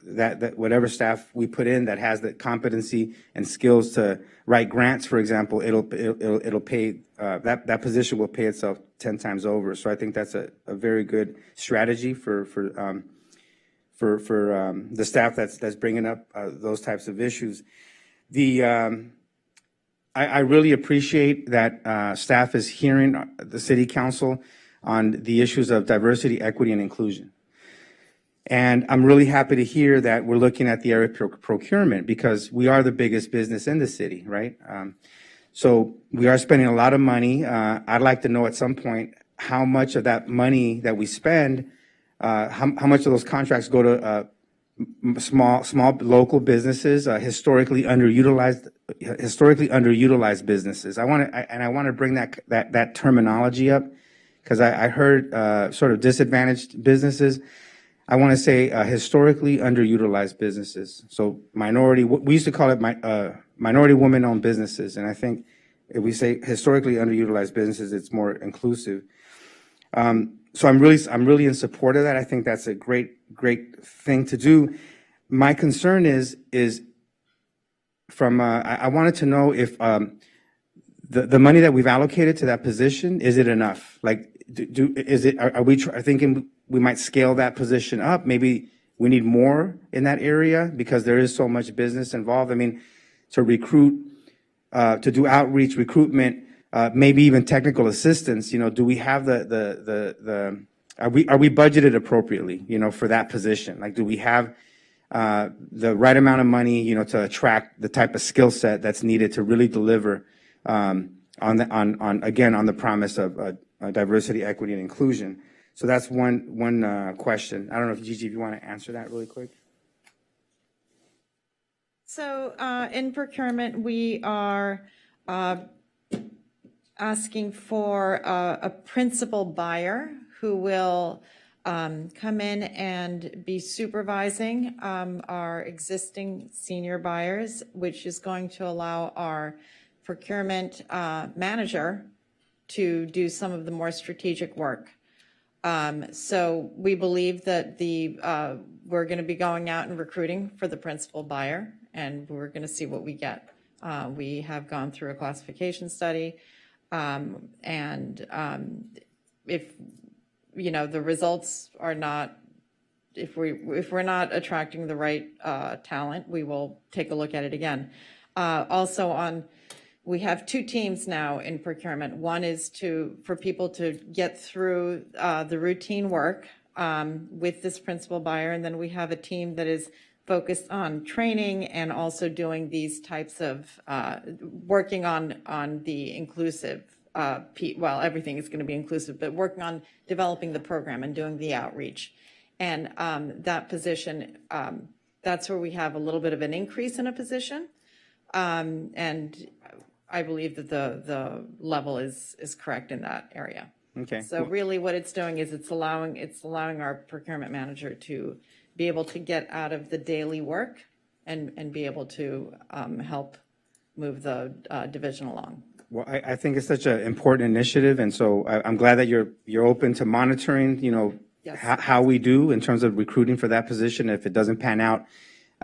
That whatever staff we put in that has the competency and skills to write grants, for example, it'll pay, that position will pay itself 10 times over. So I think that's a very good strategy for the staff that's bringing up those types of issues. I really appreciate that staff is hearing the city council on the issues of diversity, equity, and inclusion. And I'm really happy to hear that we're looking at the area procurement because we are the biggest business in the city, right? So we are spending a lot of money. I'd like to know at some point how much of that money that we spend, how much of those contracts go to small local businesses, historically underutilized businesses. I want to bring that terminology up because I heard sort of disadvantaged businesses. I want to say historically underutilized businesses. So we used to call it minority women-owned businesses, and I think if we say historically underutilized businesses, it's more inclusive. So I'm really in support of that. I think that's a great thing to do. My concern is from I wanted to know if the money that we've allocated to that position, is it enough? Like, are we thinking we might scale that position up? Maybe we need more in that area because there is so much business involved. I mean, to recruit, to do outreach, recruitment, maybe even technical assistance. Do we have are we budgeted appropriately? For that position. Like, do we have the right amount of money? To attract the type of skill set that's needed to really deliver on the promise of diversity, equity, and inclusion. So that's one question. I don't know if Gigi, if you want to answer that really quick.
So in procurement, we are asking for a principal buyer who will come in and be supervising our existing senior buyers, which is going to allow our procurement manager to do some of the more strategic work. So we believe that we're going to be going out and recruiting for the principal buyer, and we're going to see what we get. We have gone through a classification study, and if the results are not, if we're not attracting the right talent, we will take a look at it again. We have two teams now in procurement. One is for people to get through the routine work with this principal buyer, and then we have a team that is focused on training and also doing these types of working on the inclusive. Well, everything is going to be inclusive, but working on developing the program and doing the outreach. And that position, that's where we have a little bit of an increase in a position, and I believe that the level is correct in that area.
Okay.
So really what it's doing is it's allowing our procurement manager to be able to get out of the daily work and be able to help move the division along.
Well, I think it's such an important initiative, and so I'm glad that you're open to monitoring,
Yes.
how we do in terms of recruiting for that position. If it doesn't pan out,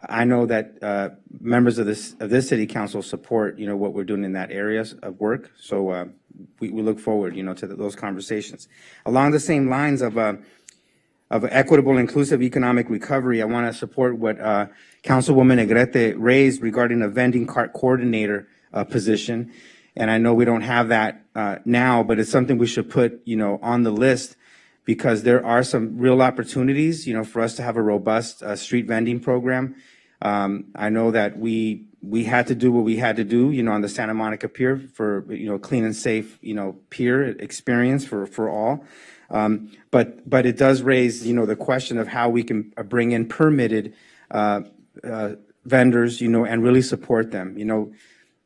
I know that members of this city council support, what we're doing in that area of work. So we look forward, to those conversations. Along the same lines of equitable, inclusive economic recovery, I want to support what Councilwoman Negrete raised regarding a vending cart coordinator position. And I know we don't have that now, but it's something we should put, on the list because there are some real opportunities, for us to have a robust street vending program. I know that we had to do what we had to do, on the Santa Monica Pier for, clean and safe, pier experience for all. But it does raise, the question of how we can bring in permitted vendors, and really support them,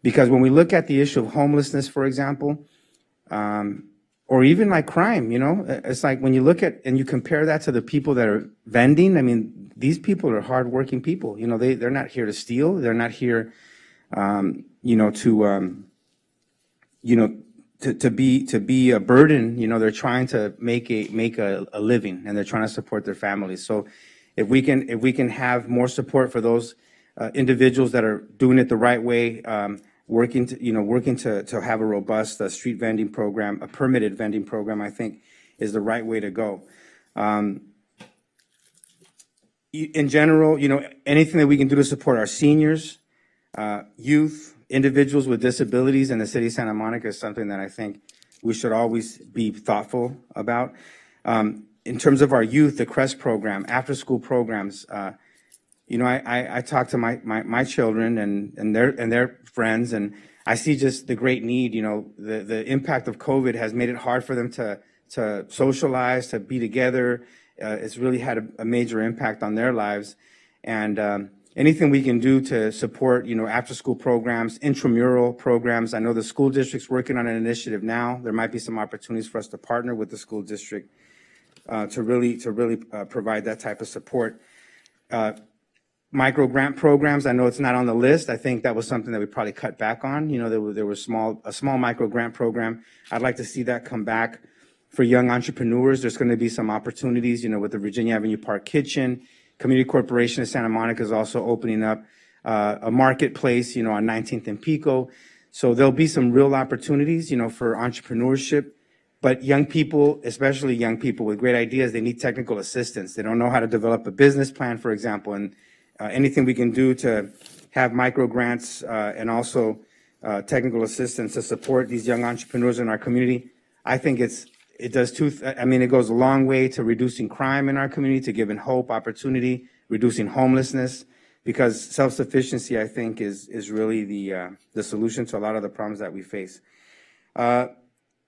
because when we look at the issue of homelessness, for example, or even like crime, it's like when you look at and you compare that to the people that are vending, I mean, these people are hardworking people. They're not here to steal. They're not here, to be a burden. They're trying to make a living, and they're trying to support their families. So if we can have more support for those individuals that are doing it the right way, working to have a robust street vending program, a permitted vending program, I think is the right way to go. In general, anything that we can do to support our seniors, youth, individuals with disabilities in the city of Santa Monica is something that I think we should always be thoughtful about. In terms of our youth, the CREST program, after-school programs, I talk to my children and their friends, and I see just the great need. The impact of COVID has made it hard for them to socialize, to be together. It's really had a major impact on their lives, and anything we can do to support, after-school programs, intramural programs. I know the school district's working on an initiative now. There might be some opportunities for us to partner with the school district to really provide that type of support. Micro grant programs, I know it's not on the list. I think that was something that we probably cut back on. There was a small micro grant program. I'd like to see that come back for young entrepreneurs. There's going to be some opportunities, with the Virginia Avenue Park Kitchen. Community Corporation of Santa Monica is also opening up a marketplace, on 19th and Pico. So there'll be some real opportunities, for entrepreneurship. But young people, especially young people with great ideas, they need technical assistance. They don't know how to develop a business plan, for example, and anything we can do to have micro grants and also technical assistance to support these young entrepreneurs in our community. I think it goes a long way to reducing crime in our community, to giving hope, opportunity, reducing homelessness, because self-sufficiency, I think, is really the solution to a lot of the problems that we face.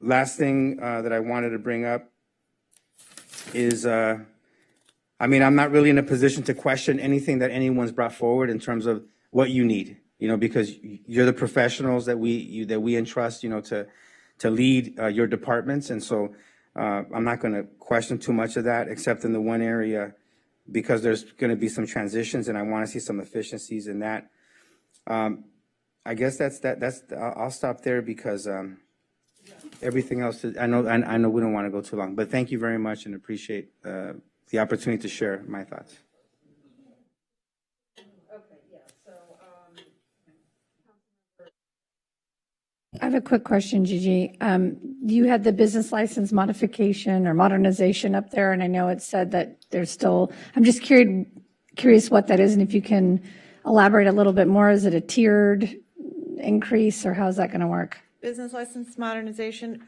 Last thing that I wanted to bring up is, I'm not really in a position to question anything that anyone's brought forward in terms of what you need, because you're the professionals that we entrust, to lead your departments. And so I'm not going to question too much of that, except in the one area, because there's going to be some transitions and I want to see some efficiencies in that. I guess I'll stop there because everything else, I know we don't want to go too long, but thank you very much and appreciate the opportunity to share my thoughts.
I have a quick question, Gigi. You had the business license modification or modernization up there, and I know it said that there's still, I'm just curious what that is, and if you can elaborate a little bit more. Is it a tiered increase, or how's that going to work?
Business license modernization.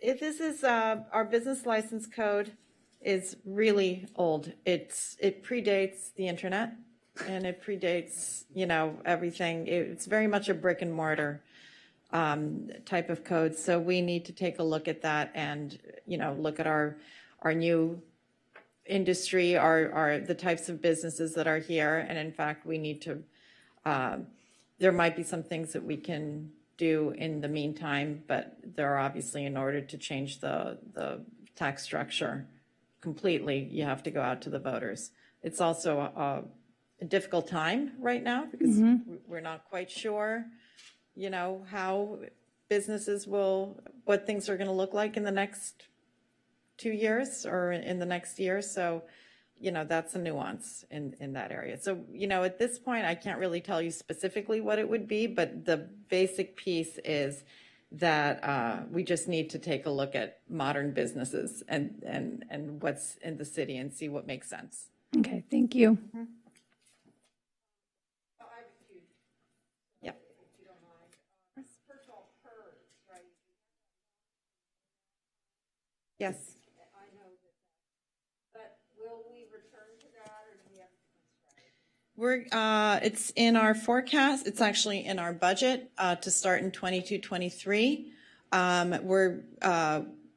If this is our business license code is really old. It predates the internet, and it predates everything. It's very much a brick and mortar type of code. So we need to take a look at that and look at our new industry, the types of businesses that are here. And in fact, we need to. There might be some things that we can do in the meantime, but there are obviously, in order to change the tax structure completely, you have to go out to the voters. It's also a difficult time right now because we're not quite sure, how businesses what things are going to look like in the next 2 years or in the next year. So, that's a nuance in that area. So, at this point, I can't really tell you specifically what it would be, but the basic piece is that we just need to take a look at modern businesses and what's in the city and see what makes sense.
Okay, thank you.
Yeah. Yes. It's in our forecast. It's actually in our budget to start in 22-23.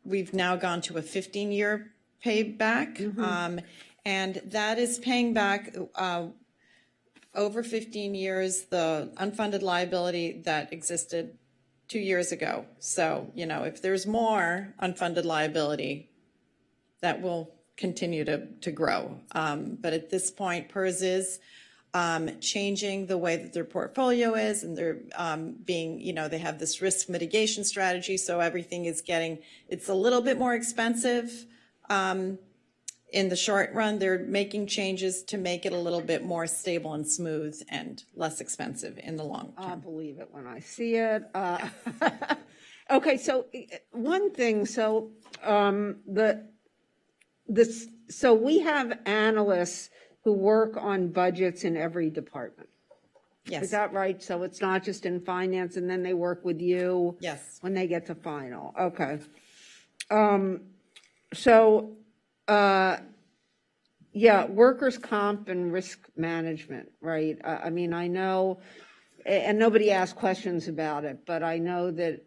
We've now gone to a 15-year payback, and that is paying back over 15 years the unfunded liability that existed 2 years ago. So, if there's more unfunded liability, that will continue to grow. But at this point, PERS is changing the way that their portfolio is, and they're being, they have this risk mitigation strategy, so everything is it's a little bit more expensive in the short run. They're making changes to make it a little bit more stable and smooth and less expensive in the long term.
I'll believe it when I see it. Okay, so one thing, so so we have analysts who work on budgets in every department.
Yes.
Is that right? So it's not just in finance and then they work with you?
Yes.
When they get to final, okay. So, yeah, workers' comp and risk management, right? I mean, I know, and nobody asked questions about it, but I know that,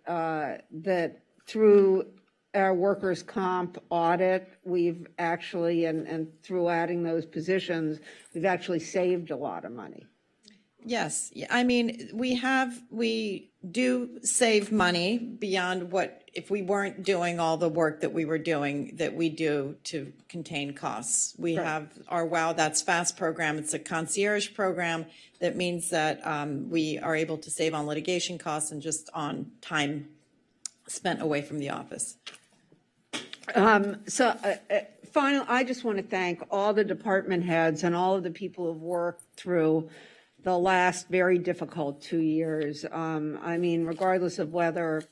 that through our workers' comp audit, we've actually, and through adding those positions, we've actually saved a lot of money.
Yes, I mean, we do save money beyond what, if we weren't doing all the work that we were doing, that we do to contain costs. We have our Wow That's Fast program. It's a concierge program that means that we are able to save on litigation costs and just on time spent away from the office.
Finally, I just want to thank all the department heads and all of the people who've worked through the last very difficult 2 years. I mean, regardless of whether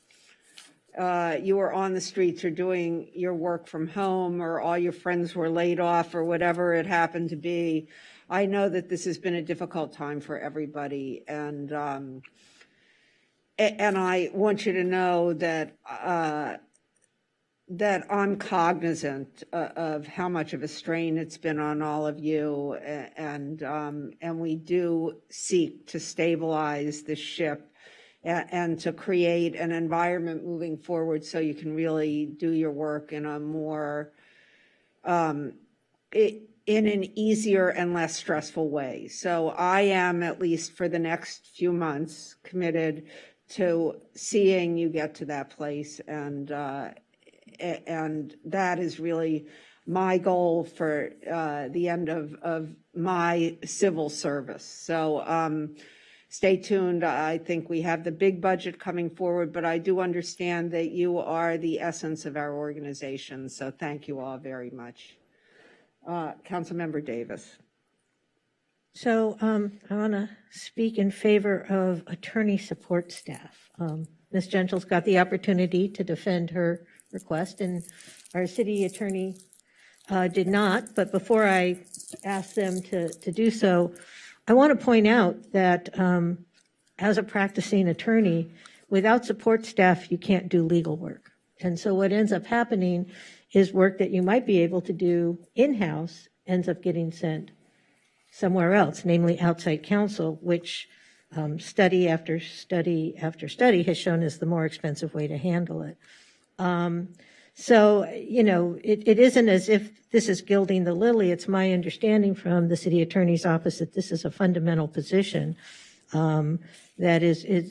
you were on the streets or doing your work from home or all your friends were laid off or whatever it happened to be, I know that this has been a difficult time for everybody. And I want you to know that that I'm cognizant of how much of a strain it's been on all of you, and we do seek to stabilize the ship and to create an environment moving forward so you can really do your work in a more, in an easier and less stressful way. So I am, at least for the next few months, committed to seeing you get to that place, and that is really my goal for the end of my civil service. So stay tuned. I think we have the big budget coming forward, but I do understand that you are the essence of our organization. So thank you all very much. Councilmember Davis.
So I want to speak in favor of attorney support staff. Ms. Gentles got the opportunity to defend her request, and our city attorney did not. But before I ask them to do so, I want to point out that as a practicing attorney, without support staff, you can't do legal work. And so what ends up happening is work that you might be able to do in-house ends up getting sent somewhere else, namely outside counsel, which study after study after study has shown is the more expensive way to handle it. So, you know, it isn't as if this is gilding the lily. It's my understanding from the city attorney's office that this is a fundamental position that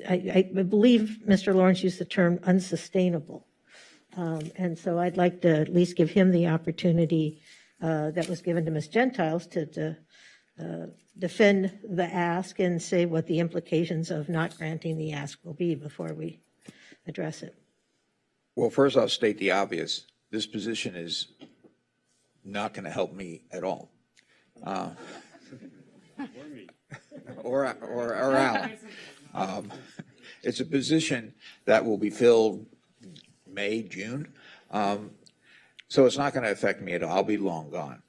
I believe Mr. Lawrence used the term unsustainable. And so I'd like to at least give him the opportunity that was given to Ms. Gentiles to defend the ask and say what the implications of not granting the ask will be before we address it.
Well, first I'll state the obvious. This position is not going to help me at all. Or Alan. It's a position that will be filled May, June. So it's not going to affect me at all. I'll be long gone.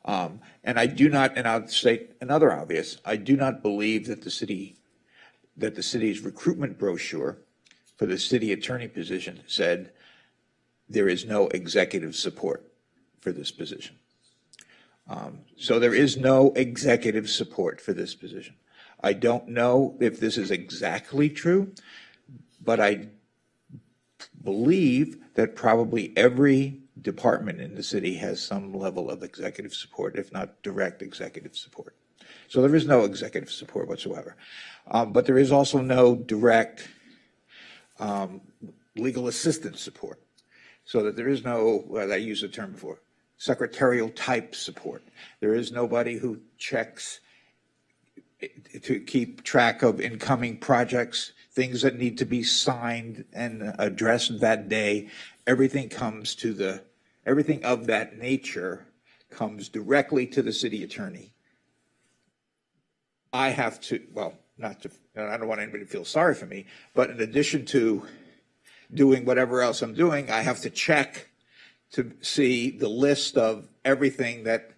And I do not, and I'll state another obvious, I do not believe that the city's recruitment brochure for the city attorney position said there is no executive support for this position. So there is no executive support for this position. I don't know if this is exactly true, but I believe that probably every department in the city has some level of executive support, if not direct executive support. So there is no executive support whatsoever. But there is also no direct legal assistance support. So that there is no, well, I used the term before, secretarial type support. There is nobody who checks to keep track of incoming projects, things that need to be signed and addressed that day. Everything of that nature comes directly to the city attorney. I have to, well, I don't want anybody to feel sorry for me, but in addition to doing whatever else I'm doing, I have to check to see the list of everything that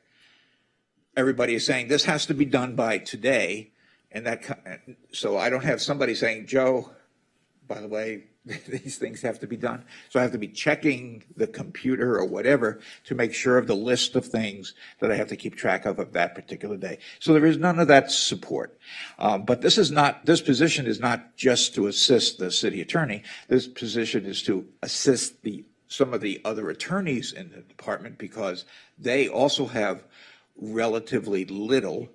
everybody is saying, this has to be done by today, And so I don't have somebody saying, Joe, by the way, these things have to be done. So I have to be checking the computer or whatever to make sure of the list of things that I have to keep track of that particular day. So there is none of that support. But this position is not just to assist the city attorney. This position is to assist some of the other attorneys in the department, because they also have relatively little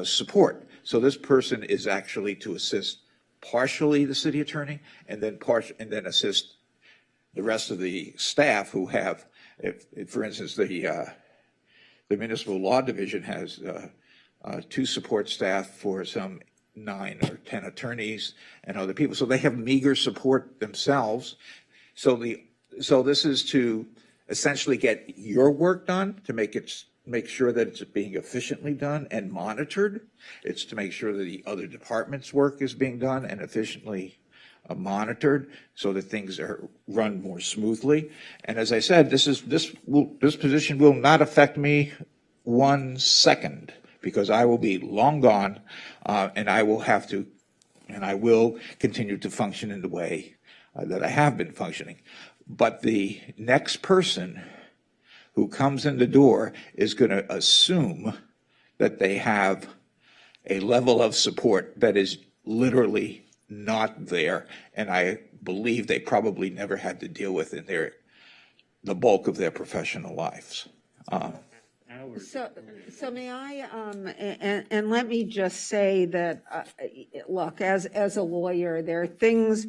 support. So this person is actually to assist partially the city attorney, and then assist the rest of the staff who have, if for instance, the municipal law division has 2 support staff for some 9 or 10 attorneys and other people. So they have meager support themselves. So this is to essentially get your work done, to make sure that it's being efficiently done and monitored. It's to make sure that the other departments' work is being done and efficiently monitored, so that things are run more smoothly. And as I said, this position will not affect me 1 second, because I will be long gone, and I will continue to function in the way that I have been functioning. But the next person who comes in the door is going to assume that they have a level of support that is literally not there, and I believe they probably never had to deal with in the bulk of their professional lives.
So may I, and let me just say that, look, as a lawyer, there are things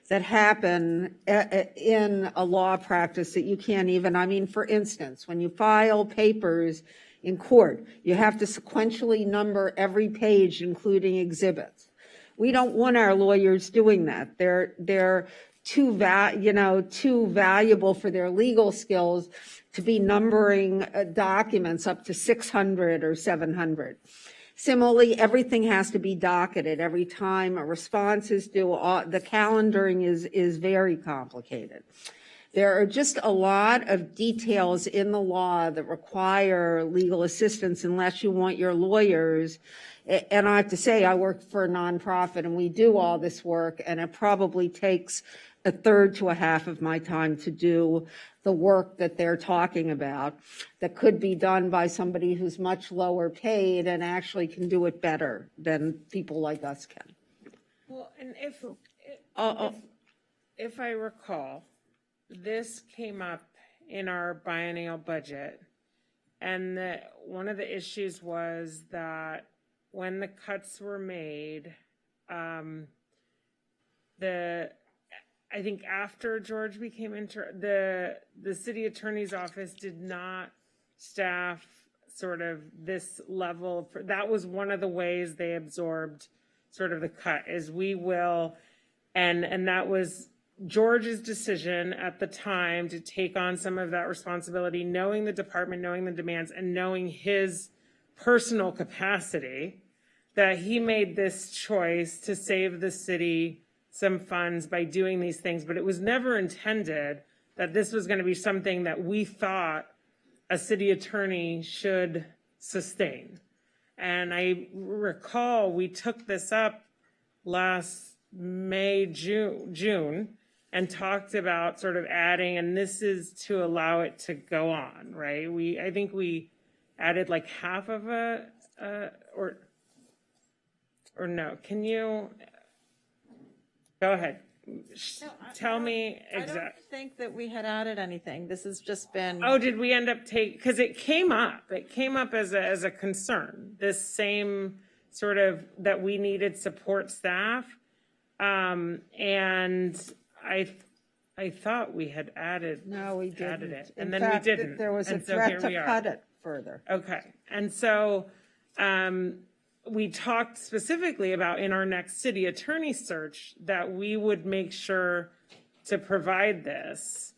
that happen in a law practice that you can't even, I mean, for instance, when you file papers in court, you have to sequentially number every page, including exhibits. We don't want our lawyers doing that. They're too valuable for their legal skills to be numbering documents up to 600 or 700. Similarly, everything has to be docketed every time a response is due. The calendaring is very complicated. There are just a lot of details in the law that require legal assistance unless you want your lawyers. And I have to say, I work for a nonprofit and we do all this work, and it probably takes a third to a half of my time to do the work that they're talking about, that could be done by somebody who's much lower paid and actually can do it better than people like us can.
Well, and if I recall, this came up in our biennial budget, and one of the issues was that when the cuts were made, I think after George became the city attorney's office did not staff sort of this level. That was one of the ways they absorbed sort of the cut, is we will, and that was George's decision at the time to take on some of that responsibility, knowing the department, knowing the demands, and knowing his personal capacity, that he made this choice to save the city some funds by doing these things. But it was never intended that this was going to be something that we thought a city attorney should sustain. And I recall we took this up last May, June, and talked about sort of adding, and this is to allow it to go on, right? I think we added like half of or no, can you, go ahead. Tell me exactly.
I don't think that we had added anything. This has just been.
Oh, did we end up because it came up as a concern, this same sort of, that we needed support staff. And I thought we had added.
No, we didn't.
Added it,
In
and then
fact,
we didn't.
There was a
And so
threat
here
to
we are.
cut it further.
Okay, and so we talked specifically about in our next city attorney search that we would make sure to provide this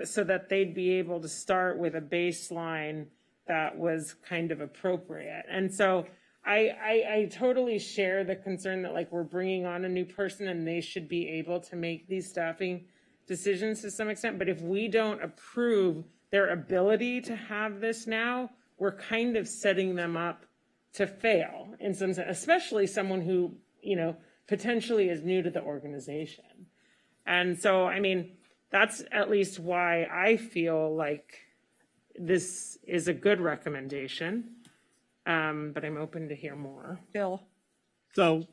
so that they'd be able to start with a baseline that was kind of appropriate. And so I totally share the concern that like we're bringing on a new person and they should be able to make these staffing decisions to some extent. But if we don't approve their ability to have this now, we're kind of setting them up to fail in some sense, especially someone who, potentially is new to the organization. And so, I mean, that's at least why I feel like this is a good recommendation. But I'm open to hear more.
Bill?
So,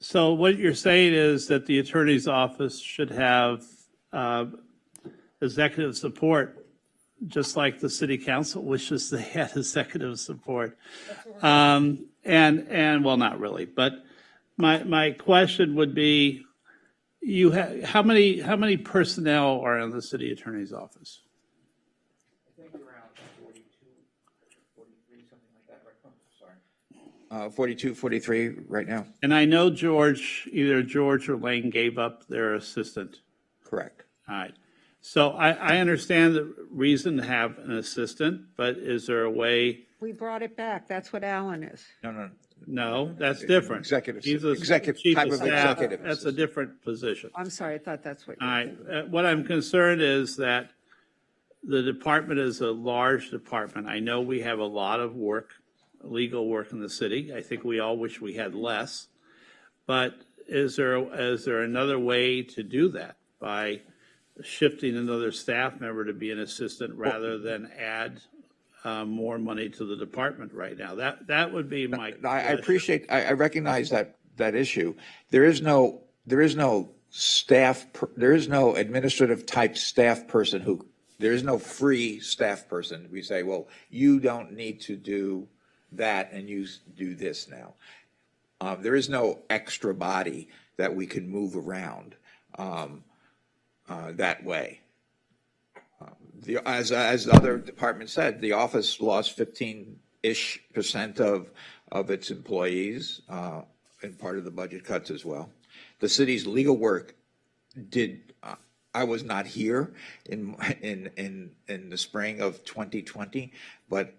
so what you're saying is that the attorney's office should have executive support, just like the city council wishes they had executive support. And well, not really, but my question would be, how many personnel are in the city attorney's office?
42, 43 right now.
And I know either George or Lane gave up their assistant.
Correct.
All right. So I understand the reason to have an assistant, but is there a way?
We brought it back. That's what Alan is.
No, that's different.
Executive.
He's a
Executive
chief
type
of
of
staff.
executive
That's a different position.
I'm sorry, I thought that's what.
All right. What I'm concerned is that the department is a large department. I know we have a lot of work, legal work in the city. I think we all wish we had less. But is there another way to do that by shifting another staff member to be an assistant rather than add more money to the department right now? That would be my question.
I recognize that issue. There is no administrative type staff person there is no free staff person. We say, well, you don't need to do that and you do this now. There is no extra body that we can move around that way. As other departments said, the office lost 15-ish% of its employees and part of the budget cuts as well. The city's legal work did. I was not here in the spring of 2020, but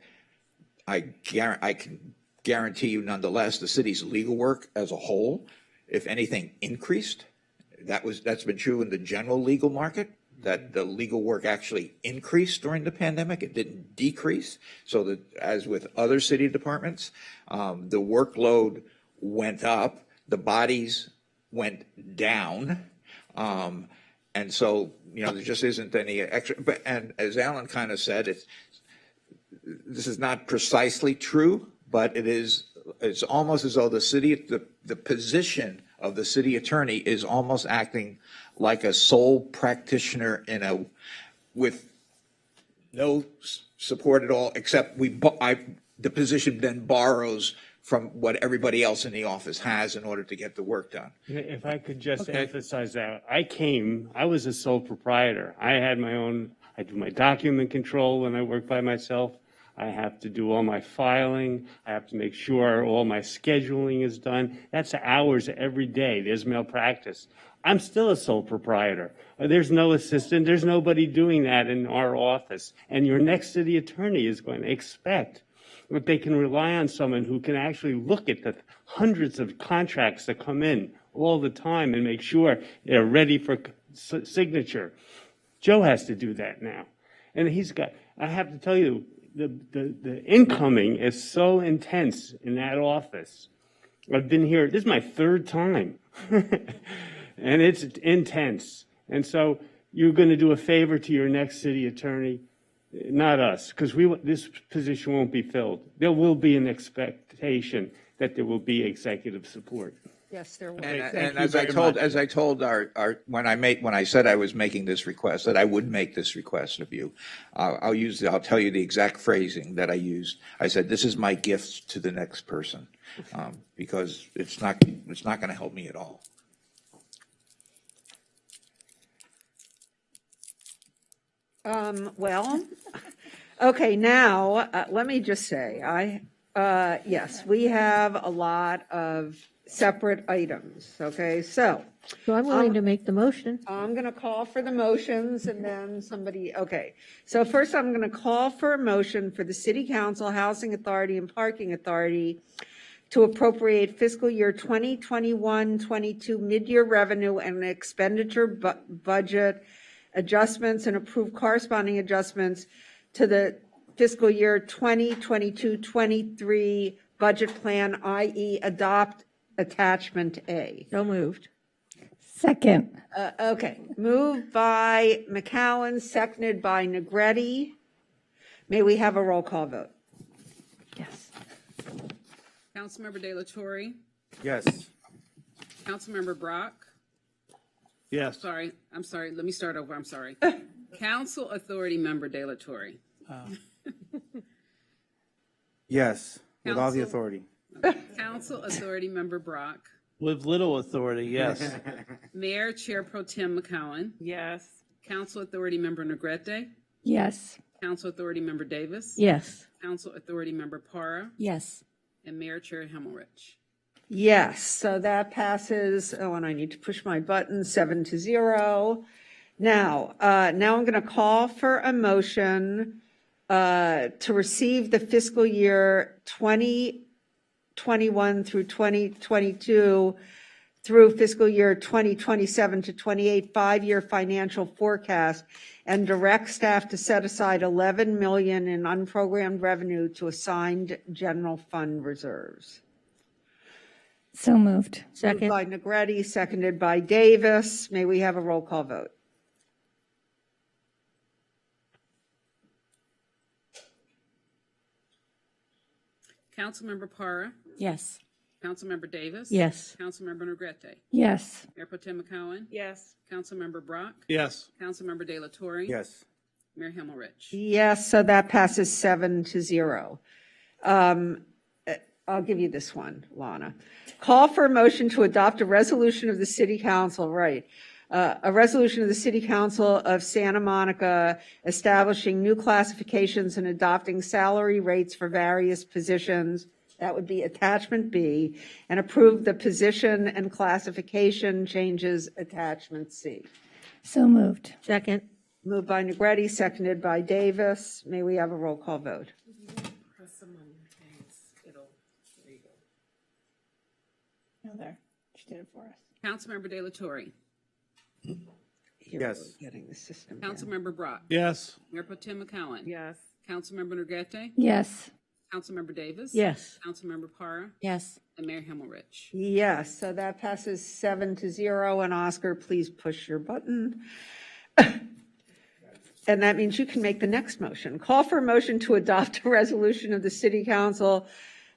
I can guarantee you nonetheless, the city's legal work as a whole, if anything, increased. That's been true in the general legal market, that the legal work actually increased during the pandemic. It didn't decrease. So that, as with other city departments, the workload went up, the bodies went down. And so, there just isn't any extra, and as Alan kind of said, this is not precisely true, but it's almost as though the position of the city attorney is almost acting like a sole practitioner with no support at all, except the position then borrows from what everybody else in the office has in order to get the work done.
If I could just emphasize that, I was a sole proprietor. I had I do my document control when I work by myself. I have to do all my filing. I have to make sure all my scheduling is done. That's hours every day. There's malpractice. I'm still a sole proprietor. There's no assistant. There's nobody doing that in our office. And your next city attorney is going to expect that they can rely on someone who can actually look at the hundreds of contracts that come in all the time and make sure they're ready for signature. Joe has to do that now. And I have to tell you, the incoming is so intense in that office. I've been here, this is my third time. And it's intense. And so you're going to do a favor to your next city attorney, not us, because this position won't be filled. There will be an expectation that there will be executive support.
Yes, there will.
And as I told when I said I was making this request, that I would make this request of you, I'll tell you the exact phrasing that I used. I said, this is my gift to the next person, because it's not going to help me at all.
Well, okay, now, let me just say, yes, we have a lot of separate items, okay? So
I'm willing to make the motion.
I'm going to call for the motions and then okay. So first I'm going to call for a motion for the City Council, Housing Authority, and Parking Authority to appropriate fiscal year 2021-22 mid-year revenue and expenditure budget adjustments and approve corresponding adjustments to the fiscal year 2022-23 budget plan, i.e. adopt attachment A.
So moved.
Second.
Okay, moved by McCowan, seconded by Negretti. May we have a roll call vote?
Yes.
Councilmember De La Torre,
Yes.
Councilmember Brock.
Yes.
I'm sorry, let me start over, I'm sorry. Council Authority Member De La Torre.
Yes, with all the
Council-
authority.
Council Authority Member Brock.
With little authority, yes.
Mayor Chair Pro Tem McCowan.
Yes.
Council Authority Member Negrete.
Yes.
Council Authority Member Davis.
Yes.
Council Authority Member Para.
Yes.
And Mayor Chair Himmelrich.
Yes, so that passes, and I need to push my button, 7-0. Now I'm going to call for a motion to receive the fiscal year 2021 through 2022 through fiscal year 2027 to 28 5-year financial forecast and direct staff to set aside $11 million in unprogrammed revenue to assigned general fund reserves.
So moved.
Moved by Negretti, seconded by Davis. May we have a roll call vote?
Councilmember Para.
Yes.
Councilmember Davis.
Yes.
Councilmember Negrete.
Yes.
Mayor Pro Tem McCowan.
Yes.
Councilmember Brock.
Yes.
Councilmember De La Torre.
Yes.
Mayor Himmelrich.
Yes, so that passes 7-0. I'll give you this one, Lana. Call for a motion to adopt a resolution of the City Council, right? A resolution of the City Council of Santa Monica establishing new classifications and adopting salary rates for various positions. That would be attachment B, and approve the position and classification changes, attachment C.
So moved.
Second.
Moved by Negretti, seconded by Davis. May we have a roll call vote?
Oh, there. She did it for us.
Councilmember De La Torre.
Yes.
Getting the system. down.
Councilmember Brock.
Yes.
Mayor Pro Tem McCowan.
Yes.
Councilmember Negrete.
Yes.
Councilmember Davis.
Yes.
Councilmember Para.
Yes.
And Mayor Himmelrich.
Yes, so that passes 7-0. And Oscar, please push your button. And that means you can make the next motion. Call for a motion to adopt a resolution of the City Council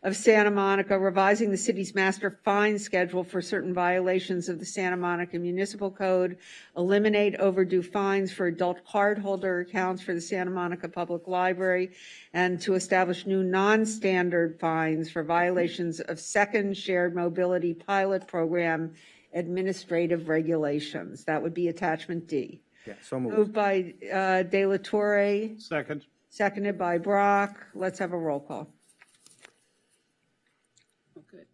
of Santa Monica revising the city's master fine schedule for certain violations of the Santa Monica Municipal Code, eliminate overdue fines for adult cardholder accounts for the Santa Monica Public Library, and to establish new non-standard fines for violations of Second Shared Mobility Pilot Program administrative regulations. That would be attachment D.
Yeah, so moved.
Moved by De La Torre,
Second.
seconded by Brock. Let's have a roll call.
Oh, good.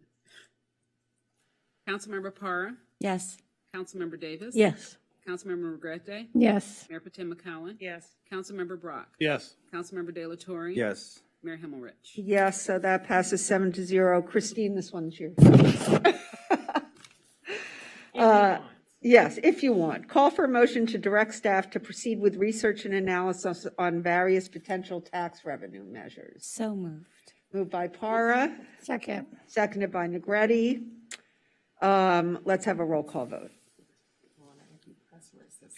Councilmember Para.
Yes.
Councilmember Davis.
Yes.
Councilmember Negrete.
Yes.
Mayor Pro Tem McCowan.
Yes.
Councilmember Brock.
Yes.
Councilmember De La Torre.
Yes.
Mayor Himmelrich.
Yes, so that passes 7-0. Christine, this one's yours. Yes, if you want. Call for a motion to direct staff to proceed with research and analysis on various potential tax revenue measures.
So moved.
Moved by Para,
Second.
seconded by Negretti. Let's have a roll call vote.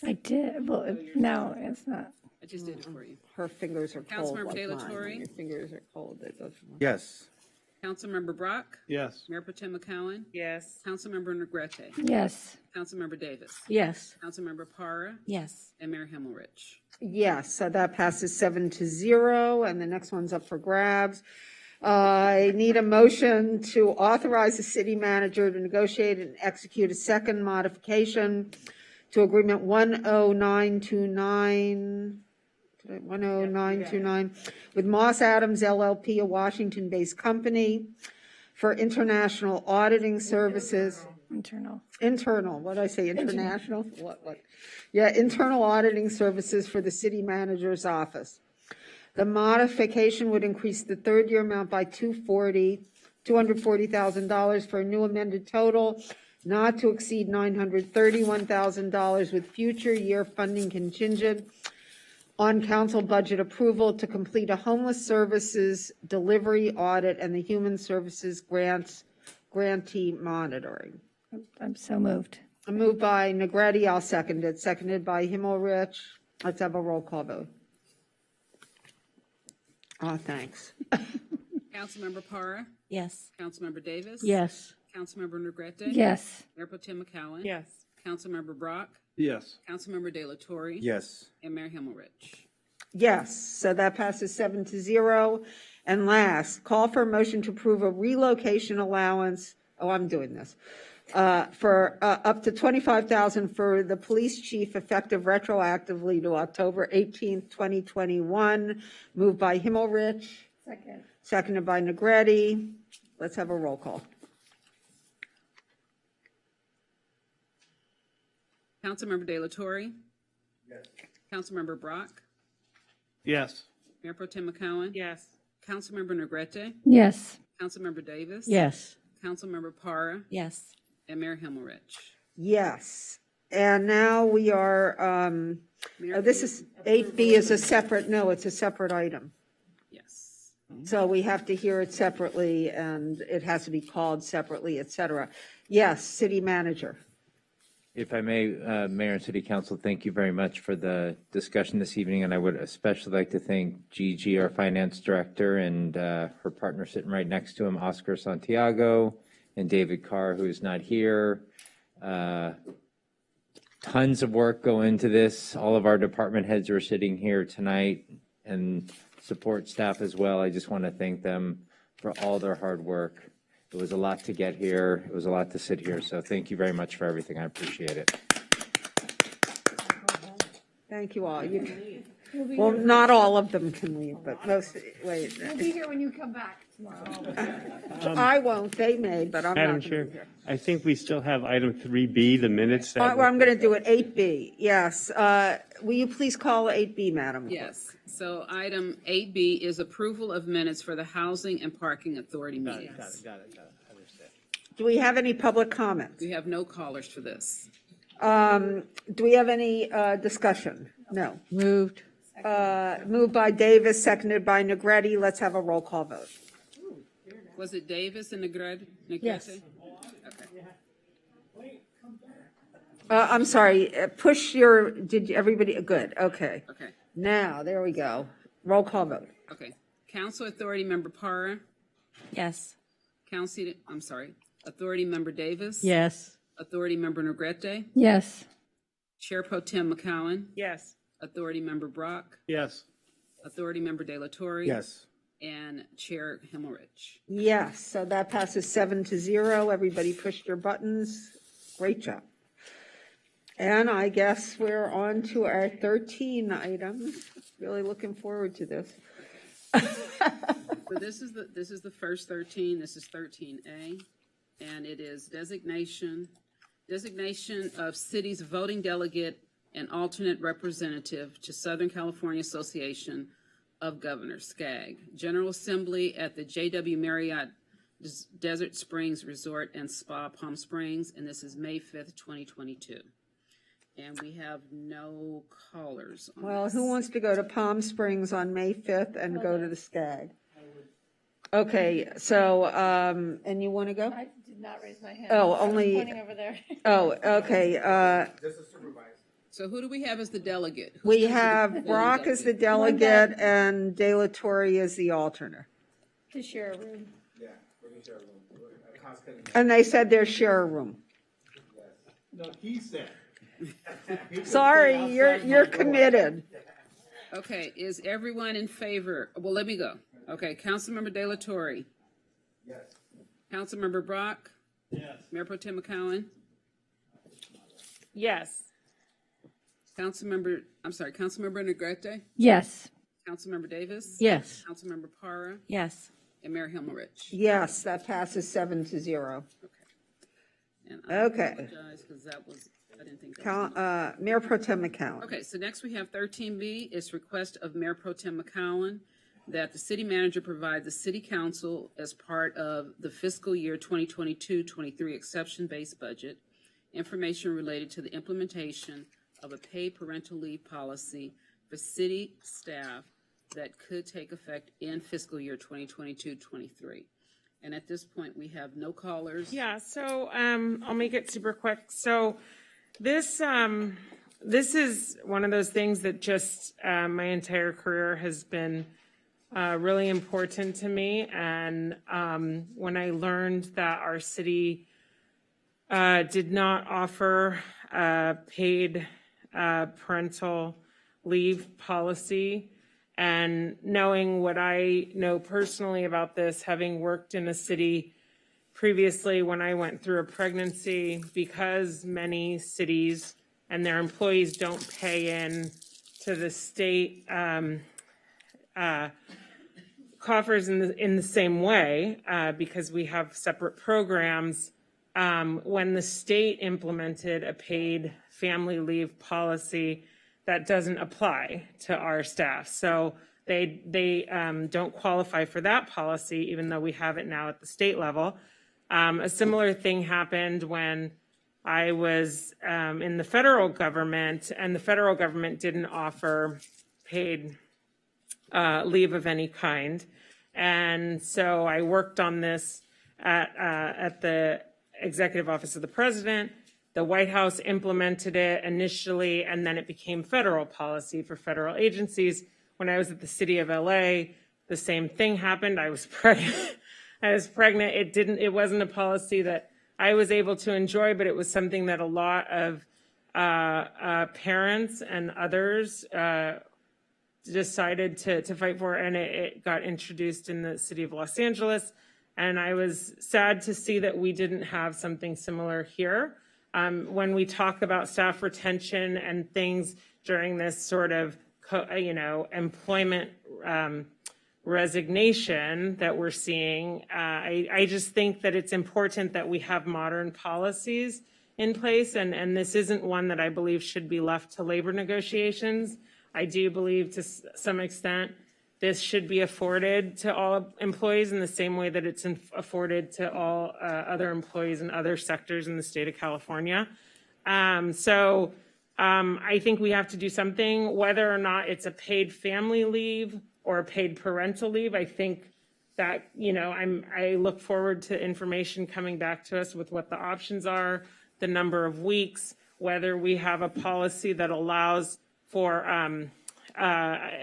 I did. Well, no, it's not.
I just did it for you.
Her fingers are cold
Councilmember
like
De La
mine.
Torre.
When your fingers are cold, it doesn't work.
Yes.
Councilmember Brock.
Yes.
Mayor Pro Tem McCowan.
Yes.
Councilmember Negrete.
Yes.
Councilmember Davis.
Yes.
Councilmember Para.
Yes.
And Mayor Himmelrich.
Yes, so that passes 7-0, and the next one's up for grabs. I need a motion to authorize the city manager to negotiate and execute a second modification to Agreement 10929 with Moss Adams LLP, a Washington-based company, for international auditing services. Internal, what did I say, international? What? Yeah, internal auditing services for the city manager's office. The modification would increase the third-year amount by $240,000 for a new amended total not to exceed $931,000 with future year funding contingent
on council budget approval to complete a homeless services delivery audit and the human services grantee monitoring.
I'm so moved.
Moved by Negretti, I'll second it. Seconded by Himmelrich. Let's have a roll call vote. Oh, thanks.
Councilmember Parra?
Yes.
Councilmember Davis?
Yes.
Councilmember Negrete?
Yes.
Mayor Pro Tem McCowen?
Yes.
Councilmember Brock?
Yes.
Councilmember De La Torre?
Yes.
And Mayor Himmelrich.
Yes, so that passes 7-0. And last, call for a motion to approve a relocation allowance. Oh, I'm doing this. For up to $25,000 for the police chief effective retroactively to October 18th, 2021. Moved by Himmelrich.
Second.
Seconded by Negretti. Let's have a roll call.
Councilmember De La Torre? Yes. Councilmember Brock?
Yes.
Mayor Pro Tem McCowen?
Yes.
Councilmember Negrete?
Yes.
Councilmember Davis?
Yes.
Councilmember Parra?
Yes.
And Mayor Himmelrich.
Yes. And now we are, this is, 8B is a separate, no, it's a separate item.
Yes.
So we have to hear it separately, and it has to be called separately, et cetera. Yes, city manager.
If I may, Mayor and City Council, thank you very much for the discussion this evening, and I would especially like to thank Gigi, our Finance Director, and her partner sitting right next to him, Oscar Santiago, and David Carr, who is not here. Tons of work go into this. All of our department heads are sitting here tonight, and support staff as well. I just want to thank them for all their hard work. It was a lot to get here. It was a lot to sit here. So thank you very much for everything. I appreciate it.
Thank you all. Well, not all of them can leave, but most, wait.
We'll be here when you come back tomorrow.
I won't, they may, but I'm not
Madam
going to
Chair,
be here.
I think we still have item 3B, the minutes.
Well, I'm going to do it, 8B, yes. Will you please call 8B, Madam?
Yes. So item 8B is approval of minutes for the Housing and Parking Authority meetings.
Got it. Understand.
Do we have any public comments?
We have no callers for this.
Do we have any discussion? No.
Moved.
Moved by Davis, seconded by Negretti. Let's have a roll call vote.
Was it Davis and Negrete?
Yes.
Okay.
I'm sorry, push your, did everybody, good, okay.
Okay.
Now, there we go. Roll call vote.
Okay. Council Authority Member Parra?
Yes.
Authority Member Davis?
Yes.
Authority Member Negrete?
Yes.
Chair Pro Tem McCowen?
Yes.
Authority Member Brock?
Yes.
Authority Member De La Torre?
Yes.
And Chair Himmelrich.
Yes, so that passes 7-0. Everybody pushed your buttons. Great job. And I guess we're on to our 13 items. Really looking forward to this.
So this is the first 13. This is 13A, and it is designation of city's voting delegate and alternate representative to Southern California Association of Governors, SCAG, General Assembly at the J.W. Marriott Desert Springs Resort and Spa, Palm Springs, and this is May 5th, 2022. And we have no callers on
Well,
this.
who wants to go to Palm Springs on May 5th and go to the SCAG? Okay, so, and you want to go?
I did not raise my hand.
Oh,
I was
only-
pointing over there.
Oh, okay.
So who do we have as the delegate? Who's
We
gonna be the
have
voting
Brock as the
delegate?
delegate and De La Torre as the alternate.
To share a room.
And they said they're share a room.
No, he said.
Sorry, you're committed.
Okay, is everyone in favor? Well, let me go. Okay, Councilmember De La Torre.
Yes.
Councilmember Brock.
Yes.
Mayor Pro Tem McCowen.
Yes.
Councilmember Negrete.
Yes.
Councilmember Davis.
Yes.
Councilmember Parra.
Yes.
And Mayor Himmelrich.
Yes, that passes 7-0.
And I
Okay.
apologize because I didn't think that was
Mayor Pro Tem McCowen.
Okay, so next we have 13B, it's request of Mayor Pro Tem McCowen that the city manager provide the city council as part of the fiscal year 2022-23 exception-based budget, information related to the implementation of a paid parental leave policy for city staff that could take effect in fiscal year 2022-23. And at this point, we have no callers.
Yeah, so I'll make it super quick. So this is one of those things that just my entire career has been really important to me. And when I learned that our city did not offer paid parental leave policy, and knowing what I know personally about this, having worked in a city previously when I went through a pregnancy, because many cities and their employees don't pay in to the state coffers in the same way, because we have separate programs. When the state implemented a paid family leave policy, that doesn't apply to our staff. So they don't qualify for that policy, even though we have it now at the state level. A similar thing happened when I was in the federal government, and the federal government didn't offer paid leave of any kind. And so I worked on this at the Executive Office of the President. The White House implemented it initially, and then it became federal policy for federal agencies. When I was at the city of LA, the same thing happened. I was pregnant. It wasn't a policy that I was able to enjoy, but it was something that a lot of parents and others decided to fight for, and it got introduced in the city of Los Angeles. And I was sad to see that we didn't have something similar here. When we talk about staff retention and things during this sort of, employment resignation that we're seeing, I just think that it's important that we have modern policies in place, and this isn't one that I believe should be left to labor negotiations. I do believe to some extent this should be afforded to all employees in the same way that it's afforded to all other employees in other sectors in the state of California. So I think we have to do something, whether or not it's a paid family leave or a paid parental leave. I think that, I look forward to information coming back to us with what the options are, the number of weeks, whether we have a policy that allows for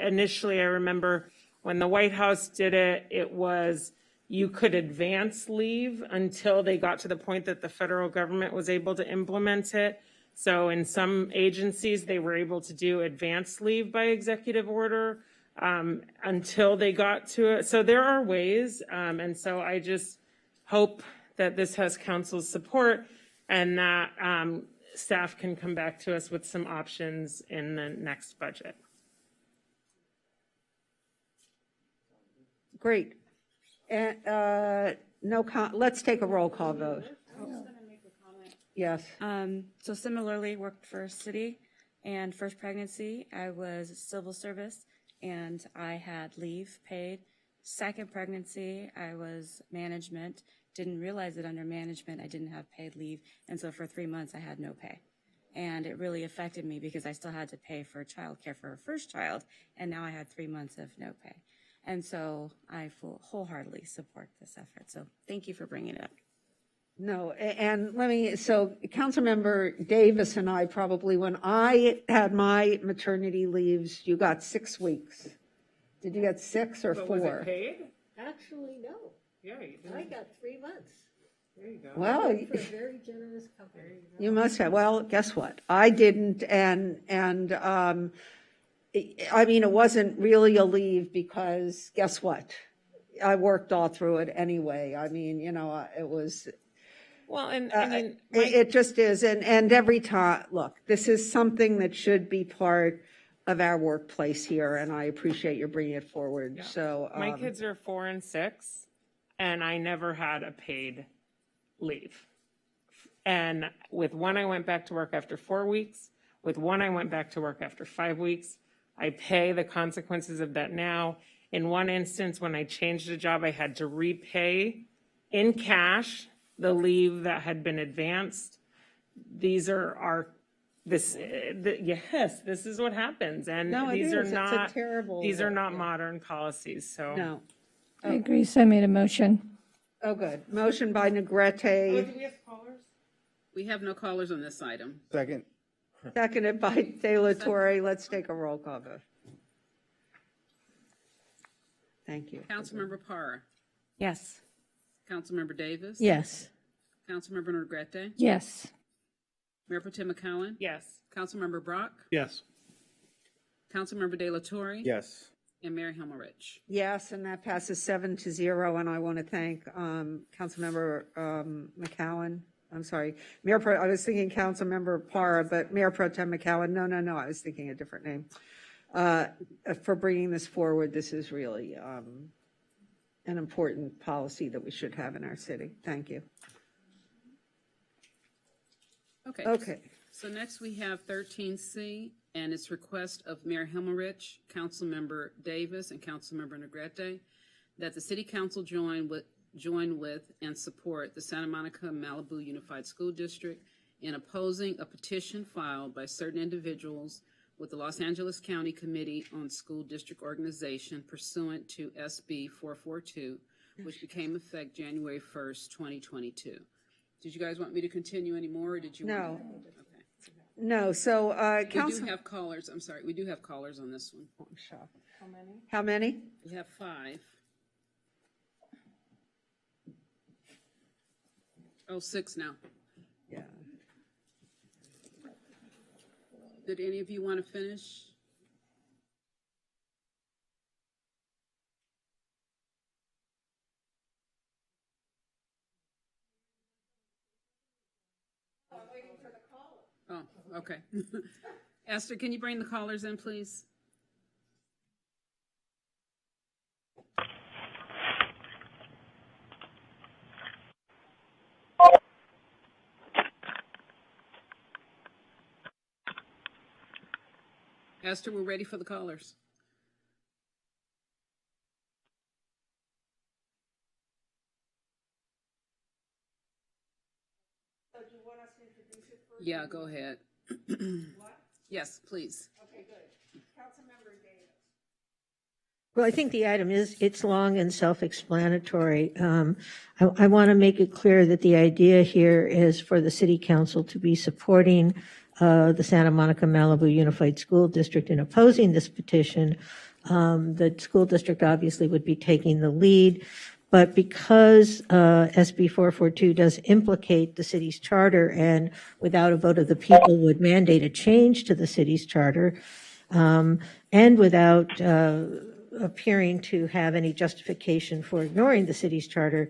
initially, I remember when the White House did it, it was you could advance leave until they got to the point that the federal government was able to implement it. So in some agencies, they were able to do advance leave by executive order until they got to it. So there are ways. And so I just hope that this has council's support and that staff can come back to us with some options in the next budget.
Great. Let's take a roll call vote. Yes.
So similarly, worked for city, and first pregnancy, I was civil service, and I had leave paid. Second pregnancy, I was management. Didn't realize that under management, I didn't have paid leave, and so for 3 months, I had no pay. And it really affected me because I still had to pay for childcare for a first child, and now I had 3 months of no pay. And so I wholeheartedly support this effort. So thank you for bringing it up.
No, and so Councilmember Davis and I probably, when I had my maternity leaves, you got 6 weeks. Did you get 6 or 4?
Was it paid?
Actually, no.
Yeah, you did.
I got 3 months.
There you go.
Well,
For a very generous company.
you must have. Well, guess what? I didn't, and it wasn't really a leave because guess what? I worked all through it anyway. It was.
Well, and
it just is. And every time, look, this is something that should be part of our workplace here, and I appreciate you bringing it forward. Yeah. So
my kids are 4 and 6, and I never had a paid leave. And with one, I went back to work after 4 weeks. With one, I went back to work after 5 weeks. I pay the consequences of that now. In one instance, when I changed a job, I had to repay in cash the leave that had been advanced. These are our yes, this is what happens, and
No, it
these
is.
are
It's a
not
terrible.
these are not modern policies. So
No.
I agree, so I made a motion.
Oh, good. Motion by Negrete,
We have no callers on this item.
Second.
seconded by De La Torre. Let's take a roll call vote. Thank you.
Councilmember Parra.
Yes.
Councilmember Davis.
Yes.
Councilmember Negrete.
Yes.
Mayor Pro Tem McCowen.
yes,
Councilmember Brock.
Yes.
Councilmember De La Torre.
Yes.
And Mayor Himmelrich.
Yes, and that passes 7-0, and I want to thank Councilmember McCowen. I'm sorry, I was thinking Councilmember Parra, but Mayor Pro Tem McCowen. No, I was thinking a different name. For bringing this forward. This is really an important policy that we should have in our city. Thank you. Okay.
So next we have 13C, and it's request of Mayor Himmelrich, Councilmember Davis, and Councilmember Negrete that the City Council join with and support the Santa Monica Malibu Unified School District in opposing a petition filed by certain individuals with the Los Angeles County Committee on School District Organization pursuant to SB 442, which became effective January 1st, 2022. Did you guys want me to continue anymore, or did you?
No.
Okay.
No, so
We
Council.
do have callers. I'm sorry. We do have callers on this one.
I'm shocked. How many?
We have 5. Oh, 6 now.
Yeah.
Did any of you want to finish? Oh, okay. Esther, can you bring the callers in, please? Esther, we're ready for the callers.
So do you want us to introduce it first?
Yeah, go ahead.
What?
Yes, please.
Okay, good. Councilmember Davis.
Well, I think the item it's long and self-explanatory. I want to make it clear that the idea here is for the city council to be supporting the Santa Monica Malibu Unified School District in opposing this petition. The school district obviously would be taking the lead, but because SB 442 does implicate the city's charter and without a vote of the people would mandate a change to the city's charter, and without appearing to have any justification for ignoring the city's charter,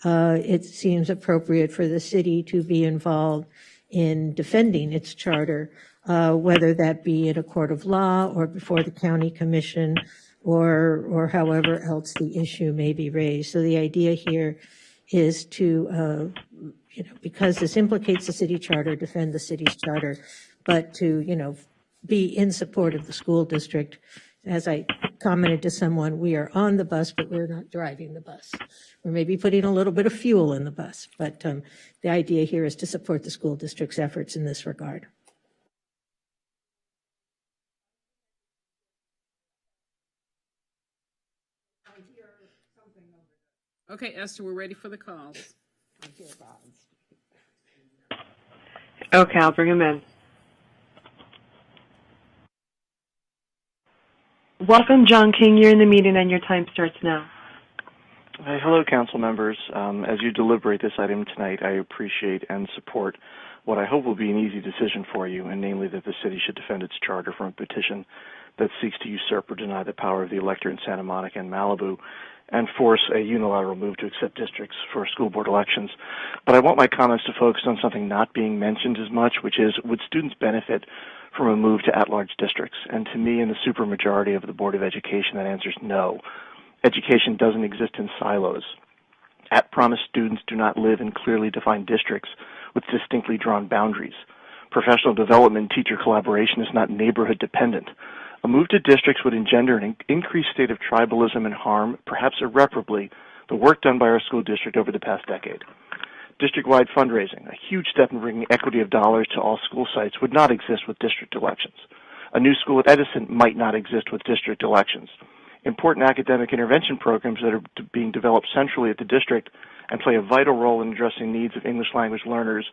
it seems appropriate for the city to be involved in defending its charter, whether that be in a court of law or before the county commission or however else the issue may be raised. So the idea here is to, because this implicates the city charter, defend the city's charter, but to, be in support of the school district. As I commented to someone, we are on the bus, but we're not driving the bus. We're maybe putting a little bit of fuel in the bus, but the idea here is to support the school district's efforts in this regard.
Okay, Esther, we're ready for the calls.
Okay, I'll bring him in. Welcome, John King. You're in the meeting and your time starts now.
Hey, hello, council members. As you deliberate this item tonight, I appreciate and support what I hope will be an easy decision for you, and namely that the city should defend its charter from a petition that seeks to usurp or deny the power of the electorate in Santa Monica and Malibu and force a unilateral move to accept districts for school board elections. But I want my comments to focus on something not being mentioned as much, which is, would students benefit from a move to at-large districts? And to me, in the supermajority of the Board of Education, that answer is no. Education doesn't exist in silos. At-promise students do not live in clearly defined districts with distinctly drawn boundaries. Professional development and teacher collaboration is not neighborhood dependent. A move to districts would engender an increased state of tribalism and harm, perhaps irreparably, the work done by our school district over the past decade. district-wide fundraising, a huge step in bringing equity of dollars to all school sites, would not exist with district elections. A new school at Edison might not exist with district elections. Important academic intervention programs that are being developed centrally at the district and play a vital role in addressing needs of English language learners,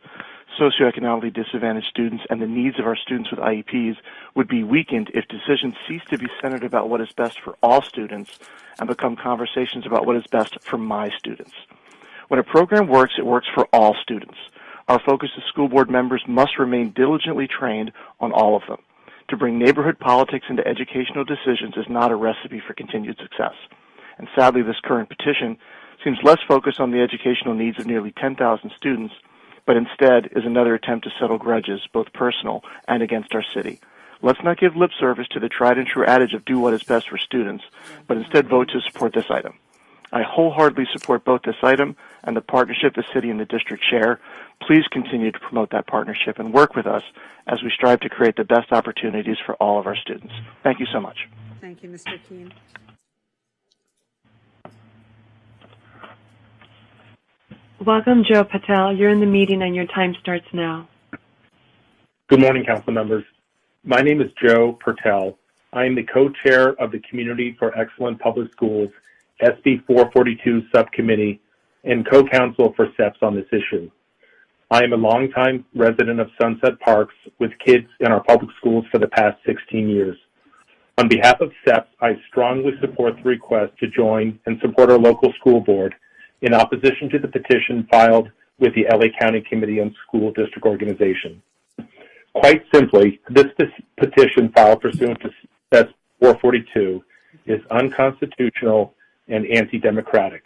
socioeconomically disadvantaged students, and the needs of our students with IEPs would be weakened if decisions cease to be centered about what is best for all students and become conversations about what is best for my students. When a program works, it works for all students. Our focus as school board members must remain diligently trained on all of them. To bring neighborhood politics into educational decisions is not a recipe for continued success. And sadly, this current petition seems less focused on the educational needs of nearly 10,000 students, but instead is another attempt to settle grudges, both personal and against our city. Let's not give lip service to the tried and true adage of do what is best for students, but instead vote to support this item. I wholeheartedly support both this item and the partnership the city and the district share. Please continue to promote that partnership and work with us as we strive to create the best opportunities for all of our students. Thank you so much.
Thank you, Mr. Keene.
Welcome, Joe Patel. You're in the meeting and your time starts now.
Good morning, council members. My name is Joe Patel. I am the co-chair of the Community for Excellent Public Schools SB 442 subcommittee and co-counsel for SEPS on this issue. I am a longtime resident of Sunset Parks with kids in our public schools for the past 16 years. On behalf of SEPS, I strongly support the request to join and support our local school board in opposition to the petition filed with the LA County Committee on School District Organization. Quite simply, this petition filed pursuant to SEPS 442 is unconstitutional and anti-democratic.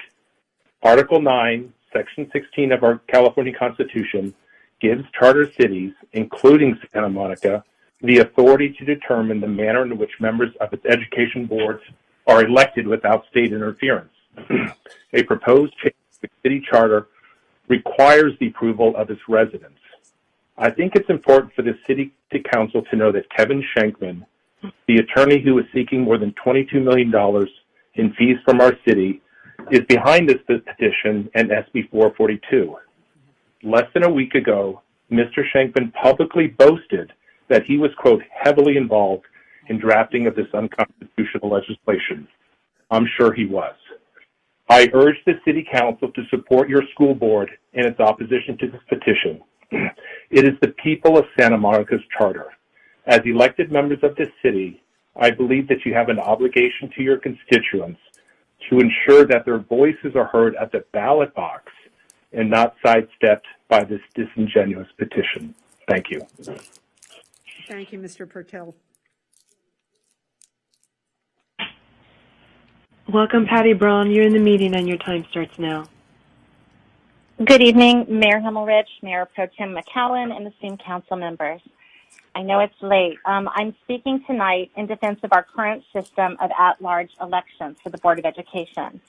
Article 9, Section 16 of our California Constitution gives charter cities, including Santa Monica, the authority to determine the manner in which members of its education boards are elected without state interference. A proposed change to the city charter requires the approval of its residents. I think it's important for the city council to know that Kevin Shankman, the attorney who is seeking more than $22 million in fees from our city, is behind this petition and SB 442. Less than a week ago, Mr. Shankman publicly boasted that he was, quote, heavily involved in drafting of this unconstitutional legislation. I'm sure he was. I urge the City Council to support your school board in its opposition to this petition. It is the people of Santa Monica's charter. As elected members of this city, I believe that you have an obligation to your constituents to ensure that their voices are heard at the ballot box and not sidestepped by this disingenuous petition. Thank you.
Thank you, Mr. Pertil.
Welcome, Patty Braun. You're in the meeting and your time starts now.
Good evening, Mayor Himmelrich, Mayor Pro Tem McCowan, and esteemed council members. I know it's late. I'm speaking tonight in defense of our current system of at-large elections for the Board of Education.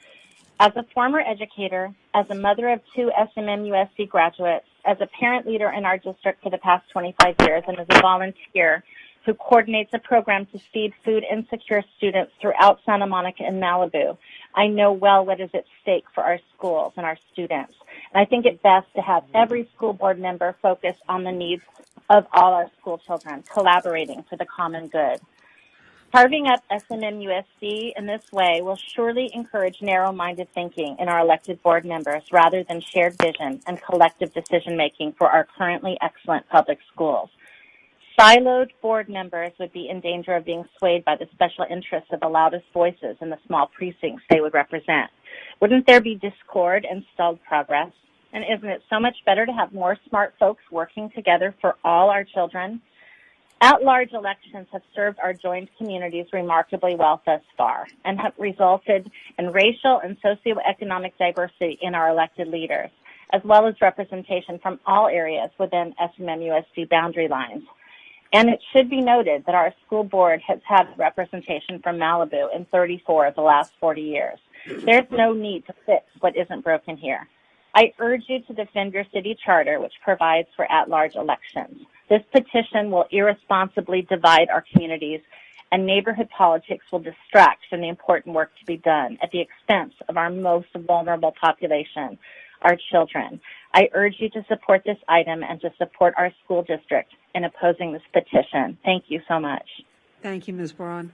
As a former educator, as a mother of 2 SMMUSC graduates, as a parent leader in our district for the past 25 years, and as a volunteer who coordinates a program to feed food insecure students throughout Santa Monica and Malibu, I know well what is at stake for our schools and our students. And I think it best to have every school board member focus on the needs of all our school children, collaborating for the common good. Carving up SMMUSC in this way will surely encourage narrow-minded thinking in our elected board members rather than shared vision and collective decision-making for our currently excellent public schools. Siloed board members would be in danger of being swayed by the special interests of the loudest voices in the small precincts they would represent. Wouldn't there be discord and stalled progress? And isn't it so much better to have more smart folks working together for all our children? At-large elections have served our joined communities remarkably well thus far and have resulted in racial and socioeconomic diversity in our elected leaders, as well as representation from all areas within SMMUSC boundary lines. And it should be noted that our school board has had representation from Malibu in 34 of the last 40 years. There's no need to fix what isn't broken here. I urge you to defend your city charter, which provides for at-large elections. This petition will irresponsibly divide our communities, and neighborhood politics will distract from the important work to be done at the expense of our most vulnerable population. our children. I urge you to support this item and to support our school district in opposing this petition. Thank you so much.
Thank you, Ms. Braun.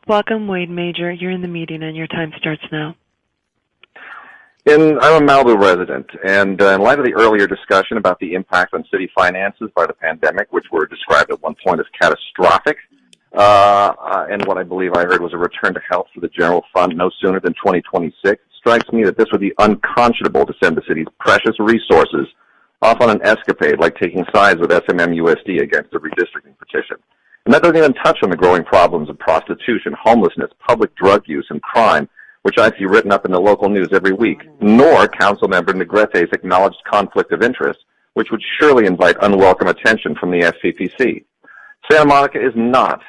Welcome, Wade Major. You're in the meeting and your time starts now.
I'm a Malibu resident, and in light of the earlier discussion about the impact on city finances by the pandemic, which were described at one point as catastrophic, and what I believe I heard was a return to health for the general fund no sooner than 2026, it strikes me that this would be unconscionable to send the city's precious resources off on an escapade like taking sides with SMMUSD against a redistricting petition. And that doesn't even touch on the growing problems of prostitution, homelessness, public drug use, and crime, which I see written up in the local news every week, nor Councilmember Negrette's acknowledged conflict of interest, which would surely invite unwelcome attention from the SCPC. Santa Monica is not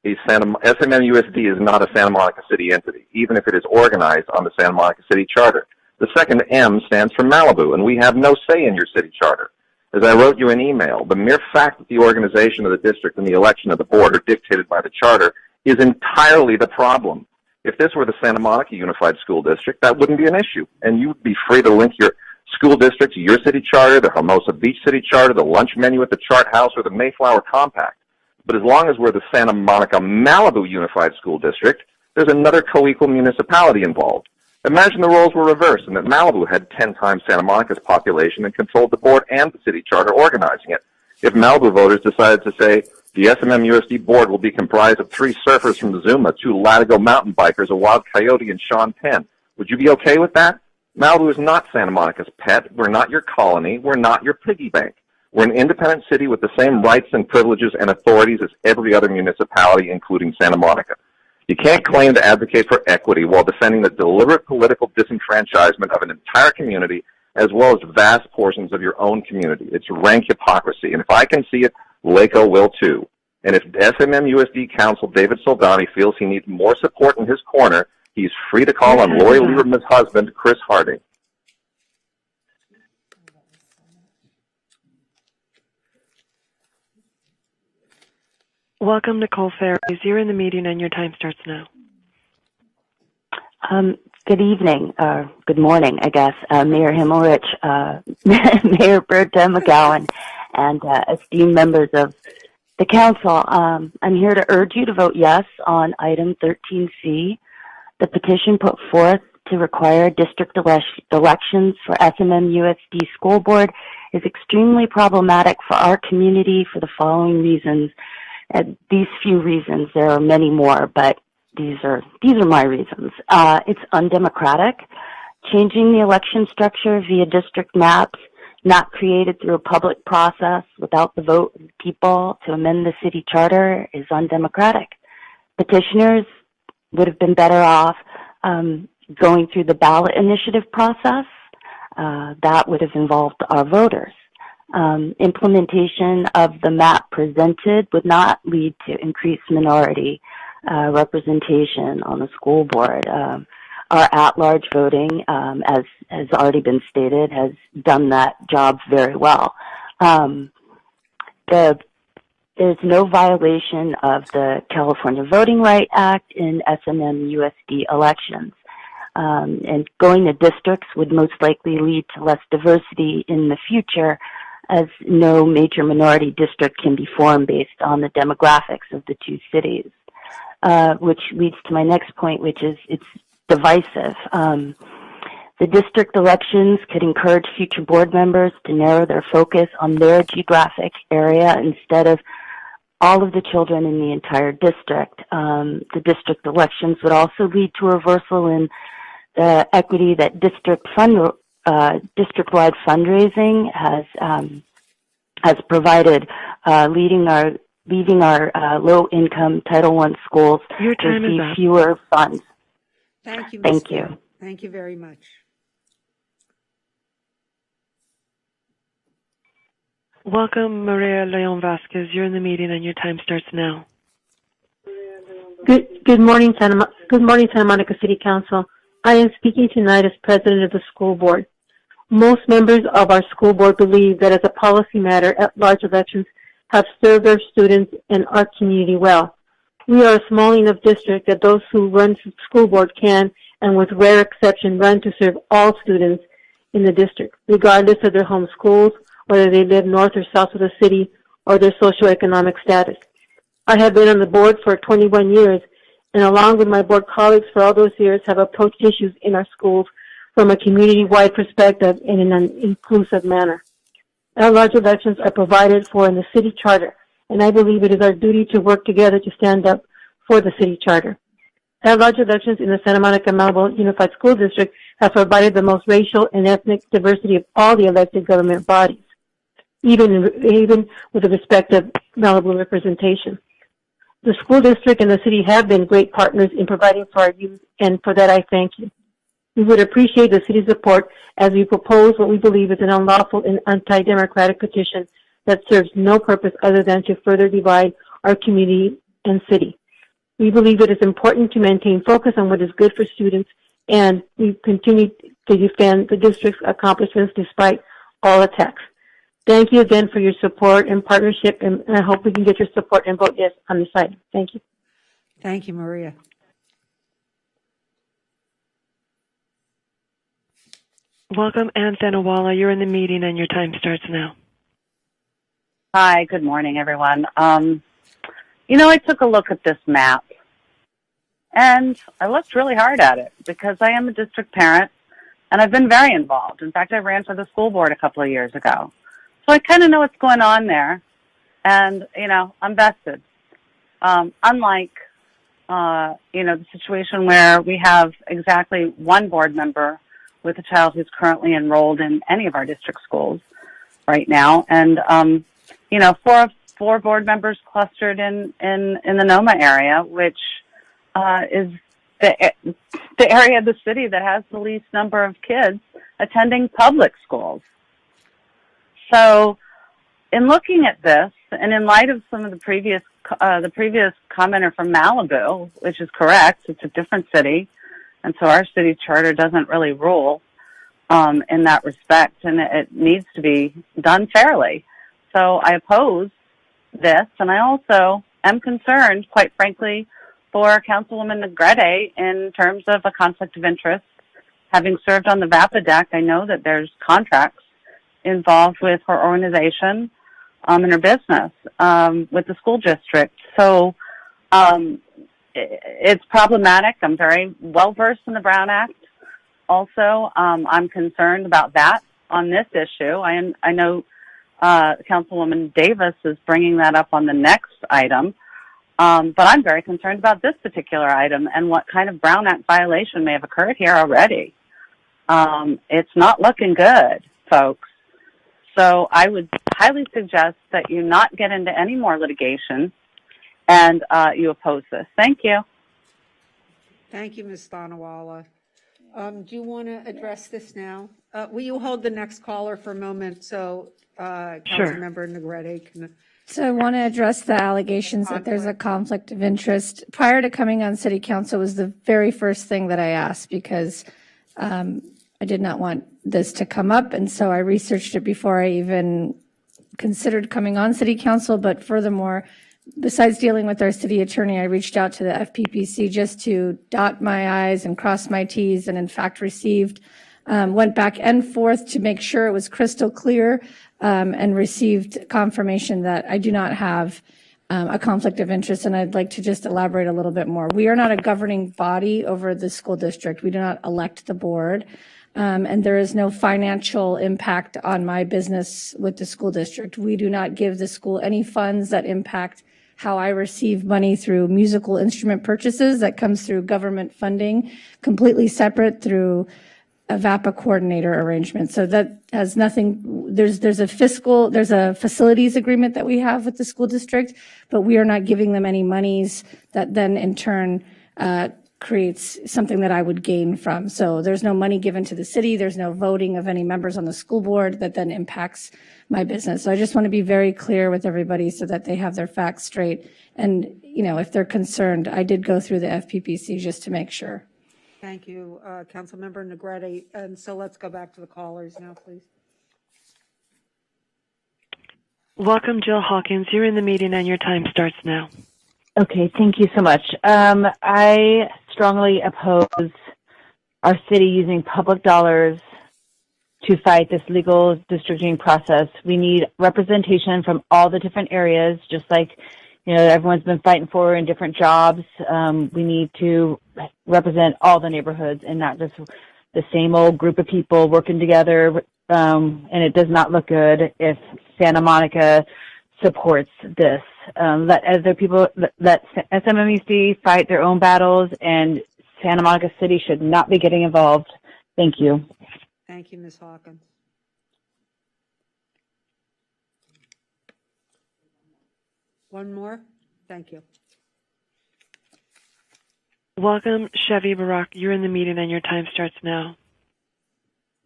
SMMUSD is not a Santa Monica City entity, even if it is organized on the Santa Monica City Charter. The second M stands for Malibu, and we have no say in your city charter. As I wrote you an email, the mere fact that the organization of the district and the election of the board are dictated by the charter is entirely the problem. If this were the Santa Monica Unified School District, that wouldn't be an issue, and you'd be free to link your school district to your city charter, the Hermosa Beach City Charter, the lunch menu at the Chart House, or the Mayflower Compact. But as long as we're the Santa Monica Malibu Unified School District, there's another co-equal municipality involved. Imagine the roles were reversed and that Malibu had 10 times Santa Monica's population and controlled the board and the city charter organizing it. If Malibu voters decided to say the SMMUSD board will be comprised of 3 surfers from the Zuma, 2 Latigo mountain bikers, a wild coyote, and Sean Penn, would you be okay with that? Malibu is not Santa Monica's pet. We're not your colony. We're not your piggy bank. We're an independent city with the same rights and privileges and authorities as every other municipality, including Santa Monica. You can't claim to advocate for equity while defending the deliberate political disenfranchisement of an entire community as well as vast portions of your own community. It's rank hypocrisy, and if I can see it, Laco will too. And if SMMUSD Council David Soldani feels he needs more support in his corner, he's free to call on Lori Lieberman's husband, Chris Harding.
Welcome, Nicole Ferries. You're in the meeting and your time starts now.
Good evening, good morning, I guess, Mayor Himmelrich, Mayor Pro Tem McGowan, and esteemed members of the council. I'm here to urge you to vote yes on item 13C, the petition put forth to require district elections for SMMUSD School Board is extremely problematic for our community for the following reasons. These few reasons, there are many more, but these are my reasons. It's undemocratic. Changing the election structure via district maps, not created through a public process without the vote of the people to amend the city charter, is undemocratic. Petitioners would have been better off going through the ballot initiative process. That would have involved our voters. Implementation of the map presented would not lead to increased minority representation on the school board. Our at-large voting, as has already been stated, has done that job very well. There's no violation of the California Voting Rights Act in SMMUSD elections. And going to districts would most likely lead to less diversity in the future, as no major minority district can be formed based on the demographics of the two cities. Which leads to my next point, which is it's divisive. The district elections could encourage future board members to narrow their focus on their geographic area instead of all of the children in the entire district. The district elections would also lead to a reversal in the equity that district-wide fundraising has provided, leaving our low-income Title I schools receive fewer funds.
Thank you.
Thank you.
Thank you very much.
Welcome, Maria Leon Vasquez. You're in the meeting and your time starts now.
Good morning, Santa Monica City Council. I am speaking tonight as president of the school board. Most members of our school board believe that as a policy matter, at-large elections have served our students and our community well.
We are a small enough district that those who run the school board can, and with rare exception, run to serve all students in the district, regardless of their home schools, whether they live north or south of the city, or their socioeconomic status. I have been on the board for 21 years, and along with my board colleagues for all those years, have approached issues in our schools from a community-wide perspective and in an inclusive manner. At-large elections are provided for in the city charter, and I believe it is our duty to work together to stand up for the city charter. At-large elections in the Santa Monica Malibu Unified School District have provided the most racial and ethnic diversity of all the elected government bodies, even with the respective Malibu representation. The school district and the city have been great partners in providing for our youth, and for that I thank you. We would appreciate the city's support as we propose what we believe is an unlawful and anti-democratic petition that serves no purpose other than to further divide our community and city. We believe it is important to maintain focus on what is good for students, and we continue to defend the district's accomplishments despite all attacks. Thank you again for your support and partnership, and I hope we can get your support and vote yes on this item. Thank you.
Thank you, Maria.
Welcome, Ann Thanawala. You're in the meeting and your time starts now.
Hi, good morning, everyone. I took a look at this map, and I looked really hard at it because I am a district parent, and I've been very involved. In fact, I ran for the school board a couple of years ago. So I kind of know what's going on there, and, I'm vested. Unlike, the situation where we have exactly one board member with a child who's currently enrolled in any of our district schools right now, and, four board members clustered in the Noma area, which is the area of the city that has the least number of kids attending public schools. So in looking at this, and in light of some of the previous commenter from Malibu, which is correct, it's a different city, and so our city charter doesn't really rule in that respect, and it needs to be done fairly. So I oppose this, and I also am concerned, quite frankly, for Councilwoman Negrete in terms of a conflict of interest. Having served on the VAPA deck, I know that there's contracts involved with her organization and her business with the school district. So it's problematic. I'm very well versed in the Brown Act. Also, I'm concerned about that on this issue. I know Councilwoman Davis is bringing that up on the next item, but I'm very concerned about this particular item and what kind of Brown Act violation may have occurred here already. It's not looking good, folks. So I would highly suggest that you not get into any more litigation and you oppose this. Thank you.
Thank you, Ms. Thanawala. Do you want to address this now? Will you hold the next caller for a moment so Councilmember Negrete can...
So I want to address the allegations that there's a conflict of interest. Prior to coming on city council was the very first thing that I asked because I did not want this to come up. And so I researched it before I even considered coming on city council. But furthermore, besides dealing with our city attorney, I reached out to the FPPC just to dot my I's and cross my T's, and in fact received, went back and forth to make sure it was crystal clear, and received confirmation that I do not have a conflict of interest. And I'd like to just elaborate a little bit more. We are not a governing body over the school district. We do not elect the board. And there is no financial impact on my business with the school district. We do not give the school any funds that impact how I receive money through musical instrument purchases that comes through government funding, completely separate through a VAPA coordinator arrangement. So that has nothing, there's a facilities agreement that we have with the school district, but we are not giving them any monies that then in turn creates something that I would gain from. So there's no money given to the city. There's no voting of any members on the school board that then impacts my business. So I just want to be very clear with everybody so that they have their facts straight. And, if they're concerned, I did go through the FPPC just to make sure.
Thank you, Councilmember Negrete. And so let's go back to the callers now, please.
Welcome, Jill Hawkins. You're in the meeting and your time starts now.
Okay, thank you so much. I strongly oppose our city using public dollars to fight this legal districting process. We need representation from all the different areas, just like, you know, everyone's been fighting for in different jobs. We need to represent all the neighborhoods and not just the same old group of people working together. And it does not look good if Santa Monica supports this. Let other people, let SMMUC fight their own battles, and Santa Monica City should not be getting involved. Thank you.
Thank you, Ms. Hawkins. One more? Thank you.
Welcome, Chevy Barak. You're in the meeting and your time starts now.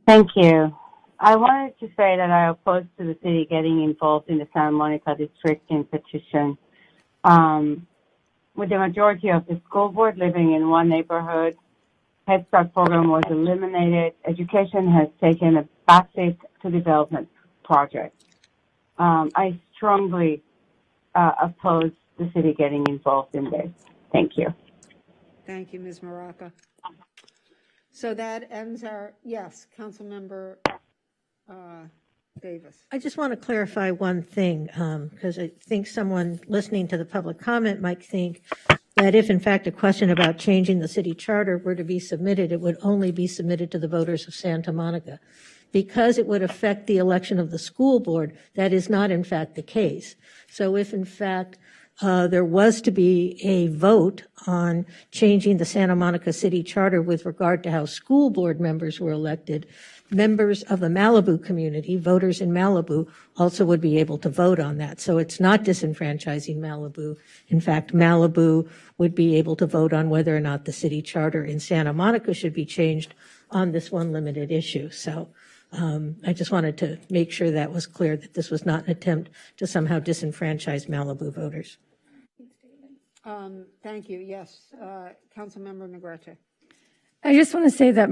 Thank you. I wanted to say that I oppose to the city getting involved in the Santa Monica districting petition. With the majority of the school board living in one neighborhood, Head Start program was eliminated. Education has taken a backseat to development projects. I strongly oppose the city getting involved in this. Thank you.
Thank you, Ms. Maraca. So that ends our, yes, Councilmember Davis.
I just want to clarify one thing, because I think someone listening to the public comment might think that if in fact a question about changing the city charter were to be submitted, it would only be submitted to the voters of Santa Monica. Because it would affect the election of the school board, that is not in fact the case. So if in fact there was to be a vote on changing the Santa Monica City Charter with regard to how school board members were elected, members of the Malibu community, voters in Malibu, also would be able to vote on that. So it's not disenfranchising Malibu. In fact, Malibu would be able to vote on whether or not the city charter in Santa Monica should be changed on this one limited issue. So I just wanted to make sure that was clear, that this was not an attempt to somehow disenfranchise Malibu voters.
Thank you. Yes, Councilmember Negrete.
I just want to say that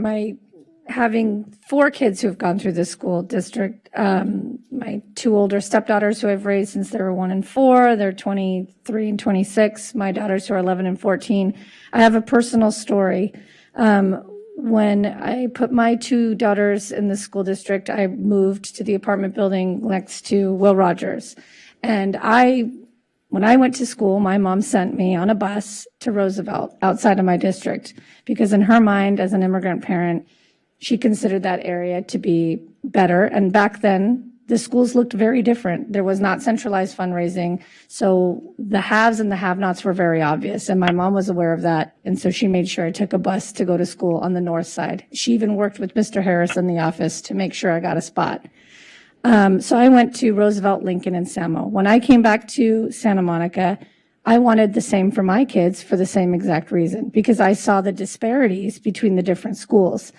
having 4 kids who have gone through this school district, my 2 older stepdaughters who I've raised since they were 1 and 4, they're 23 and 26, my daughters who are 11 and 14. I have a personal story. When I put my 2 daughters in the school district, I moved to the apartment building next to Will Rogers. And when I went to school, my mom sent me on a bus to Roosevelt outside of my district because in her mind, as an immigrant parent, she considered that area to be better. And back then, the schools looked very different. There was not centralized fundraising. So the haves and the have-nots were very obvious. And my mom was aware of that. And so she made sure I took a bus to go to school on the north side. She even worked with Mr. Harris in the office to make sure I got a spot. So I went to Roosevelt, Lincoln, and Samo. When I came back to Santa Monica, I wanted the same for my kids for the same exact reason, because I saw the disparities between the different schools.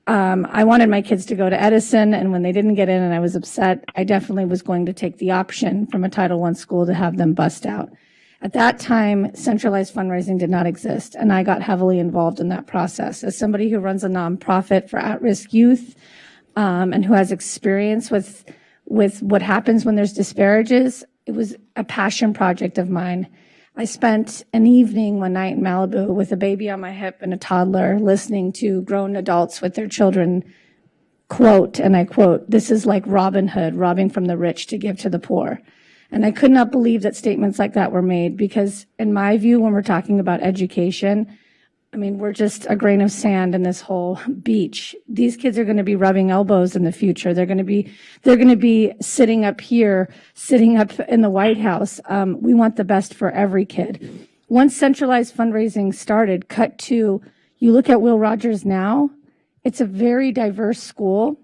I wanted my kids to go to Edison, and when they didn't get in and I was upset, I definitely was going to take the option from a Title I school to have them bust out. At that time, centralized fundraising did not exist, and I got heavily involved in that process. As somebody who runs a nonprofit for at-risk youth, and who has experience with what happens when there's disparages, it was a passion project of mine. I spent an evening one night in Malibu with a baby on my hip and a toddler listening to grown adults with their children quote, and I quote, "This is like Robin Hood, robbing from the rich to give to the poor." And I could not believe that statements like that were made because in my view, when we're talking about education, I mean, we're just a grain of sand in this whole beach. These kids are going to be rubbing elbows in the future. They're going to be sitting up here, sitting up in the White House. We want the best for every kid. Once centralized fundraising started, you look at Will Rogers now, it's a very diverse school.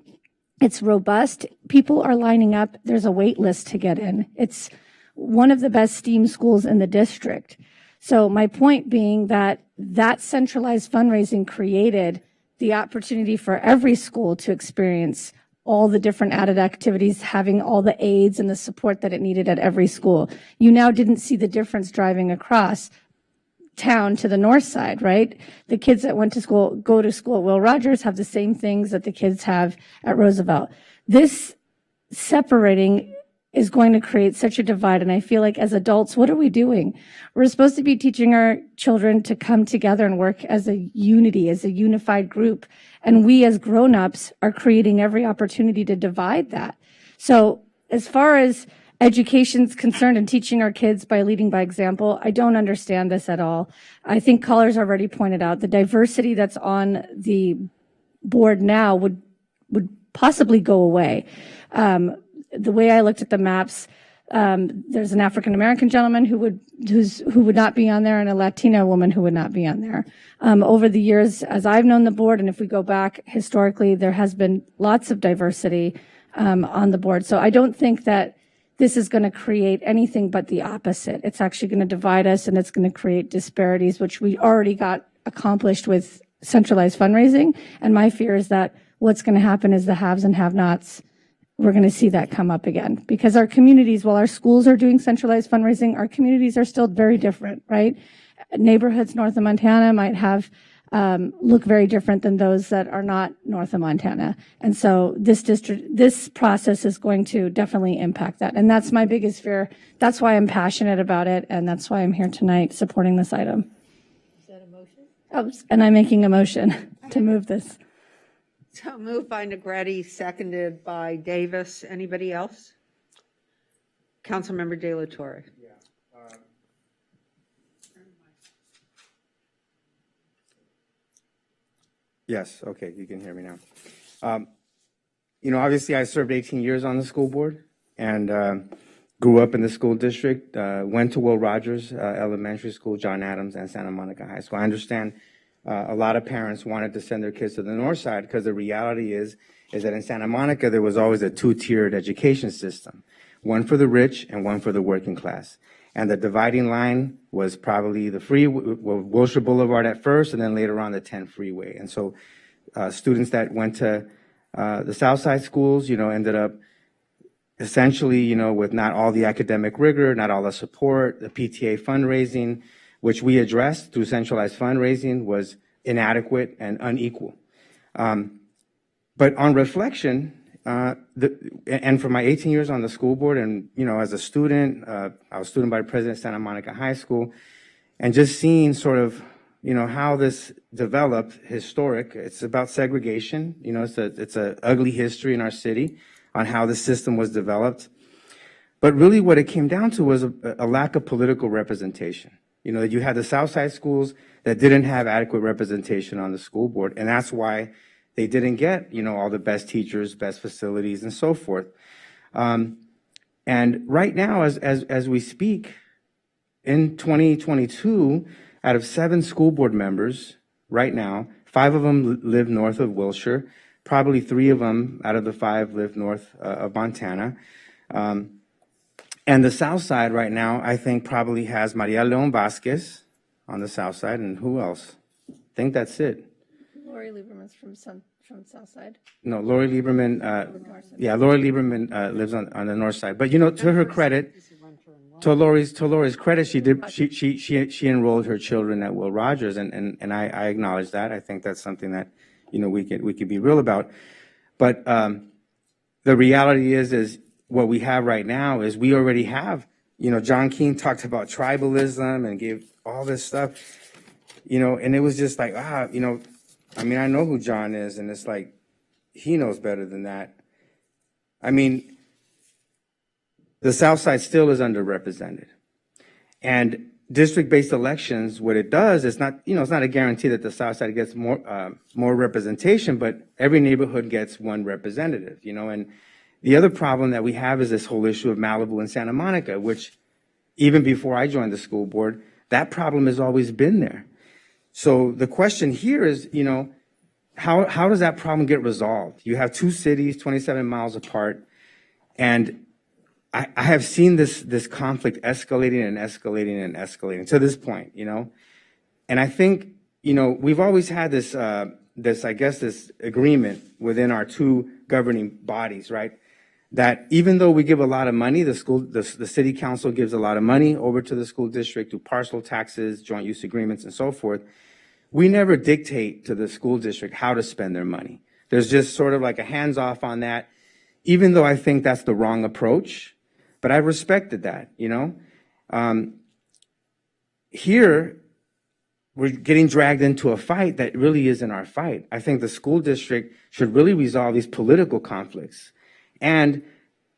It's robust. People are lining up. There's a wait list to get in. It's one of the best STEAM schools in the district. So my point being that centralized fundraising created the opportunity for every school to experience all the different added activities, having all the aids and the support that it needed at every school. You now didn't see the difference driving across town to the north side, right? The kids that go to school at Will Rogers have the same things that the kids have at Roosevelt. This separating is going to create such a divide. And I feel like as adults, what are we doing? We're supposed to be teaching our children to come together and work as a unity, as a unified group. And we as grown-ups are creating every opportunity to divide that. So as far as education's concerned and teaching our kids by leading by example, I don't understand this at all. I think callers already pointed out the diversity that's on the board now would possibly go away. The way I looked at the maps, there's an African American gentleman who would not be on there, and a Latina woman who would not be on there. Over the years, as I've known the board, and if we go back historically, there has been lots of diversity on the board. So I don't think that this is going to create anything but the opposite. It's actually going to divide us, and it's going to create disparities, which we already got accomplished with centralized fundraising. And my fear is that what's going to happen is the haves and have-nots, we're going to see that come up again, because our communities, while our schools are doing centralized fundraising, our communities are still very different, right? Neighborhoods north of Montana might have look very different than those that are not north of Montana. And so this process is going to definitely impact that. And that's my biggest fear. That's why I'm passionate about it. And that's why I'm here tonight supporting this item.
Is that a motion?
Oh, and I'm making a motion to move this.
So moved by Negretti, seconded by Davis. Anybody else? Councilmember De La Torre.
Yes, okay, you can hear me now. Obviously I served 18 years on the school board and grew up in the school district, went to Will Rogers Elementary School, John Adams, and Santa Monica High School. I understand a lot of parents wanted to send their kids to the north side because the reality is that in Santa Monica, there was always a two-tiered education system, one for the rich and one for the working class. And the dividing line was probably the Wilshire Boulevard at first, and then later on the 10 freeway. And so students that went to the South Side schools, ended up essentially, with not all the academic rigor, not all the support, the PTA fundraising, which we addressed through centralized fundraising, was inadequate and unequal. But on reflection, and for my 18 years on the school board, and as a student, I was student by president of Santa Monica High School, and just seeing sort of how this developed, historic. It's about segregation. It's a ugly history in our city on how the system was developed. But really, what it came down to was a lack of political representation. You had the South Side schools that didn't have adequate representation on the school board, and that's why they didn't get, all the best teachers, best facilities, and so forth. And right now, as we speak, in 2022, out of 7 school board members, right now, 5 of them live north of Wilshire. Probably 3 of them out of the 5 live north of Montana. And the south side right now, I think probably has Maria Leon Vasquez on the south side, and who else? I think that's it.
Lori Lieberman's from south side.
No, Lori Lieberman, Lori Lieberman lives on the north side. But to her credit, to Lori's credit, she enrolled her children at Will Rogers, and I acknowledge that. I think that's something that we could be real about. But the reality is what we have right now is we already have. John Keene talked about tribalism and gave all this stuff. And it was just like I know who John is, and it's like, he knows better than that. The South Side still is underrepresented. And district-based elections, what it does is not, it's not a guarantee that the South Side gets more representation, but every neighborhood gets one representative, and the other problem that we have is this whole issue of Malibu and Santa Monica, which even before I joined the school board, that problem has always been there. So the question here is, how does that problem get resolved? You have 2 cities, 27 miles apart, and I have seen this conflict escalating and escalating and escalating to this point, And I think, we've always had this agreement within our 2 governing bodies, right? That even though we give a lot of money, the city council gives a lot of money over to the school district through parcel taxes, joint use agreements, and so forth, we never dictate to the school district how to spend their money. There's just sort of like a hands-off on that, even though I think that's the wrong approach. But I respected that, you know. Here, we're getting dragged into a fight that really isn't our fight. I think the school district should really resolve these political conflicts. And,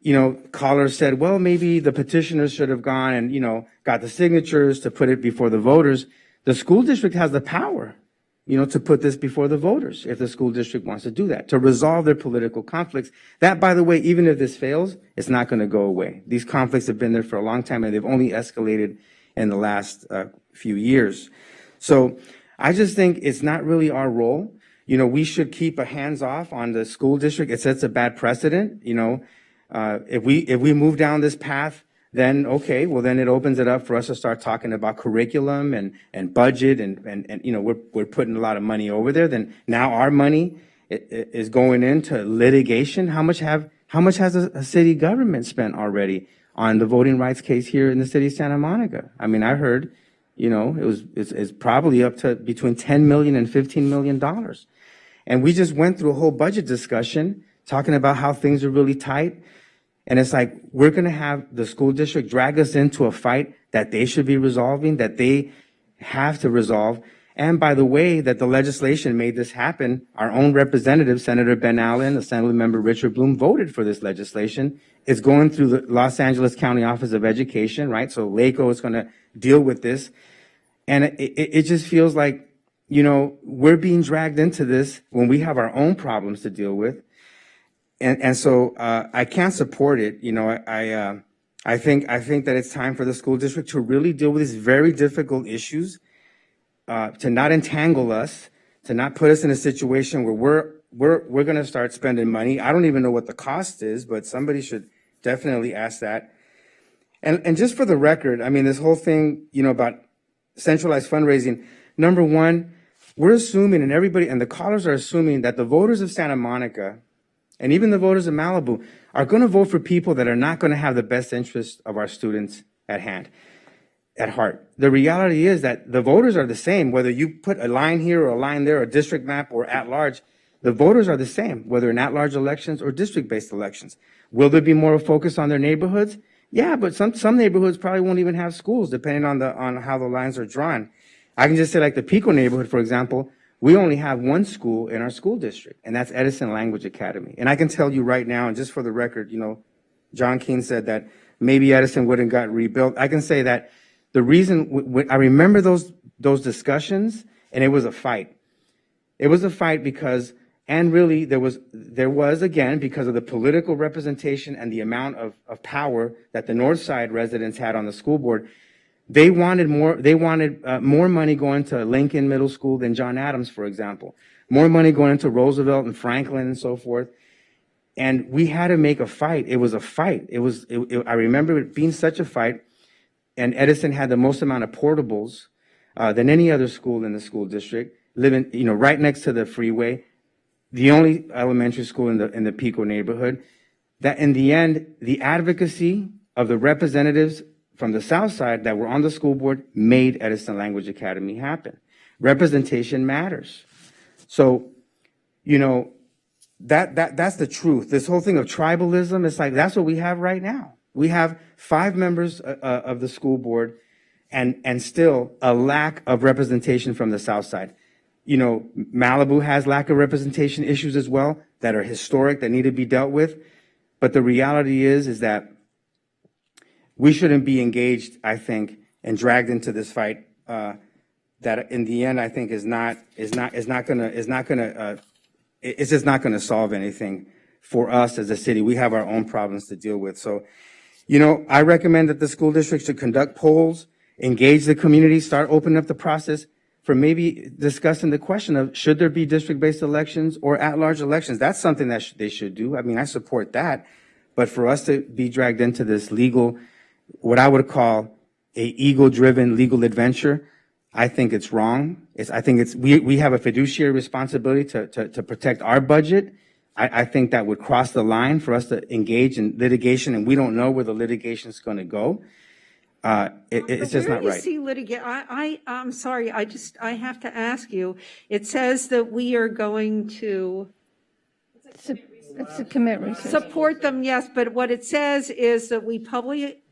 you know, callers said, well, maybe the petitioners should have gone and, you know, got the signatures to put it before the voters. The school district has the power, you know, to put this before the voters if the school district wants to do that, to resolve their political conflicts. That, by the way, even if this fails, it's not going to go away. These conflicts have been there for a long time, and they've only escalated in the last few years. So I just think it's not really our role. You know, we should keep a hands off on the school district. It sets a bad precedent. You know, if we move down this path, then okay, well then it opens it up for us to start talking about curriculum and budget and you know, we're putting a lot of money over there. Then now our money is going into litigation. How much has a city government spent already on the voting rights case here in the city of Santa Monica? I mean, I heard, you know, it's probably up to between $10 million and $15 million. And we just went through a whole budget discussion talking about how things are really tight. And it's like, we're going to have the school district drag us into a fight that they should be resolving, that they have to resolve. And by the way, that the legislation made this happen, our own representative, Senator Ben Allen, Assemblymember Richard Bloom, voted for this legislation. It's going through the Los Angeles County Office of Education, right? So LACO is going to deal with this. And it just feels like, you know, we're being dragged into this when we have our own problems to deal with. And so I can't support it. You know, I think that it's time for the school district to really deal with these very difficult issues, to not entangle us, to not put us in a situation where we're going to start spending money. I don't even know what the cost is, but somebody should definitely ask that. And just for the record, I mean, this whole thing, you know, about centralized fundraising, number one, we're assuming, and everybody, and the callers are assuming that the voters of Santa Monica and even the voters of Malibu are going to vote for people that are not going to have the best interest of our students at heart. The reality is that the voters are the same, whether you put a line here or a line there, or a district map or at large, the voters are the same, whether in at-large elections or district-based elections. Will there be more focus on their neighborhoods? Yeah, but some neighborhoods probably won't even have schools, depending on how the lines are drawn. I can just say, like the Pico neighborhood, for example, we only have one school in our school district, and that's Edison Language Academy. And I can tell you right now, and just for the record, you know, John Keane said that maybe Edison wouldn't got rebuilt. I can say that the reason, I remember those discussions, and it was a fight. It was a fight because, and really there was again, because of the political representation and the amount of power that the North Side residents had on the school board. They wanted more money going to Lincoln Middle School than John Adams, for example. More money going into Roosevelt and Franklin and so forth. And we had to make a fight. It was a fight. I remember it being such a fight. And Edison had the most amount of portables than any other school in the school district, living, you know, right next to the freeway. The only elementary school in the Pico neighborhood. That in the end, the advocacy of the representatives from the South Side that were on the school board made Edison Language Academy happen. Representation matters. So, you know, that's the truth. This whole thing of tribalism, it's like, that's what we have right now. We have 5 members of the school board and still a lack of representation from the South Side. You know, Malibu has lack of representation issues as well that are historic, that need to be dealt with. But the reality is that we shouldn't be engaged, I think, and dragged into this fight that in the end, I think is just not gonna solve anything for us as a city. We have our own problems to deal with. So, you know, I recommend that the school district should conduct polls, engage the community, start opening up the process for maybe discussing the question of should there be district-based elections or at-large elections. That's something that they should do. I mean, I support that. But for us to be dragged into this legal, what I would call a ego-driven legal adventure, I think it's wrong. We have a fiduciary responsibility to protect our budget. I think that would cross the line for us to engage in litigation, and we don't know where the litigation is going to go. It's just not right.
Where do you see I'm sorry, I have to ask you. It says that we are going to
It's a commit research.
Support them, yes, but what it says is that we publicly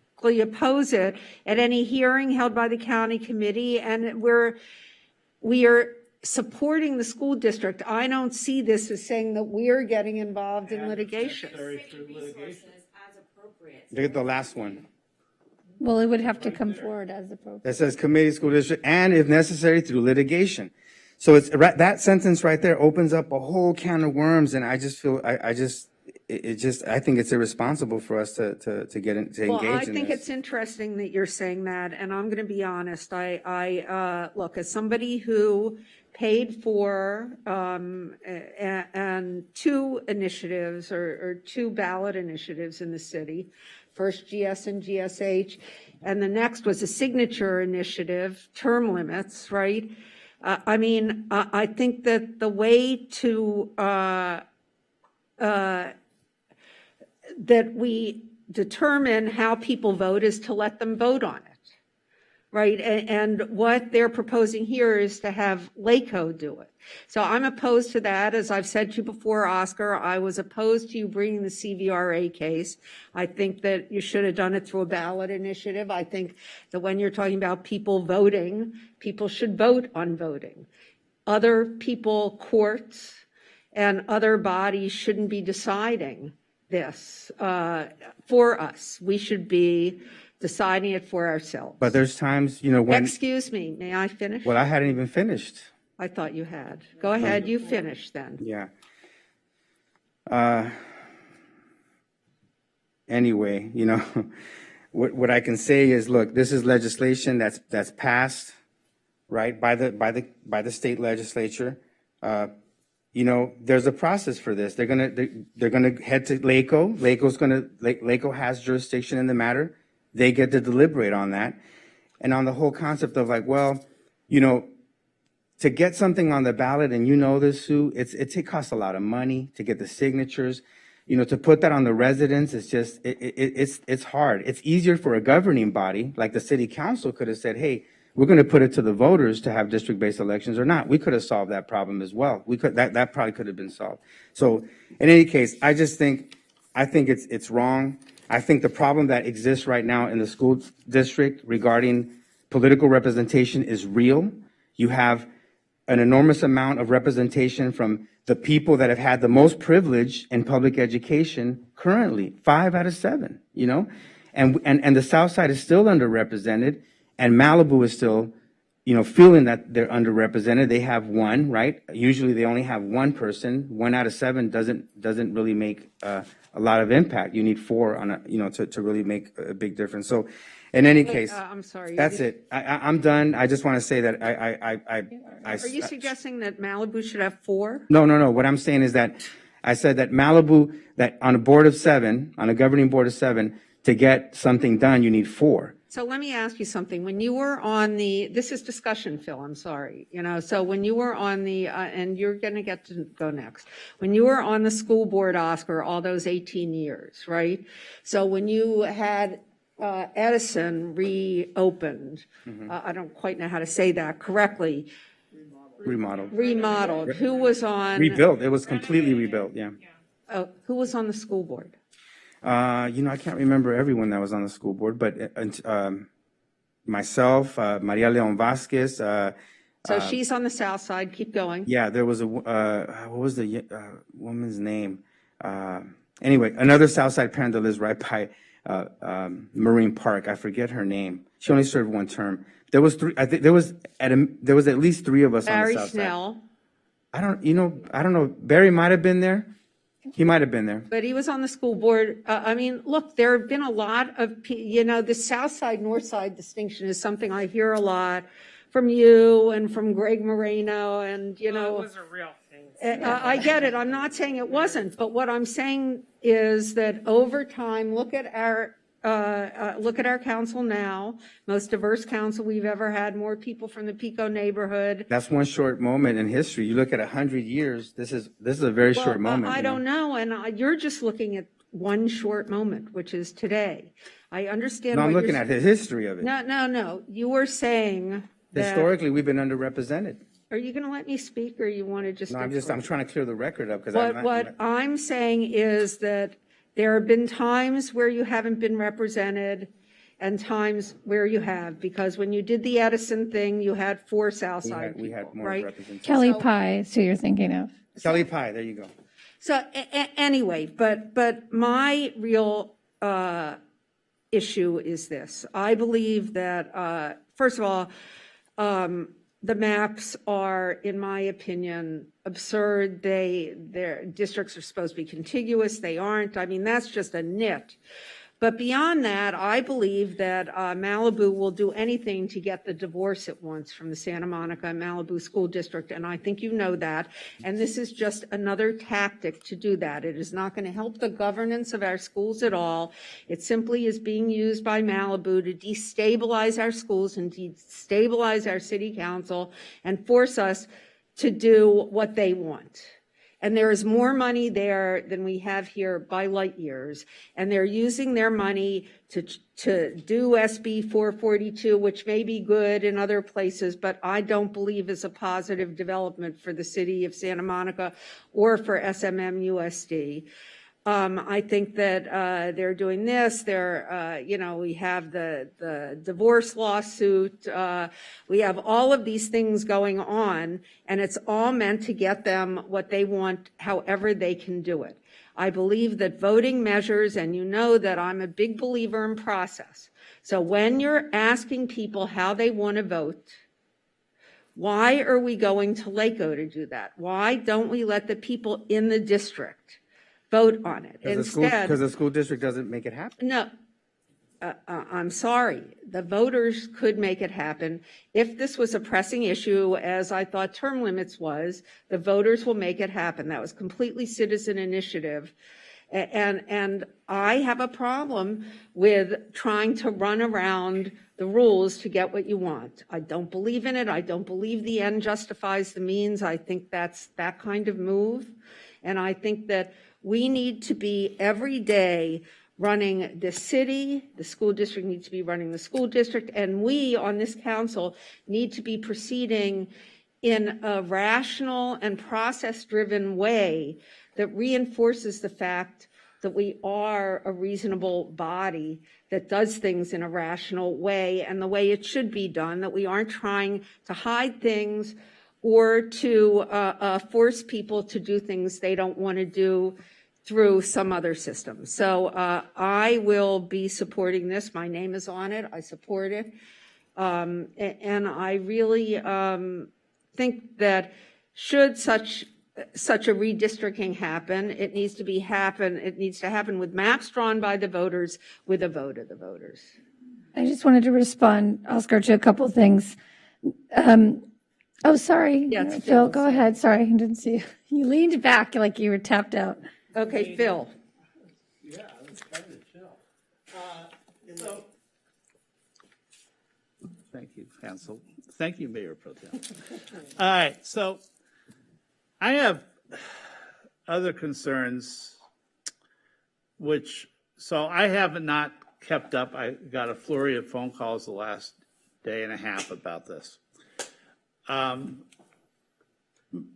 oppose it at any hearing held by the county committee, and we are supporting the school district. I don't see this as saying that we're getting involved in litigation.
Look at the last one.
Well, it would have to come forward as appropriate.
That says committee, school district, and if necessary, through litigation. So it's that sentence right there opens up a whole can of worms, and I just feel I think it's irresponsible for us to get in, to engage in this.
Well, I think it's interesting that you're saying that, and I'm going to be honest. I look, as somebody who paid for and two initiatives or two ballot initiatives in the city, first GS and GSH, and the next was a signature initiative, term limits, right? I mean, I think that the way to that we determine how people vote is to let them vote on it, right? And what they're proposing here is to have LACO do it. So I'm opposed to that. As I've said to you before, Oscar, I was opposed to you bringing the CVRA case. I think that you should have done it through a ballot initiative. I think that when you're talking about people voting, people should vote on voting. Other people, courts, and other bodies shouldn't be deciding this for us. We should be deciding it for ourselves.
But there's times, when.
Excuse me, may I finish?
Well, I hadn't even finished.
I thought you had. Go ahead, you finish then.
Yeah. Anyway, what I can say is, look, this is legislation that's passed, right, by the state legislature. There's a process for this. They're gonna head to LACO. LACO has jurisdiction in the matter. They get to deliberate on that, and on the whole concept of to get something on the ballot, and this, Sue, it costs a lot of money to get the signatures. To put that on the residents, it's just, it's hard. It's easier for a governing body, like the city council could have said, hey, we're going to put it to the voters to have district-based elections or not. We could have solved that problem as well. That probably could have been solved. So in any case, I think it's wrong. I think the problem that exists right now in the school district regarding political representation is real. You have an enormous amount of representation from the people that have had the most privilege in public education currently, 5 out of 7, and the South Side is still underrepresented, and Malibu is still, feeling that they're underrepresented. They have one, right? Usually they only have one person. 1 out of 7 doesn't really make a lot of impact. You need 4 on to really make a big difference. So in any case,
I'm sorry.
That's it. I'm done. I just want to say that
Are you suggesting that Malibu should have 4?
No. What I'm saying is that I said that Malibu, that on a board of 7, on a governing board of 7, to get something done, you need 4.
So let me ask you something. When you were on this is discussion, Phil, I'm sorry. So when you were on and you're going to get to go next. When you were on the school board, Oscar, all those 18 years, right? So when you had Edison reopened, I don't quite know how to say that correctly. Remodeled. Who was on?
Rebuilt. It was completely rebuilt, yeah.
Oh, who was on the school board?
I can't remember everyone that was on the school board, but myself, Maria Leon Vasquez.
So she's on the south side. Keep going.
Yeah, there was what was the woman's name? Anyway, another south side parent that lives right by Marine Park. I forget her name. She only served 1 term. There was 3. I think there was at least 3 of us on the south side.
Barry Snell.
I don't know. Barry might have been there. He might have been there.
But he was on the school board. I mean, look, there have been a lot of, the south side, north side distinction is something I hear a lot from you and from Greg Moreno and,
It was a real thing.
I get it. I'm not saying it wasn't, but what I'm saying is that over time, look at our council now, most diverse council we've ever had, more people from the Pico neighborhood.
That's one short moment in history. You look at 100 years. This is a very short moment.
I don't know, and you're just looking at one short moment, which is today. I understand.
No, I'm looking at the history of it.
No. You were saying that
historically we've been underrepresented.
Are you going to let me speak, or you want to just?
No, I'm trying to clear the record up because
What I'm saying is that there have been times where you haven't been represented and times where you have, because when you did the Edison thing, you had 4 Southside
we had
people,
more
right?
representation.
Kelly Pye is who you're thinking of.
Kelly Pye, there you go.
So anyway, but my real issue is this. I believe that, first of all, the maps are, in my opinion, absurd. Their districts are supposed to be contiguous. They aren't. I mean, that's just a nit. But beyond that, I believe that Malibu will do anything to get the divorce it wants from the Santa Monica and Malibu School District, and I think you know that. And this is just another tactic to do that. It is not going to help the governance of our schools at all. It simply is being used by Malibu to destabilize our schools and destabilize our city council and force us to do what they want. And there is more money there than we have here by light years. And they're using their money to do SB 442, which may be good in other places, but I don't believe is a positive development for the city of Santa Monica or for SMMUSD. I think that they're doing this. We have the divorce lawsuit. We have all of these things going on, and it's all meant to get them what they want, however they can do it. I believe that voting measures, and you know that I'm a big believer in process. So when you're asking people how they want to vote, why are we going to LACO to do that? Why don't we let the people in the district vote on it? Instead,
Because the school district doesn't make it happen.
no, I'm sorry. The voters could make it happen. If this was a pressing issue, as I thought term limits was, the voters will make it happen. That was completely citizen initiative. And I have a problem with trying to run around the rules to get what you want. I don't believe in it. I don't believe the end justifies the means. I think that's that kind of move. And I think that we need to be every day running the city, the school district needs to be running the school district, and we on this council need to be proceeding in a rational and process-driven way that reinforces the fact that we are a reasonable body that does things in a rational way and the way it should be done, that we aren't trying to hide things or to force people to do things they don't want to do through some other system. So I will be supporting this. My name is on it. I support it. And I really think that should such a redistricting happen, it needs to happen with maps drawn by the voters with a vote of the voters.
I just wanted to respond, Oscar, to a couple of things. Oh, sorry.
Yes,
Phil, go ahead. Sorry, I didn't see you. You leaned back like you were tapped out.
Okay, Phil.
Yeah, I was trying to chill. Thank you, Hansel. Thank you, Mayor Pro Tem. All right, so I have other concerns, so I have not kept up. I got a flurry of phone calls the last day and a half about this.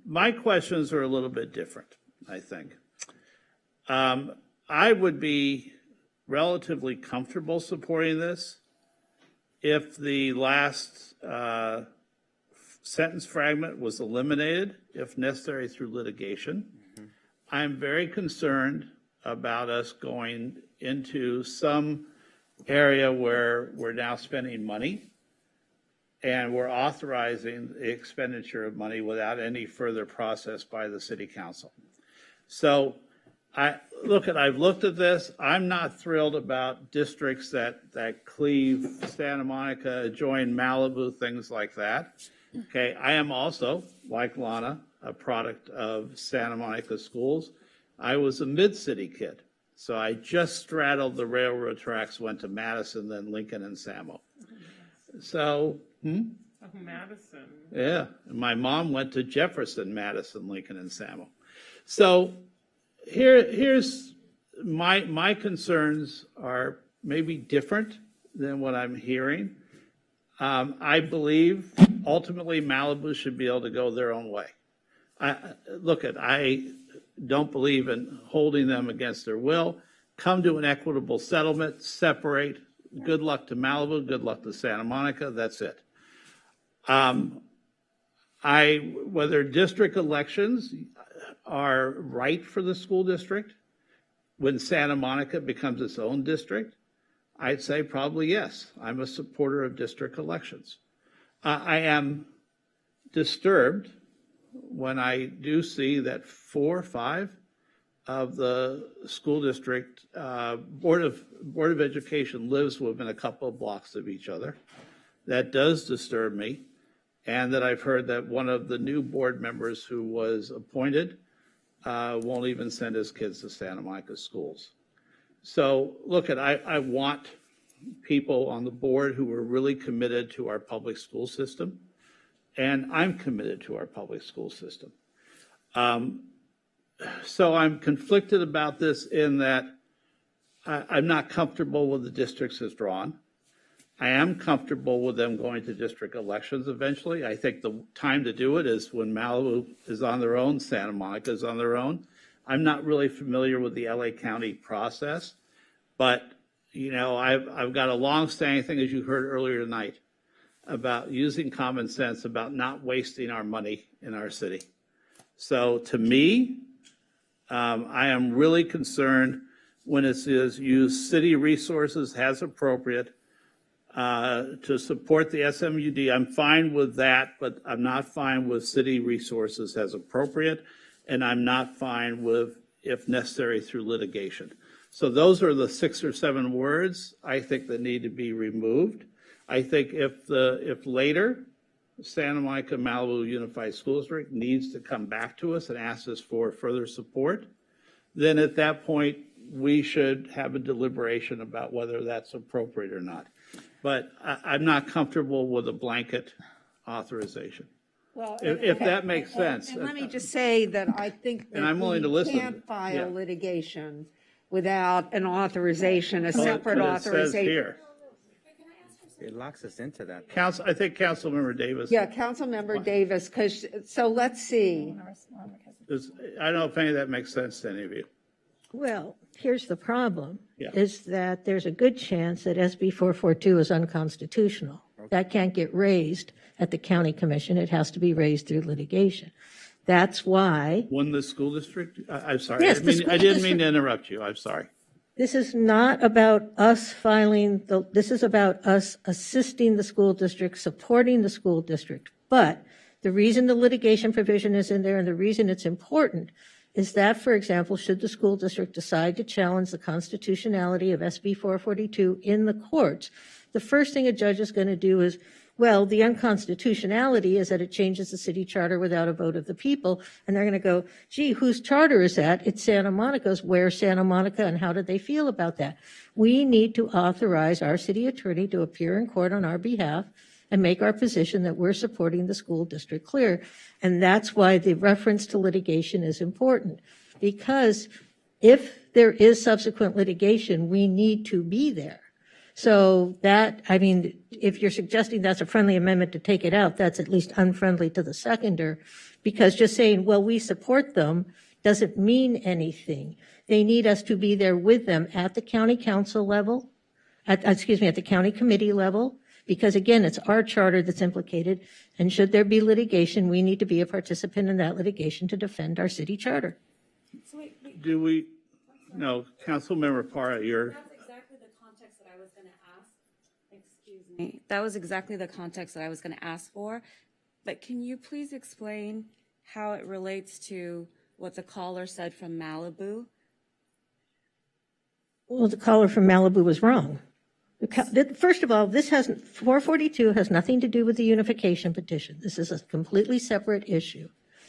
My questions are a little bit different, I think. I would be relatively comfortable supporting this if the last sentence fragment was eliminated, if necessary through litigation. I'm very concerned about us going into some area where we're now spending money and we're authorizing the expenditure of money without any further process by the city council. So I've looked at this. I'm not thrilled about districts that cleave Santa Monica, join Malibu, things like that. Okay, I am also, like Lana, a product of Santa Monica schools. I was a mid-city kid, so I just straddled the railroad tracks, went to Madison, then Lincoln and Samo. So,
Madison.
Yeah, my mom went to Jefferson, Madison, Lincoln, and Samo. So here's my concerns are maybe different than what I'm hearing. I believe ultimately Malibu should be able to go their own way. I don't believe in holding them against their will. Come to an equitable settlement, separate. Good luck to Malibu, good luck to Santa Monica, that's it. Whether district elections are right for the school district when Santa Monica becomes its own district, I'd say probably yes. I'm a supporter of district elections. I am disturbed when I do see that 4 or 5 of the school district Board of Education lives within a couple of blocks of each other. That does disturb me, and that I've heard that one of the new board members who was appointed won't even send his kids to Santa Monica schools. So I want people on the board who are really committed to our public school system, and I'm committed to our public school system. So I'm conflicted about this in that I'm not comfortable with the districts as drawn. I am comfortable with them going to district elections eventually. I think the time to do it is when Malibu is on their own, Santa Monica is on their own. I'm not really familiar with the LA County process, but I've got a long-standing thing, as you heard earlier tonight, about using common sense, about not wasting our money in our city. So to me, I am really concerned when it says use city resources as appropriate to support the SMUD. I'm fine with that, but I'm not fine with city resources as appropriate, and I'm not fine with if necessary through litigation. So those are the 6 or 7 words I think that need to be removed. I think if later Santa Monica Malibu Unified School District needs to come back to us and ask us for further support, then at that point we should have a deliberation about whether that's appropriate or not. But I'm not comfortable with a blanket authorization.
Well,
if that makes sense.
And let me just say that I think that
I'm willing to listen.
Can't file litigation without an authorization, a separate
It says
authorization.
here.
It locks us into that.
I think Councilmember Davis.
Yeah, Councilmember Davis, so let's see.
I don't know if any of that makes sense to any of you.
Well, here's the problem,
Yeah.
is that there's a good chance that SB 442 is unconstitutional. That can't get raised at the county commission. It has to be raised through litigation. That's why.
Won the school district? I'm sorry.
Yes,
I didn't mean to interrupt you. I'm sorry.
This is not about us this is about us assisting the school district, supporting the school district. But the reason the litigation provision is in there and the reason it's important is that, for example, should the school district decide to challenge the constitutionality of SB 442 in the courts, the first thing a judge is going to do is, well, the unconstitutionality is that it changes the city charter without a vote of the people. And they're going to go, gee, whose charter is that? It's Santa Monica's. Where's Santa Monica and how did they feel about that? We need to authorize our city attorney to appear in court on our behalf and make our position that we're supporting the school district clear. And that's why the reference to litigation is important. Because if there is subsequent litigation, we need to be there. So that, I mean, if you're suggesting that's a friendly amendment to take it out, that's at least unfriendly to the seconder, because just saying, well, we support them doesn't mean anything. They need us to be there with them at the county council level, at the county committee level, because again, it's our charter that's implicated. And should there be litigation, we need to be a participant in that litigation to defend our city charter.
Do we? No, Councilmember Parra, you're.
That was exactly the context that I was going to ask for. But can you please explain how it relates to what the caller said from Malibu?
Well, the caller from Malibu was wrong. First of all, 442 has nothing to do with the unification petition. This is a completely separate issue.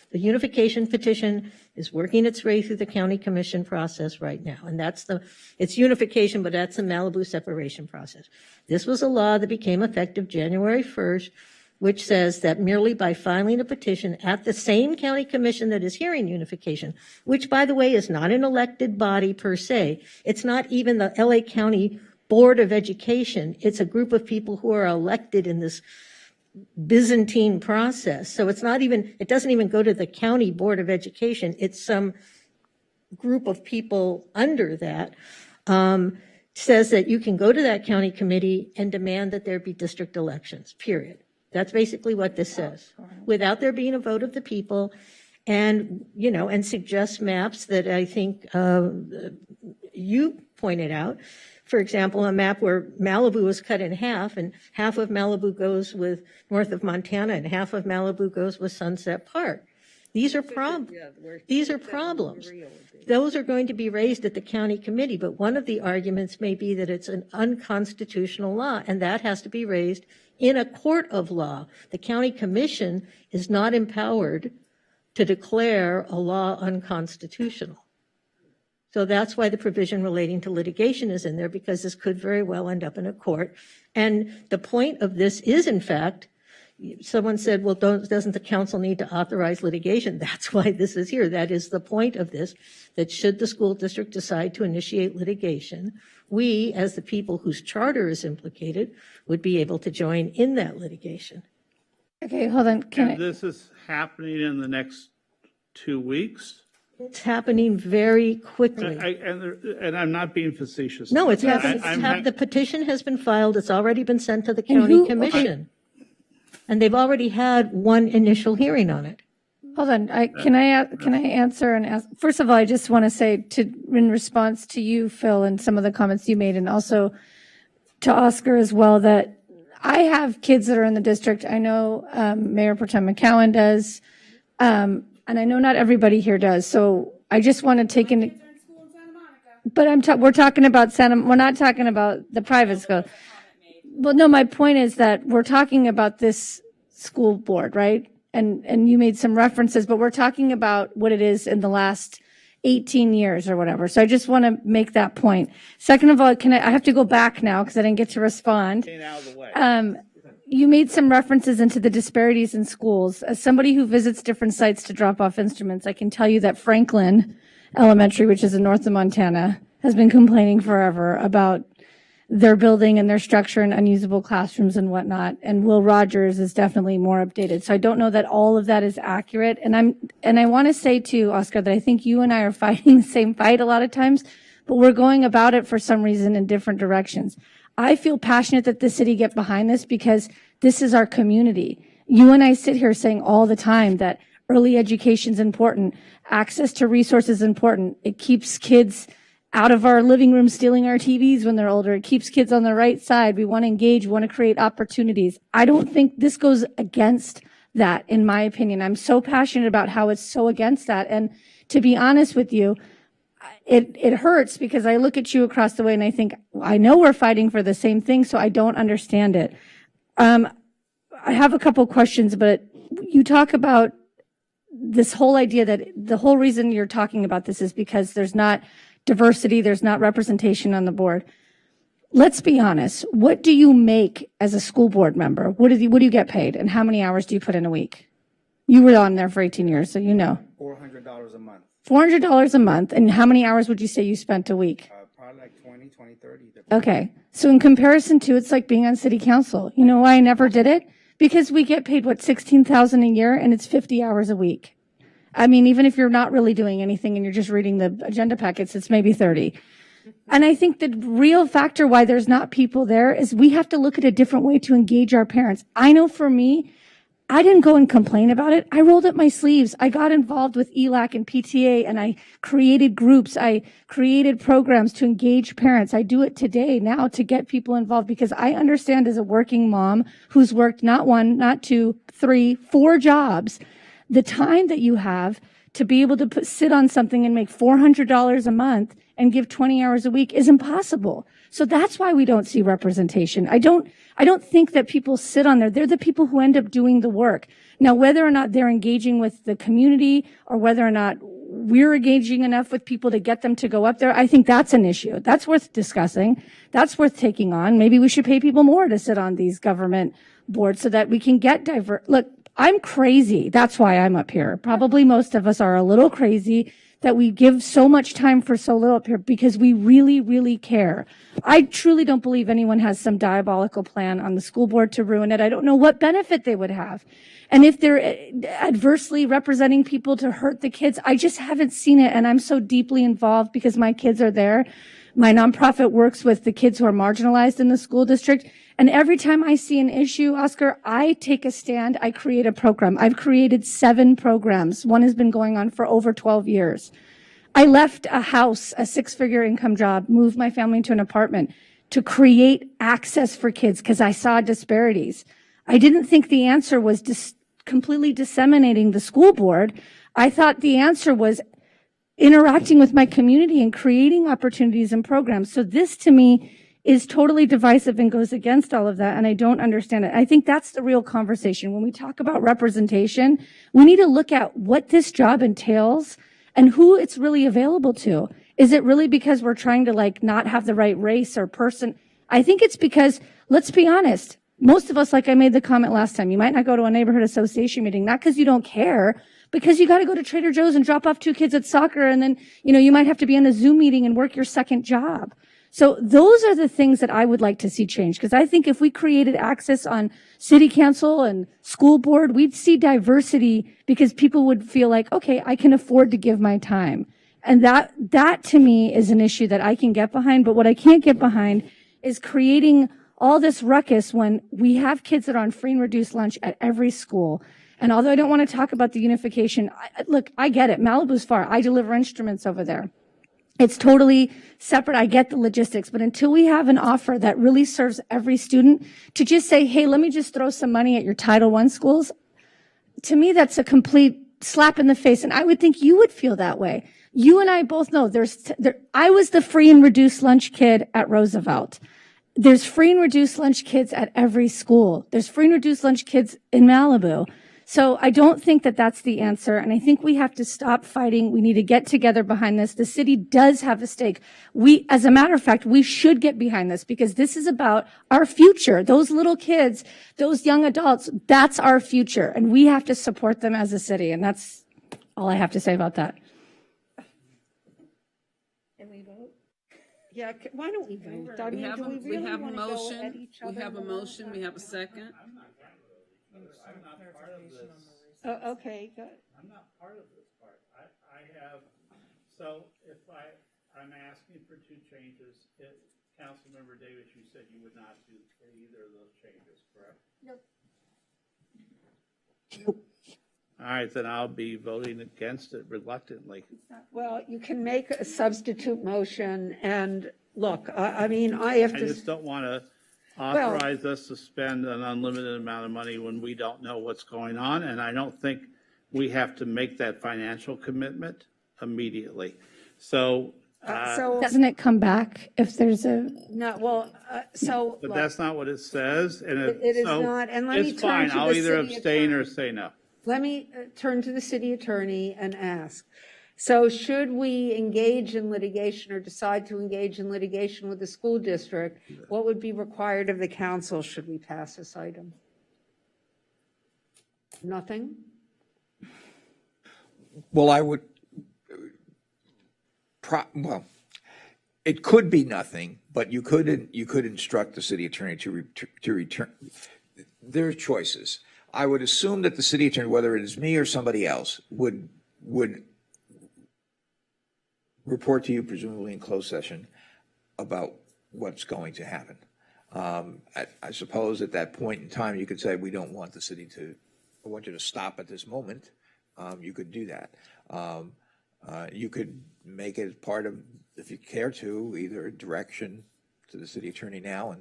The unification petition is working its way through the county commission process right now. And it's unification, but that's the Malibu separation process. This was a law that became effective January 1st, which says that merely by filing a petition at the same county commission that is hearing unification, which by the way is not an elected body per se, it's not even the LA County Board of Education, it's a group of people who are elected in this Byzantine process. So it's not even, it doesn't even go to the county board of education. It's some group of people under that, says that you can go to that county committee and demand that there be district elections, period. That's basically what this says, without there being a vote of the people, and, you know, and suggest maps that I think you pointed out. For example, a map where Malibu was cut in half, and half of Malibu goes with north of Montana, and half of Malibu goes with Sunset Park. These are problems. Those are going to be raised at the county committee, but one of the arguments may be that it's an unconstitutional law, and that has to be raised in a court of law. The county commission is not empowered to declare a law unconstitutional. So that's why the provision relating to litigation is in there, because this could very well end up in a court. And the point of this is, in fact, someone said, well, doesn't the council need to authorize litigation? That's why this is here. That is the point of this, that should the school district decide to initiate litigation, we, as the people whose charter is implicated, would be able to join in that litigation.
Okay, hold on.
This is happening in the next 2 weeks?
It's happening very quickly.
And I'm not being facetious.
No, it's happening. The petition has been filed. It's already been sent to the county commission. And they've already had one initial hearing on it.
Hold on. Can I answer and ask? First of all, I just want to say, in response to you, Phil, and some of the comments you made, and also to Oscar as well, that I have kids that are in the district. I know Mayor Pro Tem McCowan does, and I know not everybody here does. So I just want to take into. But we're talking about we're not talking about the private school. Well, no, my point is that we're talking about this school board, right? And you made some references, but we're talking about what it is in the last 18 years or whatever. So I just want to make that point. Second of all, I have to go back now because I didn't get to respond. You made some references into the disparities in schools. As somebody who visits different sites to drop off instruments, I can tell you that Franklin Elementary, which is in north of Montana, has been complaining forever about their building and their structure and unusable classrooms and whatnot. And Will Rogers is definitely more updated. So I don't know that all of that is accurate. And I want to say too, Oscar, that I think you and I are fighting the same fight a lot of times, but we're going about it for some reason in different directions. I feel passionate that the city get behind this because this is our community. You and I sit here saying all the time that early education is important. Access to resources is important. It keeps kids out of our living room stealing our TVs when they're older. It keeps kids on the right side. We want to engage, we want to create opportunities. I don't think this goes against that, in my opinion. I'm so passionate about how it's so against that. And to be honest with you, it hurts because I look at you across the way and I think, I know we're fighting for the same thing, so I don't understand it. I have a couple questions, but you talk about this whole idea that the whole reason you're talking about this is because there's not diversity, there's not representation on the board. Let's be honest. What do you make as a school board member? What do you get paid, and how many hours do you put in a week? You were on there for 18 years, so you know.
$400 a month.
$400 a month, and how many hours would you say you spent a week?
Probably like 20, 30.
Okay, so in comparison to, it's like being on city council. You know why I never did it? Because we get paid, what, $16,000 a year, and it's 50 hours a week. I mean, even if you're not really doing anything and you're just reading the agenda packets, it's maybe 30. And I think the real factor why there's not people there is we have to look at a different way to engage our parents. I know for me, I didn't go and complain about it. I rolled up my sleeves. I got involved with ELAC and PTA, and I created groups. I created programs to engage parents. I do it today now to get people involved because I understand as a working mom who's worked not one, not two, 3, 4 jobs, the time that you have to be able to sit on something and make $400 a month and give 20 hours a week is impossible. So that's why we don't see representation. I don't think that people sit on there. They're the people who end up doing the work. Now, whether or not they're engaging with the community or whether or not we're engaging enough with people to get them to go up there, I think that's an issue. That's worth discussing. That's worth taking on. Maybe we should pay people more to sit on these government boards so that we can get diverse. Look, I'm crazy. That's why I'm up here. Probably most of us are a little crazy that we give so much time for so little up here because we really, really care. I truly don't believe anyone has some diabolical plan on the school board to ruin it. I don't know what benefit they would have. And if they're adversely representing people to hurt the kids, I just haven't seen it. And I'm so deeply involved because my kids are there. My nonprofit works with the kids who are marginalized in the school district. And every time I see an issue, Oscar, I take a stand. I create a program. I've created 7 programs. One has been going on for over 12 years. I left a house, a 6-figure income job, moved my family into an apartment to create access for kids because I saw disparities. I didn't think the answer was completely disseminating the school board. I thought the answer was interacting with my community and creating opportunities and programs. So this to me is totally divisive and goes against all of that, and I don't understand it. I think that's the real conversation. When we talk about representation, we need to look at what this job entails and who it's really available to. Is it really because we're trying to like not have the right race or person? I think it's because, let's be honest, most of us, like I made the comment last time, you might not go to a neighborhood association meeting, not because you don't care, because you got to go to Trader Joe's and drop off 2 kids at soccer, and then, you might have to be in a Zoom meeting and work your second job. So those are the things that I would like to see change, because I think if we created access on city council and school board, we'd see diversity because people would feel like, okay, I can afford to give my time. And that to me is an issue that I can get behind. But what I can't get behind is creating all this ruckus when we have kids that are on free and reduced lunch at every school. And although I don't want to talk about the unification, look, I get it. Malibu's far. I deliver instruments over there. It's totally separate. I get the logistics, but until we have an offer that really serves every student, to just say, hey, let me just throw some money at your Title I schools, to me, that's a complete slap in the face. And I would think you would feel that way. You and I both know I was the free and reduced lunch kid at Roosevelt. There's free and reduced lunch kids at every school. There's free and reduced lunch kids in Malibu. So I don't think that that's the answer. And I think we have to stop fighting. We need to get together behind this. The city does have a stake. As a matter of fact, we should get behind this because this is about our future. Those little kids, those young adults, that's our future. And we have to support them as a city. And that's all I have to say about that.
Can we vote? Yeah, why don't we vote? I
We
mean,
have
do
a,
we
we
really
have a
want to go
motion,
at each
we
other?
have a motion, we have a second.
Oh, okay, good.
I'm not part of this part. So if I'm asking for 2 changes, Councilmember Davis, you said you would not do either of those changes, correct?
Nope.
All right, then I'll be voting against it reluctantly.
Well, you can make a substitute motion, and look, I mean, I have
I
to.
just don't want to authorize us to spend an unlimited amount of money when we don't know what's going on, and I don't think we have to make that financial commitment immediately. So
doesn't it come back if there's a
No, well, so.
but
look,
that's not what it says, and
It is not, and let me
it's
turn
fine.
to
I'll
the
either
city
abstain or
attorney.
say no.
Let me turn to the city attorney and ask. So should we engage in litigation or decide to engage in litigation with the school district, what would be required of the council should we pass this item? Nothing?
Well, I would, it could be nothing, but you could instruct the city attorney to return. There are choices. I would assume that the city attorney, whether it is me or somebody else, would report to you, presumably in closed session, about what's going to happen. I suppose at that point in time, you could say, we don't want the city to, I want you to stop at this moment. You could do that. You could make it part of, if you care to, either a direction to the city attorney now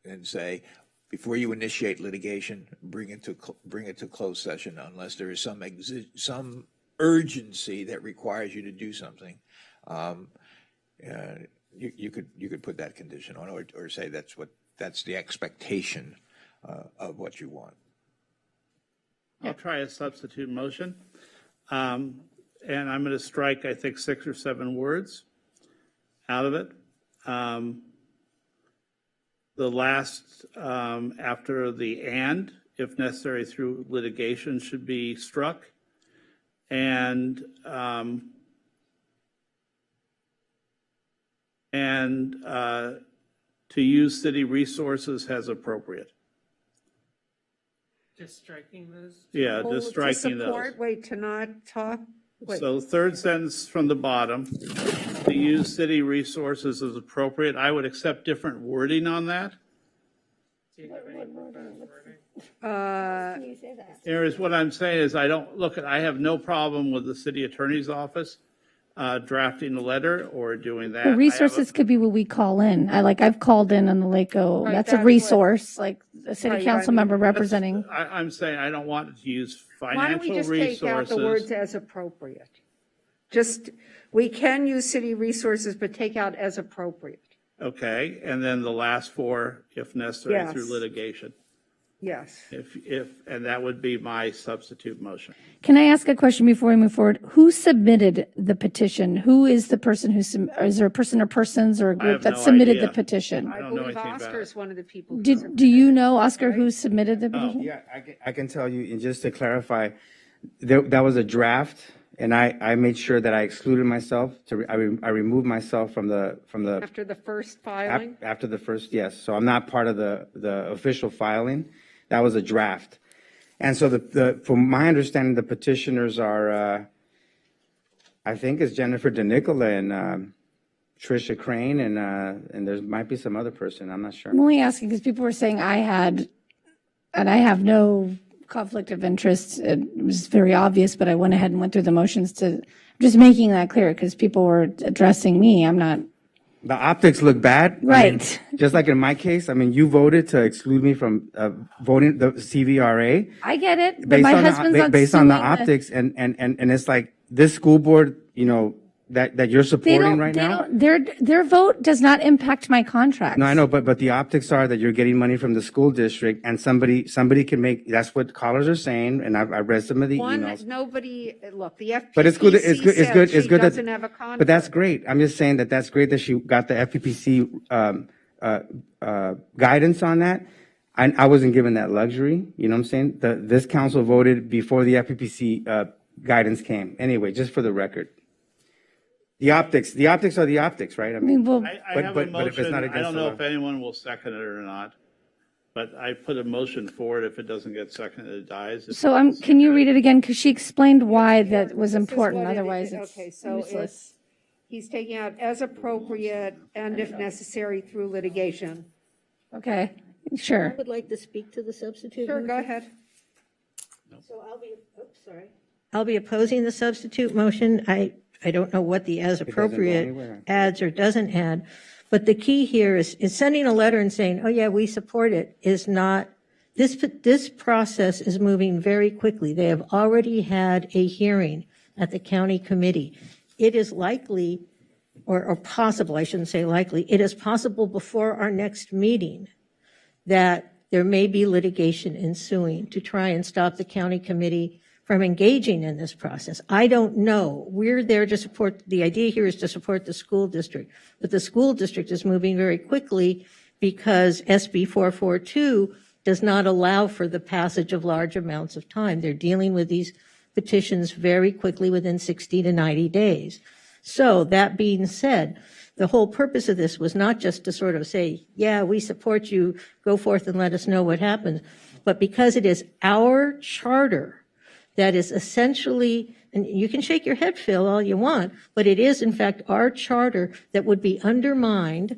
and say, before you initiate litigation, bring it to closed session unless there is some urgency that requires you to do something. You could put that condition on, or say that's the expectation of what you want.
I'll try a substitute motion. And I'm going to strike, I think, 6 or 7 words out of it. The last, after the and, if necessary through litigation, should be struck. And and to use city resources as appropriate.
Just striking those.
Yeah,
Oh,
just striking
to support,
those.
wait, to not talk? Wait.
So third sentence from the bottom, to use city resources as appropriate. I would accept different wording on that. Here's what I'm saying is I have no problem with the city attorney's office drafting a letter or doing that.
The resources could be what we call in. I've called in on the LACO.
Right,
That's a
that's what-
resource, like a city
Right,
council
I mean,
member representing.
I'm saying I don't want to use
Why don't we
financial
just take out the
resources.
words as appropriate? Just, we can use city resources, but take out as appropriate.
Okay, and then the last four, if necessary,
Yes.
through litigation.
Yes.
And that would be my substitute motion.
Can I ask a question before we move forward? Who submitted the petition? Who is the person is there a person or persons or a
I
group
have
that
no
submitted
idea.
the petition?
I
I
don't know
believe
anything about
Oscar
it.
is one of the people. who
Do you know, Oscar, who submitted the
Oh.
petition?
Yeah, I can tell you, and just to clarify, that was a draft, and I made sure that I excluded myself, I removed myself from the.
After the first filing?
After the first, yes. So I'm not part of the official filing. That was a draft. And so from my understanding, the petitioners are, I think it's Jennifer DeNicola and Tricia Crane, and there might be some other person. I'm not sure.
I'm only asking because people were saying I have no conflict of interest. It was very obvious, but I went ahead and went through the motions just making that clear because people were addressing me. I'm not.
The optics look bad.
Right.
Just like in my case, you voted to exclude me from voting the CVRA.
I get it, but
Based
my
on
husband's not
based on the
suing
optics, and it's like this school board, that you're supporting right now.
Their vote does not impact my contract.
No, I know, but the optics are that you're getting money from the school district, and somebody can make. That's what callers are saying, and I read some of the emails.
Nobody, look, the FPPC
But it's good. It's good. It's good. It's good.
doesn't have a contract.
But that's great. I'm just saying that's great that she got the FPPC guidance on that. I wasn't given that luxury. You know what I'm saying? This council voted before the FPPC guidance came. Anyway, just for the record. The optics are the optics, right?
I have a
but if it's
motion,
not
I
against
don't
the
know
law.
if anyone will second it or not, but I put a motion forward. If it doesn't get seconded, it dies. If
So
it
can you read it again? Because she explained why that was
This is
important.
what it
Otherwise,
is.
it's
Okay, so
useless.
he's taking out as appropriate and if necessary through litigation.
Okay, sure.
I would like to speak to the substitute.
Sure, go
motion.
ahead.
So I'll be opposing the substitute motion. I don't know what the as
doesn't go
appropriate
anywhere.
adds or doesn't add, but the key here is sending a letter and saying, oh yeah, we support it is not, this process is moving very quickly. They have already had a hearing at the county committee. It is likely, or possible, I shouldn't say likely, it is possible before our next meeting that there may be litigation ensuing to try and stop the county committee from engaging in this process. I don't know. We're there to support, the idea here is to support the school district, but the school district is moving very quickly because SB 442 does not allow for the passage of large amounts of time. They're dealing with these petitions very quickly within 60 to 90 days. So that being said, the whole purpose of this was not just to sort of say, yeah, we support you, go forth and let us know what happens, but because it is our charter that is essentially, and you can shake your head, Phil, all you want, but it is in fact our charter that would be undermined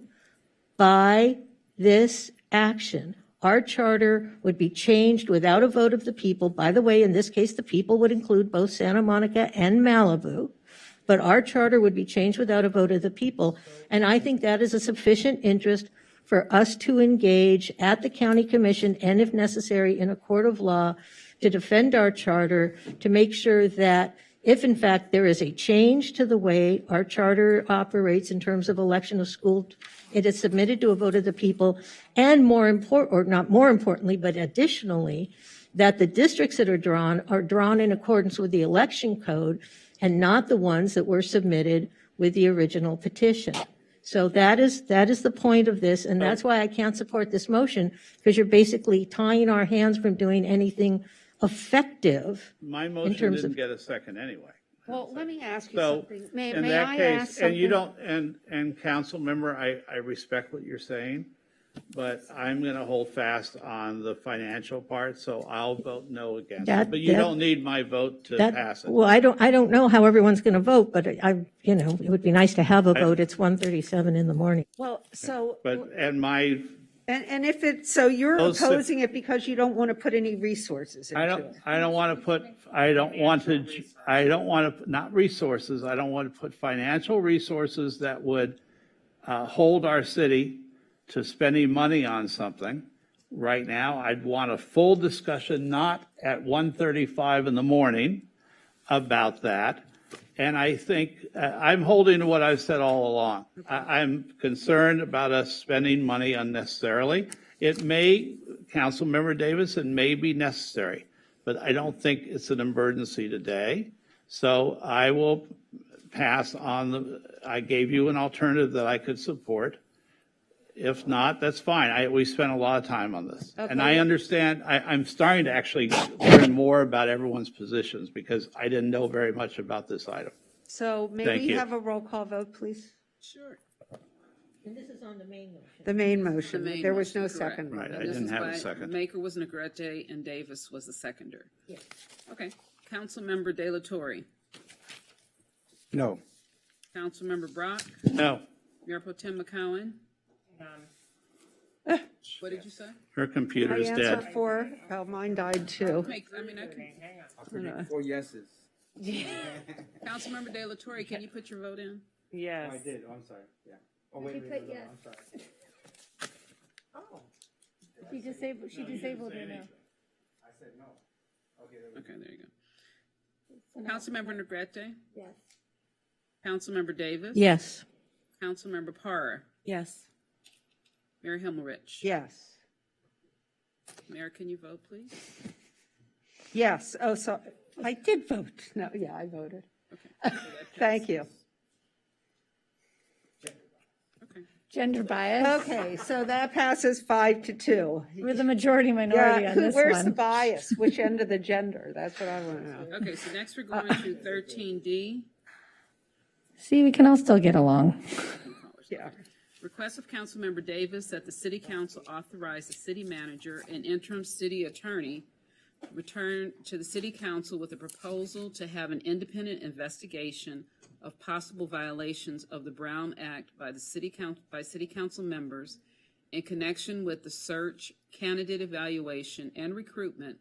by this action. Our charter would be changed without a vote of the people. By the way, in this case, the people would include both Santa Monica and Malibu. But our charter would be changed without a vote of the people. And I think that is a sufficient interest for us to engage at the county commission and if necessary in a court of law to defend our charter, to make sure that if in fact there is a change to the way our charter operates in terms of election of school, it is submitted to a vote of the people, and more important, or not more importantly, but additionally, that the districts that are drawn in accordance with the election code and not the ones that were submitted with the original petition. So that is the point of this, and that's why I can't support this motion, because you're basically tying our hands from doing anything effective.
My
in
motion
terms
didn't
of-
get a second anyway.
Well, let me ask you
So,
something.
in
May
that
I
case,
ask something?
and you don't, and council member, I respect what you're saying, but I'm going to hold fast on the financial part, so I'll vote no against it. But you don't need my vote to pass it.
Well, I don't know how everyone's going to vote, but it would be nice to have a vote. It's 1:37 in the morning.
Well, so.
But, and my,
And if it's, so you're
Those-
opposing it because you don't want to put any resources into it?
I don't want to, not resources, I don't want to put financial resources that would hold our city to spending money on something. Right now, I'd want a full discussion, not at 1:35 in the morning about that. And I think I'm holding to what I've said all along. I'm concerned about us spending money unnecessarily. It may, Councilmember Davis, it may be necessary, but I don't think it's an emergency today. So I will pass on I gave you an alternative that I could support. If not, that's fine. We spent a lot of time on this.
Okay.
And I understand, I'm starting to actually learn more about everyone's positions because I didn't know very much about this item.
So may
Thank
we
you.
have a roll call vote, please?
Sure.
And this is on the main motion.
The main motion.
The main
There was no
motion, correct.
second.
Right, I
This
didn't
is
have a
by-
second.
Maker was Negrete and Davis was the seconder.
Yes.
Okay. Councilmember De La Torre.
No.
Councilmember Brock.
No,
Mayor Pro Tem McCowen. What did you say?
her
My
computer is
answer
dead.
for, oh, mine died too.
I'll predict 4 yeses.
Councilmember De La Torre, can you put your vote in?
Yes.
I did. Oh, I'm sorry. Yeah. Oh, wait, wait, wait, I'm sorry.
She disabled it now.
I said no. Okay.
Okay, there you go. Councilmember Negrete.
Yes.
Councilmember Davis.
Yes.
Councilmember Parr.
Yes.
Mayor Himmelrich.
Yes.
Mayor, can you vote, please?
Yes. Oh, so I did vote. No, yeah, I voted. Thank you.
Gender bias.
Okay, so that passes 5-2.
We're the majority minority on this
where's the
one.
bias? Which end of the gender? That's what I want to know.
Okay, so next we're going to 13D.
See, we can all still get along.
Yeah.
Request of Councilmember Davis that the City Council authorize the city manager and interim city attorney return to the City Council with a proposal to have an independent investigation of possible violations of the Brown Act by the City Council members in connection with the search, candidate evaluation, and recruitment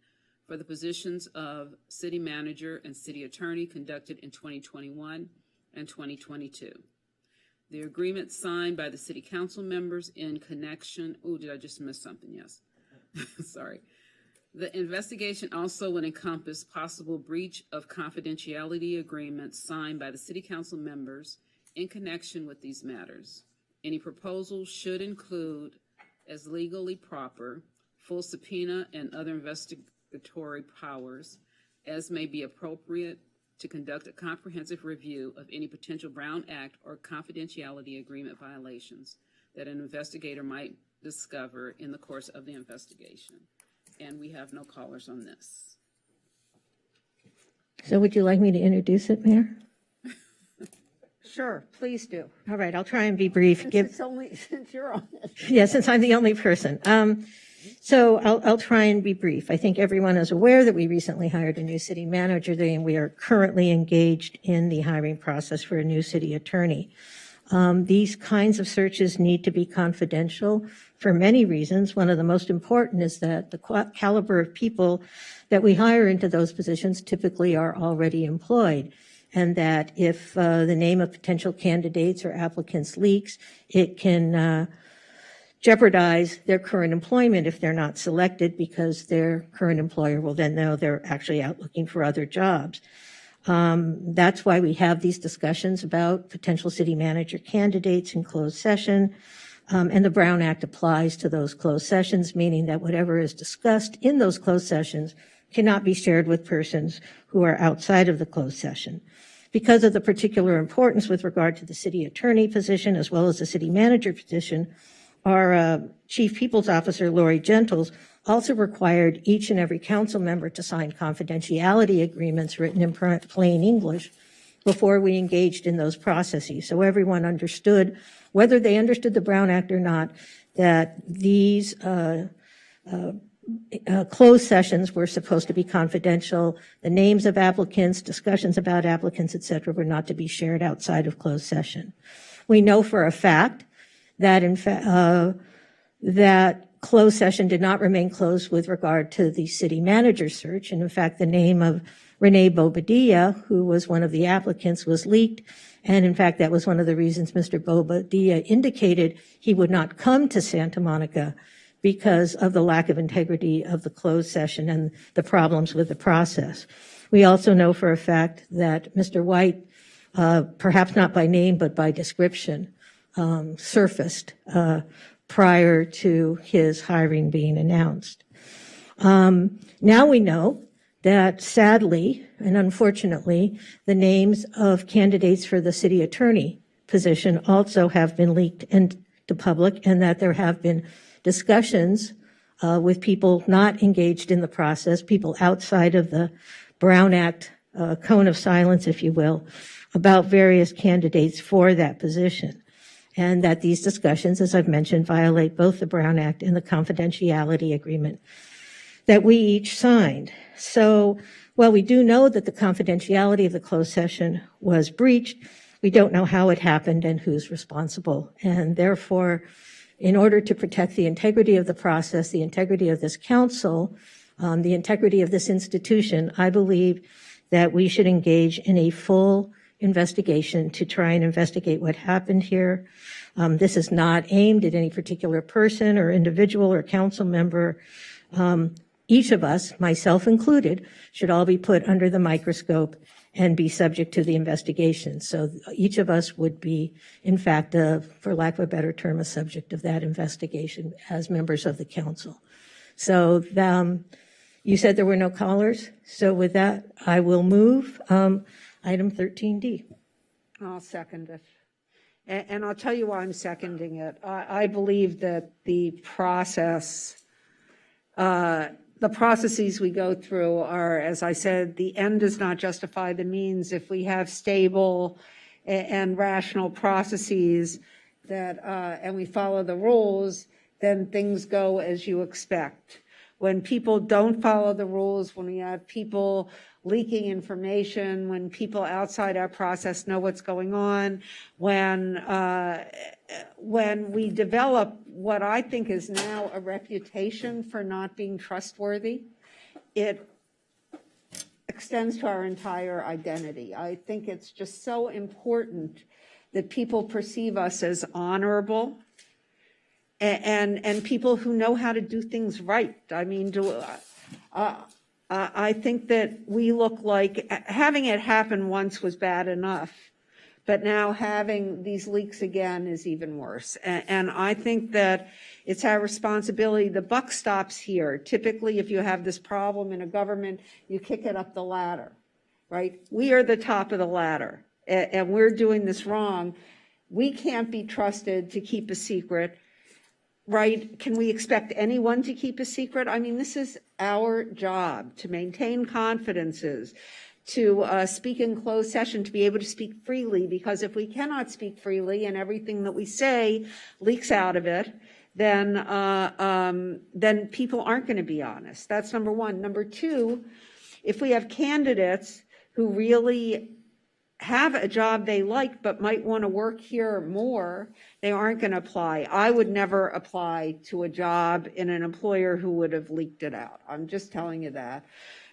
for the positions of city manager and city attorney conducted in 2021 and 2022. The agreement signed by the City Council members in connection, did I just miss something? Yes. Sorry. The investigation also would encompass possible breach of confidentiality agreements signed by the City Council members in connection with these matters. Any proposals should include, as legally proper, full subpoena and other investigatory powers as may be appropriate to conduct a comprehensive review of any potential Brown Act or confidentiality agreement violations that an investigator might discover in the course of the investigation. And we have no callers on this.
So would you like me to introduce it, Mayor?
Sure, please do.
All right, I'll try and be brief.
Since you're on it.
Yeah, since I'm the only person. So I'll try and be brief. I think everyone is aware that we recently hired a new city manager, and we are currently engaged in the hiring process for a new city attorney. These kinds of searches need to be confidential for many reasons. One of the most important is that the caliber of people that we hire into those positions typically are already employed, and that if the name of potential candidates or applicants leaks, it can jeopardize their current employment if they're not selected, because their current employer will then know they're actually out looking for other jobs. That's why we have these discussions about potential city manager candidates in closed session. And the Brown Act applies to those closed sessions, meaning that whatever is discussed in those closed sessions cannot be shared with persons who are outside of the closed session. Because of the particular importance with regard to the city attorney position as well as the city manager position, our Chief People's Officer, Lori Gentles, also required each and every council member to sign confidentiality agreements written in plain English before we engaged in those processes. So everyone understood, whether they understood the Brown Act or not, that these closed sessions were supposed to be confidential. The names of applicants, discussions about applicants, et cetera, were not to be shared outside of closed session. We know for a fact that that closed session did not remain closed with regard to the city manager search. And in fact, the name of Renee Bobadilla, who was one of the applicants, was leaked. And in fact, that was one of the reasons Mr. Bobadilla indicated he would not come to Santa Monica, because of the lack of integrity of the closed session and the problems with the process. We also know for a fact that Mr. White, perhaps not by name but by description, surfaced prior to his hiring being announced. Now we know that sadly and unfortunately, the names of candidates for the city attorney position also have been leaked into public, and that there have been discussions with people not engaged in the process, people outside of the Brown Act cone of silence, if you will, about various candidates for that position. And that these discussions, as I've mentioned, violate both the Brown Act and the confidentiality agreement that we each signed. So while we do know that the confidentiality of the closed session was breached, we don't know how it happened and who's responsible. And therefore, in order to protect the integrity of the process, the integrity of this council, the integrity of this institution, I believe that we should engage in a full investigation to try and investigate what happened here. This is not aimed at any particular person or individual or council member. Each of us, myself included, should all be put under the microscope and be subject to the investigation. So each of us would be, in fact, for lack of a better term, a subject of that investigation as members of the council. So you said there were no callers. So with that, I will move item 13D.
I'll second it. And I'll tell you why I'm seconding it. I believe that the processes we go through are, as I said, the end does not justify the means. If we have stable and rational processes that, and we follow the rules, then things go as you expect. When people don't follow the rules, when we have people leaking information, when people outside our process know what's going on, when we develop what I think is now a reputation for not being trustworthy, it extends to our entire identity. I think it's just so important that people perceive us as honorable and people who know how to do things right. I mean, I think that we look like having it happen once was bad enough, but now having these leaks again is even worse. And I think that it's our responsibility. The buck stops here. Typically, if you have this problem in a government, you kick it up the ladder, right? We are the top of the ladder, and we're doing this wrong. We can't be trusted to keep a secret. Right? Can we expect anyone to keep a secret? I mean, this is our job, to maintain confidences, to speak in closed session, to be able to speak freely, because if we cannot speak freely and everything that we say leaks out of it, then people aren't going to be honest. That's number one. Number two, if we have candidates who really have a job they like but might want to work here more, they aren't going to apply. I would never apply to a job in an employer who would have leaked it out. I'm just telling you that.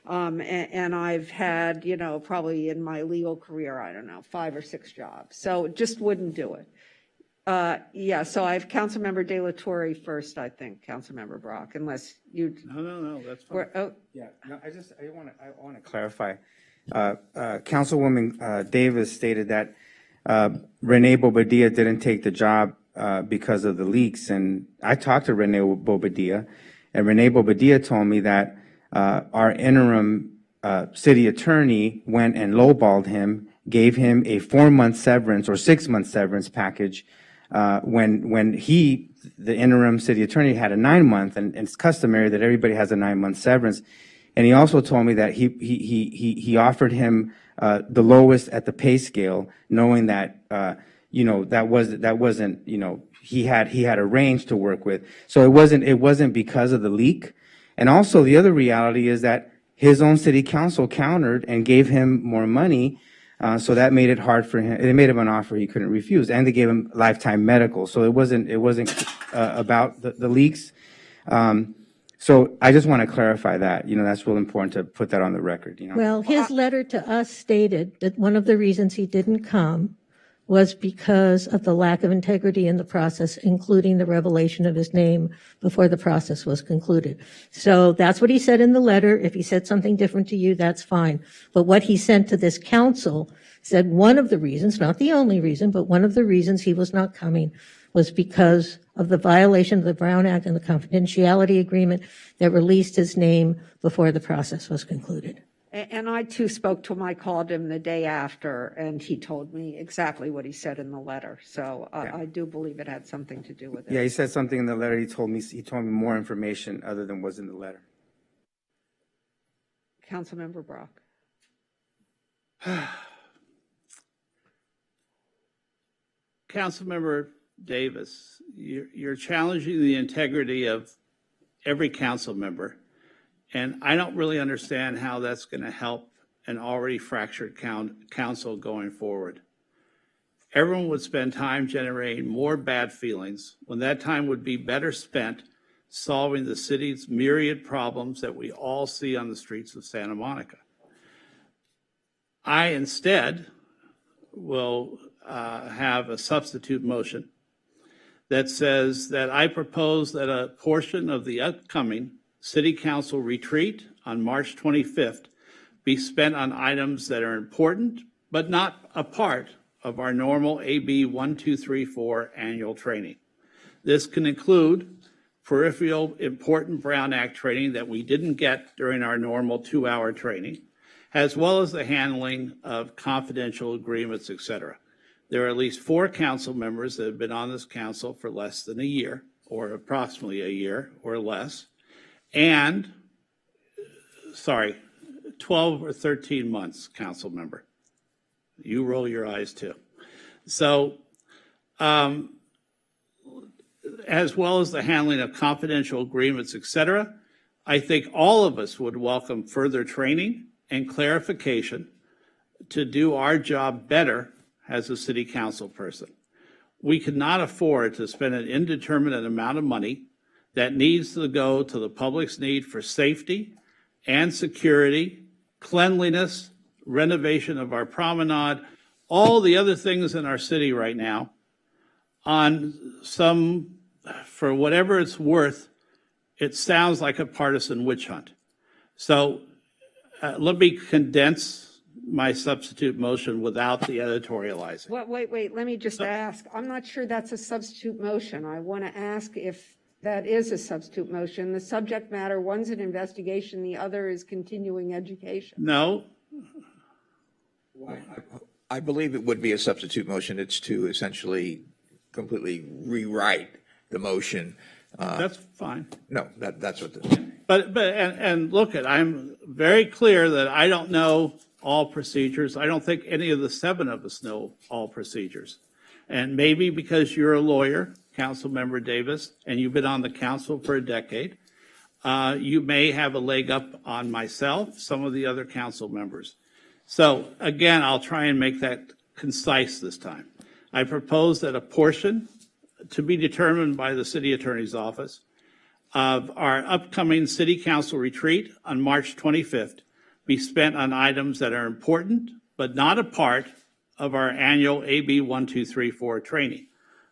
And I've had, probably in my legal career, 5 or 6 jobs. So just wouldn't do it. So I have Councilmember De La Torre first, I think, Councilmember Brock, unless you.
No, that's fine. I want to clarify.
Councilwoman Davis stated that Renee Bobadilla didn't take the job because of the leaks, and I talked to Renee Bobadilla, and Renee Bobadilla told me that our interim city attorney went and lowballed him, gave him a 4-month severance or 6-month severance package when the interim city attorney, had a 9-month, and it's customary that everybody has a 9-month severance. And he also told me that he offered him the lowest at the pay scale, knowing that, that wasn't, he had a range to work with. So it wasn't because of the leak. And also the other reality is that his own city council countered and gave him more money. So that made it hard for him. It made him an offer he couldn't refuse, and they gave him lifetime medical. So it wasn't about the leaks. So I just want to clarify that. That's real important to put that on the record.
Well, his letter to us stated that one of the reasons he didn't come was because of the lack of integrity in the process, including the revelation of his name before the process was concluded. So that's what he said in the letter. If he said something different to you, that's fine. But what he sent to this council said one of the reasons, not the only reason, but one of the reasons he was not coming was because of the violation of the Brown Act and the confidentiality agreement that released his name before the process was concluded.
And I too spoke to him. I called him the day after, and he told me exactly what he said in the letter. So I do believe it had something to do with it.
Yeah, he said something in the letter. He told me more information other than was in the letter.
Councilmember Brock.
Councilmember Davis, you're challenging the integrity of every council member. And I don't really understand how that's going to help an already fractured council going forward. Everyone would spend time generating more bad feelings when that time would be better spent solving the city's myriad problems that we all see on the streets of Santa Monica. I instead will have a substitute motion that says that I propose that a portion of the upcoming City Council retreat on March 25th be spent on items that are important, but not a part of our normal AB 1234 annual training. This can include peripheral important Brown Act training that we didn't get during our normal 2-hour training, as well as the handling of confidential agreements, etc. There are at least 4 council members that have been on this council for less than a year, or approximately a year or less. 12 or 13 months, council member. You roll your eyes too. So, as well as the handling of confidential agreements, etc., I think all of us would welcome further training and clarification to do our job better as a city council person. We cannot afford to spend an indeterminate amount of money that needs to go to the public's need for safety and security, cleanliness, renovation of our promenade, all the other things in our city right now on some, for whatever it's worth, it sounds like a partisan witch hunt. So let me condense my substitute motion without the editorializing.
Wait, let me just ask. I'm not sure that's a substitute motion. I want to ask if that is a substitute motion. The subject matter, one's an investigation, the other is continuing education.
No.
I believe it would be a substitute motion. It's to essentially completely rewrite the motion.
That's fine.
No, that's what the...
But look, I'm very clear that I don't know all procedures. I don't think any of the 7 of us know all procedures. And maybe because you're a lawyer, Councilmember Davis, and you've been on the council for a decade, you may have a leg up on myself, some of the other council members. So again, I'll try and make that concise this time. I propose that a portion, to be determined by the city attorney's office, of our upcoming city council retreat on March 25th be spent on items that are important, but not a part of our annual AB 1234 training.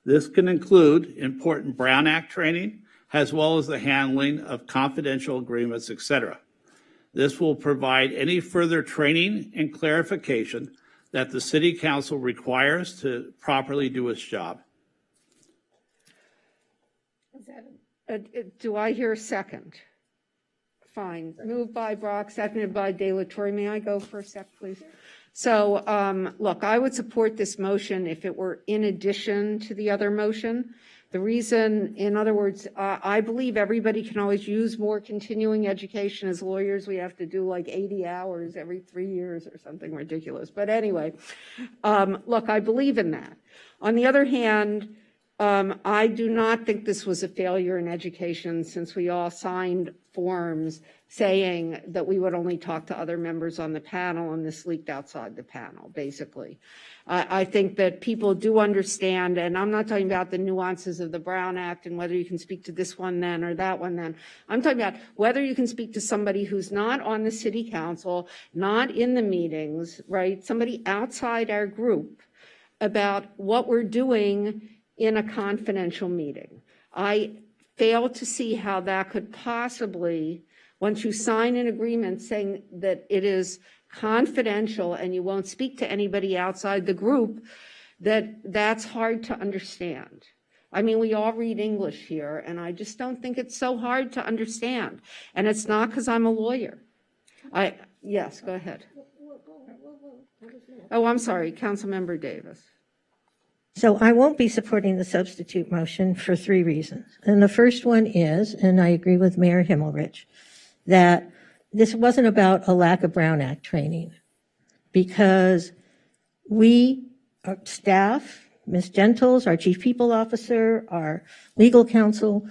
This can include important Brown Act training, as well as the handling of confidential agreements, etc. This will provide any further training and clarification that the City Council requires to properly do its job.
Do I hear a second? Fine. Moved by Brock, seconded by De La Torre. May I go for a sec, please? So, look, I would support this motion if it were in addition to the other motion. The reason, in other words, I believe everybody can always use more continuing education. As lawyers, we have to do like 80 hours every 3 years or something ridiculous. But anyway, look, I believe in that. On the other hand, I do not think this was a failure in education, since we all signed forms saying that we would only talk to other members on the panel, and this leaked outside the panel, basically. I think that people do understand, and I'm not talking about the nuances of the Brown Act and whether you can speak to this one then or that one then. I'm talking about whether you can speak to somebody who's not on the city council, not in the meetings, right? Somebody outside our group about what we're doing in a confidential meeting. I fail to see how that could possibly, once you sign an agreement saying that it is confidential and you won't speak to anybody outside the group, that's hard to understand. I mean, we all read English here, and I just don't think it's so hard to understand. And it's not because I'm a lawyer. Yes, go ahead. Oh, I'm sorry, Councilmember Davis.
So I won't be supporting the substitute motion for 3 reasons. And the first one is, and I agree with Mayor Himmelrich, that this wasn't about a lack of Brown Act training, because we, our staff, Ms. Gentles, our chief people officer, our legal counsel,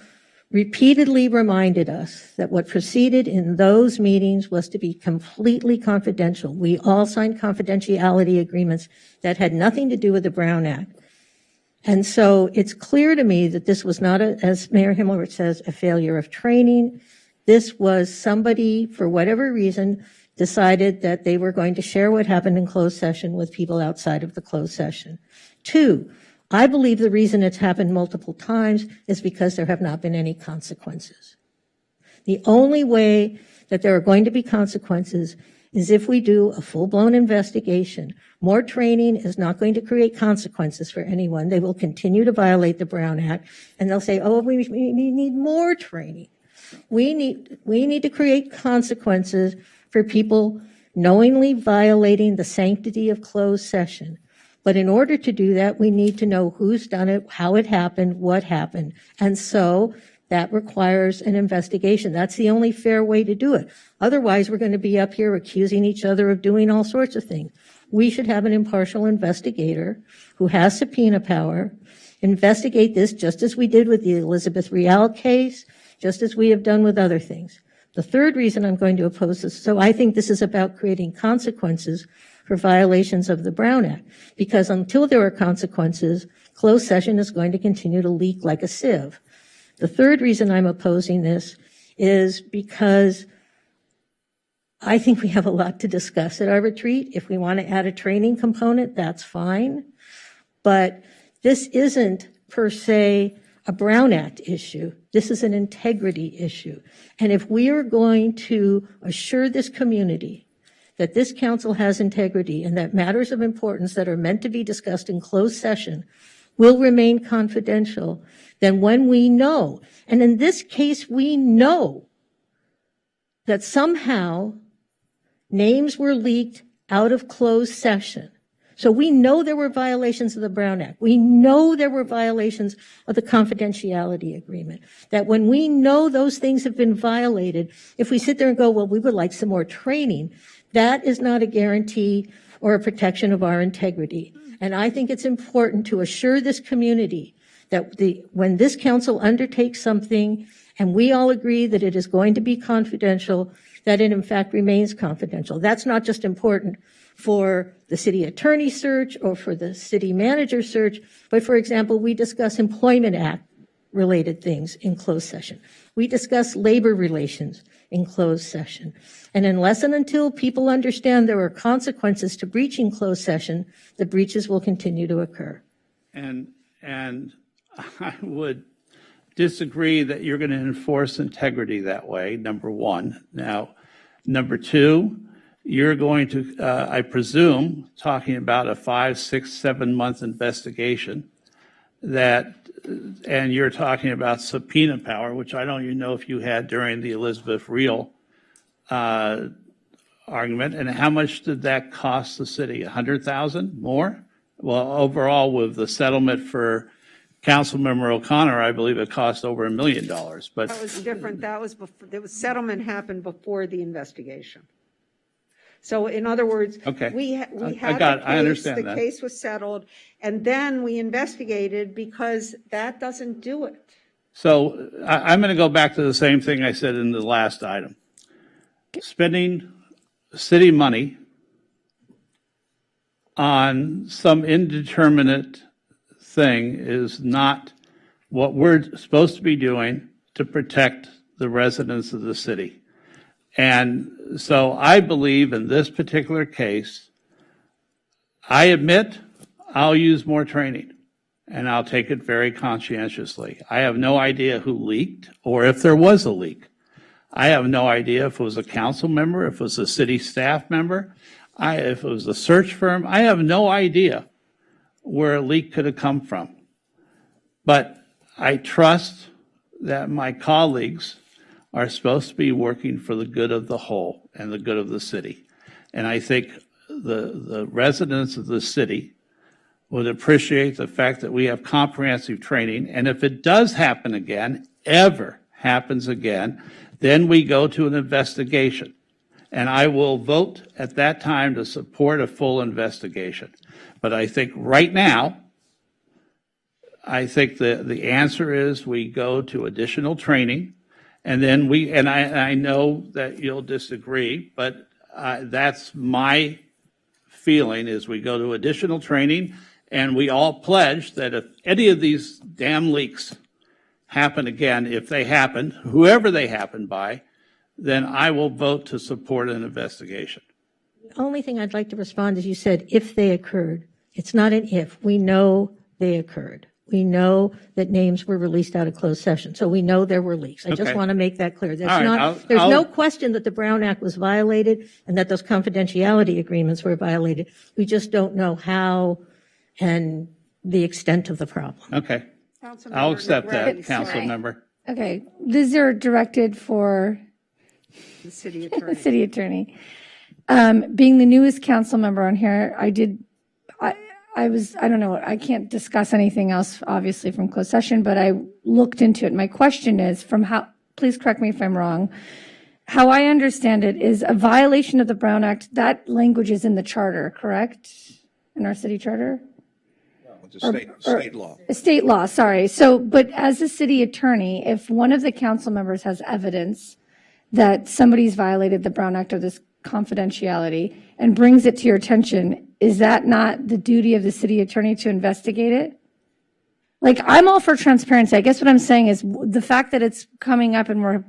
repeatedly reminded us that what proceeded in those meetings was to be completely confidential. We all signed confidentiality agreements that had nothing to do with the Brown Act. And so it's clear to me that this was not, as Mayor Himmelrich says, a failure of training. This was somebody, for whatever reason, decided that they were going to share what happened in closed session with people outside of the closed session. 2, I believe the reason it's happened multiple times is because there have not been any consequences. The only way that there are going to be consequences is if we do a full-blown investigation. More training is not going to create consequences for anyone. They will continue to violate the Brown Act, and they'll say, oh, we need more training. We need to create consequences for people knowingly violating the sanctity of closed session. But in order to do that, we need to know who's done it, how it happened, what happened. And so that requires an investigation. That's the only fair way to do it. Otherwise, we're going to be up here accusing each other of doing all sorts of things. We should have an impartial investigator who has subpoena power, investigate this just as we did with the Elizabeth Real case, just as we have done with other things. The third reason I'm going to oppose this, so I think this is about creating consequences for violations of the Brown Act, because until there are consequences, closed session is going to continue to leak like a sieve. The third reason I'm opposing this is because I think we have a lot to discuss at our retreat. If we want to add a training component, that's fine. But this isn't per se a Brown Act issue. This is an integrity issue. And if we are going to assure this community that this council has integrity and that matters of importance that are meant to be discussed in closed session will remain confidential, then when we know, and in this case we know that somehow names were leaked out of closed session. So we know there were violations of the Brown Act. We know there were violations of the confidentiality agreement. That when we know those things have been violated, if we sit there and go, well, we would like some more training, that is not a guarantee or a protection of our integrity. And I think it's important to assure this community that when this council undertakes something and we all agree that it is going to be confidential, that it in fact remains confidential. That's not just important for the city attorney search or for the city manager search, but for example, we discuss Employment Act related things in closed session. We discuss labor relations in closed session. And unless and until people understand there are consequences to breaching closed session, the breaches will continue to occur.
And I would disagree that you're going to enforce integrity that way, number one. Now, number two, you're going to, I presume, talking about a 5, 6, 7 month investigation and you're talking about subpoena power, which I don't even know if you had during the Elizabeth Real argument. And how much did that cost the city? $100,000 more? Well, overall, with the settlement for Councilmember O'Connor, I believe it cost over $1 million, but.
That was different. That was before, the settlement happened before the investigation. So in other words,
Okay.
we had
I
the
understand
case, the
that.
case was settled, and then we investigated because that doesn't do it.
So I'm going to go back to the same thing I said in the last item. Spending city money on some indeterminate thing is not what we're supposed to be doing to protect the residents of the city. And so I believe in this particular case, I admit I'll use more training and I'll take it very conscientiously. I have no idea who leaked or if there was a leak. I have no idea if it was a council member, if it was a city staff member, if it was a search firm. I have no idea where a leak could have come from. But I trust that my colleagues are supposed to be working for the good of the whole and the good of the city. And I think the residents of the city would appreciate the fact that we have comprehensive training. And if it does happen again, ever happens again, then we go to an investigation. And I will vote at that time to support a full investigation. But I think right now, I think the answer is we go to additional training. And then I know that you'll disagree, but that's my feeling is we go to additional training and we all pledge that if any of these damn leaks happen again, if they happen, whoever they happen by, then I will vote to support an investigation.
The only thing I'd like to respond is you said if they occurred. It's not an if. We know they occurred. We know that names were released out of closed session. So we know there were leaks. I just
Okay.
want to make that clear. That's
All right,
not, there's no question that the Brown Act was violated and that those confidentiality agreements were violated. We just don't know how and the extent of the problem.
Okay.
Councilmember
I'll accept that,
McGratty,
council
sorry.
member.
Okay, these are directed for
The city attorney.
the city attorney. Being the newest council member on here, I don't know, I can't discuss anything else, obviously, from closed session, but I looked into it. My question is, please correct me if I'm wrong, how I understand it is a violation of the Brown Act, that language is in the charter, correct? In our city charter?
It's a state law.
A state law, sorry. So, but as a city attorney, if one of the council members has evidence that somebody's violated the Brown Act or this confidentiality and brings it to your attention, is that not the duty of the city attorney to investigate it? Like, I'm all for transparency. I guess what I'm saying is the fact that it's coming up and we're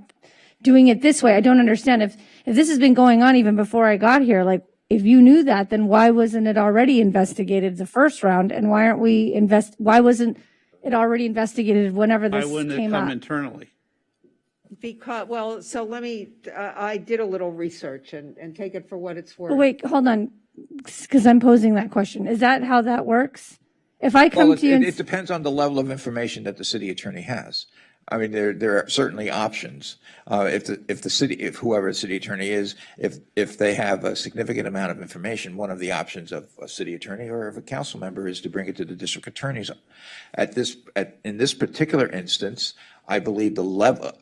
doing it this way, I don't understand. If this has been going on even before I got here, like, if you knew that, then why wasn't it already investigated the first round? And why wasn't it already investigated whenever
Why
this
wouldn't it
came
come
up?
internally?
Because, well, so let me, I did a little research and take it for what it's worth.
But wait, hold on, because I'm posing that question. Is that how that works? If I come
Well,
to you and
it depends on the level of information that the city attorney has. I mean, there are certainly options. If whoever the city attorney is, if they have a significant amount of information, one of the options of a city attorney or of a council member is to bring it to the district attorney's. In this particular instance, I believe the level,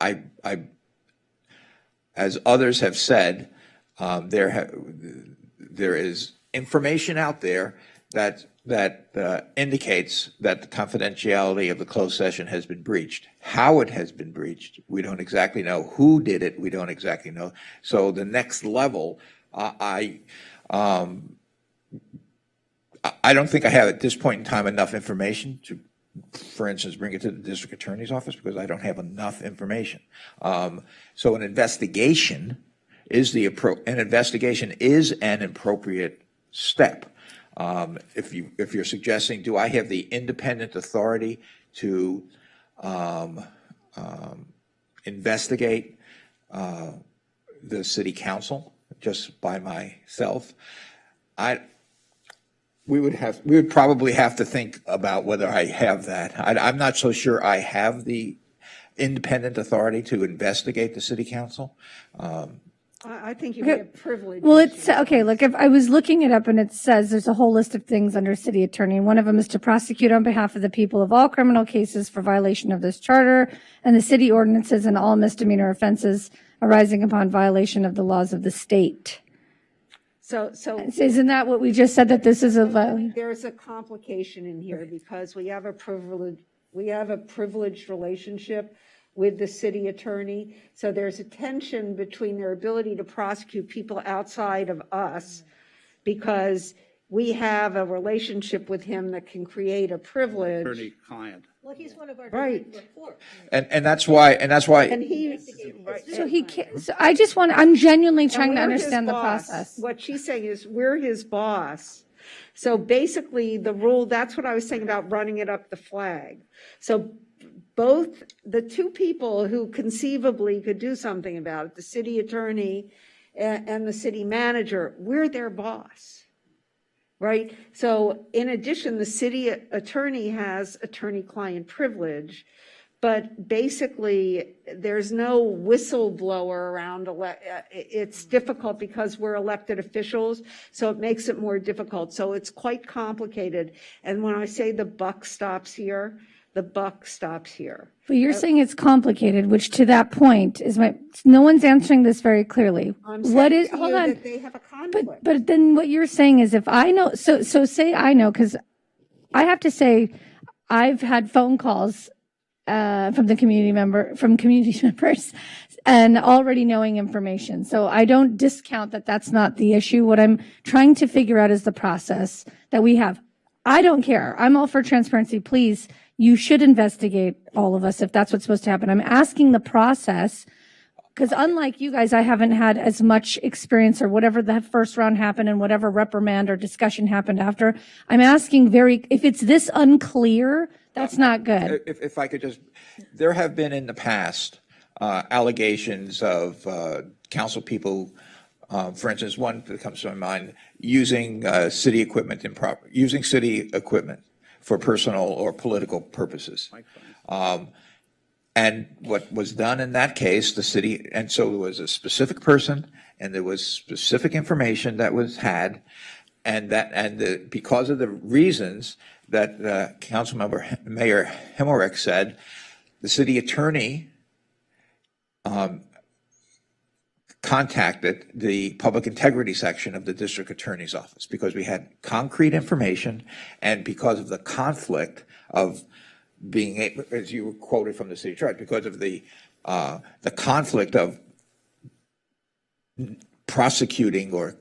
as others have said, there is information out there that indicates that the confidentiality of the closed session has been breached. How it has been breached, we don't exactly know. Who did it, we don't exactly know. So the next level, I don't think I have at this point in time enough information to, for instance, bring it to the district attorney's office because I don't have enough information. So an investigation is an appropriate step. If you're suggesting, do I have the independent authority to investigate the city council just by myself? We would probably have to think about whether I have that. I'm not so sure I have the independent authority to investigate the city council.
I think you have privilege.
Well, it's, okay, look, if I was looking it up and it says there's a whole list of things under city attorney. And one of them is to prosecute on behalf of the people of all criminal cases for violation of this charter and the city ordinances and all misdemeanor offenses arising upon violation of the laws of the state.
So
Isn't that what we just said, that this is a violation?
there's a complication in here because we have a privileged relationship with the city attorney. So there's a tension between their ability to prosecute people outside of us because we have a relationship with him that can create a privilege.
Attorney-client.
Well, he's one of our
Right.
direct reports.
And that's why,
And he,
So he can't, so I just want, I'm genuinely trying to
we're his
understand the
boss.
process.
What she's saying is we're his boss. So basically the rule, that's what I was saying about running it up the flag. So both the two people who conceivably could do something about it, the city attorney and the city manager, we're their boss. Right? So in addition, the city attorney has attorney-client privilege, but basically there's no whistleblower around. It's difficult because we're elected officials, so it makes it more difficult. So it's quite complicated. And when I say the buck stops here, the buck stops here.
But you're saying it's complicated, which to that point is no one's answering this very clearly.
I'm
What
saying
is,
to
hold
you
on.
that they have a conflict.
But then what you're saying is if I know, so say I know, because I have to say I've had phone calls from community members and already knowing information. So I don't discount that that's not the issue. What I'm trying to figure out is the process that we have. I don't care. I'm all for transparency. Please, you should investigate all of us if that's what's supposed to happen. I'm asking the process because unlike you guys, I haven't had as much experience or whatever the first round happened and whatever reprimand or discussion happened after. I'm asking if it's this unclear, that's not good.
If I could just, there have been in the past allegations of council people, for instance, one that comes to my mind, using city equipment for personal or political purposes. And what was done in that case, the city, and so there was a specific person and there was specific information that was had, and because of the reasons that Mayor Himmelreich said, the city attorney contacted the public integrity section of the district attorney's office because we had concrete information and because of the conflict of being able, as you were quoted from the city chart, because of the conflict of prosecuting or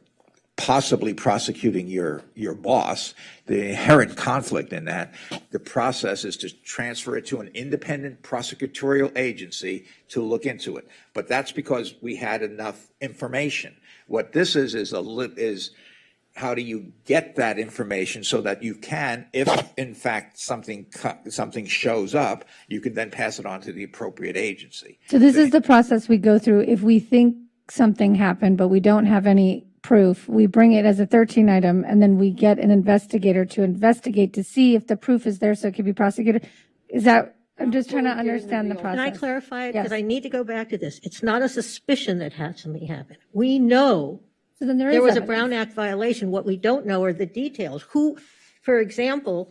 possibly prosecuting your boss, the inherent conflict in that, the process is to transfer it to an independent prosecutorial agency to look into it. But that's because we had enough information. What this is how do you get that information so that you can, if in fact something shows up, you can then pass it on to the appropriate agency.
So this is the process we go through. If we think something happened, but we don't have any proof, we bring it as a 13 item and then we get an investigator to investigate to see if the proof is there so it can be prosecuted. Is that, I'm just trying to understand the process.
Can I clarify it?
Yes.
Because I need to go back to this. It's not a suspicion that had something happen. We know
so then there
was a
evidence.
Brown Act violation. What we don't know are the details. Who, for example,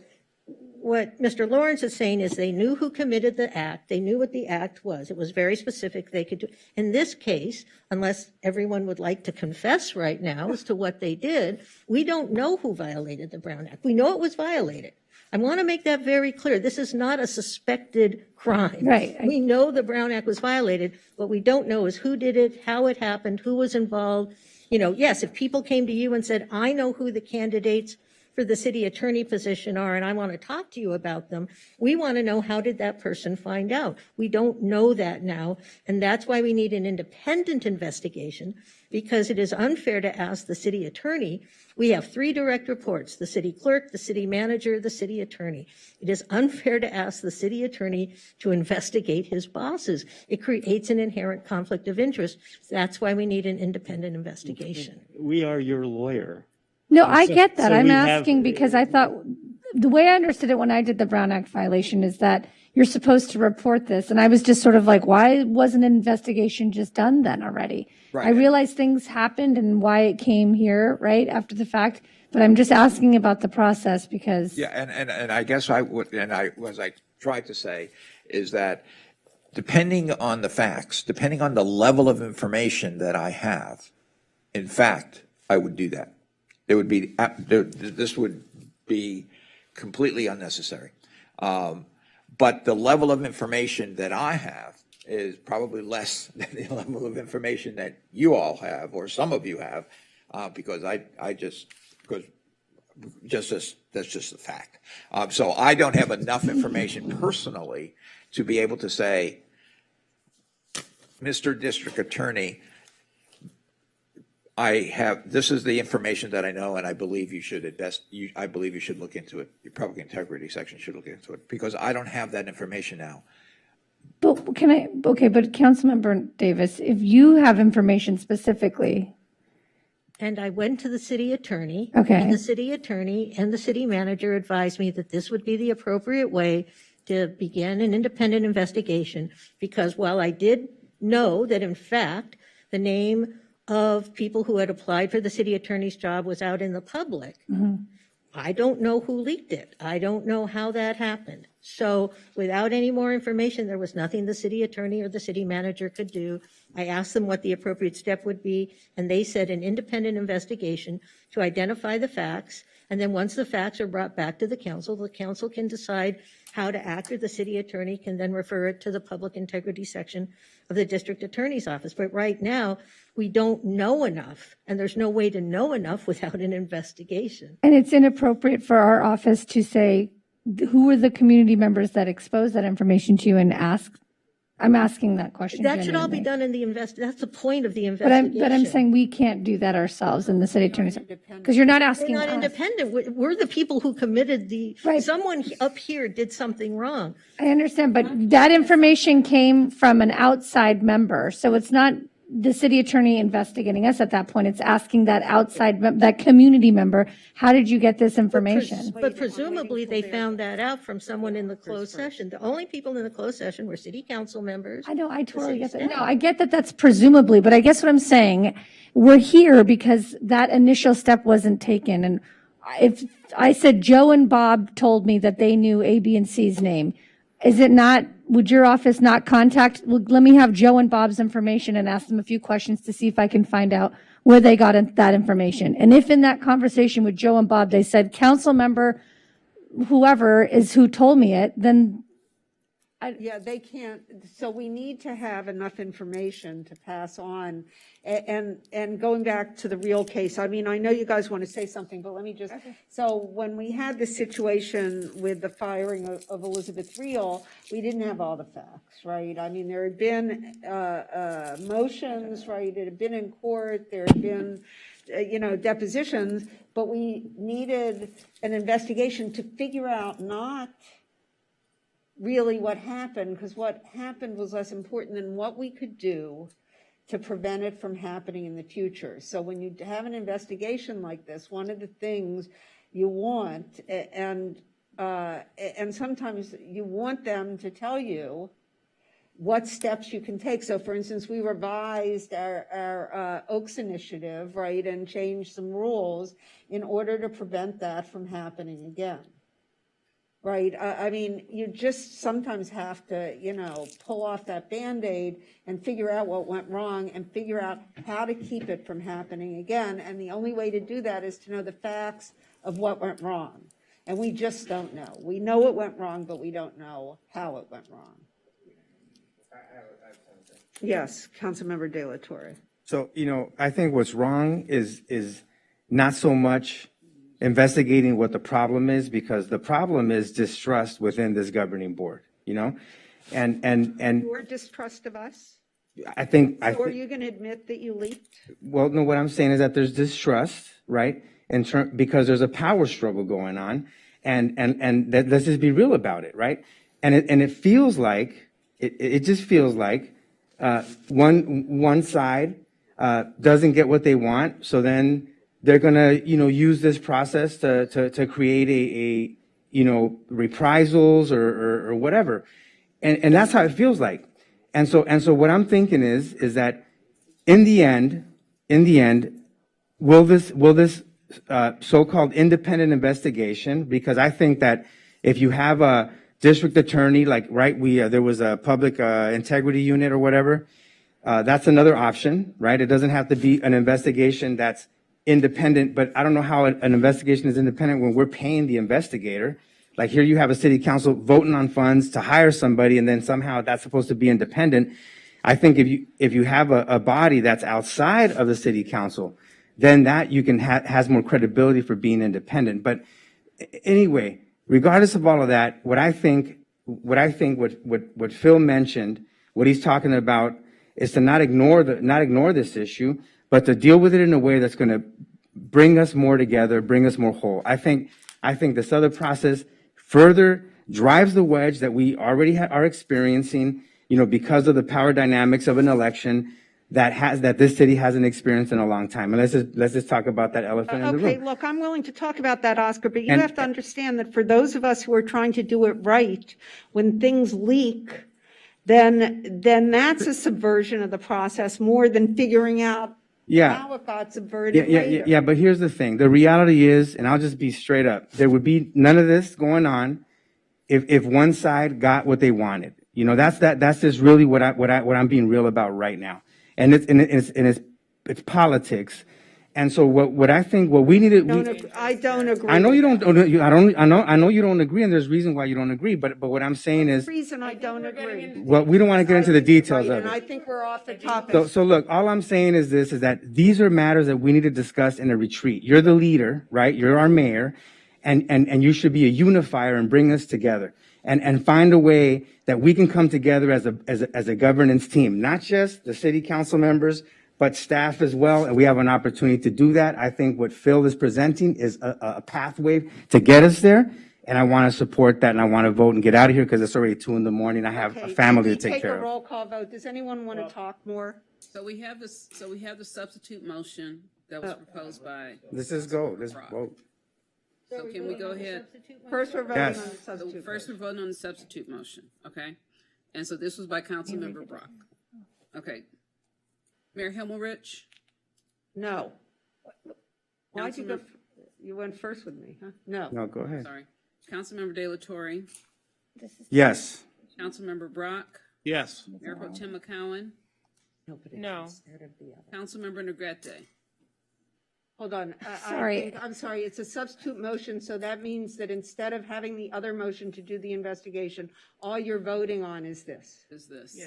what Mr. Lawrence is saying is they knew who committed the act. They knew what the act was. It was very specific. They could do. In this case, unless everyone would like to confess right now as to what they did, we don't know who violated the Brown Act. We know it was violated. I want to make that very clear. This is not a suspected crime.
Right.
We know the Brown Act was violated. What we don't know is who did it, how it happened, who was involved. You know, yes, if people came to you and said, I know who the candidates for the city attorney position are, and I want to talk to you about them, we want to know how did that person find out. We don't know that now, and that's why we need an independent investigation, because it is unfair to ask the city attorney. We have 3 direct reports, the city clerk, the city manager, the city attorney. It is unfair to ask the city attorney to investigate his bosses. It creates an inherent conflict of interest. That's why we need an independent investigation.
We are your lawyer.
No, I
So-
get that.
so
I'm
we
asking because I thought the way I understood it when I did the Brown Act violation is that you're supposed to report this. And I was just sort of like, why wasn't an investigation just done then already?
Right.
I realize things happened and why it came here, right, after the fact, but I'm just asking about the process because.
Yeah, and I guess I would, as I tried to say, is that depending on the facts, depending on the level of information that I have, in fact, I would do that. It would be, this would be completely unnecessary. But the level of information that I have is probably less than the level of information that you all have, or some of you have, because that's just a fact. So I don't have enough information personally to be able to say, Mr. District Attorney, this is the information that I know, and I believe you should I believe you should look into it. Your public integrity section should look into it, because I don't have that information now.
But but Councilmember Davis, if you have information specifically.
And I went to the city attorney.
Okay.
And the city attorney and the city manager advised me that this would be the appropriate way to begin an independent investigation, because while I did know that in fact the name of people who had applied for the city attorney's job was out in the public, I don't know who leaked it. I don't know how that happened. So without any more information, there was nothing the city attorney or the city manager could do. I asked them what the appropriate step would be, and they said an independent investigation to identify the facts. And then once the facts are brought back to the council can decide how to act, or the city attorney can then refer it to the public integrity section of the district attorney's office. But right now, we don't know enough, and there's no way to know enough without an investigation.
And it's inappropriate for our office to say, who were the community members that exposed that information to you, and ask? I'm asking that question.
That should all be done in the that's the point of the investigation.
But I'm saying we can't do that ourselves in the city attorney's, because you're not asking
We're not
us.
independent. We're the people who committed someone up here did something wrong.
I understand, but that information came from an outside member, so it's not the city attorney investigating us at that point. It's asking that that community member, how did you get this information?
But presumably they found that out from someone in the closed session. The only people in the closed session were city council members.
I know, I totally get that. No, I get that that's presumably, but I guess what I'm saying, we're here because that initial step wasn't taken. And if I said Joe and Bob told me that they knew A, B, and C's name, is it not, would your office not let me have Joe and Bob's information and ask them a few questions to see if I can find out where they got that information. And if in that conversation with Joe and Bob, they said, council member, whoever is who told me it, then.
Yeah, they can't, so we need to have enough information to pass on. And going back to the real case, I mean, I know you guys want to say something, but let me just, so when we had the situation with the firing of Elizabeth Reel, we didn't have all the facts, right? I mean, there had been motions, right? It had been in court, there had been, depositions, but we needed an investigation to figure out not really what happened, because what happened was less important than what we could do to prevent it from happening in the future. So when you have an investigation like this, one of the things you want, and sometimes you want them to tell you what steps you can take. So for instance, we revised our Oaks initiative, right, and changed some rules in order to prevent that from happening again. Right. I mean, you just sometimes have to, pull off that Band-Aid and figure out what went wrong and figure out how to keep it from happening again. And the only way to do that is to know the facts of what went wrong. And we just don't know. We know it went wrong, but we don't know how it went wrong. Yes, Councilmember De La Torre.
So, I think what's wrong is not so much investigating what the problem is, because the problem is distrust within this governing board, and
Your distrust of us?
I think.
So are you going to admit that you leaked?
Well, no, what I'm saying is that there's distrust, right? Because there's a power struggle going on, and let's just be real about it, right? And it feels like, it just feels like one side doesn't get what they want, so then they're gonna, use this process to create reprisals or whatever. And that's how it feels like. And so what I'm thinking is that in the end, will this so-called independent investigation, because I think that if you have a district attorney, like, right, there was a public integrity unit or whatever, that's another option, right? It doesn't have to be an investigation that's independent, but I don't know how an investigation is independent when we're paying the investigator. Like, here you have a city council voting on funds to hire somebody, and then somehow that's supposed to be independent. I think if you have a body that's outside of the city council, then that you can has more credibility for being independent. But anyway, regardless of all of that, what Phil mentioned, what he's talking about, is to not ignore this issue, but to deal with it in a way that's going to bring us more together, bring us more whole. I think this other process further drives the wedge that we already are experiencing, because of the power dynamics of an election that this city hasn't experienced in a long time. And let's just talk about that elephant in the room.
Okay, look, I'm willing to talk about that, Oscar, but you have to understand that for those of us who are trying to do it right, when things leak, then that's a subversion of the process more than figuring out how it got subverted later.
Yeah, but here's the thing. The reality is, and I'll just be straight up, there would be none of this going on if one side got what they wanted. That's just really what I'm being real about right now. And it's politics. And so what we need to.
I don't agree.
I know you don't. I know you don't agree, and there's reason why you don't agree. But what I'm saying is.
The reason I don't agree.
Well, we don't want to get into the details of it.
And I think we're off the topic.
So look, all I'm saying is this: is that these are matters that we need to discuss in a retreat. You're the leader, right? You're our mayor, and you should be a unifier and bring us together, and find a way that we can come together as a governance team, not just the city council members, but staff as well, and we have an opportunity to do that. I think what Phil is presenting is a pathway to get us there, and I want to support that, and I want to vote and get out of here because it's already 2 a.m. I have a family to take care
Take a
of.
roll call vote. Does anyone want to talk more?
So we have this. So we have the substitute motion that was proposed by.
Let's just go. Let's vote.
So can we go ahead?
First, we're voting on the substitute.
So first, we're voting on the substitute motion. Okay, and so this was by Councilmember Brock. Okay. Mayor Himmelrich?
No. Why'd you go? You went first with me, huh? No.
No, go ahead.
Sorry. Councilmember De La Torre?
Yes.
Councilmember Brock?
Yes.
Mayor Pro Tem McCowan?
No.
Councilmember Negrete?
Hold on.
Sorry.
I'm sorry. It's a substitute motion, so that means that instead of having the other motion to do the investigation, all you're voting on is this.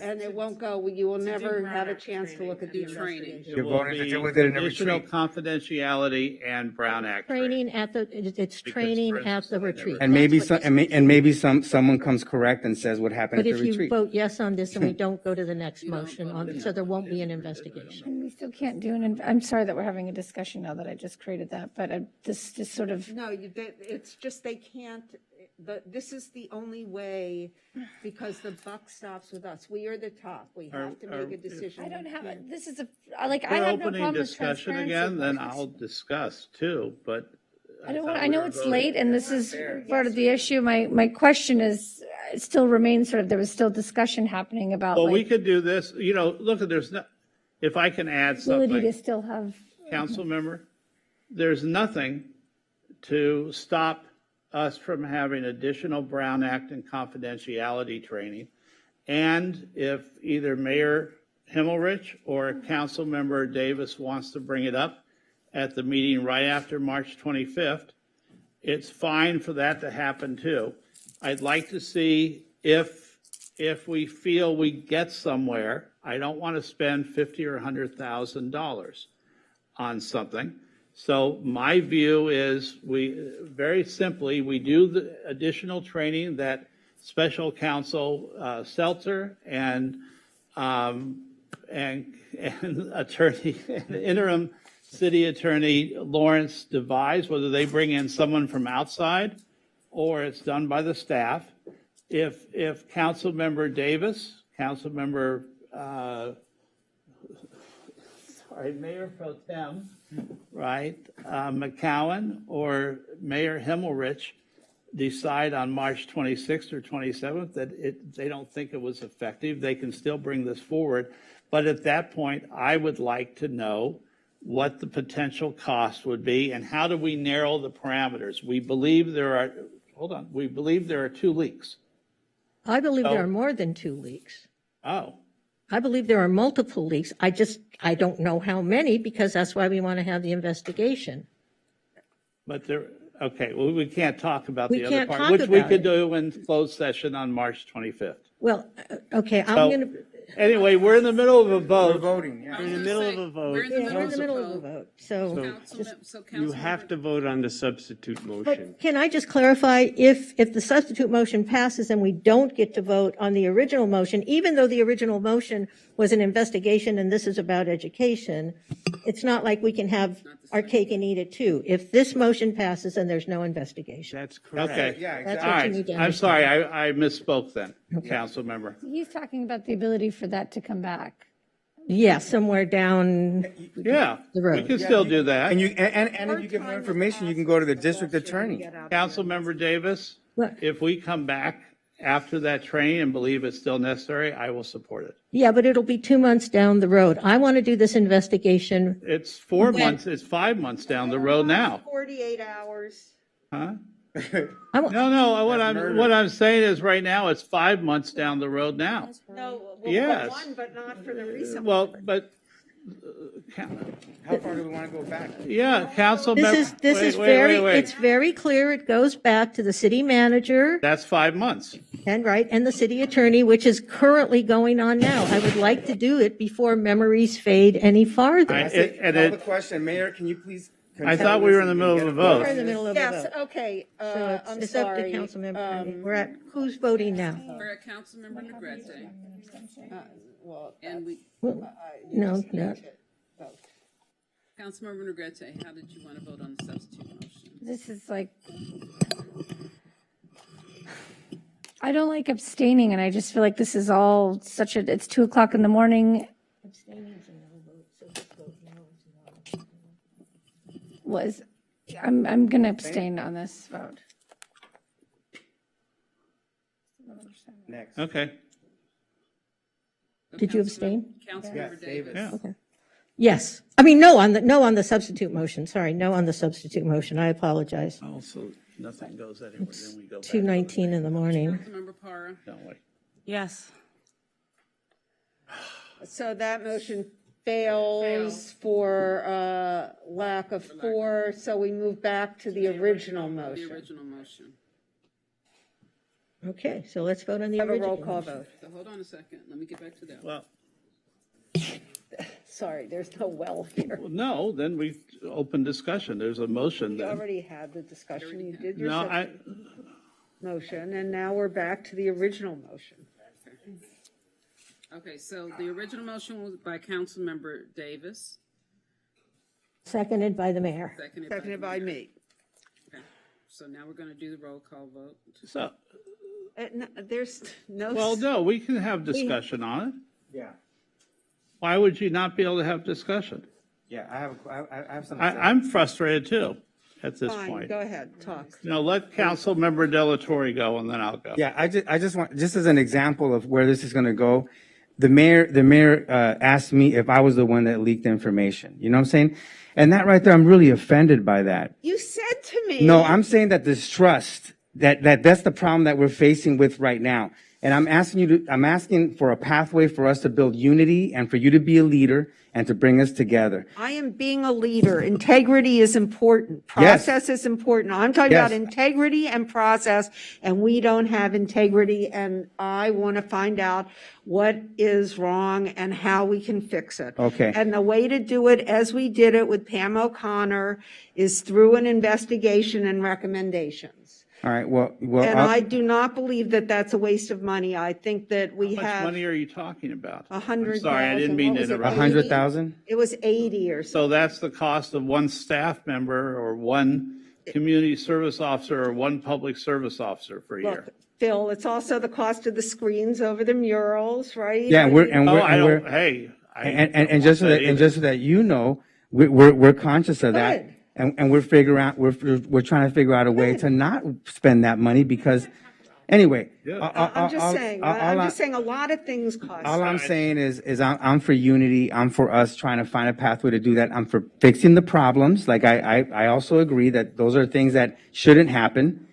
And it won't go, you will never have a chance to look at the investigation.
It will be additional confidentiality and Brown Act
Training at it's training at the retreat.
And maybe someone comes correct and says what happened
But
at the
if you
retreat.
vote yes on this and we don't go to the next motion, so there won't be an investigation.
And we still can't do I'm sorry that we're having a discussion now that I just created that, but this just sort of.
No, it's just they can't, this is the only way because the buck stops with us. We are the top. We have to make a decision.
I don't have it. This is
We're
I have no problem
opening
with
discussion
transparency.
again, then I'll discuss too, but.
I know it's late and this is part of the issue. My question is, it still remains sort of, there was still discussion happening about.
Well, we could do this, look, if I can add
ability
something.
to still have.
Council member, there's nothing to stop us from having additional Brown Act and confidentiality training. And if either Mayor Himmelrich or Council Member Davis wants to bring it up at the meeting right after March 25th, it's fine for that to happen too. I'd like to see if we feel we get somewhere. I don't want to spend $50,000 or $100,000 on something. So my view is we do the additional training that Special Counsel Seltzer and interim city attorney Lawrence devise, whether they bring in someone from outside or it's done by the staff. If Council Member Davis, Council Member Mayor Pro Tem, right, McCowan or Mayor Himmelrich decide on March 26th or 27th that they don't think it was effective, they can still bring this forward. But at that point, I would like to know what the potential cost would be and how do we narrow the parameters. We believe there are 2 leaks.
I believe
Oh.
there are more than 2 leaks.
Oh,
I believe there are multiple leaks. I don't know how many, because that's why we want to have the investigation.
but okay, well, we can't talk about
We
the other
can't
part,
talk
which we
about
could
it.
do in closed session on March 25th.
Well, okay, I'm
So,
going to.
anyway, we're in the middle of a vote.
We're voting, yeah.
We're in the middle of a vote.
We're in the middle of a vote, so.
You have to vote on the substitute motion.
But can I just clarify, if the substitute motion passes and we don't get to vote on the original motion, even though the original motion was an investigation and this is about education, it's not like we can have our cake and eat it too. If this motion passes and there's no investigation.
That's correct.
Okay.
Yeah,
That's
All
what you
right.
need to
I'm sorry,
understand.
I misspoke then, council member.
He's talking about the ability for that to come back.
Yeah, somewhere down
Yeah,
the
we
road.
can still do that.
And if you get more information, you can go to the district attorney.
Councilmember Davis,
What?
if we come back after that training and believe it's still necessary, I will support it.
Yeah, but it'll be 2 months down the road. I want to do this investigation.
It's 4 months, it's 5 months down the road now,
48 hours.
huh?
I
No, what I'm saying is right now, it's 5 months down the road now.
No, we'll
Yes.
put one, but not for the recent one.
Well, but,
How far do we want to go back?
yeah, council member.
This is it's very clear. It goes back to the city manager
That's 5 months.
and the city attorney, which is currently going on now. I would like to do it before memories fade any farther.
I-
Call
it-
the question, Mayor, can you please?
I thought we were in the middle of a vote.
We're in the middle of a
Yes,
vote.
okay,
So
I'm
it's up to
sorry.
Councilmember. We're at, who's voting now?
We're at Councilmember Negrete,
Well,
and we,
No.
Councilmember Negrete, how did you want to vote on the substitute motion?
This is like, I don't like abstaining, and I just feel like this is all it's 2:00 in the morning. I'm going to abstain on this vote.
Next.
Okay.
Did you abstain?
Councilmember Davis.
Yeah.
Okay. Yes. I mean, no on the substitute motion. Sorry, no on the substitute motion. I apologize.
Oh, so nothing goes anywhere, then we go back.
2:19 in the morning.
Councilmember Parra.
Don't we?
Yes.
So that motion fails for lack of 4, so we move back to the original
The
motion.
original motion.
Okay, so let's vote on the
Have a
original.
roll call
motion.
vote.
So hold on a second, let me get back to that.
Well,
Sorry, there's no well here.
no, then we open discussion. There's a motion
You
then.
already had the discussion, you did your
No,
substitute motion, and now we're back to the original motion.
Okay, so the original motion was by Councilmember Davis,
Seconded by the mayor.
Seconded by me.
Okay, so now we're going to do the roll call vote.
So,
There's no.
well, no, we can have discussion on it.
Yeah,
Why would you not be able to have discussion?
yeah, I have something to say.
I'm frustrated too at this
Fine,
point.
go ahead, talk.
Let Councilmember Delatorre go and then I'll go.
Yeah, I just want, just as an example of where this is going to go, the mayor asked me if I was the one that leaked information. You know what I'm saying? And that right there, I'm really offended by that.
You said to me.
No, I'm saying that this trust, that's the problem that we're facing with right now. And I'm asking for a pathway for us to build unity and for you to be a leader and to bring us together.
I am being a leader. Integrity is important.
Yes.
Process is important. I'm talking
Yes.
about integrity and process, and we don't have integrity, and I want to find out what is wrong and how we can fix it.
Okay.
And the way to do it, as we did it with Pam O'Connor, is through an investigation and recommendations.
All right, well.
And I do not believe that that's a waste of money. I think that we
How much
have
money are you talking about?
100,000.
I'm sorry, I didn't mean to interrupt.
100,000?
It was 80 or so.
So that's the cost of one staff member or one community service officer or one public service officer for a year.
Look, Phil, it's also the cost of the screens over the murals, right?
Yeah,
Hey.
and just so that you know, we're conscious of that.
Good.
and we're trying to figure out a way to not spend that money because, anyway.
I'm just saying a lot of things cost.
All I'm saying is I'm for unity. I'm for us trying to find a pathway to do that. I'm for fixing the problems. Like I also agree that those are things that shouldn't happen.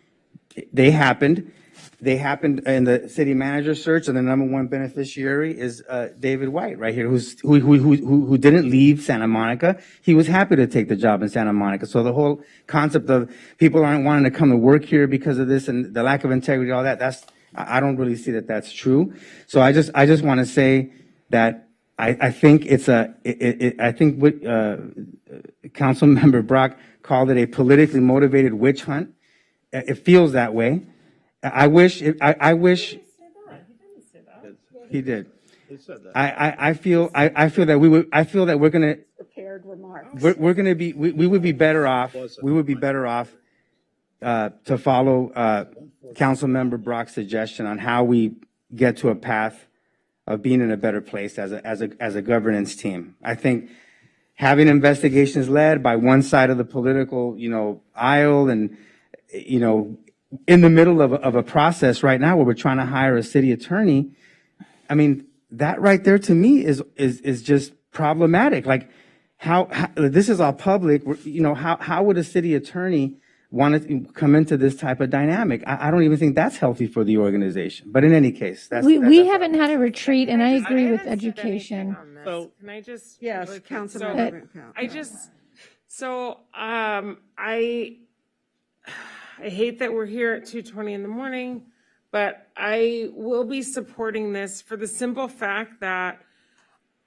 They happened. They happened in the city manager search, and the number one beneficiary is David White right here, who didn't leave Santa Monica. He was happy to take the job in Santa Monica. So the whole concept of people aren't wanting to come to work here because of this and the lack of integrity, all that, I don't really see that that's true. So I just want to say that I think I think what Councilmember Brock called it a politically motivated witch hunt. It feels that way. I wish he did. I feel that we're going to
Prepared remarks.
we would be better off. We would be better off to follow Councilmember Brock's suggestion on how we get to a path of being in a better place as a governance team. I think having investigations led by one side of the political, aisle and, in the middle of a process right now where we're trying to hire a city attorney, I mean, that right there to me is just problematic. Like how this is all public, how would a city attorney want to come into this type of dynamic? I don't even think that's healthy for the organization. But in any case,
we haven't had a retreat, and I agree with education.
So can I just?
Yes,
really quick?
Councilmember.
I hate that we're here at 2:20 in the morning, but I will be supporting this for the simple fact that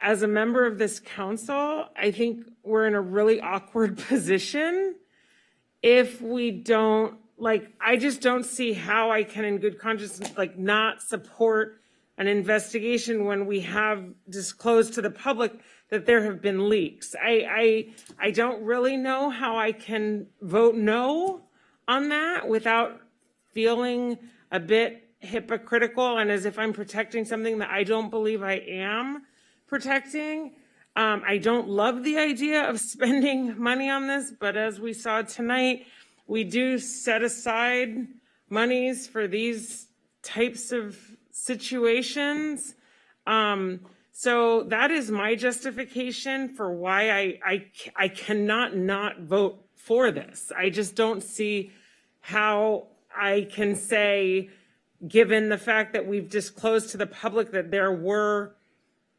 as a member of this council, I think we're in a really awkward position if we don't, I just don't see how I can in good conscience, not support an investigation when we have disclosed to the public that there have been leaks. I don't really know how I can vote no on that without feeling a bit hypocritical and as if I'm protecting something that I don't believe I am protecting. I don't love the idea of spending money on this, but as we saw tonight, we do set aside monies for these types of situations. So that is my justification for why I cannot not vote for this. I just don't see how I can say, given the fact that we've disclosed to the public that there were,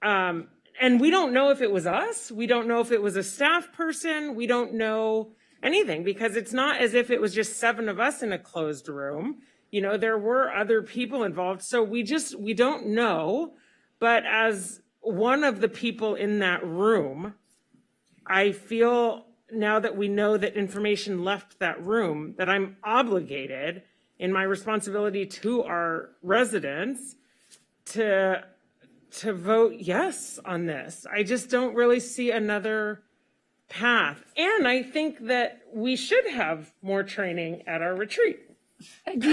and we don't know if it was us, we don't know if it was a staff person, we don't know anything, because it's not as if it was just 7 of us in a closed room. There were other people involved, so we don't know. But as one of the people in that room, I feel now that we know that information left that room, that I'm obligated in my responsibility to our residents to vote yes on this. I just don't really see another path. And I think that we should have more training at our retreat.
And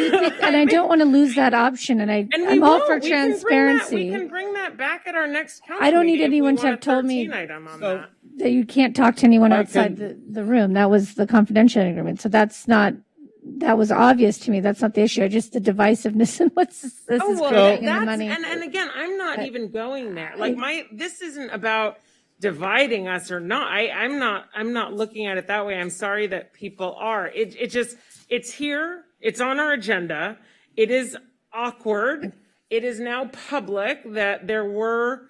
I don't want to lose that option, and I'm all for transparency.
We can bring that back at our next council
I don't need
meeting
anyone
if we
to
want
have told me
that.
that you can't talk to anyone outside the room. That was the confidentiality agreement. So that was obvious to me. That's not the issue. Just the divisiveness and what's this is protecting the money.
And again, I'm not even going there. This isn't about dividing us or not. I'm not looking at it that way. I'm sorry that people are. It's here. It's on our agenda. It is awkward. It is now public that there were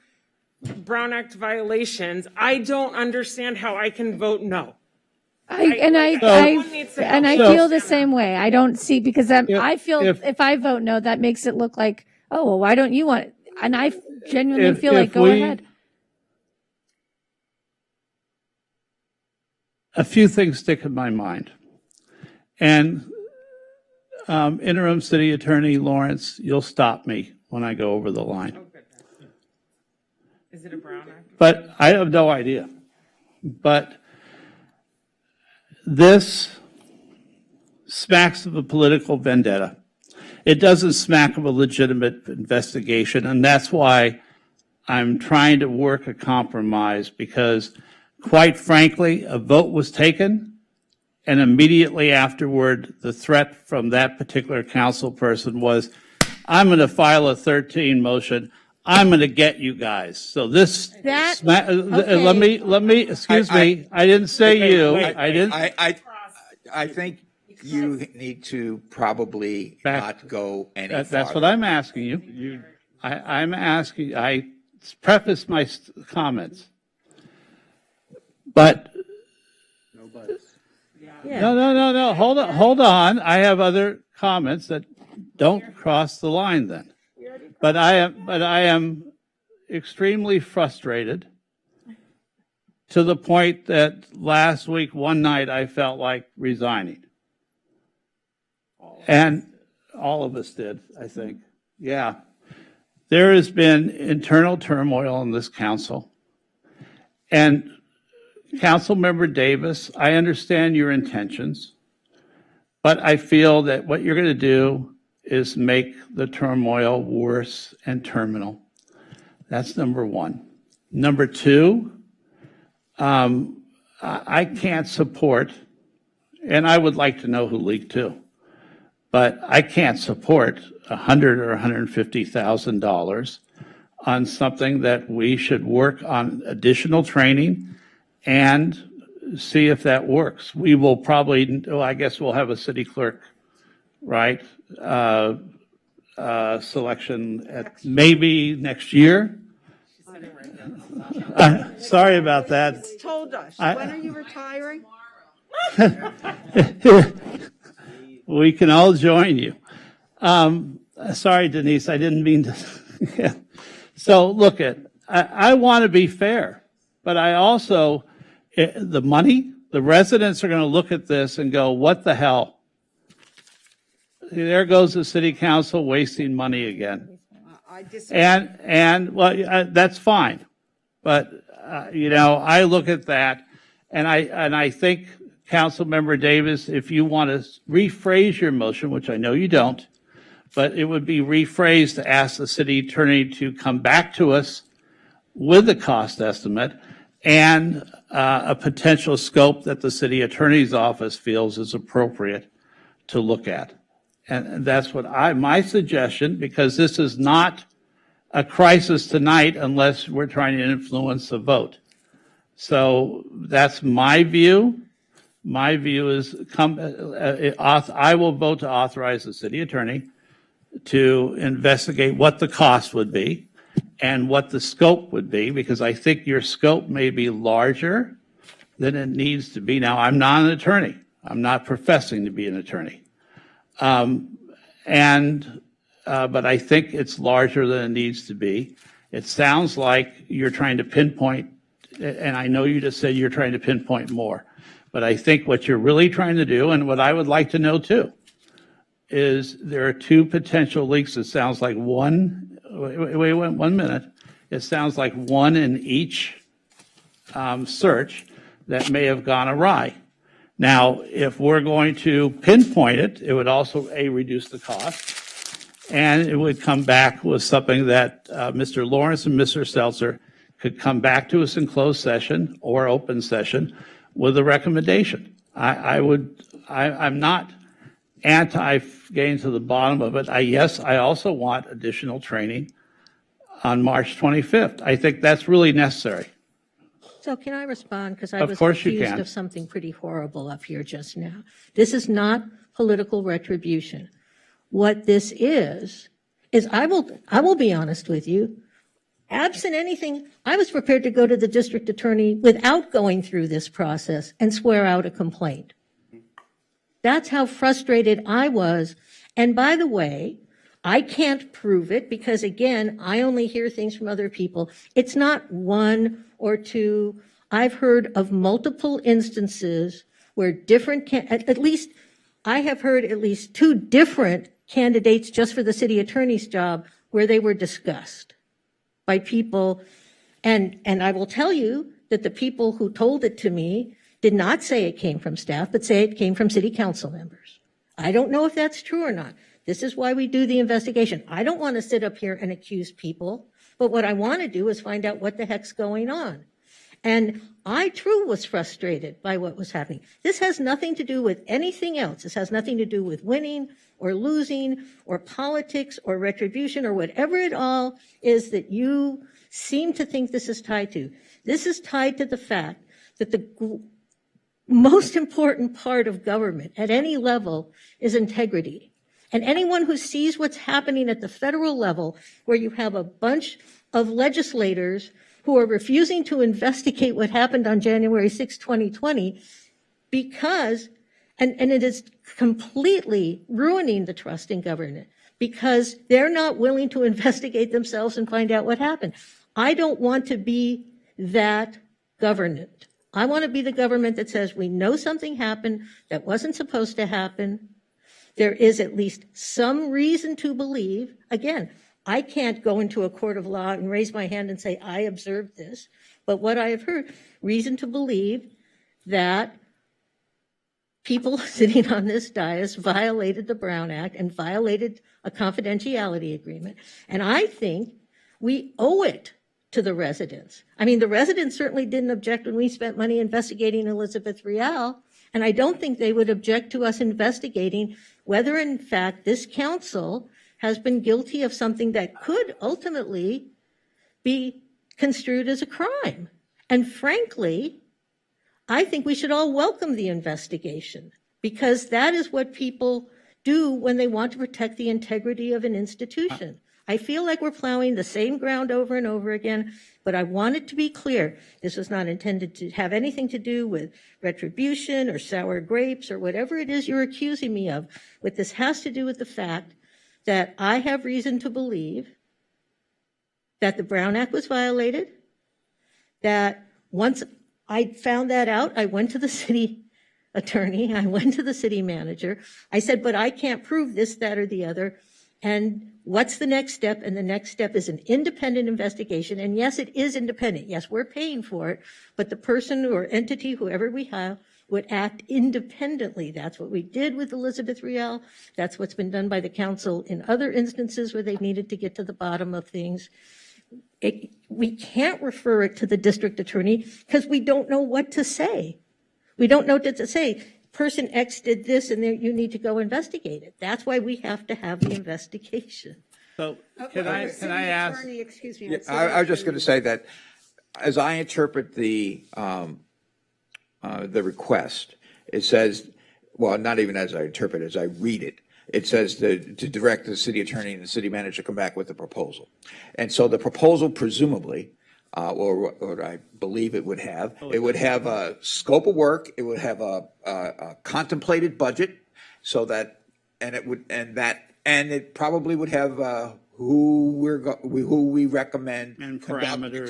Brown Act violations. I don't understand how I can vote no.
I feel the same way. I don't see, because I feel if I vote no, that makes it look like, oh, well, why don't you want it? And I genuinely feel like, go ahead.
A few things stick in my mind. And Interim City Attorney Lawrence, you'll stop me when I go over the line.
Is it a Brown Act?
But I have no idea. But this smacks of a political vendetta. It doesn't smack of a legitimate investigation, and that's why I'm trying to work a compromise, because quite frankly, a vote was taken and immediately afterward, the threat from that particular council person was, I'm going to file a 13 motion. I'm going to get you guys. So this,
That-
let me, excuse me, I didn't say you. I didn't.
I think you need to probably not go any farther.
That's what I'm asking you. I'm asking, I preface my comments. But, no, hold on. I have other comments that don't cross the line then. But I am extremely frustrated to the point that last week, one night, I felt like resigning. And all of us did, I think. Yeah. There has been internal turmoil in this council. And Councilmember Davis, I understand your intentions, but I feel that what you're going to do is make the turmoil worse and terminal. That's number one. Number two, I can't support, and I would like to know who leaked too, but I can't support $100,000 or $150,000 on something that we should work on additional training and see if that works. We will probably, I guess we'll have a city clerk, right? Selection at maybe next year. Sorry about that.
It's told us. When are you retiring?
We can all join you. Sorry, Denise, I didn't mean to. So look, I want to be fair, but I also, the money, the residents are going to look at this and go, what the hell? There goes the city council wasting money again.
I disagree.
And well, that's fine. But, I look at that and I think, Councilmember Davis, if you want to rephrase your motion, which I know you don't, but it would be rephrased to ask the city attorney to come back to us with a cost estimate and a potential scope that the city attorney's office feels is appropriate to look at. And that's what my suggestion, because this is not a crisis tonight unless we're trying to influence the vote. So that's my view. My view is I will vote to authorize the city attorney to investigate what the cost would be and what the scope would be, because I think your scope may be larger than it needs to be. Now, I'm not an attorney. I'm not professing to be an attorney. But I think it's larger than it needs to be. It sounds like you're trying to pinpoint, and I know you just said you're trying to pinpoint more. But I think what you're really trying to do, and what I would like to know too, is there are two potential leaks. It sounds like one, wait 1 minute. It sounds like one in each search that may have gone awry. Now, if we're going to pinpoint it, it would also, reduce the cost, and it would come back with something that Mr. Lawrence and Mr. Seltzer could come back to us in closed session or open session with a recommendation. I'm not anti-getting to the bottom of it. Yes, I also want additional training on March 25th. I think that's really necessary.
So can I respond? Because I was
Of course you
accused
can.
of something pretty horrible up here just now. This is not political retribution. What this is I will be honest with you, absent anything, I was prepared to go to the district attorney without going through this process and swear out a complaint. That's how frustrated I was. And by the way, I can't prove it because, again, I only hear things from other people. It's not one or two. I've heard of multiple instances where I have heard at least two different candidates just for the city attorney's job where they were discussed by people. And I will tell you that the people who told it to me did not say it came from staff, but say it came from city council members. I don't know if that's true or not. This is why we do the investigation. I don't want to sit up here and accuse people, but what I want to do is find out what the heck's going on. And I too was frustrated by what was happening. This has nothing to do with anything else. This has nothing to do with winning or losing or politics or retribution or whatever it all is that you seem to think this is tied to. This is tied to the fact that the most important part of government at any level is integrity. And anyone who sees what's happening at the federal level, where you have a bunch of legislators who are refusing to investigate what happened on January 6, 2020, because, and it is completely ruining the trust in government, because they're not willing to investigate themselves and find out what happened. I don't want to be that government. I want to be the government that says we know something happened that wasn't supposed to happen. There is at least some reason to believe, again, I can't go into a court of law and raise my hand and say, I observed this, but what I have heard, reason to believe that people sitting on this dais violated the Brown Act and violated a confidentiality agreement. And I think we owe it to the residents. I mean, the residents certainly didn't object when we spent money investigating Elizabeth Real, and I don't think they would object to us investigating whether, in fact, this council has been guilty of something that could ultimately be construed as a crime. And frankly, I think we should all welcome the investigation, because that is what people do when they want to protect the integrity of an institution. I feel like we're plowing the same ground over and over again, but I want it to be clear. This was not intended to have anything to do with retribution or sour grapes or whatever it is you're accusing me of. What this has to do with the fact that I have reason to believe that the Brown Act was violated, that once I found that out, I went to the city attorney, I went to the city manager, I said, but I can't prove this, that, or the other, and what's the next step? And the next step is an independent investigation, and yes, it is independent, yes, we're paying for it, but the person or entity, whoever we have, would act independently. That's what we did with Elizabeth Real. That's what's been done by the council in other instances where they needed to get to the bottom of things. We can't refer it to the district attorney because we don't know what to say. We don't know what to say. Person X did this and you need to go investigate it. That's why we have to have the investigation.
So can I ask?
Attorney, excuse me.
Yeah, I was just going to say that as I interpret the request, it says, well, not even as I interpret it, as I read it, it says to direct the city attorney and the city manager to come back with a proposal. And so the proposal presumably, or I believe it would have a scope of work, it would have a contemplated budget, so that, and it probably would have who we recommend
and parameters,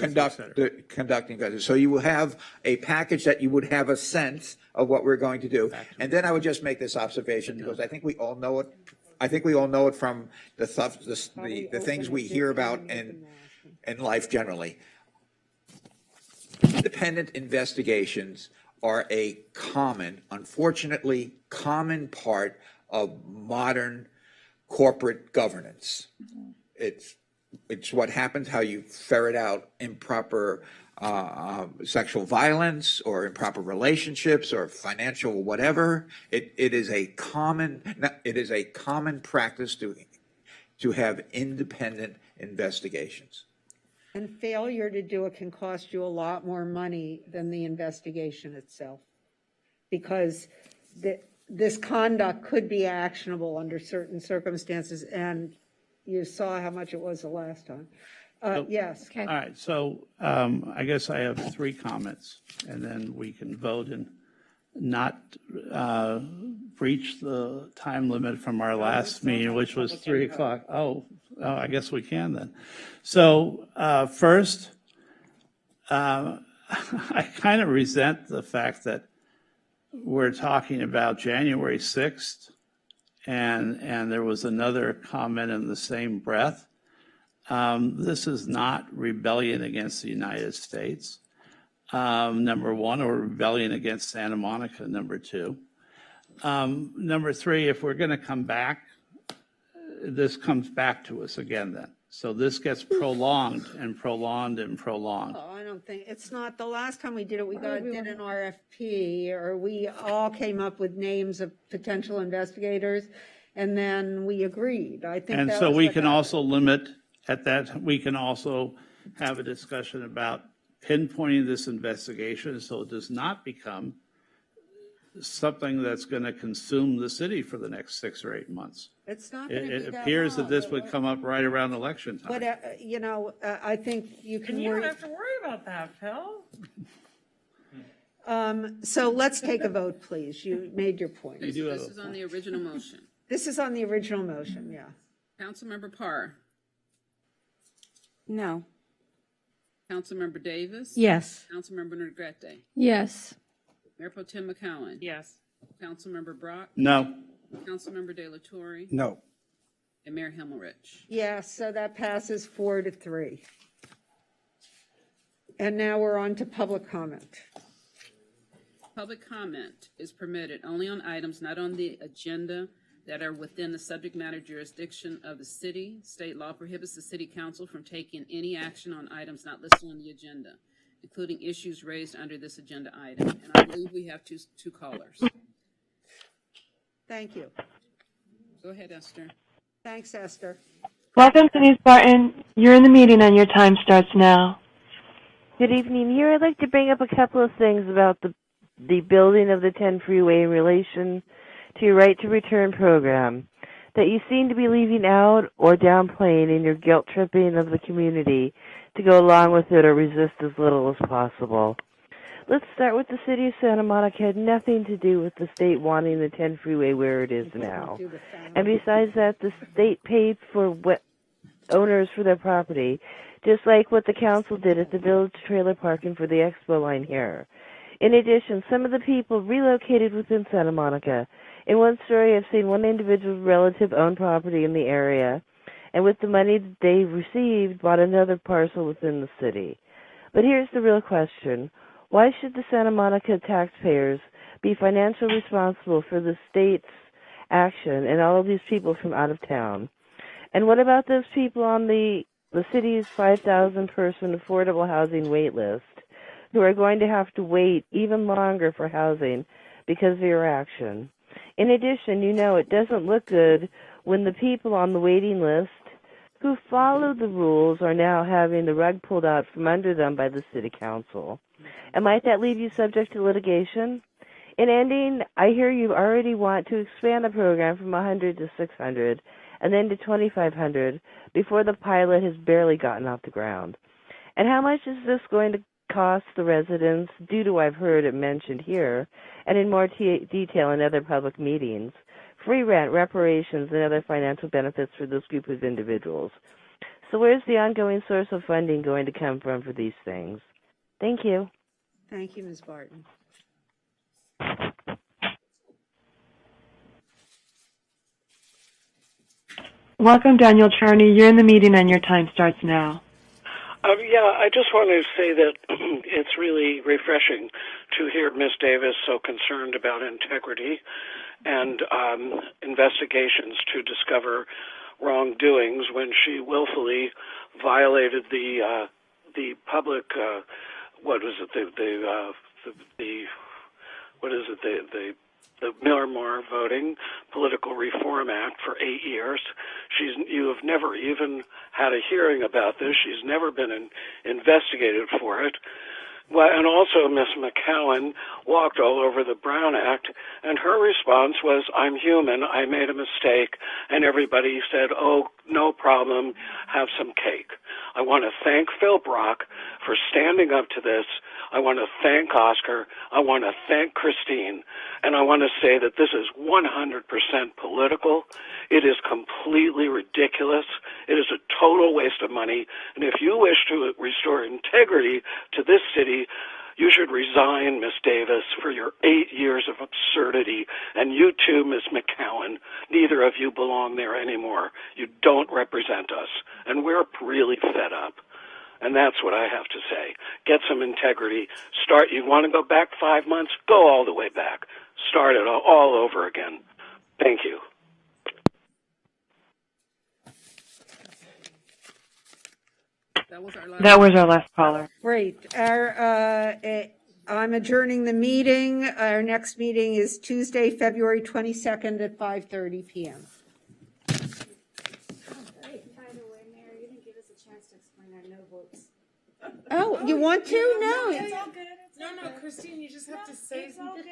conducting budget. So you will have a package that you would have a sense of what we're going to do. And then I would just make this observation, because I think we all know it. I think we all know it from the stuff, the things we hear about in life generally. Independent investigations are a unfortunately common part of modern corporate governance. It's what happens, how you ferret out improper sexual violence or improper relationships or financial whatever. It is a common practice to have independent investigations.
And failure to do it can cost you a lot more money than the investigation itself, because this conduct could be actionable under certain circumstances, and you saw how much it was the last time. Yes.
Okay. All right, so I guess I have 3 comments, and then we can vote and not breach the time limit from our last meeting, which was 3 o'clock. Oh, I guess we can then. So first, I kind of resent the fact that we're talking about January 6th, and there was another comment in the same breath. This is not rebellion against the United States, number one, or rebellion against Santa Monica, number 2. Number 3, if we're going to come back, this comes back to us again then. So this gets prolonged and prolonged and prolonged.
Oh, I don't think, it's not, the last time we did it, did an RFP, or we all came up with names of potential investigators, and then we agreed. I think
And
that
so
was
we
what
can
happened.
also limit at that, we can also have a discussion about pinpointing this investigation so it does not become something that's going to consume the city for the next 6 or 8 months.
It's not going to be
It
that
appears that
long,
this
but
would come up right around election time.
But, you know, I think you can
And you don't
worry.
have to worry about that, Phil.
So let's take a vote, please. You made your point.
This is on the original motion.
This is on the original motion, yeah.
Councilmember Parr.
No.
Councilmember Davis.
Yes.
Councilmember Negrete.
Yes.
Mayor Pro Tem McCowen.
Yes.
Councilmember Brock.
No.
Councilmember De La Torre.
No.
And Mayor Himmelrich.
Yes, so that passes 4-3. And now we're on to public comment.
Public comment is permitted only on items not on the agenda that are within the subject matter jurisdiction of the city. State law prohibits the city council from taking any action on items not listed on the agenda, including issues raised under this agenda item. And I believe we have two callers.
Thank you.
Go ahead, Esther.
Thanks, Esther.
Welcome, Denise Barton. You're in the meeting and your time starts now.
Good evening. Here I'd like to bring up a couple of things about the building of the 10 freeway in relation to your right to return program that you seem to be leaving out or downplaying in your guilt tripping of the community to go along with it or resist as little as possible. Let's start with the city of Santa Monica. Had nothing to do with the state wanting the 10 freeway where it is now. And besides that, the state paid for owners for their property, just like what the council did at the village trailer parking for the expo line here. In addition, some of the people relocated within Santa Monica. In one story, I've seen one individual relative own property in the area, and with the money that they received, bought another parcel within the city. But here's the real question. Why should the Santa Monica taxpayers be financially responsible for the state's action and all of these people from out of town? And what about those people on the city's 5,000 person affordable housing wait list who are going to have to wait even longer for housing because of your action? In addition, you know it doesn't look good when the people on the waiting list who followed the rules are now having the rug pulled out from under them by the city council. And might that leave you subject to litigation? In ending, I hear you already want to expand the program from 100 to 600 and then to 2,500 before the pilot has barely gotten off the ground. And how much is this going to cost the residents due to I've heard it mentioned here and in more detail in other public meetings? Free rent, reparations, and other financial benefits for this group of individuals. So where's the ongoing source of funding going to come from for these things? Thank you.
Thank you, Ms. Barton.
Welcome, Daniel Charney. You're in the meeting and your time starts now.
Yeah, I just want to say that it's really refreshing to hear Ms. Davis so concerned about integrity and investigations to discover wrongdoings when she willfully violated the public the Miller-Moore Voting Political Reform Act for 8 years. You have never even had a hearing about this. She's never been investigated for it. Well, and also Ms. McCowan walked all over the Brown Act, and her response was, I'm human, I made a mistake, and everybody said, oh, no problem, have some cake. I want to thank Phil Brock for standing up to this. I want to thank Oscar. I want to thank Christine. And I want to say that this is 100% political. It is completely ridiculous. It is a total waste of money. And if you wish to restore integrity to this city, you should resign, Ms. Davis, for your 8 years of absurdity. And you too, Ms. McCowan. Neither of you belong there anymore. You don't represent us. And we're really fed up. And that's what I have to say. Get some integrity. You want to go back 5 months? Go all the way back. Start it all over again. Thank you.
That was our last caller.
Great. I'm adjourning the meeting. Our next meeting is Tuesday, February 22nd at 5:30 p.m. Oh, you want to? No.
It's all good. No, Christine, you just have to say something.